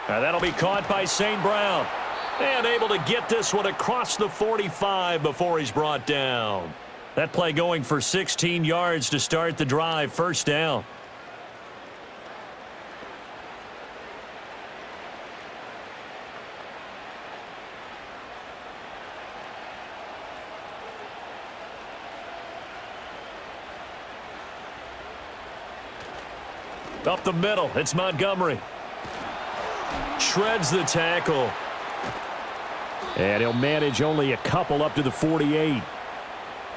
Now that'll be caught by St. Brown. And able to get this one across the 45 before he's brought down. That play going for 16 yards to start the drive. 1st down. Up the middle, it's Montgomery. Shreds the tackle. And he'll manage only a couple up to the 48.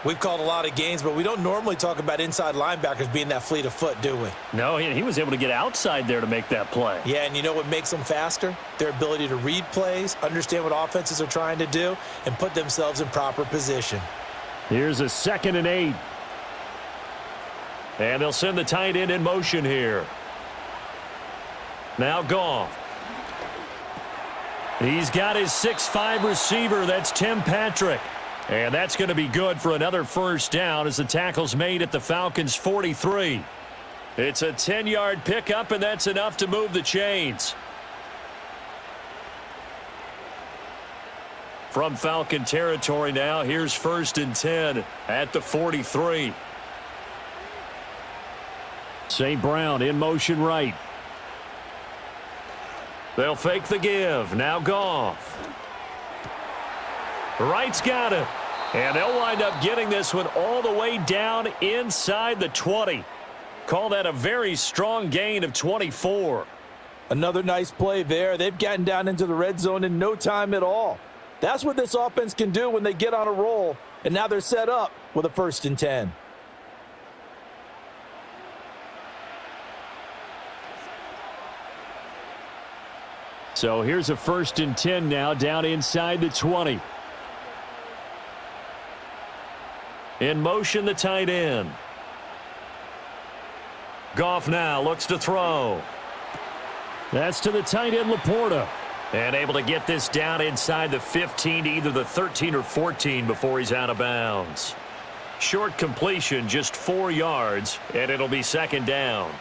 We've called a lot of games, but we don't normally talk about inside linebackers being that fleet of foot, do we? No, he was able to get outside there to make that play. Yeah, and you know what makes them faster? Their ability to read plays, understand what offenses are trying to do, and put themselves in proper position. Here's a 2nd and 8. And they'll send the tight end in motion here. Now Goff. He's got his 6'5" receiver. That's Tim Patrick. And that's going to be good for another 1st down as the tackle's made at the Falcons' 43. It's a 10-yard pickup, and that's enough to move the chains. From Falcon territory now, here's 1st and 10 at the 43. St. Brown in motion right. They'll fake the give. Now Goff. Wright's got it. And they'll wind up getting this one all the way down inside the 20. Call that a very strong gain of 24. Another nice play there. They've gotten down into the red zone in no time at all. That's what this offense can do when they get on a roll. And now they're set up with a 1st and 10. So here's a 1st and 10 now down inside the 20. In motion, the tight end. Goff now looks to throw. That's to the tight end, Laporta. And able to get this down inside the 15 to either the 13 or 14 before he's out of bounds. Short completion, just 4 yards, and it'll be 2nd down.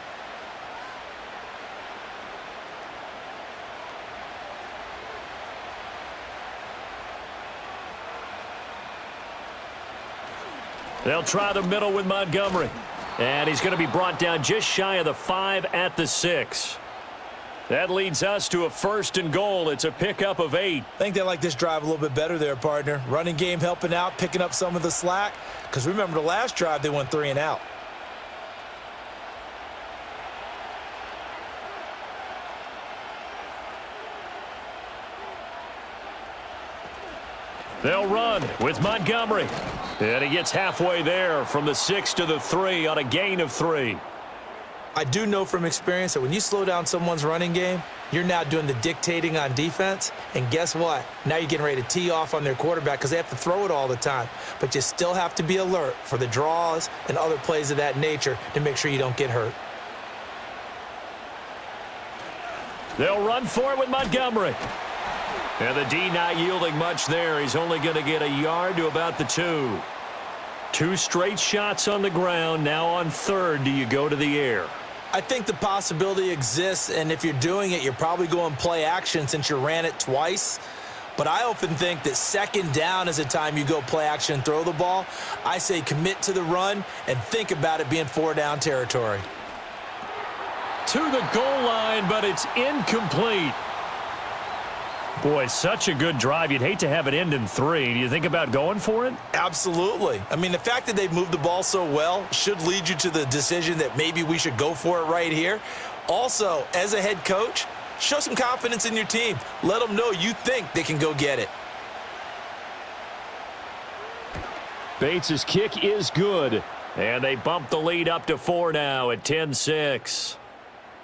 They'll try the middle with Montgomery. And he's going to be brought down just shy of the 5 at the 6. That leads us to a 1st and goal. It's a pickup of 8. I think they like this drive a little bit better there, partner. Running game helping out, picking up some of the slack. Because remember, the last drive, they went 3-and-out. They'll run with Montgomery. And he gets halfway there from the 6 to the 3 on a gain of 3. I do know from experience that when you slow down someone's running game, you're now doing the dictating on defense. And guess what? Now you're getting ready to tee off on their quarterback because they have to throw it all the time. But you still have to be alert for the draws and other plays of that nature to make sure you don't get hurt. They'll run for it with Montgomery. And the D not yielding much there. He's only going to get a yard to about the 2. 2 straight shots on the ground. Now on 3rd, do you go to the air? I think the possibility exists, and if you're doing it, you're probably going play action since you ran it twice. But I often think that 2nd down is a time you go play action and throw the ball. I say commit to the run and think about it being 4-down territory. To the goal line, but it's incomplete. Boy, such a good drive. You'd hate to have it end in 3. Do you think about going for it? Absolutely. I mean, the fact that they've moved the ball so well should lead you to the decision that maybe we should go for it right here. Also, as a head coach, show some confidence in your team. Let them know you think they can go get it. Bates' kick is good. And they bump the lead up to 4 now at 10-6.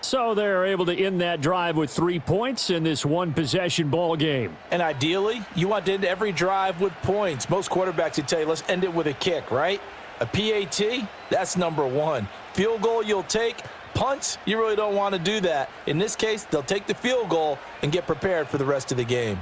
So they're able to end that drive with 3 points in this one-possession ball game. And ideally, you want to end every drive with points. Most quarterbacks would tell you, let's end it with a kick, right? A PAT, that's number 1. Field goal you'll take. Punts, you really don't want to do that. In this case, they'll take the field goal and get prepared for the rest of the game.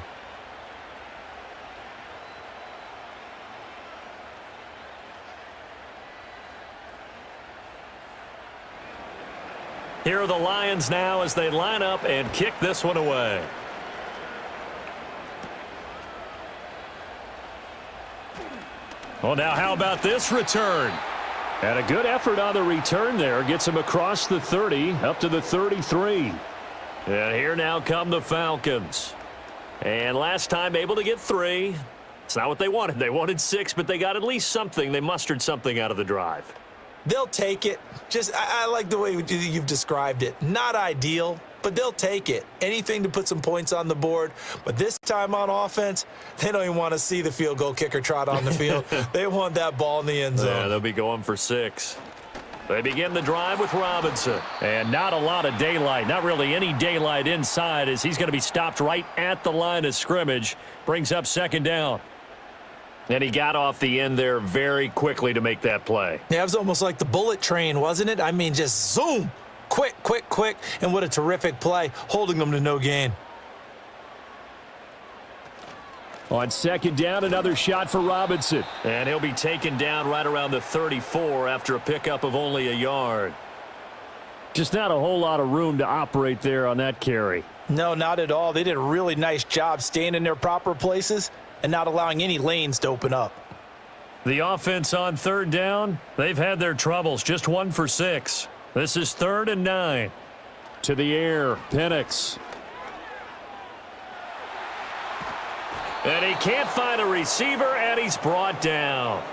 Here are the Lions now as they line up and kick this one away. Well, now how about this return? And a good effort on the return there. Gets him across the 30, up to the 33. And here now come the Falcons. And last time able to get 3. It's not what they wanted. They wanted 6, but they got at least something. They mustered something out of the drive. They'll take it. I like the way you've described it. Not ideal, but they'll take it. Anything to put some points on the board. But this time on offense, they don't even want to see the field goal kicker trot on the field. They want that ball in the end zone. Yeah, they'll be going for 6. They begin the drive with Robinson. And not a lot of daylight. Not really any daylight inside as he's going to be stopped right at the line of scrimmage. Brings up 2nd down. And he got off the end there very quickly to make that play. Yeah, it was almost like the bullet train, wasn't it? I mean, just zoom. Quick, quick, quick. And what a terrific play, holding them to no gain. On 2nd down, another shot for Robinson. And he'll be taken down right around the 34 after a pickup of only a yard. Just not a whole lot of room to operate there on that carry. No, not at all. They did a really nice job staying in their proper places and not allowing any lanes to open up. The offense on 3rd down, they've had their troubles. Just 1 for 6. This is 3rd and 9. To the air, Penix. And he can't find a receiver, and he's brought down.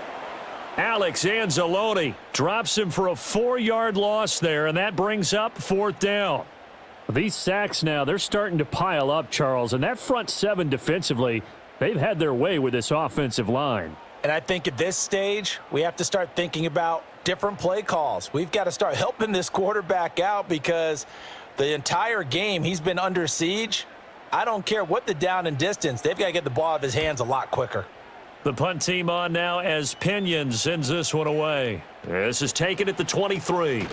Alex Anzalone drops him for a 4-yard loss there, and that brings up 4th down. These sacks now, they're starting to pile up, Charles, and that front 7 defensively, they've had their way with this offensive line. And I think at this stage, we have to start thinking about different play calls. We've got to start helping this quarterback out because the entire game he's been under siege. I don't care what the down and distance. They've got to get the ball out of his hands a lot quicker. The punt team on now as Pinion sends this one away. This is taken at the 23.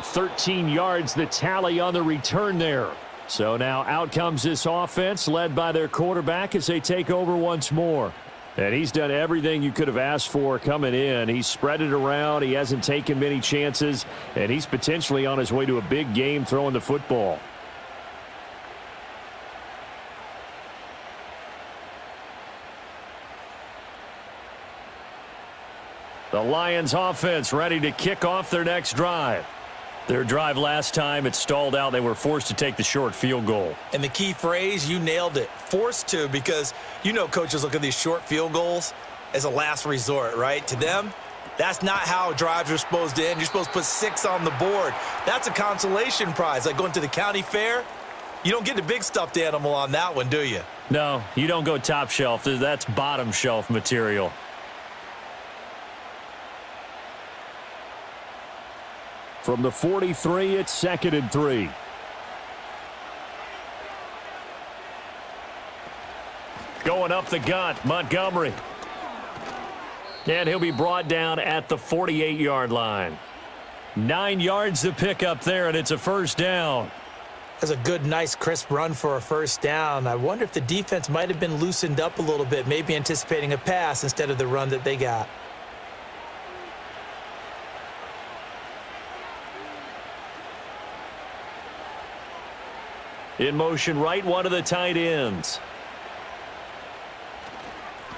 13 yards the tally on the return there. So now out comes this offense led by their quarterback as they take over once more. And he's done everything you could have asked for coming in. He's spread it around. He hasn't taken many chances. And he's potentially on his way to a big game throwing the football. The Lions offense ready to kick off their next drive. Their drive last time, it stalled out. They were forced to take the short field goal. And the key phrase, you nailed it, forced to, because you know coaches look at these short field goals as a last resort, right? To them, that's not how drives are supposed to end. You're supposed to put 6 on the board. That's a consolation prize, like going to the county fair. You don't get the big stuffed animal on that one, do you? No, you don't go top shelf. That's bottom shelf material. From the 43, it's 2nd and 3. Going up the gut, Montgomery. And he'll be brought down at the 48-yard line. 9 yards to pick up there, and it's a 1st down. That's a good, nice, crisp run for a 1st down. I wonder if the defense might have been loosened up a little bit, maybe anticipating a pass instead of the run that they got. In motion right, one of the tight ends.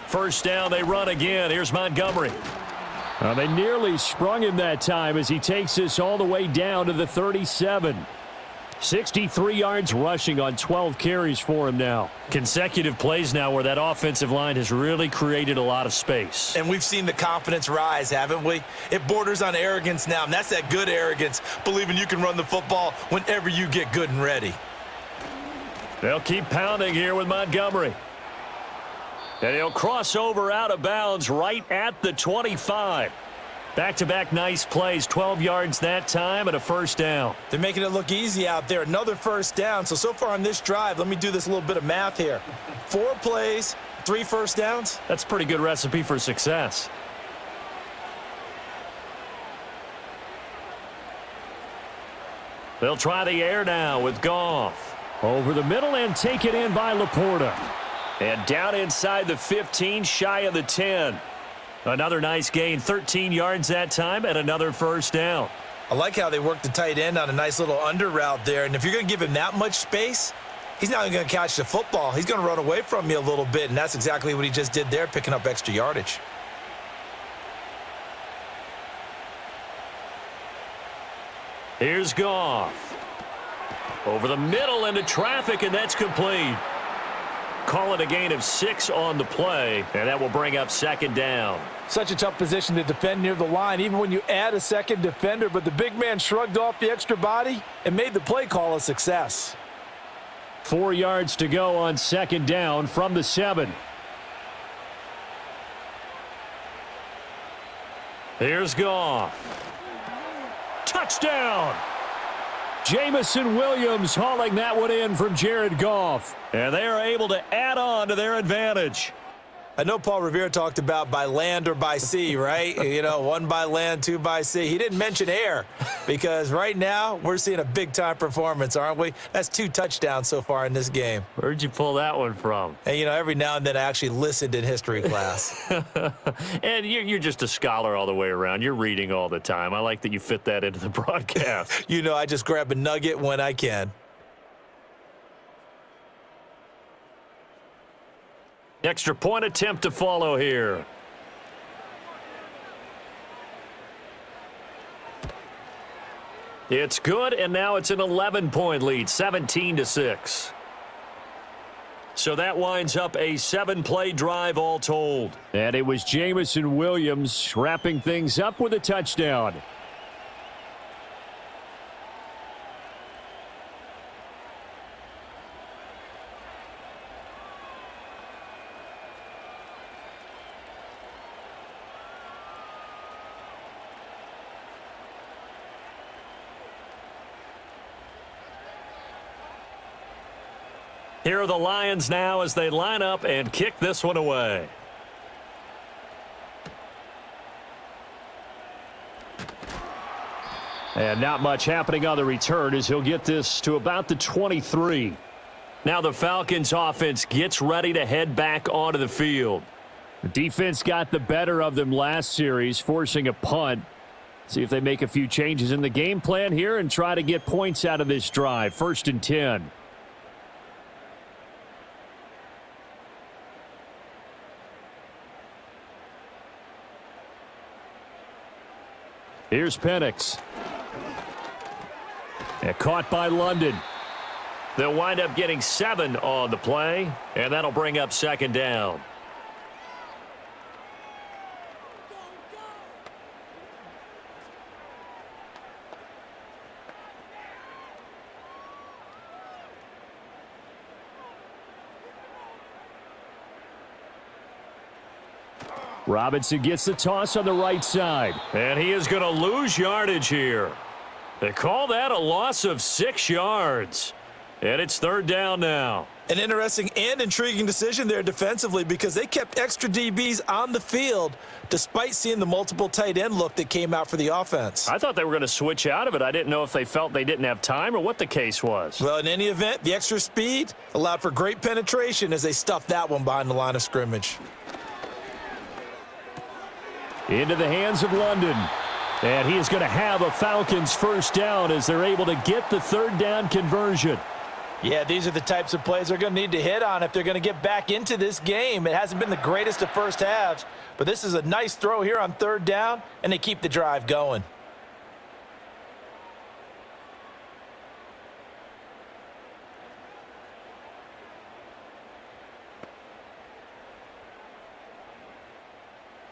1st down, they run again. Here's Montgomery. They nearly sprung him that time as he takes this all the way down to the 37. 63 yards rushing on 12 carries for him now. Consecutive plays now where that offensive line has really created a lot of space. And we've seen the confidence rise, haven't we? It borders on arrogance now, and that's that good arrogance, believing you can run the football whenever you get good and ready. They'll keep pounding here with Montgomery. And he'll cross over out of bounds right at the 25. Back-to-back nice plays, 12 yards that time and a first down. They're making it look easy out there. Another first down. So far on this drive, let me do this little bit of math here. 4 plays, 3 first downs. That's a pretty good recipe for success. They'll try the air now with Goff. Over the middle and taken in by Laporta. And down inside the 15, shy of the 10. Another nice gain, 13 yards that time, and another first down. I like how they worked the tight end on a nice little under route there. And if you're going to give him that much space, he's not going to catch the football. He's going to run away from you a little bit, and that's exactly what he just did there, picking up extra yardage. Here's Goff. Over the middle into traffic, and that's complete. Call it a gain of 6 on the play, and that will bring up second down. Such a tough position to defend near the line, even when you add a second defender, but the big man shrugged off the extra body and made the play call a success. 4 yards to go on second down from the 7. Here's Goff. Touchdown! Jamison Williams hauling that one in from Jared Goff. And they are able to add on to their advantage. I know Paul Revere talked about by land or by sea, right? You know, 1 by land, 2 by sea. He didn't mention air because right now we're seeing a big-time performance, aren't we? That's 2 touchdowns so far in this game. Where'd you pull that one from? And, you know, every now and then I actually listened in history class. And you're just a scholar all the way around. You're reading all the time. I like that you fit that into the broadcast. You know, I just grab a nugget when I can. Extra point attempt to follow here. It's good, and now it's an 11-point lead, 17-6. So that winds up a 7-play drive all told. And it was Jamison Williams wrapping things up with a touchdown. Here are the Lions now as they line up and kick this one away. And not much happening on the return as he'll get this to about the 23. Now the Falcons offense gets ready to head back onto the field. The defense got the better of them last series, forcing a punt. See if they make a few changes in the game plan here and try to get points out of this drive. 1st and 10. Here's Penix. And caught by London. They'll wind up getting 7 on the play, and that'll bring up second down. Robinson gets the toss on the right side. And he is going to lose yardage here. They call that a loss of 6 yards. And it's 3rd down now. An interesting and intriguing decision there defensively because they kept extra DBs on the field despite seeing the multiple tight end look that came out for the offense. I thought they were going to switch out of it. I didn't know if they felt they didn't have time or what the case was. Well, in any event, the extra speed allowed for great penetration as they stuffed that one behind the line of scrimmage. Into the hands of London. And he is going to have a Falcons first down as they're able to get the 3rd down conversion. Yeah, these are the types of plays they're going to need to hit on if they're going to get back into this game. It hasn't been the greatest of first halves, but this is a nice throw here on 3rd down, and they keep the drive going.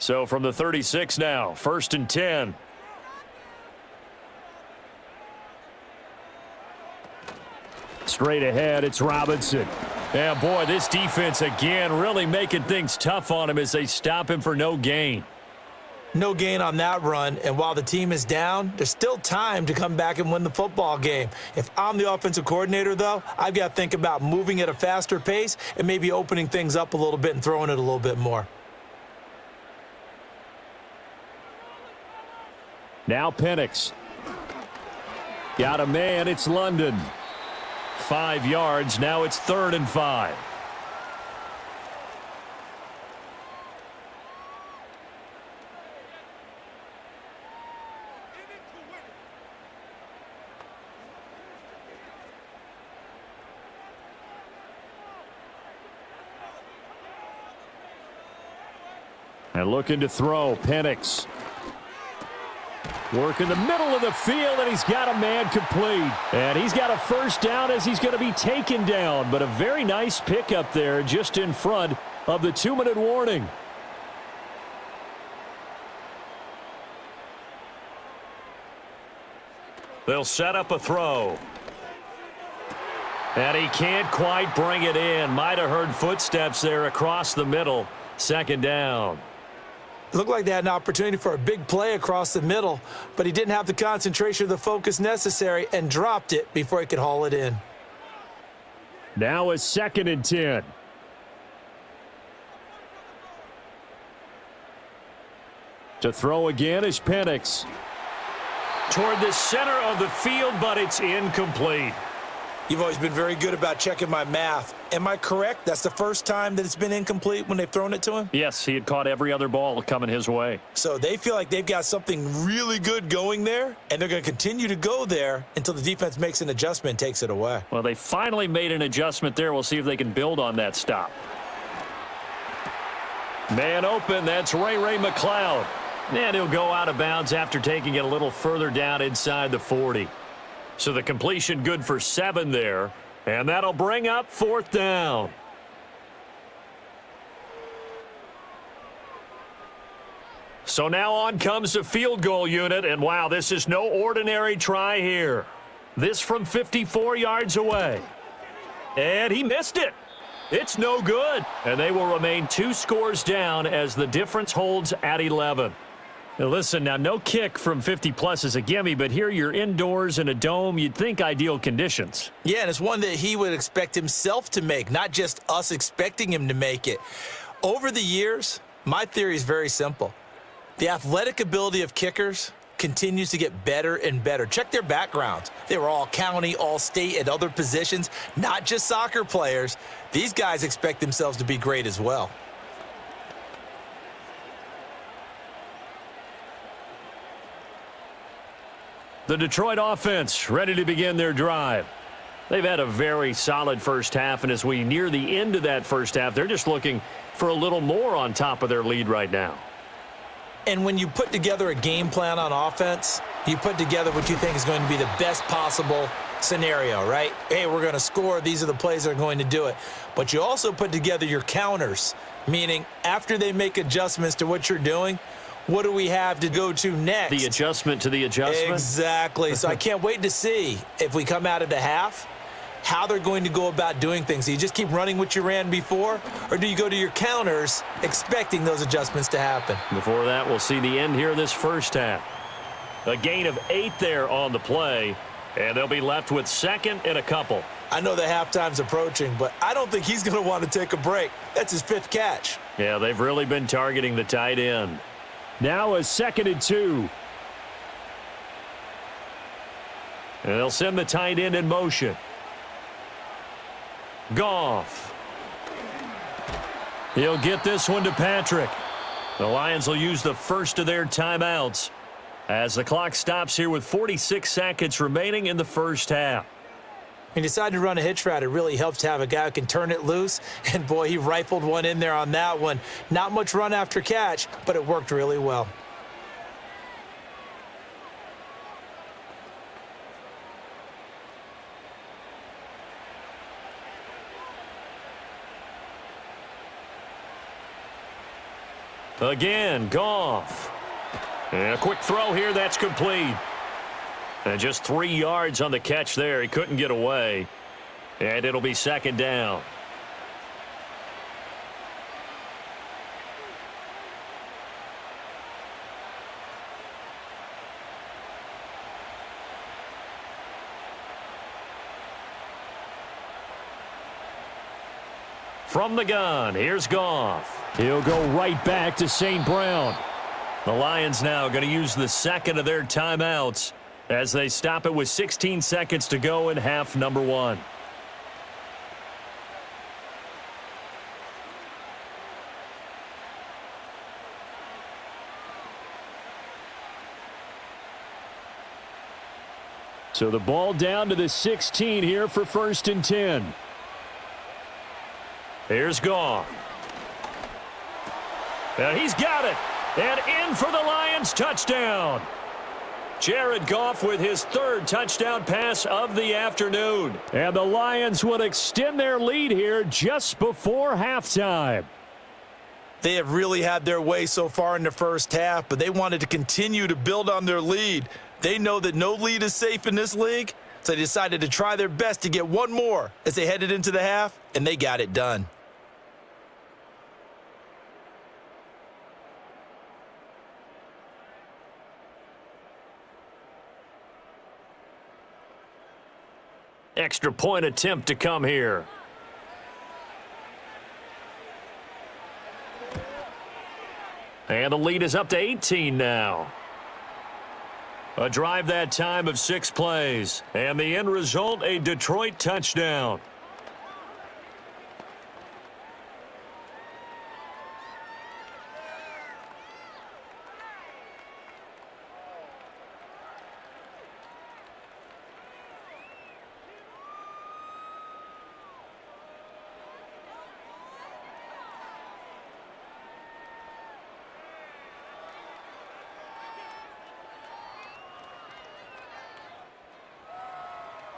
So from the 36 now, 1st and 10. Straight ahead, it's Robinson. Yeah, boy, this defense again really making things tough on him as they stop him for no gain. No gain on that run, and while the team is down, there's still time to come back and win the football game. If I'm the offensive coordinator, though, I've got to think about moving at a faster pace and maybe opening things up a little bit and throwing it a little bit more. Now Penix. Got a man, it's London. 5 yards, now it's 3rd and 5. And looking to throw, Penix. Work in the middle of the field, and he's got a man complete. And he's got a first down as he's going to be taken down. But a very nice pickup there just in front of the 2-minute warning. They'll set up a throw. And he can't quite bring it in. Might have heard footsteps there across the middle. 2nd down. It looked like they had an opportunity for a big play across the middle, but he didn't have the concentration or the focus necessary and dropped it before he could haul it in. Now a 2nd and 10. To throw again is Penix. Toward the center of the field, but it's incomplete. You've always been very good about checking my math. Am I correct? That's the first time that it's been incomplete when they've thrown it to him? Yes, he had caught every other ball coming his way. So they feel like they've got something really good going there, and they're going to continue to go there until the defense makes an adjustment and takes it away. Well, they finally made an adjustment there. We'll see if they can build on that stop. Man open, that's Ray McLeod. And he'll go out of bounds after taking it a little further down inside the 40. So the completion good for 7 there. And that'll bring up 4th down. So now on comes the field goal unit. And wow, this is no ordinary try here. This from 54 yards away. And he missed it. It's no good. And they will remain 2 scores down as the difference holds at 11. Now listen, now no kick from 50-plus is a gimme, but here you're indoors in a dome. You'd think ideal conditions. Yeah, and it's one that he would expect himself to make, not just us expecting him to make it. Over the years, my theory is very simple. The athletic ability of kickers continues to get better and better. Check their backgrounds. They were all county, all state, at other positions, not just soccer players. These guys expect themselves to be great as well. The Detroit offense ready to begin their drive. They've had a very solid first half, and as we near the end of that first half, they're just looking for a little more on top of their lead right now. And when you put together a game plan on offense, you put together what you think is going to be the best possible scenario, right? Hey, we're going to score. These are the plays that are going to do it. But you also put together your counters, meaning after they make adjustments to what you're doing, what do we have to go to next? The adjustment to the adjustment? Exactly. So I can't wait to see if we come out of the half, how they're going to go about doing things. Do you just keep running what you ran before, or do you go to your counters expecting those adjustments to happen? Before that, we'll see the end here of this first half. A gain of 8 there on the play, and they'll be left with 2nd and a couple. I know the halftime's approaching, but I don't think he's going to want to take a break. That's his 5th catch. Yeah, they've really been targeting the tight end. Now a 2nd and 2. And they'll send the tight end in motion. Goff. He'll get this one to Patrick. The Lions will use the first of their timeouts as the clock stops here with 46 seconds remaining in the first half. When you decide to run a hitch route, it really helps to have a guy who can turn it loose. And, boy, he rifled one in there on that one. Not much run after catch, but it worked really well. Again, Goff. And a quick throw here, that's complete. And just 3 yards on the catch there. He couldn't get away. And it'll be second down. From the gun, here's Goff. He'll go right back to St. Brown. The Lions now going to use the second of their timeouts as they stop it with 16 seconds to go in half number 1. So the ball down to the 16 here for 1st and 10. Here's Goff. And he's got it. And in for the Lions touchdown. Jared Goff with his 3rd touchdown pass of the afternoon. And the Lions would extend their lead here just before halftime. They have really had their way so far in the first half, but they wanted to continue to build on their lead. They know that no lead is safe in this league, so they decided to try their best to get one more as they headed into the half, and they got it done. Extra point attempt to come here. And the lead is up to 18 now. A drive that time of 6 plays. And the end result, a Detroit touchdown.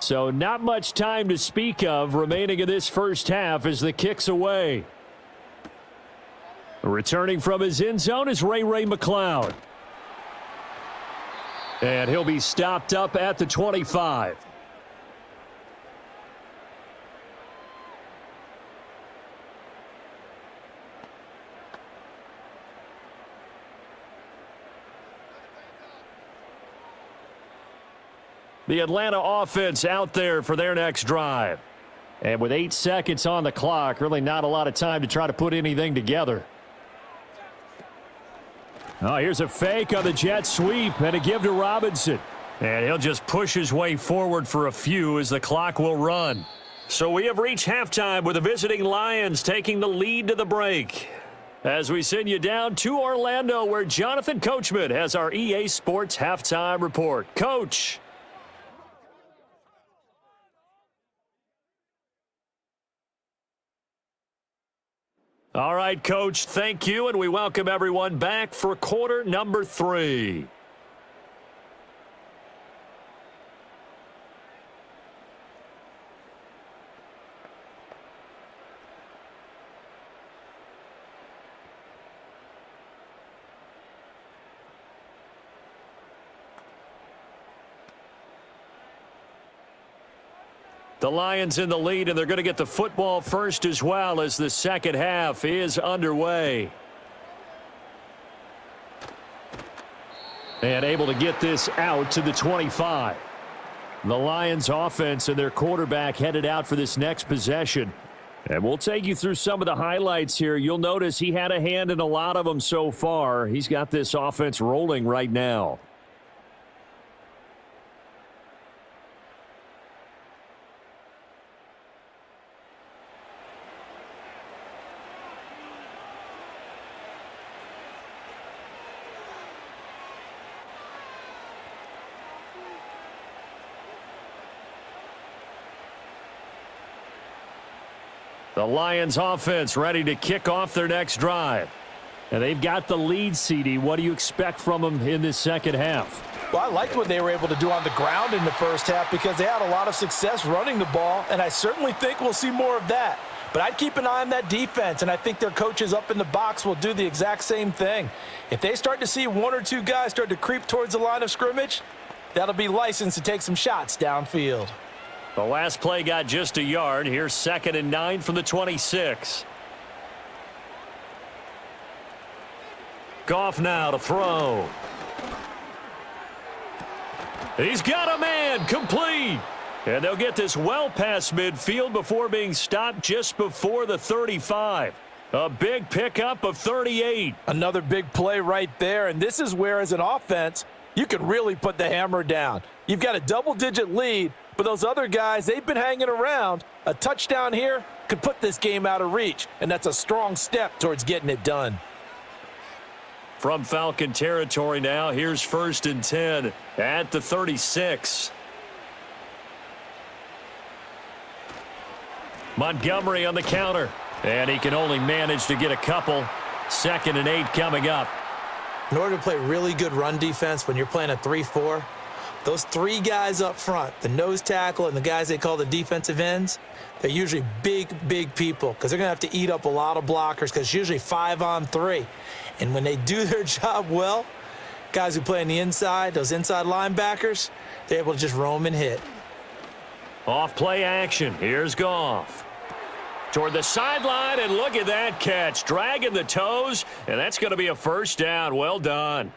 So not much time to speak of remaining in this first half as the kick's away. Returning from his end zone is Ray McCloud. And he'll be stopped up at the 25. The Atlanta offense out there for their next drive. And with 8 seconds on the clock, really not a lot of time to try to put anything together. Oh, here's a fake on the jet sweep and a give to Robinson. And he'll just push his way forward for a few as the clock will run. So we have reached halftime with the visiting Lions taking the lead to the break. As we send you down to Orlando where Jonathan Coachman has our EA Sports halftime report. Coach. All right, Coach, thank you, and we welcome everyone back for quarter number 3. The Lions in the lead, and they're going to get the football first as well as the second half is underway. And able to get this out to the 25. The Lions offense and their quarterback headed out for this next possession. And we'll take you through some of the highlights here. You'll notice he had a hand in a lot of them so far. He's got this offense rolling right now. The Lions offense ready to kick off their next drive. And they've got the lead, CD. What do you expect from them in this second half? Well, I liked what they were able to do on the ground in the first half because they had a lot of success running the ball, and I certainly think we'll see more of that. But I'd keep an eye on that defense, and I think their coaches up in the box will do the exact same thing. If they start to see one or two guys start to creep towards the line of scrimmage, that'll be licensed to take some shots downfield. The last play got just a yard. Here's 2nd and 9 from the 26. Goff now to throw. He's got a man, complete. And they'll get this well past midfield before being stopped just before the 35. A big pickup of 38. Another big play right there, and this is where, as an offense, you can really put the hammer down. You've got a double-digit lead, but those other guys, they've been hanging around. A touchdown here could put this game out of reach, and that's a strong step towards getting it done. From Falcon territory now, here's 1st and 10 at the 36. Montgomery on the counter, and he can only manage to get a couple. 2nd and 8 coming up. In order to play really good run defense when you're playing a 3-4, those three guys up front, the nose tackle and the guys they call the defensive ends, they're usually big, big people because they're going to have to eat up a lot of blockers because it's usually 5-on-3. And when they do their job well, guys who play on the inside, those inside linebackers, they're able to just roam and hit. Off play action. Here's Goff. Toward the sideline, and look at that catch. Dragging the toes, and that's going to be a 1st down. Well done.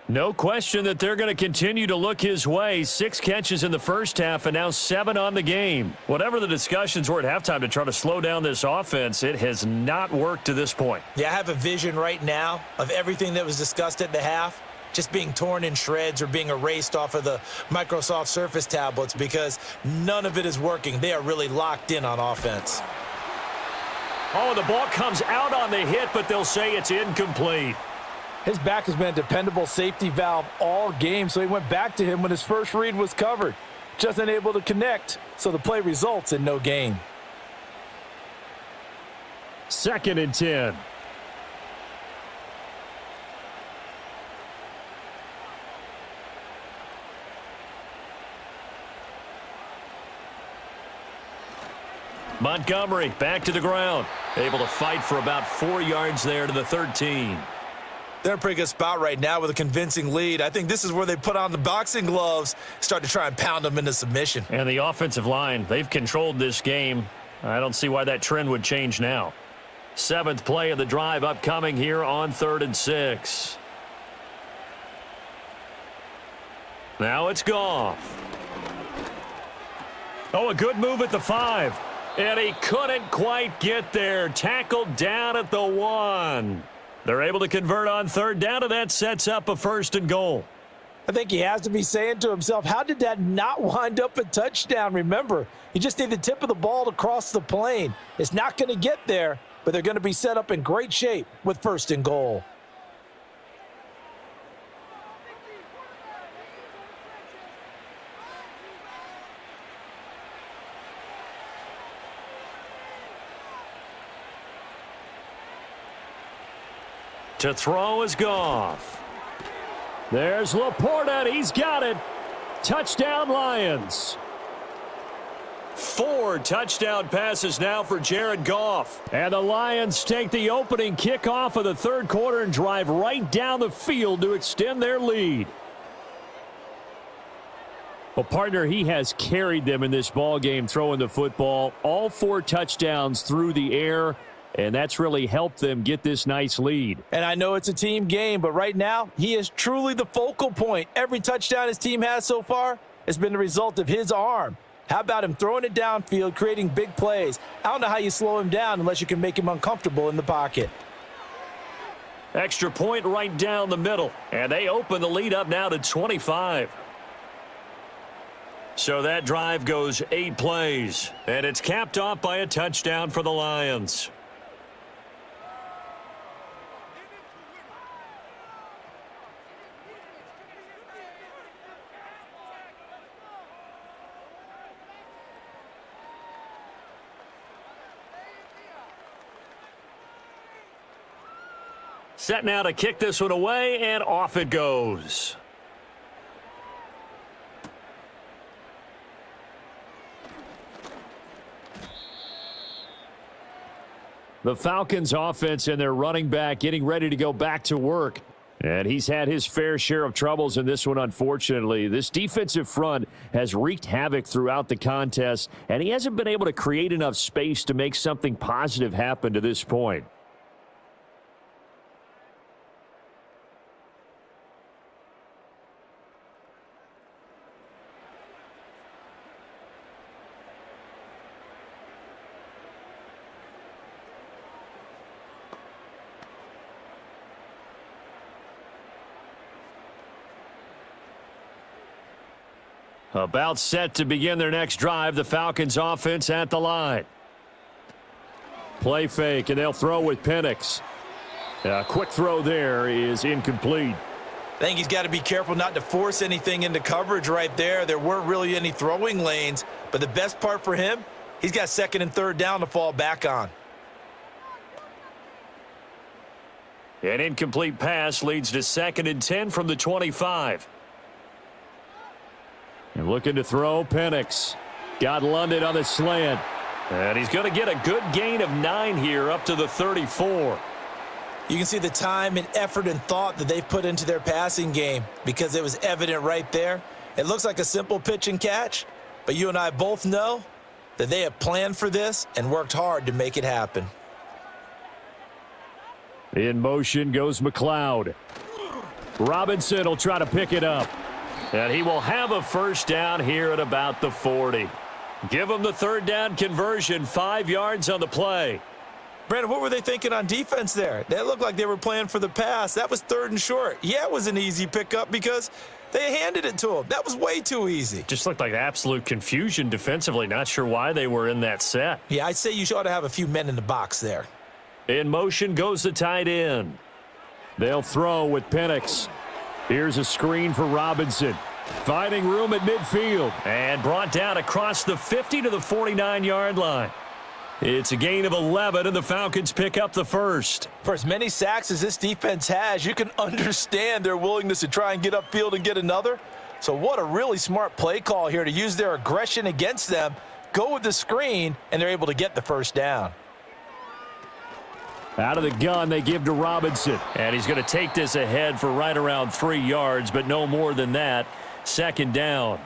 No question that they're going to continue to look his way. 6 catches in the first half and now 7 on the game. Whatever the discussions were at halftime to try to slow down this offense, it has not worked to this point. Yeah, I have a vision right now of everything that was discussed at the half just being torn in shreds or being erased off of the Microsoft Surface tablets because none of it is working. They are really locked in on offense. Oh, the ball comes out on the hit, but they'll say it's incomplete. His back has been a dependable safety valve all game, so he went back to him when his first read was covered. Just unable to connect, so the play results in no gain. 2nd and 10. Montgomery back to the ground. Able to fight for about 4 yards there to the 13. They're in a pretty good spot right now with a convincing lead. I think this is where they put on the boxing gloves, start to try and pound them into submission. And the offensive line, they've controlled this game. I don't see why that trend would change now. 7th play of the drive upcoming here on 3rd and 6. Now it's Goff. Oh, a good move at the 5. And he couldn't quite get there. Tackled down at the 1. They're able to convert on 3rd down, and that sets up a 1st and goal. I think he has to be saying to himself, how did that not wind up a touchdown? Remember, you just need the tip of the ball to cross the plane. It's not going to get there, but they're going to be set up in great shape with 1st and goal. To throw is Goff. There's Laporta. He's got it. Touchdown, Lions. 4 touchdown passes now for Jared Goff. And the Lions take the opening kickoff of the 3rd quarter and drive right down the field to extend their lead. Well, partner, he has carried them in this ball game throwing the football. All 4 touchdowns through the air. And that's really helped them get this nice lead. And I know it's a team game, but right now, he is truly the focal point. Every touchdown his team has so far has been the result of his arm. How about him throwing it downfield, creating big plays? I don't know how you slow him down unless you can make him uncomfortable in the pocket. Extra point right down the middle. And they open the lead up now to 25. So that drive goes 8 plays. And it's capped off by a touchdown for the Lions. Set now to kick this one away, and off it goes. The Falcons offense and their running back getting ready to go back to work. And he's had his fair share of troubles in this one, unfortunately. This defensive front has wreaked havoc throughout the contest, and he hasn't been able to create enough space to make something positive happen to this point. About set to begin their next drive, the Falcons offense at the line. Play fake, and they'll throw with Penix. A quick throw there is incomplete. I think he's got to be careful not to force anything into coverage right there. There weren't really any throwing lanes, but the best part for him, he's got second and third down to fall back on. An incomplete pass leads to 2nd and 10 from the 25. And looking to throw, Penix. Got London on the slant. And he's going to get a good gain of 9 here up to the 34. You can see the time and effort and thought that they've put into their passing game because it was evident right there. It looks like a simple pitch and catch, but you and I both know that they have planned for this and worked hard to make it happen. In motion goes McLeod. Robinson will try to pick it up. And he will have a first down here at about the 40. Give him the third down conversion, 5 yards on the play. Brandon, what were they thinking on defense there? They looked like they were playing for the pass. That was 3rd and short. Yeah, it was an easy pickup because they handed it to him. That was way too easy. Just looked like absolute confusion defensively. Not sure why they were in that set. Yeah, I'd say you ought to have a few men in the box there. In motion goes the tight end. They'll throw with Penix. Here's a screen for Robinson. Finding room at midfield. And brought down across the 50 to the 49-yard line. It's a gain of 11, and the Falcons pick up the first. For as many sacks as this defense has, you can understand their willingness to try and get upfield and get another. So what a really smart play call here to use their aggression against them, go with the screen, and they're able to get the first down. Out of the gun, they give to Robinson. And he's going to take this ahead for right around 3 yards, but no more than that. 2nd down.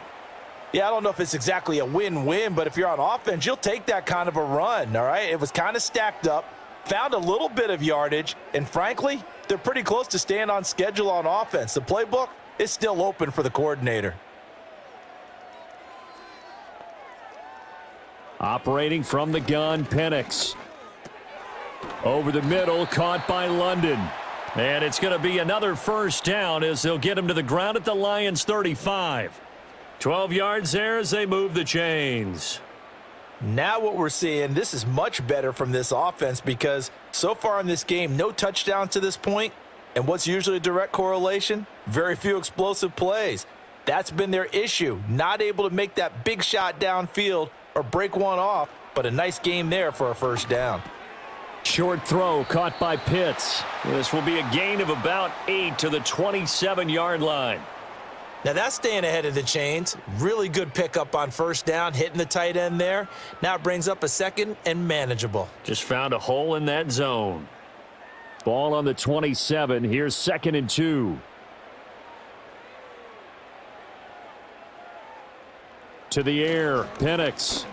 Yeah, I don't know if it's exactly a win-win, but if you're on offense, you'll take that kind of a run, all right? It was kind of stacked up, found a little bit of yardage, and frankly, they're pretty close to staying on schedule on offense. The playbook is still open for the coordinator. Operating from the gun, Penix. Over the middle, caught by London. And it's going to be another first down as they'll get him to the ground at the Lions' 35. 12 yards there as they move the chains. Now what we're seeing, this is much better from this offense because so far in this game, no touchdowns to this point. And what's usually a direct correlation? Very few explosive plays. That's been their issue. Not able to make that big shot downfield or break one off, but a nice game there for a first down. Short throw caught by Pitts. This will be a gain of about 8 to the 27-yard line. Now that's staying ahead of the chains. Really good pickup on first down, hitting the tight end there. Now it brings up a second and manageable. Just found a hole in that zone. Ball on the 27. Here's 2nd and 2. To the air, Penix.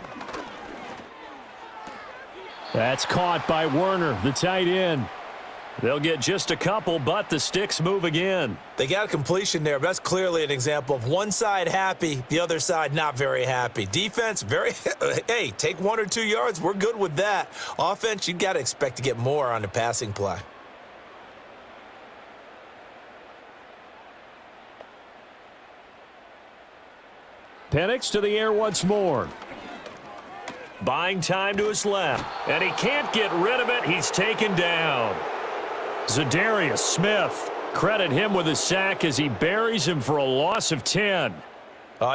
That's caught by Werner, the tight end. They'll get just a couple, but the sticks move again. They got a completion there, but that's clearly an example of one side happy, the other side not very happy. Defense, very, hey, take 1 or 2 yards, we're good with that. Offense, you got to expect to get more on the passing play. Penix to the air once more. Buying time to his left, and he can't get rid of it. He's taken down. Zadarius Smith. Credit him with a sack as he buries him for a loss of 10.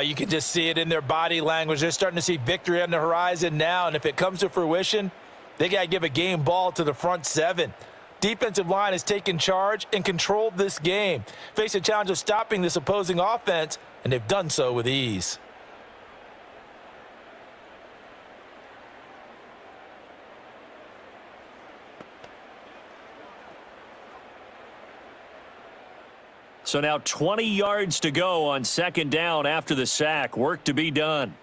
You can just see it in their body language. They're starting to see victory on the horizon now, and if it comes to fruition, they got to give a game ball to the front 7. Defensive line has taken charge and controlled this game. Face a challenge of stopping this opposing offense, and they've done so with ease. So now 20 yards to go on second down after the sack. Work to be done.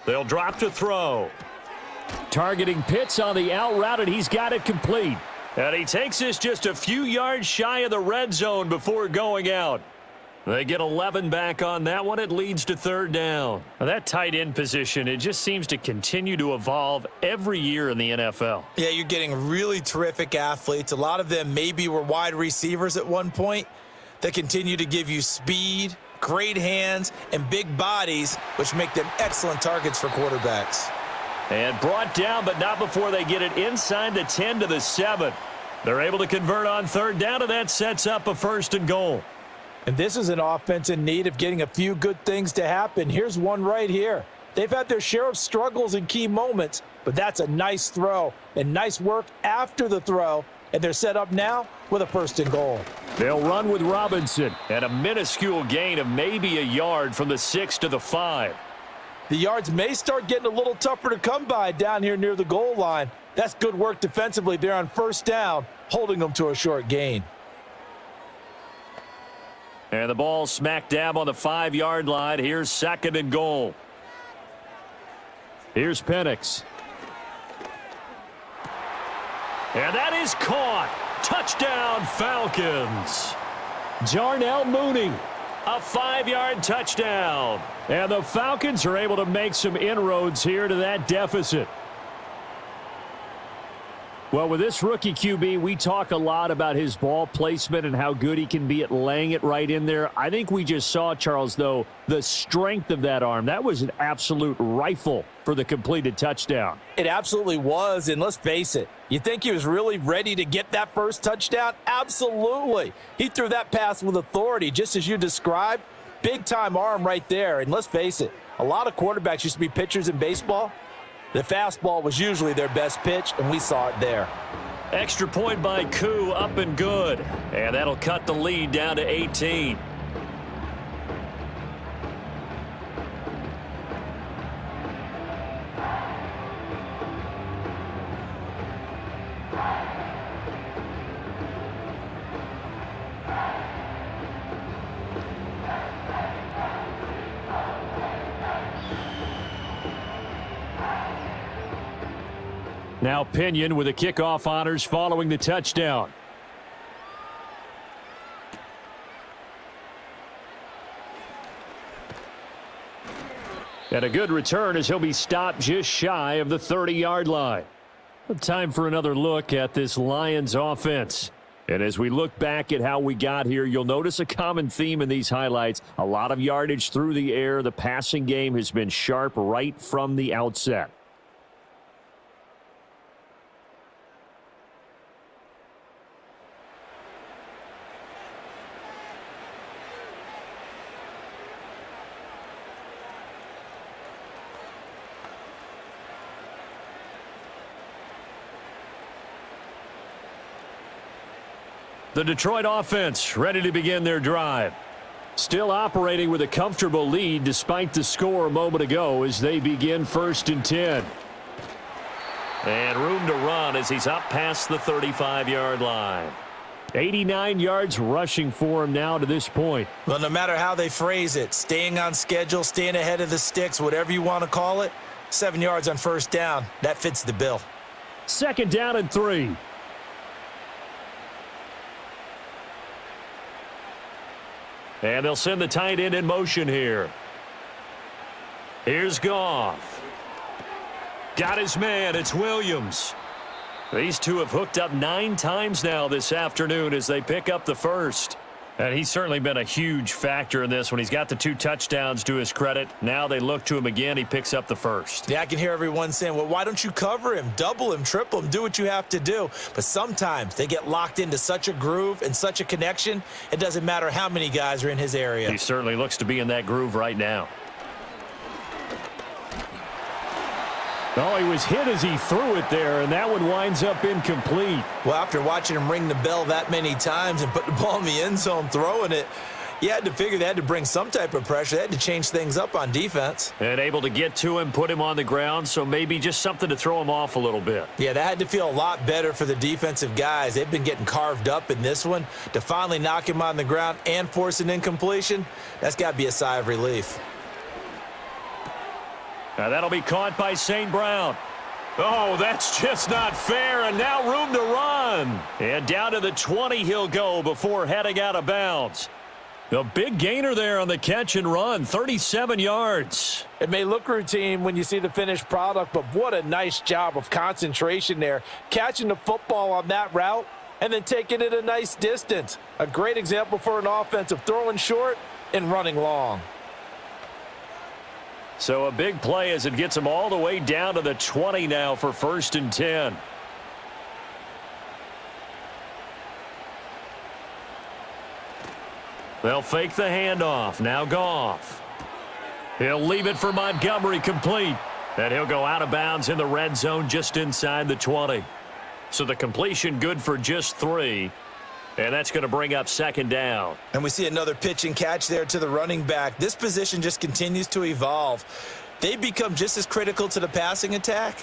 They'll drop to throw. Targeting Pitts on the out route, and he's got it complete. And he takes this just a few yards shy of the red zone before going out. They get 11 back on that one. It leads to third down. Now that tight end position, it just seems to continue to evolve every year in the NFL. Yeah, you're getting really terrific athletes. A lot of them maybe were wide receivers at one point that continue to give you speed, great hands, and big bodies, which make them excellent targets for quarterbacks. And brought down, but not before they get it inside the 10 to the 7. They're able to convert on third down, and that sets up a 1st and goal. And this is an offense in need of getting a few good things to happen. Here's one right here. They've had their share of struggles in key moments, but that's a nice throw and nice work after the throw. And they're set up now with a 1st and goal. They'll run with Robinson. And a minuscule gain of maybe a yard from the 6 to the 5. The yards may start getting a little tougher to come by down here near the goal line. That's good work defensively there on 1st down, holding them to a short gain. And the ball smack dab on the 5-yard line. Here's 2nd and goal. Here's Penix. And that is caught. Touchdown, Falcons. Jarnell Mooney. A 5-yard touchdown. And the Falcons are able to make some inroads here to that deficit. Well, with this rookie QB, we talk a lot about his ball placement and how good he can be at laying it right in there. I think we just saw, Charles, though, the strength of that arm. That was an absolute rifle for the completed touchdown. It absolutely was, and let's face it, you think he was really ready to get that first touchdown? Absolutely. He threw that pass with authority, just as you described. Big-time arm right there, and let's face it, a lot of quarterbacks used to be pitchers in baseball. The fastball was usually their best pitch, and we saw it there. Extra point by Koo, up and good. And that'll cut the lead down to 18. Now Pinion with the kickoff honors following the touchdown. And a good return as he'll be stopped just shy of the 30-yard line. Time for another look at this Lions offense. And as we look back at how we got here, you'll notice a common theme in these highlights. A lot of yardage through the air. The passing game has been sharp right from the outset. The Detroit offense ready to begin their drive. Still operating with a comfortable lead despite the score a moment ago as they begin 1st and 10. And room to run as he's up past the 35-yard line. 89 yards rushing for him now to this point. Well, no matter how they phrase it, staying on schedule, staying ahead of the sticks, whatever you want to call it, 7 yards on 1st down, that fits the bill. 2nd down and 3. And they'll send the tight end in motion here. Here's Goff. Got his man. It's Williams. These two have hooked up 9 times now this afternoon as they pick up the first. And he's certainly been a huge factor in this when he's got the 2 touchdowns to his credit. Now they look to him again. He picks up the first. Yeah, I can hear everyone saying, well, why don't you cover him, double him, triple him, do what you have to do. But sometimes they get locked into such a groove and such a connection, it doesn't matter how many guys are in his area. He certainly looks to be in that groove right now. Oh, he was hit as he threw it there, and that one winds up incomplete. Well, after watching him ring the bell that many times and put the ball in the end zone throwing it, You had to figure they had to bring some type of pressure. They had to change things up on defense. And able to get to him, put him on the ground, so maybe just something to throw him off a little bit. Yeah, that had to feel a lot better for the defensive guys. They've been getting carved up in this one. To finally knock him on the ground and force an incompletion, that's got to be a sigh of relief. Now that'll be caught by St. Brown. Oh, that's just not fair, and now room to run. And down to the 20 he'll go before heading out of bounds. A big gainer there on the catch and run, 37 yards. It may look routine when you see the finished product, but what a nice job of concentration there. Catching the football on that route and then taking it a nice distance. A great example for an offense of throwing short and running long. So a big play as it gets him all the way down to the 20 now for 1st and 10. They'll fake the handoff. Now Goff. He'll leave it for Montgomery, complete. And he'll go out of bounds in the red zone just inside the 20. So the completion good for just 3. And that's going to bring up 2nd down. And we see another pitch and catch there to the running back. This position just continues to evolve. They become just as critical to the passing attack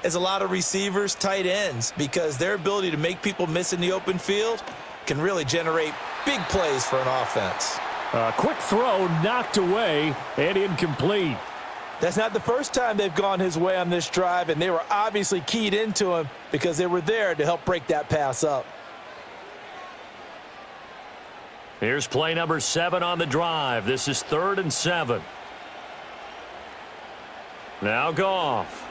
as a lot of receivers, tight ends, because their ability to make people miss in the open field can really generate big plays for an offense. A quick throw knocked away and incomplete. That's not the first time they've gone his way on this drive, and they were obviously keyed into him because they were there to help break that pass up. Here's play number 7 on the drive. This is 3rd and 7. Now Goff.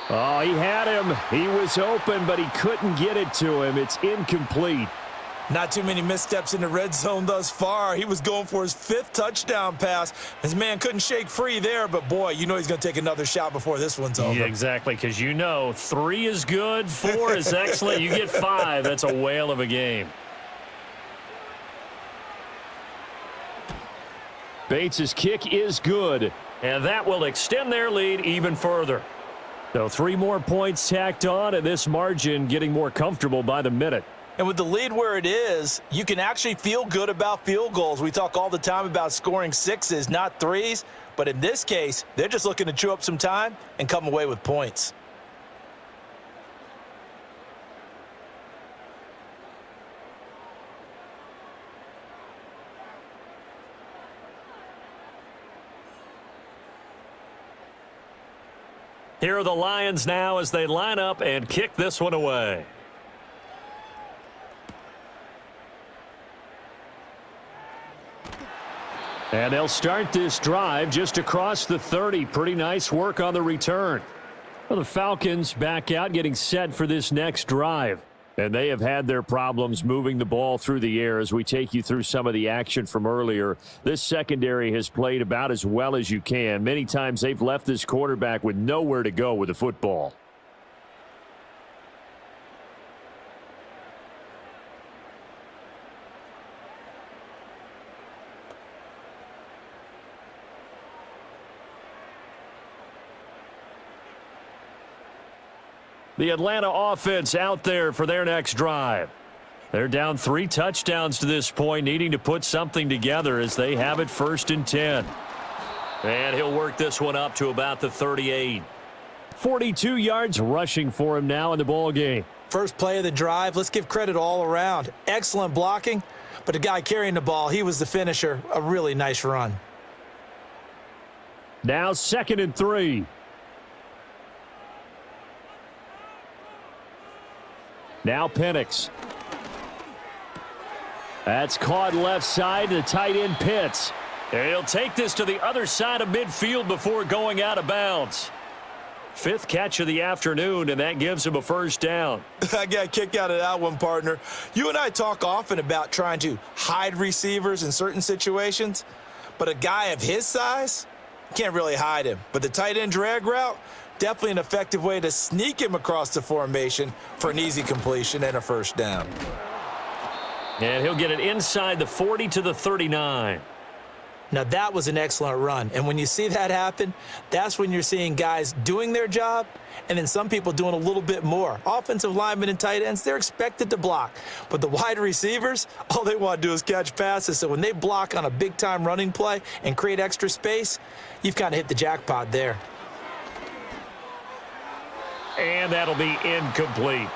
Oh, he had him. He was open, but he couldn't get it to him. It's incomplete. Not too many missteps in the red zone thus far. He was going for his 5th touchdown pass. His man couldn't shake free there, but boy, you know he's going to take another shot before this one's over. Yeah, exactly, because you know 3 is good, 4 is excellent. You get 5, that's a whale of a game. Bates' kick is good. And that will extend their lead even further. So 3 more points tacked on, and this margin getting more comfortable by the minute. And with the lead where it is, you can actually feel good about field goals. We talk all the time about scoring 6s, not 3s. But in this case, they're just looking to chew up some time and come away with points. Here are the Lions now as they line up and kick this one away. And they'll start this drive just across the 30. Pretty nice work on the return. Well, the Falcons back out, getting set for this next drive. And they have had their problems moving the ball through the air as we take you through some of the action from earlier. This secondary has played about as well as you can. Many times they've left this quarterback with nowhere to go with the football. The Atlanta offense out there for their next drive. They're down 3 touchdowns to this point, needing to put something together as they have it 1st and 10. And he'll work this one up to about the 38. 42 yards rushing for him now in the ball game. First play of the drive, let's give credit all around. Excellent blocking, but the guy carrying the ball, he was the finisher. A really nice run. Now 2nd and 3. Now Penix. That's caught left side to the tight end Pitts. And he'll take this to the other side of midfield before going out of bounds. 5th catch of the afternoon, and that gives him a 1st down. I got a kick out of that one, partner. You and I talk often about trying to hide receivers in certain situations, but a guy of his size can't really hide him. But the tight end drag route, definitely an effective way to sneak him across the formation for an easy completion and a 1st down. And he'll get it inside the 40 to the 39. Now, that was an excellent run. And when you see that happen, that's when you're seeing guys doing their job and then some people doing a little bit more. Offensive linemen and tight ends, they're expected to block. But the wide receivers, all they want to do is catch passes. So when they block on a big-time running play and create extra space, you've kind of hit the jackpot there. And that'll be incomplete.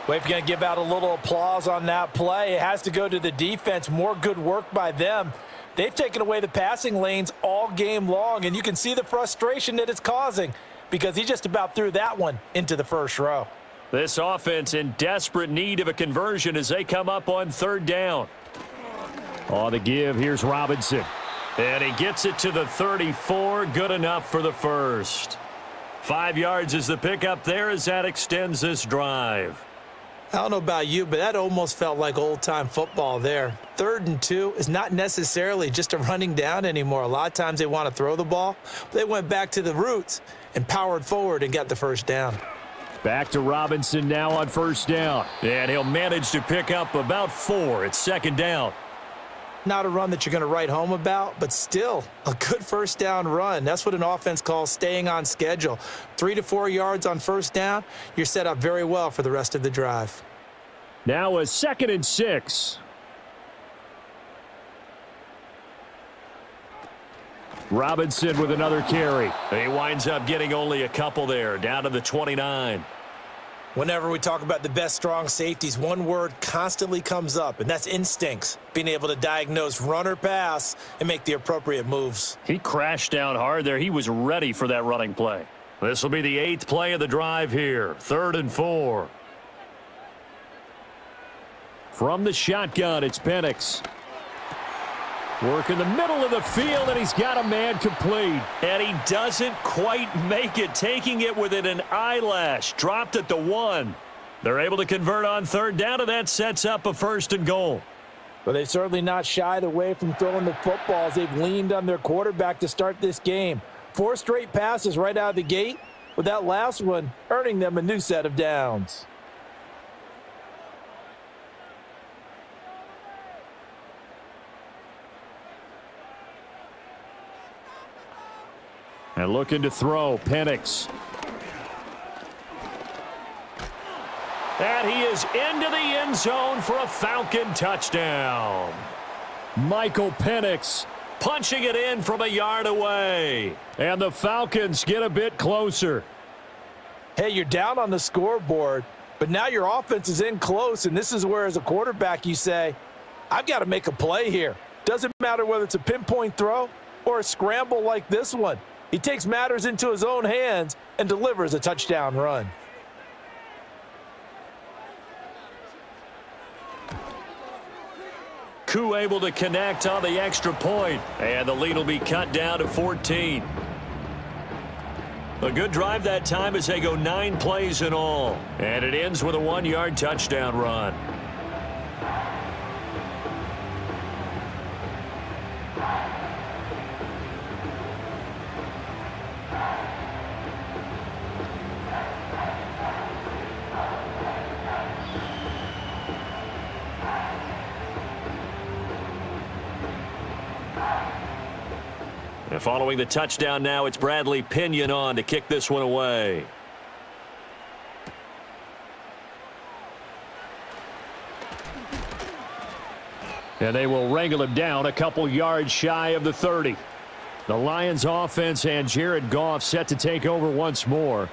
Well, if you're going to give out a little applause on that play, it has to go to the defense. More good work by them. They've taken away the passing lanes all game long, and you can see the frustration that it's causing because he just about threw that one into the first row. This offense in desperate need of a conversion as they come up on third down. On the give, here's Robinson. And he gets it to the 34. Good enough for the first. 5 yards is the pickup there as that extends this drive. I don't know about you, but that almost felt like old-time football there. 3rd and 2 is not necessarily just a running down anymore. A lot of times they want to throw the ball. They went back to the roots and powered forward and got the first down. Back to Robinson now on first down. And he'll manage to pick up about 4. It's 2nd down. Not a run that you're going to write home about, but still a good first down run. That's what an offense calls staying on schedule. 3 to 4 yards on first down, you're set up very well for the rest of the drive. Now a 2nd and 6. Robinson with another carry. He winds up getting only a couple there, down to the 29. Whenever we talk about the best strong safeties, one word constantly comes up, and that's instincts. Being able to diagnose run or pass and make the appropriate moves. He crashed down hard there. He was ready for that running play. This will be the 8th play of the drive here. 3rd and 4. From the shotgun, it's Penix. Work in the middle of the field, and he's got a man complete. And he doesn't quite make it, taking it within an eyelash. Dropped at the 1. They're able to convert on 3rd down, and that sets up a 1st and goal. But they've certainly not shied away from throwing the footballs. They've leaned on their quarterback to start this game. 4 straight passes right out of the gate, with that last one earning them a new set of downs. And looking to throw, Penix. And he is into the end zone for a Falcon touchdown. Michael Penix punching it in from a yard away. And the Falcons get a bit closer. Hey, you're down on the scoreboard, but now your offense is in close, and this is where, as a quarterback, you say, I've got to make a play here. Doesn't matter whether it's a pinpoint throw or a scramble like this one. He takes matters into his own hands and delivers a touchdown run. Koo able to connect on the extra point, and the lead will be cut down to 14. A good drive that time as they go 9 plays in all, and it ends with a 1-yard touchdown run. And following the touchdown now, it's Bradley Pinion on to kick this one away. And they will wrangle him down a couple yards shy of the 30. The Lions offense and Jared Goff set to take over once more.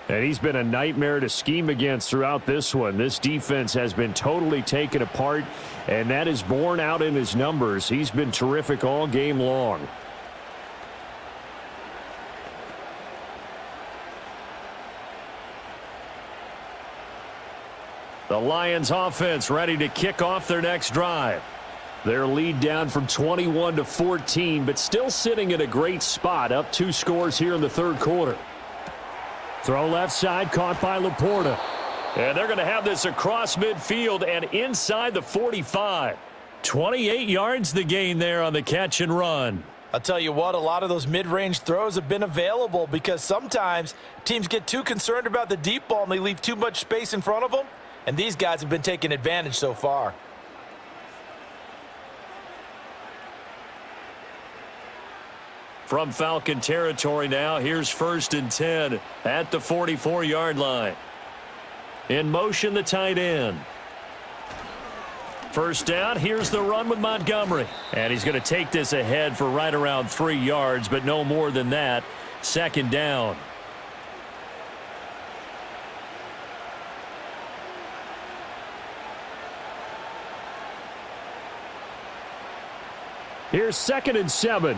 And he's been a nightmare to scheme against throughout this one. This defense has been totally taken apart, and that is borne out in his numbers. He's been terrific all game long. The Lions offense ready to kick off their next drive. Their lead down from 21 to 14, but still sitting in a great spot, up 2 scores here in the 3rd quarter. Throw left side, caught by Laporta. And they're going to have this across midfield and inside the 45. 28 yards the gain there on the catch and run. I'll tell you what, a lot of those mid-range throws have been available because sometimes teams get too concerned about the deep ball and they leave too much space in front of them. And these guys have been taking advantage so far. From Falcon territory now, here's 1st and 10 at the 44-yard line. In motion, the tight end. First down, here's the run with Montgomery. And he's going to take this ahead for right around 3 yards, but no more than that. 2nd down. Here's 2nd and 7.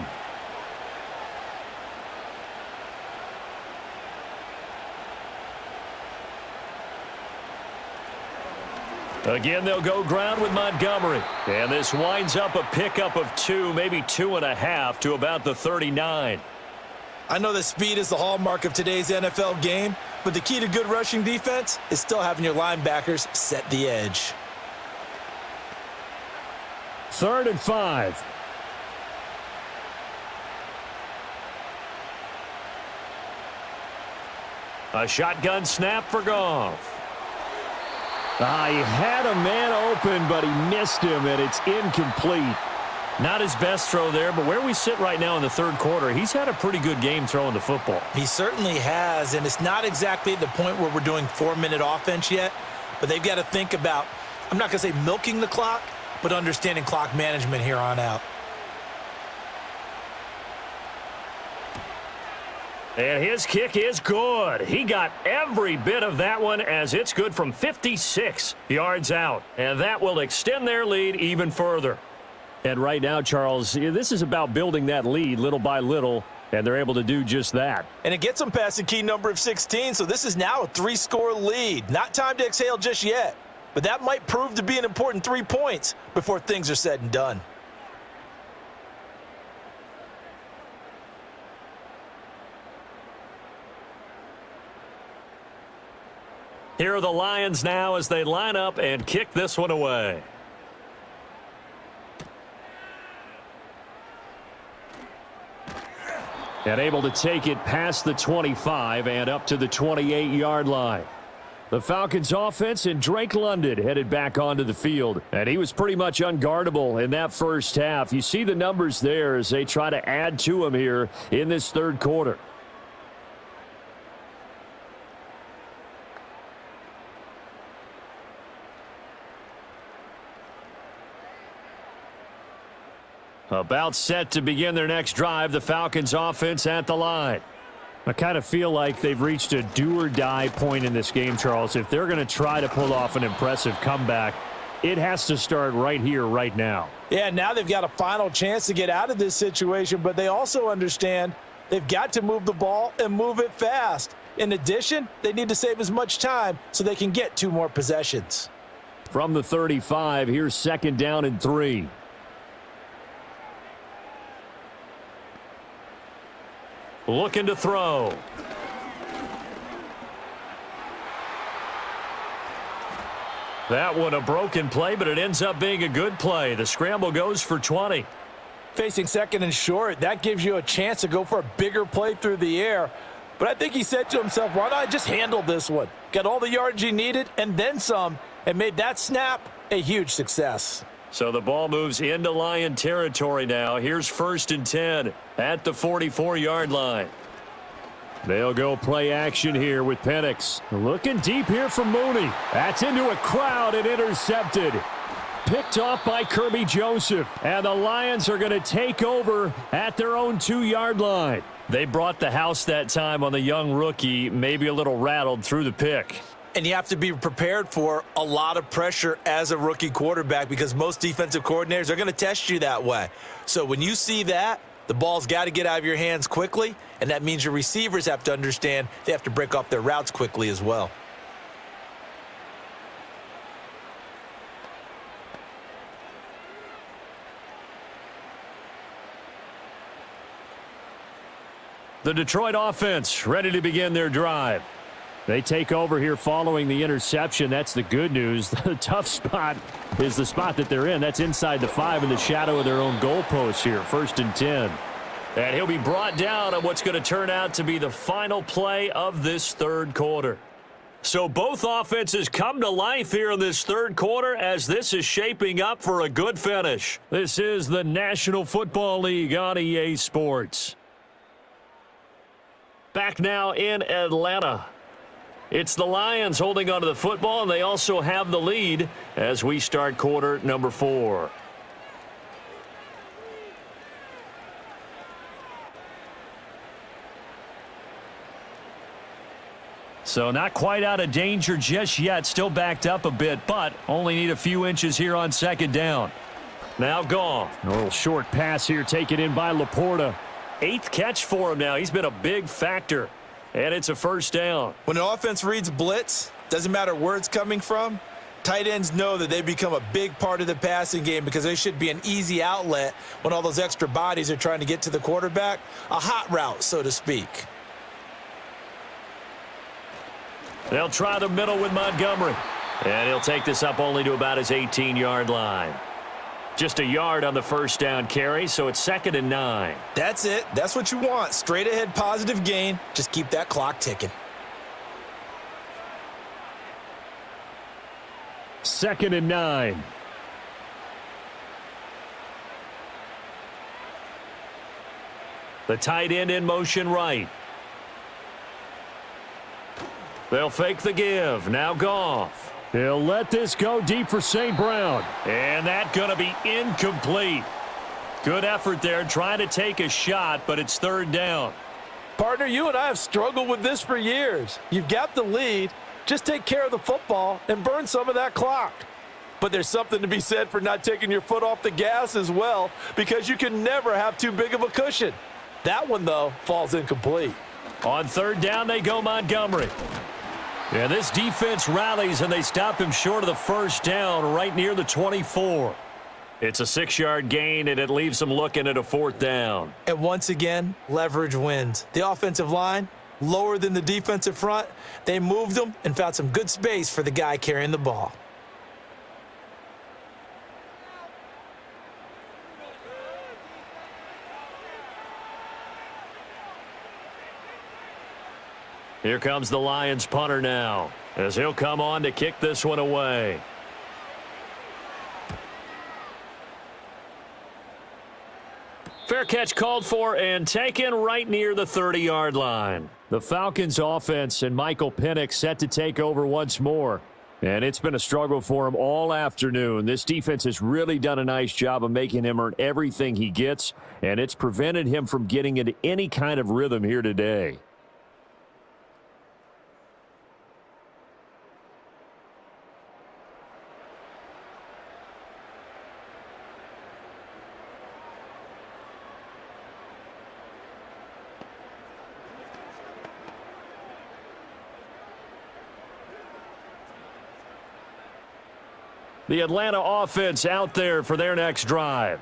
Again, they'll go ground with Montgomery. And this winds up a pickup of 2, maybe 2.5 to about the 39. I know that speed is the hallmark of today's NFL game, but the key to good rushing defense is still having your linebackers set the edge. 3rd and 5. A shotgun snap for Goff. He had a man open, but he missed him, and it's incomplete. Not his best throw there, but where we sit right now in the 3rd quarter, he's had a pretty good game throwing the football. He certainly has, and it's not exactly the point where we're doing 4-minute offense yet, but they've got to think about, I'm not going to say milking the clock, but understanding clock management here on out. And his kick is good. He got every bit of that one as it's good from 56 yards out. And that will extend their lead even further. And right now, Charles, this is about building that lead little by little, and they're able to do just that. And it gets them past the key number of 16, so this is now a 3-score lead. Not time to exhale just yet, but that might prove to be an important 3 points before things are said and done. Here are the Lions now as they line up and kick this one away. And able to take it past the 25 and up to the 28-yard line. The Falcons offense and Drake London headed back onto the field. And he was pretty much unguardable in that first half. You see the numbers there as they try to add to him here in this 3rd quarter. About set to begin their next drive, the Falcons offense at the line. I kind of feel like they've reached a do-or-die point in this game, Charles. If they're going to try to pull off an impressive comeback, it has to start right here, right now. Yeah, now they've got a final chance to get out of this situation, but they also understand they've got to move the ball and move it fast. In addition, they need to save as much time so they can get 2 more possessions. From the 35, here's 2nd down and 3. Looking to throw. That one a broken play, but it ends up being a good play. The scramble goes for 20. Facing 2nd and short, that gives you a chance to go for a bigger play through the air. But I think he said to himself, why not I just handle this one? Got all the yards he needed and then some, and made that snap a huge success. So the ball moves into Lion territory now. Here's 1st and 10 at the 44-yard line. They'll go play action here with Penix. Looking deep here for Mooney. That's into a crowd and intercepted. Picked off by Kirby Joseph. And the Lions are going to take over at their own 2-yard line. They brought the house that time on the young rookie, maybe a little rattled through the pick. And you have to be prepared for a lot of pressure as a rookie quarterback because most defensive coordinators are going to test you that way. So when you see that, the ball's got to get out of your hands quickly, and that means your receivers have to understand they have to break off their routes quickly as well. The Detroit offense ready to begin their drive. They take over here following the interception. That's the good news. The tough spot is the spot that they're in. That's inside the 5 in the shadow of their own goalpost here. 1st and 10. And he'll be brought down on what's going to turn out to be the final play of this 3rd quarter. So both offenses come to life here in this 3rd quarter as this is shaping up for a good finish. This is the National Football League on EA Sports. Back now in Atlanta. It's the Lions holding onto the football, and they also have the lead as we start quarter number 4. So not quite out of danger just yet. Still backed up a bit, but only need a few inches here on second down. Now Goff. A little short pass here taken in by Laporta. 8th catch for him now. He's been a big factor. And it's a first down. When an offense reads blitz, doesn't matter where it's coming from, tight ends know that they become a big part of the passing game because they should be an easy outlet when all those extra bodies are trying to get to the quarterback. A hot route, so to speak. They'll try the middle with Montgomery. And he'll take this up only to about his 18-yard line. Just a yard on the first down carry, so it's 2nd and 9. That's it. That's what you want. Straight ahead positive gain. Just keep that clock ticking. 2nd and 9. The tight end in motion right. They'll fake the give. Now Goff. He'll let this go deep for St. Brown. And that's going to be incomplete. Good effort there trying to take a shot, but it's 3rd down. Partner, you and I have struggled with this for years. You've got the lead. Just take care of the football and burn some of that clock. But there's something to be said for not taking your foot off the gas as well, because you can never have too big of a cushion. That one, though, falls incomplete. On 3rd down, they go Montgomery. Yeah, this defense rallies, and they stop him short of the first down right near the 24. It's a 6-yard gain, and it leaves them looking at a 4th down. And once again, leverage wins. The offensive line, lower than the defensive front. They moved them and found some good space for the guy carrying the ball. Here comes the Lions punter now, as he'll come on to kick this one away. Fair catch called for and taken right near the 30-yard line. The Falcons offense and Michael Penix set to take over once more. And it's been a struggle for him all afternoon. This defense has really done a nice job of making him earn everything he gets, and it's prevented him from getting into any kind of rhythm here today. The Atlanta offense out there for their next drive.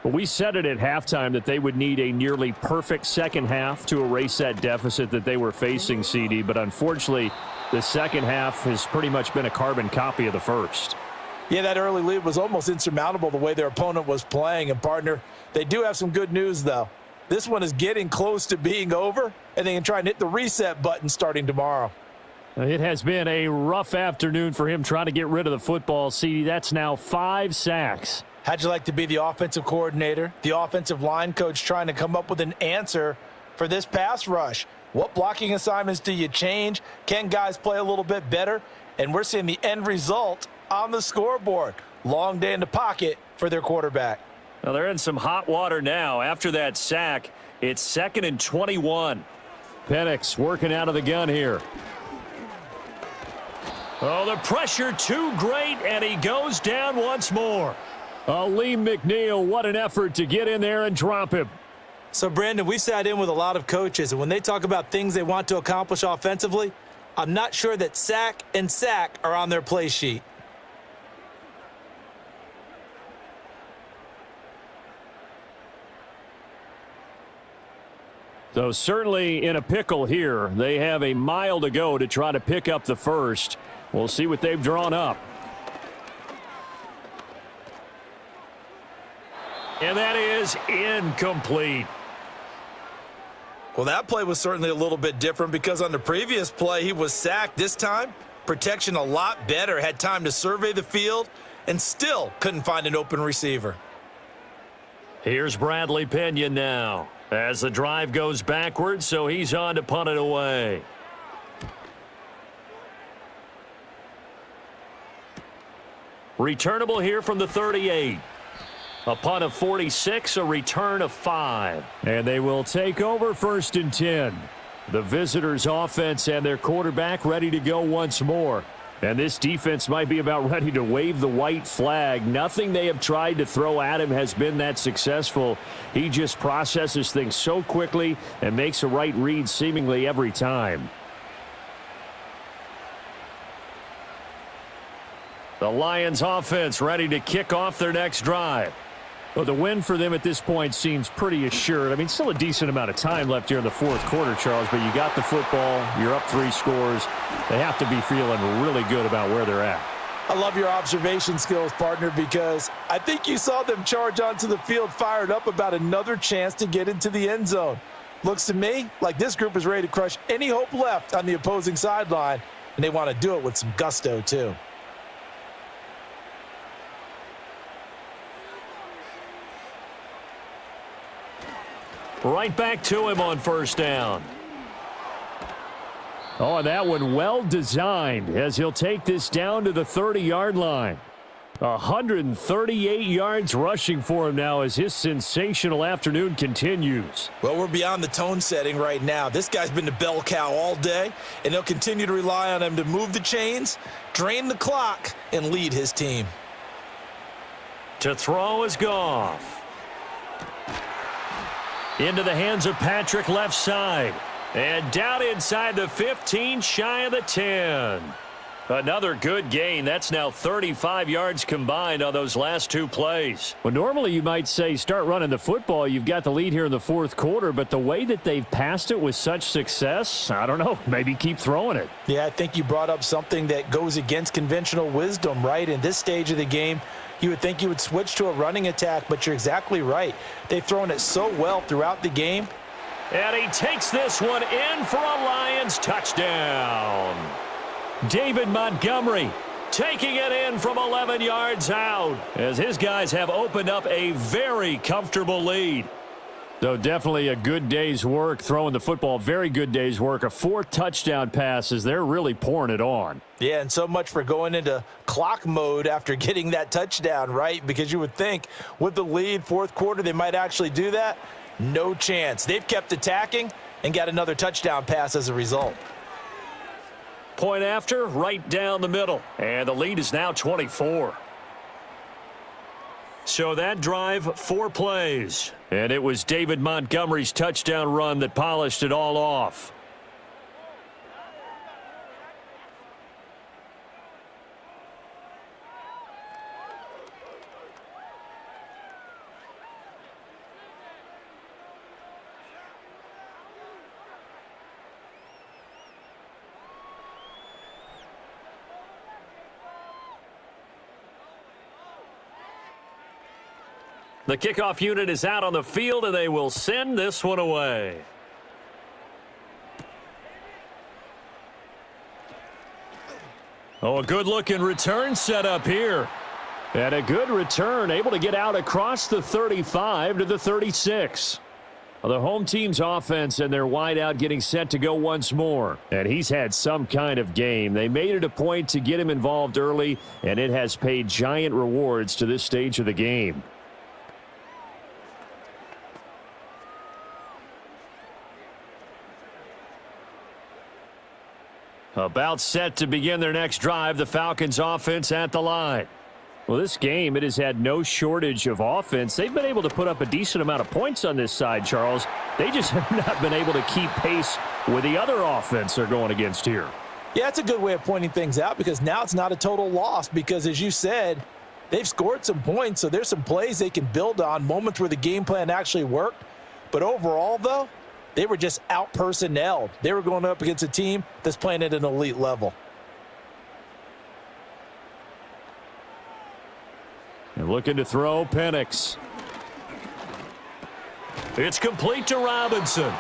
Well, we said it at halftime that they would need a nearly perfect second half to erase that deficit that they were facing, CD. But unfortunately, the second half has pretty much been a carbon copy of the first. Yeah, that early lead was almost insurmountable the way their opponent was playing. And, partner, they do have some good news, though. This one is getting close to being over, and they can try and hit the reset button starting tomorrow. It has been a rough afternoon for him trying to get rid of the football, CD. That's now 5 sacks. How'd you like to be the offensive coordinator, the offensive line coach trying to come up with an answer for this pass rush? What blocking assignments do you change? Can guys play a little bit better? And we're seeing the end result on the scoreboard. Long day in the pocket for their quarterback. Well, they're in some hot water now. After that sack, it's 2nd and 21. Penix working out of the gun here. Oh, the pressure too great, and he goes down once more. Lee McNeil, what an effort to get in there and drop him. So, Brandon, we've sat in with a lot of coaches, and when they talk about things they want to accomplish offensively, I'm not sure that sack and sack are on their play sheet. So certainly in a pickle here. They have a mile to go to try to pick up the first. We'll see what they've drawn up. And that is incomplete. Well, that play was certainly a little bit different because on the previous play, he was sacked. This time, protection a lot better. Had time to survey the field and still couldn't find an open receiver. Here's Bradley Pinion now as the drive goes backwards, so he's on to punt it away. Returnable here from the 38. A punt of 46, a return of 5. And they will take over 1st and 10. The visitors' offense and their quarterback ready to go once more. And this defense might be about ready to wave the white flag. Nothing they have tried to throw at him has been that successful. He just processes things so quickly and makes a right read seemingly every time. The Lions offense ready to kick off their next drive. Well, the win for them at this point seems pretty assured. I mean, still a decent amount of time left here in the 4th quarter, Charles, but you got the football. You're up 3 scores. They have to be feeling really good about where they're at. I love your observation skills, partner, because I think you saw them charge onto the field fired up about another chance to get into the end zone. Looks to me like this group is ready to crush any hope left on the opposing sideline, and they want to do it with some gusto, too. Right back to him on 1st down. Oh, and that one well designed as he'll take this down to the 30-yard line. 138 yards rushing for him now as his sensational afternoon continues. Well, we're beyond the tone setting right now. This guy's been the bell cow all day, and they'll continue to rely on him to move the chains, drain the clock, and lead his team. To throw is Goff. Into the hands of Patrick left side. And down inside the 15, shy of the 10. Another good gain. That's now 35 yards combined on those last 2 plays. Well, normally you might say start running the football. You've got the lead here in the 4th quarter, but the way that they've passed it with such success, I don't know, maybe keep throwing it. Yeah, I think you brought up something that goes against conventional wisdom, right? In this stage of the game, you would think you would switch to a running attack, but you're exactly right. They've thrown it so well throughout the game. And he takes this one in for a Lions touchdown. David Montgomery taking it in from 11 yards out as his guys have opened up a very comfortable lead. So definitely a good day's work throwing the football. Very good day's work. A 4 touchdown passes. They're really pouring it on. Yeah, and so much for going into clock mode after getting that touchdown, right? Because you would think with the lead, 4th quarter, they might actually do that. No chance. They've kept attacking and got another touchdown pass as a result. Point after, right down the middle. And the lead is now 24. So that drive, 4 plays. And it was David Montgomery's touchdown run that polished it all off. The kickoff unit is out on the field, and they will send this one away. Oh, a good-looking return set up here. And a good return, able to get out across the 35 to the 36. The home team's offense and their wideout getting set to go once more. And he's had some kind of game. They made it a point to get him involved early, and it has paid giant rewards to this stage of the game. About set to begin their next drive, the Falcons offense at the line. Well, this game, it has had no shortage of offense. They've been able to put up a decent amount of points on this side, Charles. They just have not been able to keep pace with the other offense they're going against here. Yeah, that's a good way of pointing things out because now it's not a total loss because, as you said, they've scored some points, so there's some plays they can build on, moments where the game plan actually worked. But overall, though, they were just out-personnelled. They were going up against a team that's playing at an elite level. And looking to throw, Penix. It's complete to Robinson.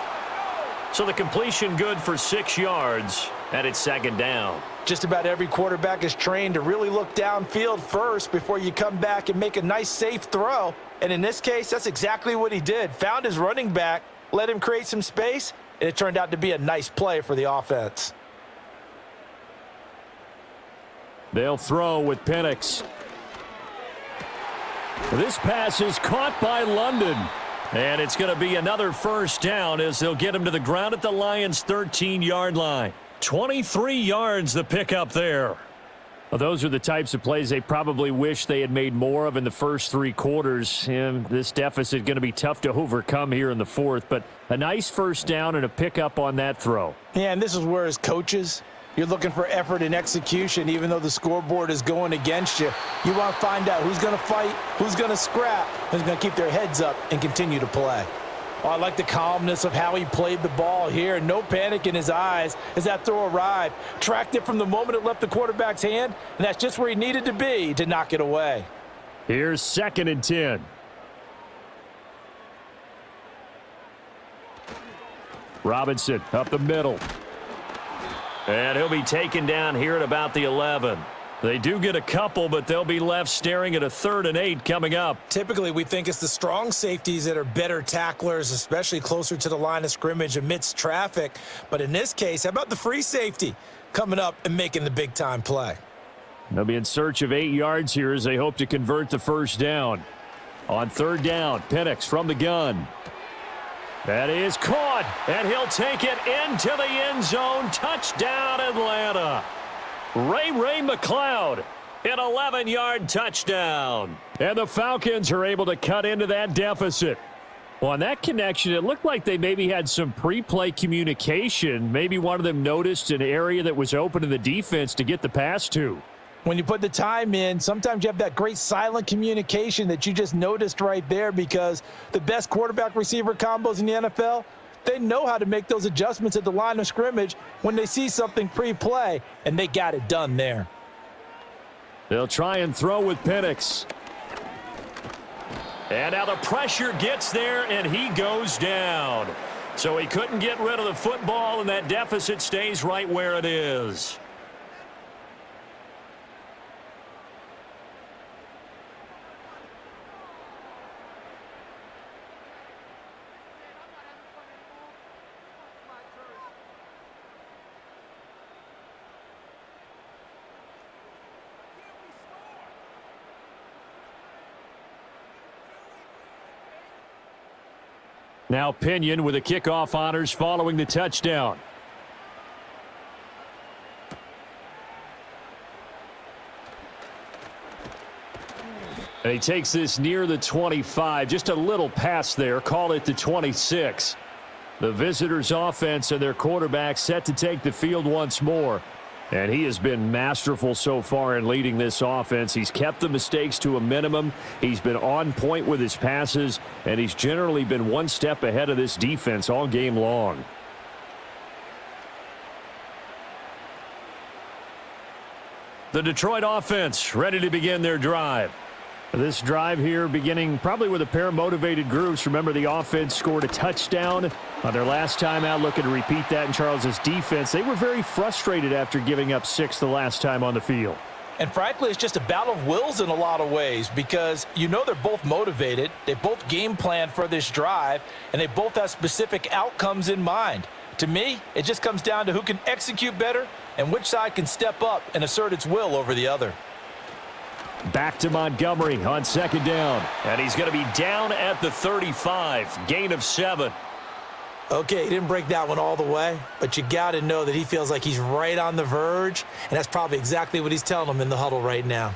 So the completion good for 6 yards, and it's 2nd down. Just about every quarterback is trained to really look downfield first before you come back and make a nice, safe throw. And in this case, that's exactly what he did. Found his running back, let him create some space, and it turned out to be a nice play for the offense. They'll throw with Penix. This pass is caught by London. And it's going to be another first down as they'll get him to the ground at the Lions' 13-yard line. 23 yards the pickup there. Well, those are the types of plays they probably wish they had made more of in the first 3 quarters. And this deficit going to be tough to overcome here in the fourth. But a nice first down and a pickup on that throw. Yeah, and this is where as coaches, you're looking for effort and execution, even though the scoreboard is going against you. You want to find out who's going to fight, who's going to scrap, who's going to keep their heads up and continue to play. Oh, I like the calmness of how he played the ball here. No panic in his eyes as that throw arrived. Tracked it from the moment it left the quarterback's hand, and that's just where he needed to be to knock it away. Here's 2nd and 10. Robinson up the middle. And he'll be taken down here at about the 11. They do get a couple, but they'll be left staring at a 3rd and 8 coming up. Typically, we think it's the strong safeties that are better tacklers, especially closer to the line of scrimmage amidst traffic. But in this case, how about the free safety coming up and making the big-time play? They'll be in search of 8 yards here as they hope to convert the first down. On 3rd down, Penix from the gun. That is caught, and he'll take it into the end zone. Touchdown, Atlanta. Ray McLeod, an 11-yard touchdown. And the Falcons are able to cut into that deficit. Well, on that connection, it looked like they maybe had some pre-play communication. Maybe one of them noticed an area that was open in the defense to get the pass to. When you put the time in, sometimes you have that great silent communication that you just noticed right there, because the best quarterback-receiver combos in the NFL, they know how to make those adjustments at the line of scrimmage when they see something pre-play, and they got it done there. They'll try and throw with Penix. And now the pressure gets there, and he goes down. So he couldn't get rid of the football, and that deficit stays right where it is. Now Pinion with the kickoff honors following the touchdown. And he takes this near the 25. Just a little pass there. Call it the 26. The visitors' offense and their quarterback set to take the field once more. And he has been masterful so far in leading this offense. He's kept the mistakes to a minimum. He's been on point with his passes, and he's generally been one step ahead of this defense all game long. The Detroit offense ready to begin their drive. This drive here beginning probably with a pair of motivated groups. Remember, the offense scored a touchdown on their last time out, looking to repeat that in Charles's defense. They were very frustrated after giving up 6 the last time on the field. And frankly, it's just a battle of wills in a lot of ways, because you know they're both motivated. They both game plan for this drive, and they both have specific outcomes in mind. To me, it just comes down to who can execute better and which side can step up and assert its will over the other. Back to Montgomery on 2nd down. And he's going to be down at the 35. Gain of 7. Okay, he didn't break that one all the way, but you got to know that he feels like he's right on the verge, and that's probably exactly what he's telling them in the huddle right now.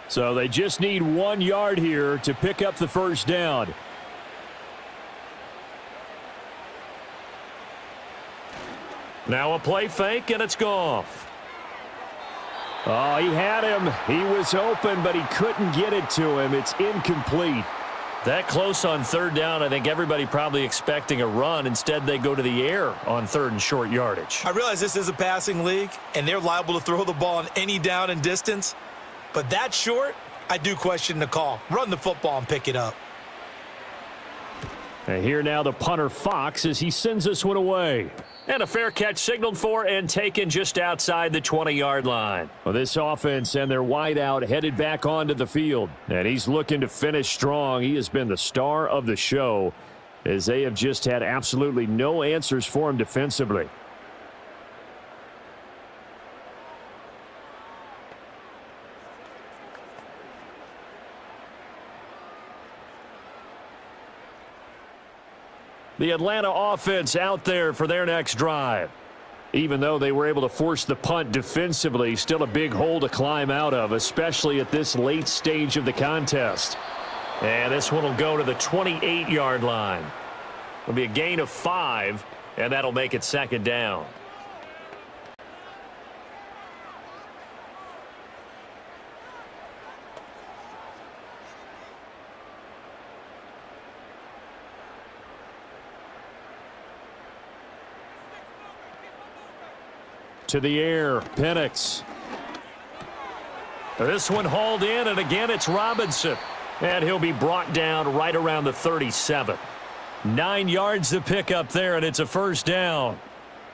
So they just need 1 yard here to pick up the first down. Now a play fake, and it's Goff. Oh, he had him. He was open, but he couldn't get it to him. It's incomplete. That close on 3rd down, I think everybody probably expecting a run. Instead, they go to the air on 3rd and short yardage. I realize this is a passing league, and they're liable to throw the ball on any down and distance. But that short, I do question the call. Run the football and pick it up. And here now the punter Fox as he sends this one away. And a fair catch signaled for and taken just outside the 20-yard line. Well, this offense and their wideout headed back onto the field. And he's looking to finish strong. He has been the star of the show as they have just had absolutely no answers for him defensively. The Atlanta offense out there for their next drive. Even though they were able to force the punt defensively, still a big hole to climb out of, especially at this late stage of the contest. And this one will go to the 28-yard line. It'll be a gain of 5, and that'll make it second down. To the air, Penix. This one hauled in, and again it's Robinson. And he'll be brought down right around the 37. 9 yards to pick up there, and it's a first down.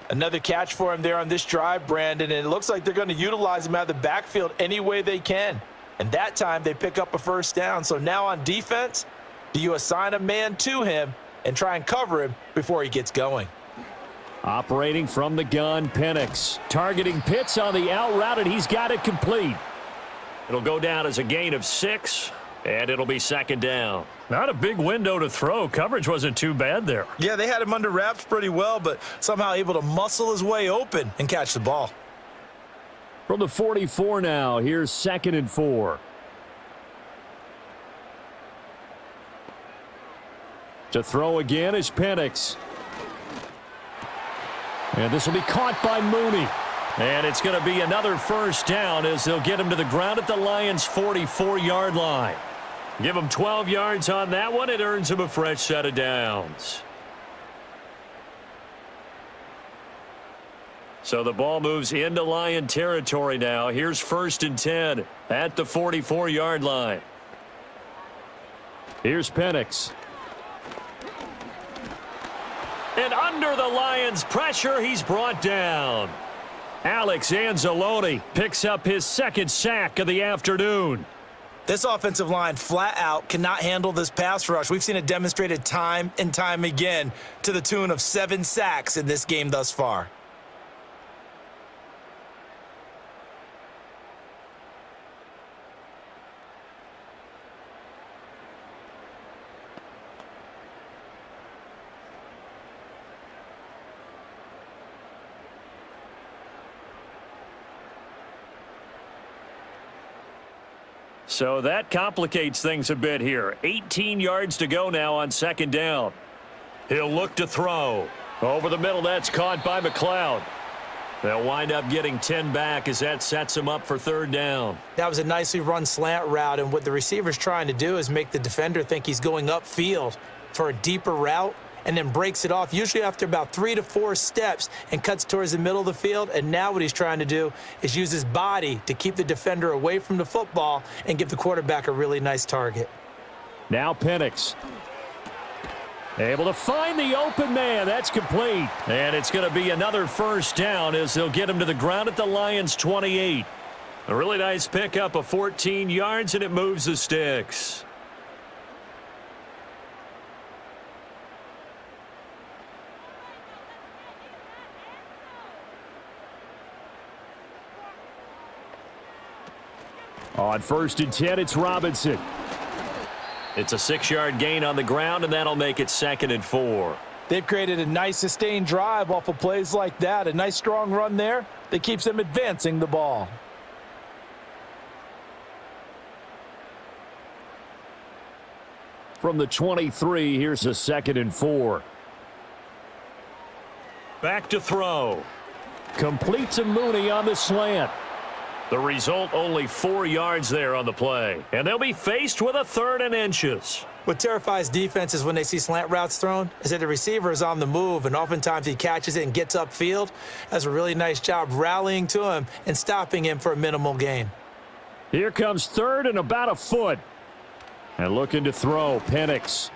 Another catch for him there on this drive, Brandon, and it looks like they're going to utilize him out of the backfield any way they can. And that time they pick up a first down. So now on defense, do you assign a man to him and try and cover him before he gets going? Operating from the gun, Penix. Targeting Pitts on the out route, and he's got it complete. It'll go down as a gain of 6, and it'll be second down. Not a big window to throw. Coverage wasn't too bad there. Yeah, they had him under wraps pretty well, but somehow able to muscle his way open and catch the ball. From the 44 now, here's 2nd and 4. To throw again is Penix. And this will be caught by Mooney. And it's going to be another first down as they'll get him to the ground at the Lions' 44-yard line. Give him 12 yards on that one. It earns him a fresh set of downs. So the ball moves into Lion territory now. Here's 1st and 10 at the 44-yard line. Here's Penix. And under the Lions' pressure, he's brought down. Alex Anzalone picks up his 2nd sack of the afternoon. This offensive line flat out cannot handle this pass rush. We've seen it demonstrated time and time again to the tune of 7 sacks in this game thus far. So that complicates things a bit here. 18 yards to go now on 2nd down. He'll look to throw. Over the middle, that's caught by McLeod. They'll wind up getting 10 back as that sets him up for 3rd down. That was a nicely run slant route, and what the receiver's trying to do is make the defender think he's going upfield for a deeper route, and then breaks it off, usually after about 3 to 4 steps, and cuts towards the middle of the field. And now what he's trying to do is use his body to keep the defender away from the football and give the quarterback a really nice target. Now Penix. Able to find the open man. That's complete. And it's going to be another first down as they'll get him to the ground at the Lions' 28. A really nice pickup of 14 yards, and it moves the sticks. On 1st and 10, it's Robinson. It's a 6-yard gain on the ground, and that'll make it 2nd and 4. They've created a nice sustained drive off of plays like that. A nice strong run there that keeps them advancing the ball. From the 23, here's a 2nd and 4. Back to throw. Complete to Mooney on the slant. The result, only 4 yards there on the play. And they'll be faced with a 3rd and inches. What terrifies defenses when they see slant routes thrown is that the receiver is on the move, and oftentimes he catches it and gets upfield. Does a really nice job rallying to him and stopping him for a minimal gain. Here comes 3rd and about a foot. And looking to throw, Penix.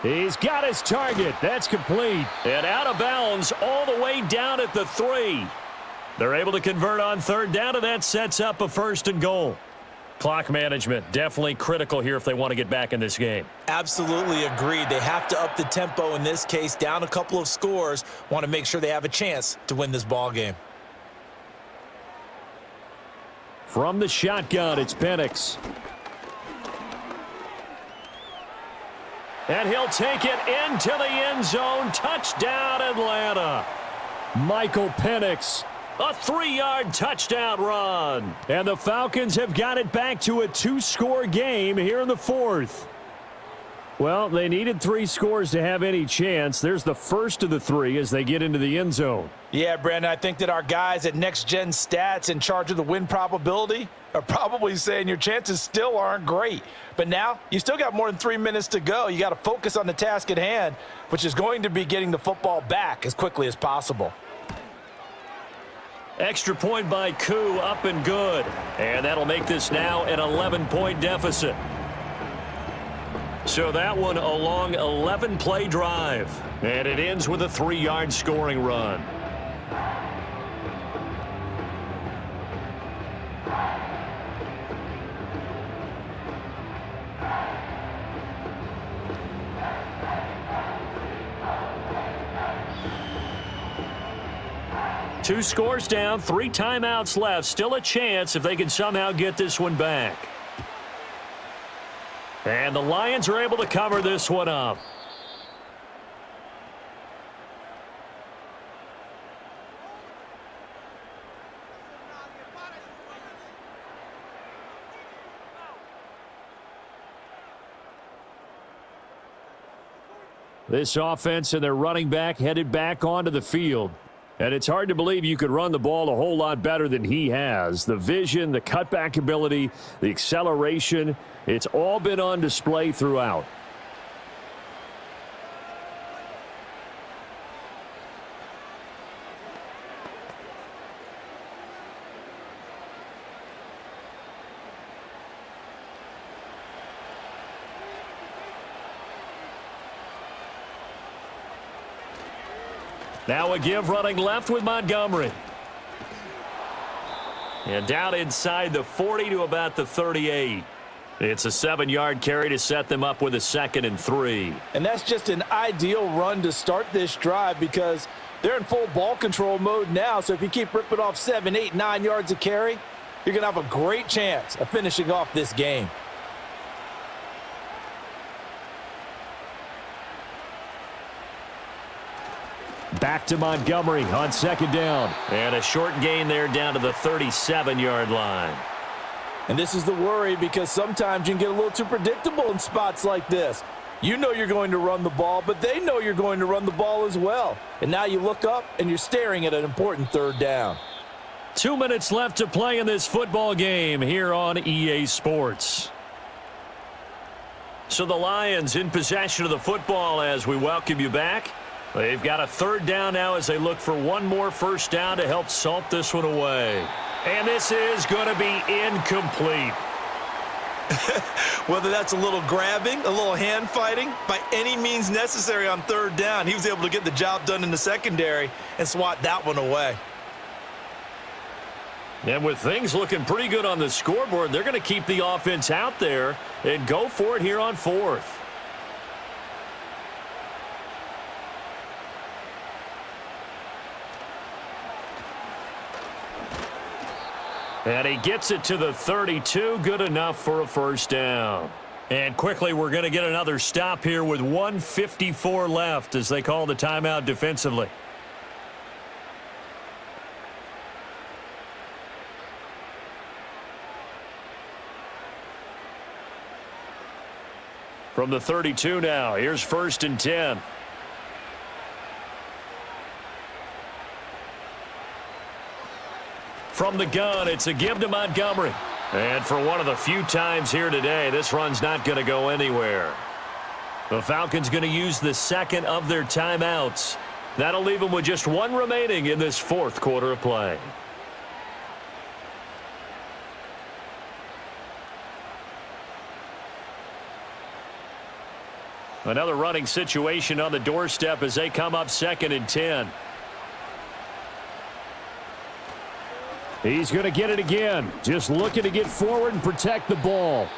He's got his target. That's complete. And out of bounds all the way down at the 3. They're able to convert on third down, and that sets up a 1st and goal. Clock management definitely critical here if they want to get back in this game. Absolutely agreed. They have to up the tempo in this case, down a couple of scores. Want to make sure they have a chance to win this ball game. From the shotgun, it's Penix. And he'll take it into the end zone. Touchdown, Atlanta. Michael Penix. A 3-yard touchdown run. And the Falcons have got it back to a 2-score game here in the 4th. Well, they needed 3 scores to have any chance. There's the first of the 3 as they get into the end zone. Yeah, Brandon, I think that our guys at Next Gen Stats in charge of the win probability are probably saying your chances still aren't great. But now, you still got more than 3 minutes to go. You got to focus on the task at hand, which is going to be getting the football back as quickly as possible. Extra point by Koo, up and good. And that'll make this now an 11-point deficit. So that one a long 11-play drive. And it ends with a 3-yard scoring run. Two scores down, 3 timeouts left. Still a chance if they can somehow get this one back. And the Lions are able to cover this one up. This offense and their running back headed back onto the field. And it's hard to believe you could run the ball a whole lot better than he has. The vision, the cutback ability, the acceleration, it's all been on display throughout. Now a give running left with Montgomery. And down inside the 40 to about the 38. It's a 7-yard carry to set them up with a 2nd and 3. And that's just an ideal run to start this drive because they're in full ball control mode now. So if you keep ripping off 7, 8, 9 yards of carry, you're going to have a great chance of finishing off this game. Back to Montgomery on 2nd down. And a short gain there down to the 37-yard line. And this is the worry because sometimes you can get a little too predictable in spots like this. You know you're going to run the ball, but they know you're going to run the ball as well. And now you look up and you're staring at an important 3rd down. 2 minutes left to play in this football game here on EA Sports. So the Lions in possession of the football as we welcome you back. They've got a 3rd down now as they look for one more 1st down to help salt this one away. And this is going to be incomplete. Whether that's a little grabbing, a little hand fighting, by any means necessary on 3rd down, he was able to get the job done in the secondary and swat that one away. And with things looking pretty good on the scoreboard, they're going to keep the offense out there and go for it here on 4th. And he gets it to the 32. Good enough for a 1st down. And quickly, we're going to get another stop here with 1:54 left as they call the timeout defensively. From the 32 now, here's 1st and 10. From the gun, it's a give to Montgomery. And for one of the few times here today, this run's not going to go anywhere. The Falcons going to use the 2nd of their timeouts. That'll leave them with just 1 remaining in this 4th quarter of play. Another running situation on the doorstep as they come up 2nd and 10. He's going to get it again. Just looking to get forward and protect the ball.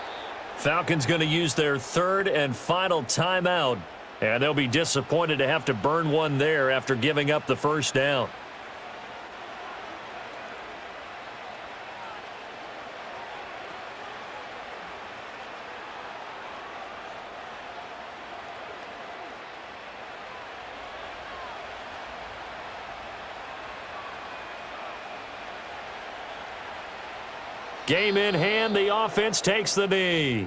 Falcons going to use their 3rd and final timeout. And they'll be disappointed to have to burn one there after giving up the first down. Game in hand, the offense takes the knee.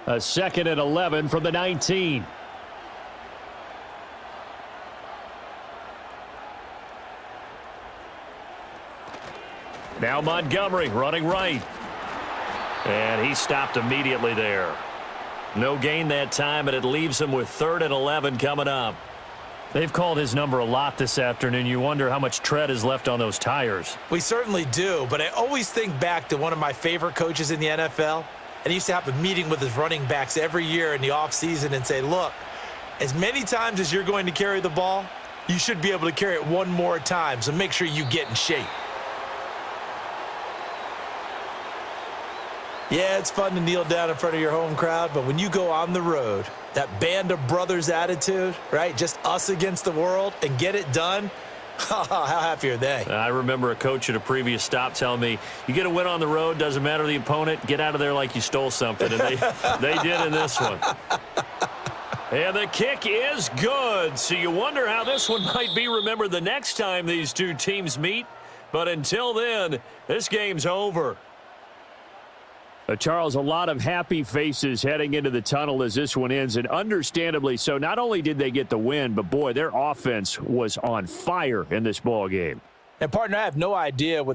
A 2nd and 11 from the 19. Now Montgomery running right. And he stopped immediately there. No gain that time, and it leaves him with 3rd and 11 coming up. They've called his number a lot this afternoon. You wonder how much tread is left on those tires. We certainly do, but I always think back to one of my favorite coaches in the NFL. And he used to have a meeting with his running backs every year in the offseason and say, look, as many times as you're going to carry the ball, you should be able to carry it one more time, so make sure you get in shape. Yeah, it's fun to kneel down in front of your home crowd, but when you go on the road, that band of brothers attitude, right, just us against the world, and get it done, how happy are they? I remember a coach at a previous stop telling me, you get a win on the road, doesn't matter the opponent, get out of there like you stole something, and they did in this one. And the kick is good, so you wonder how this one might be remembered the next time these two teams meet, but until then, this game's over. Charles, a lot of happy faces heading into the tunnel as this one ends, and understandably so. Not only did they get the win, but, boy, their offense was on fire in this ball game. And, partner, I have no idea what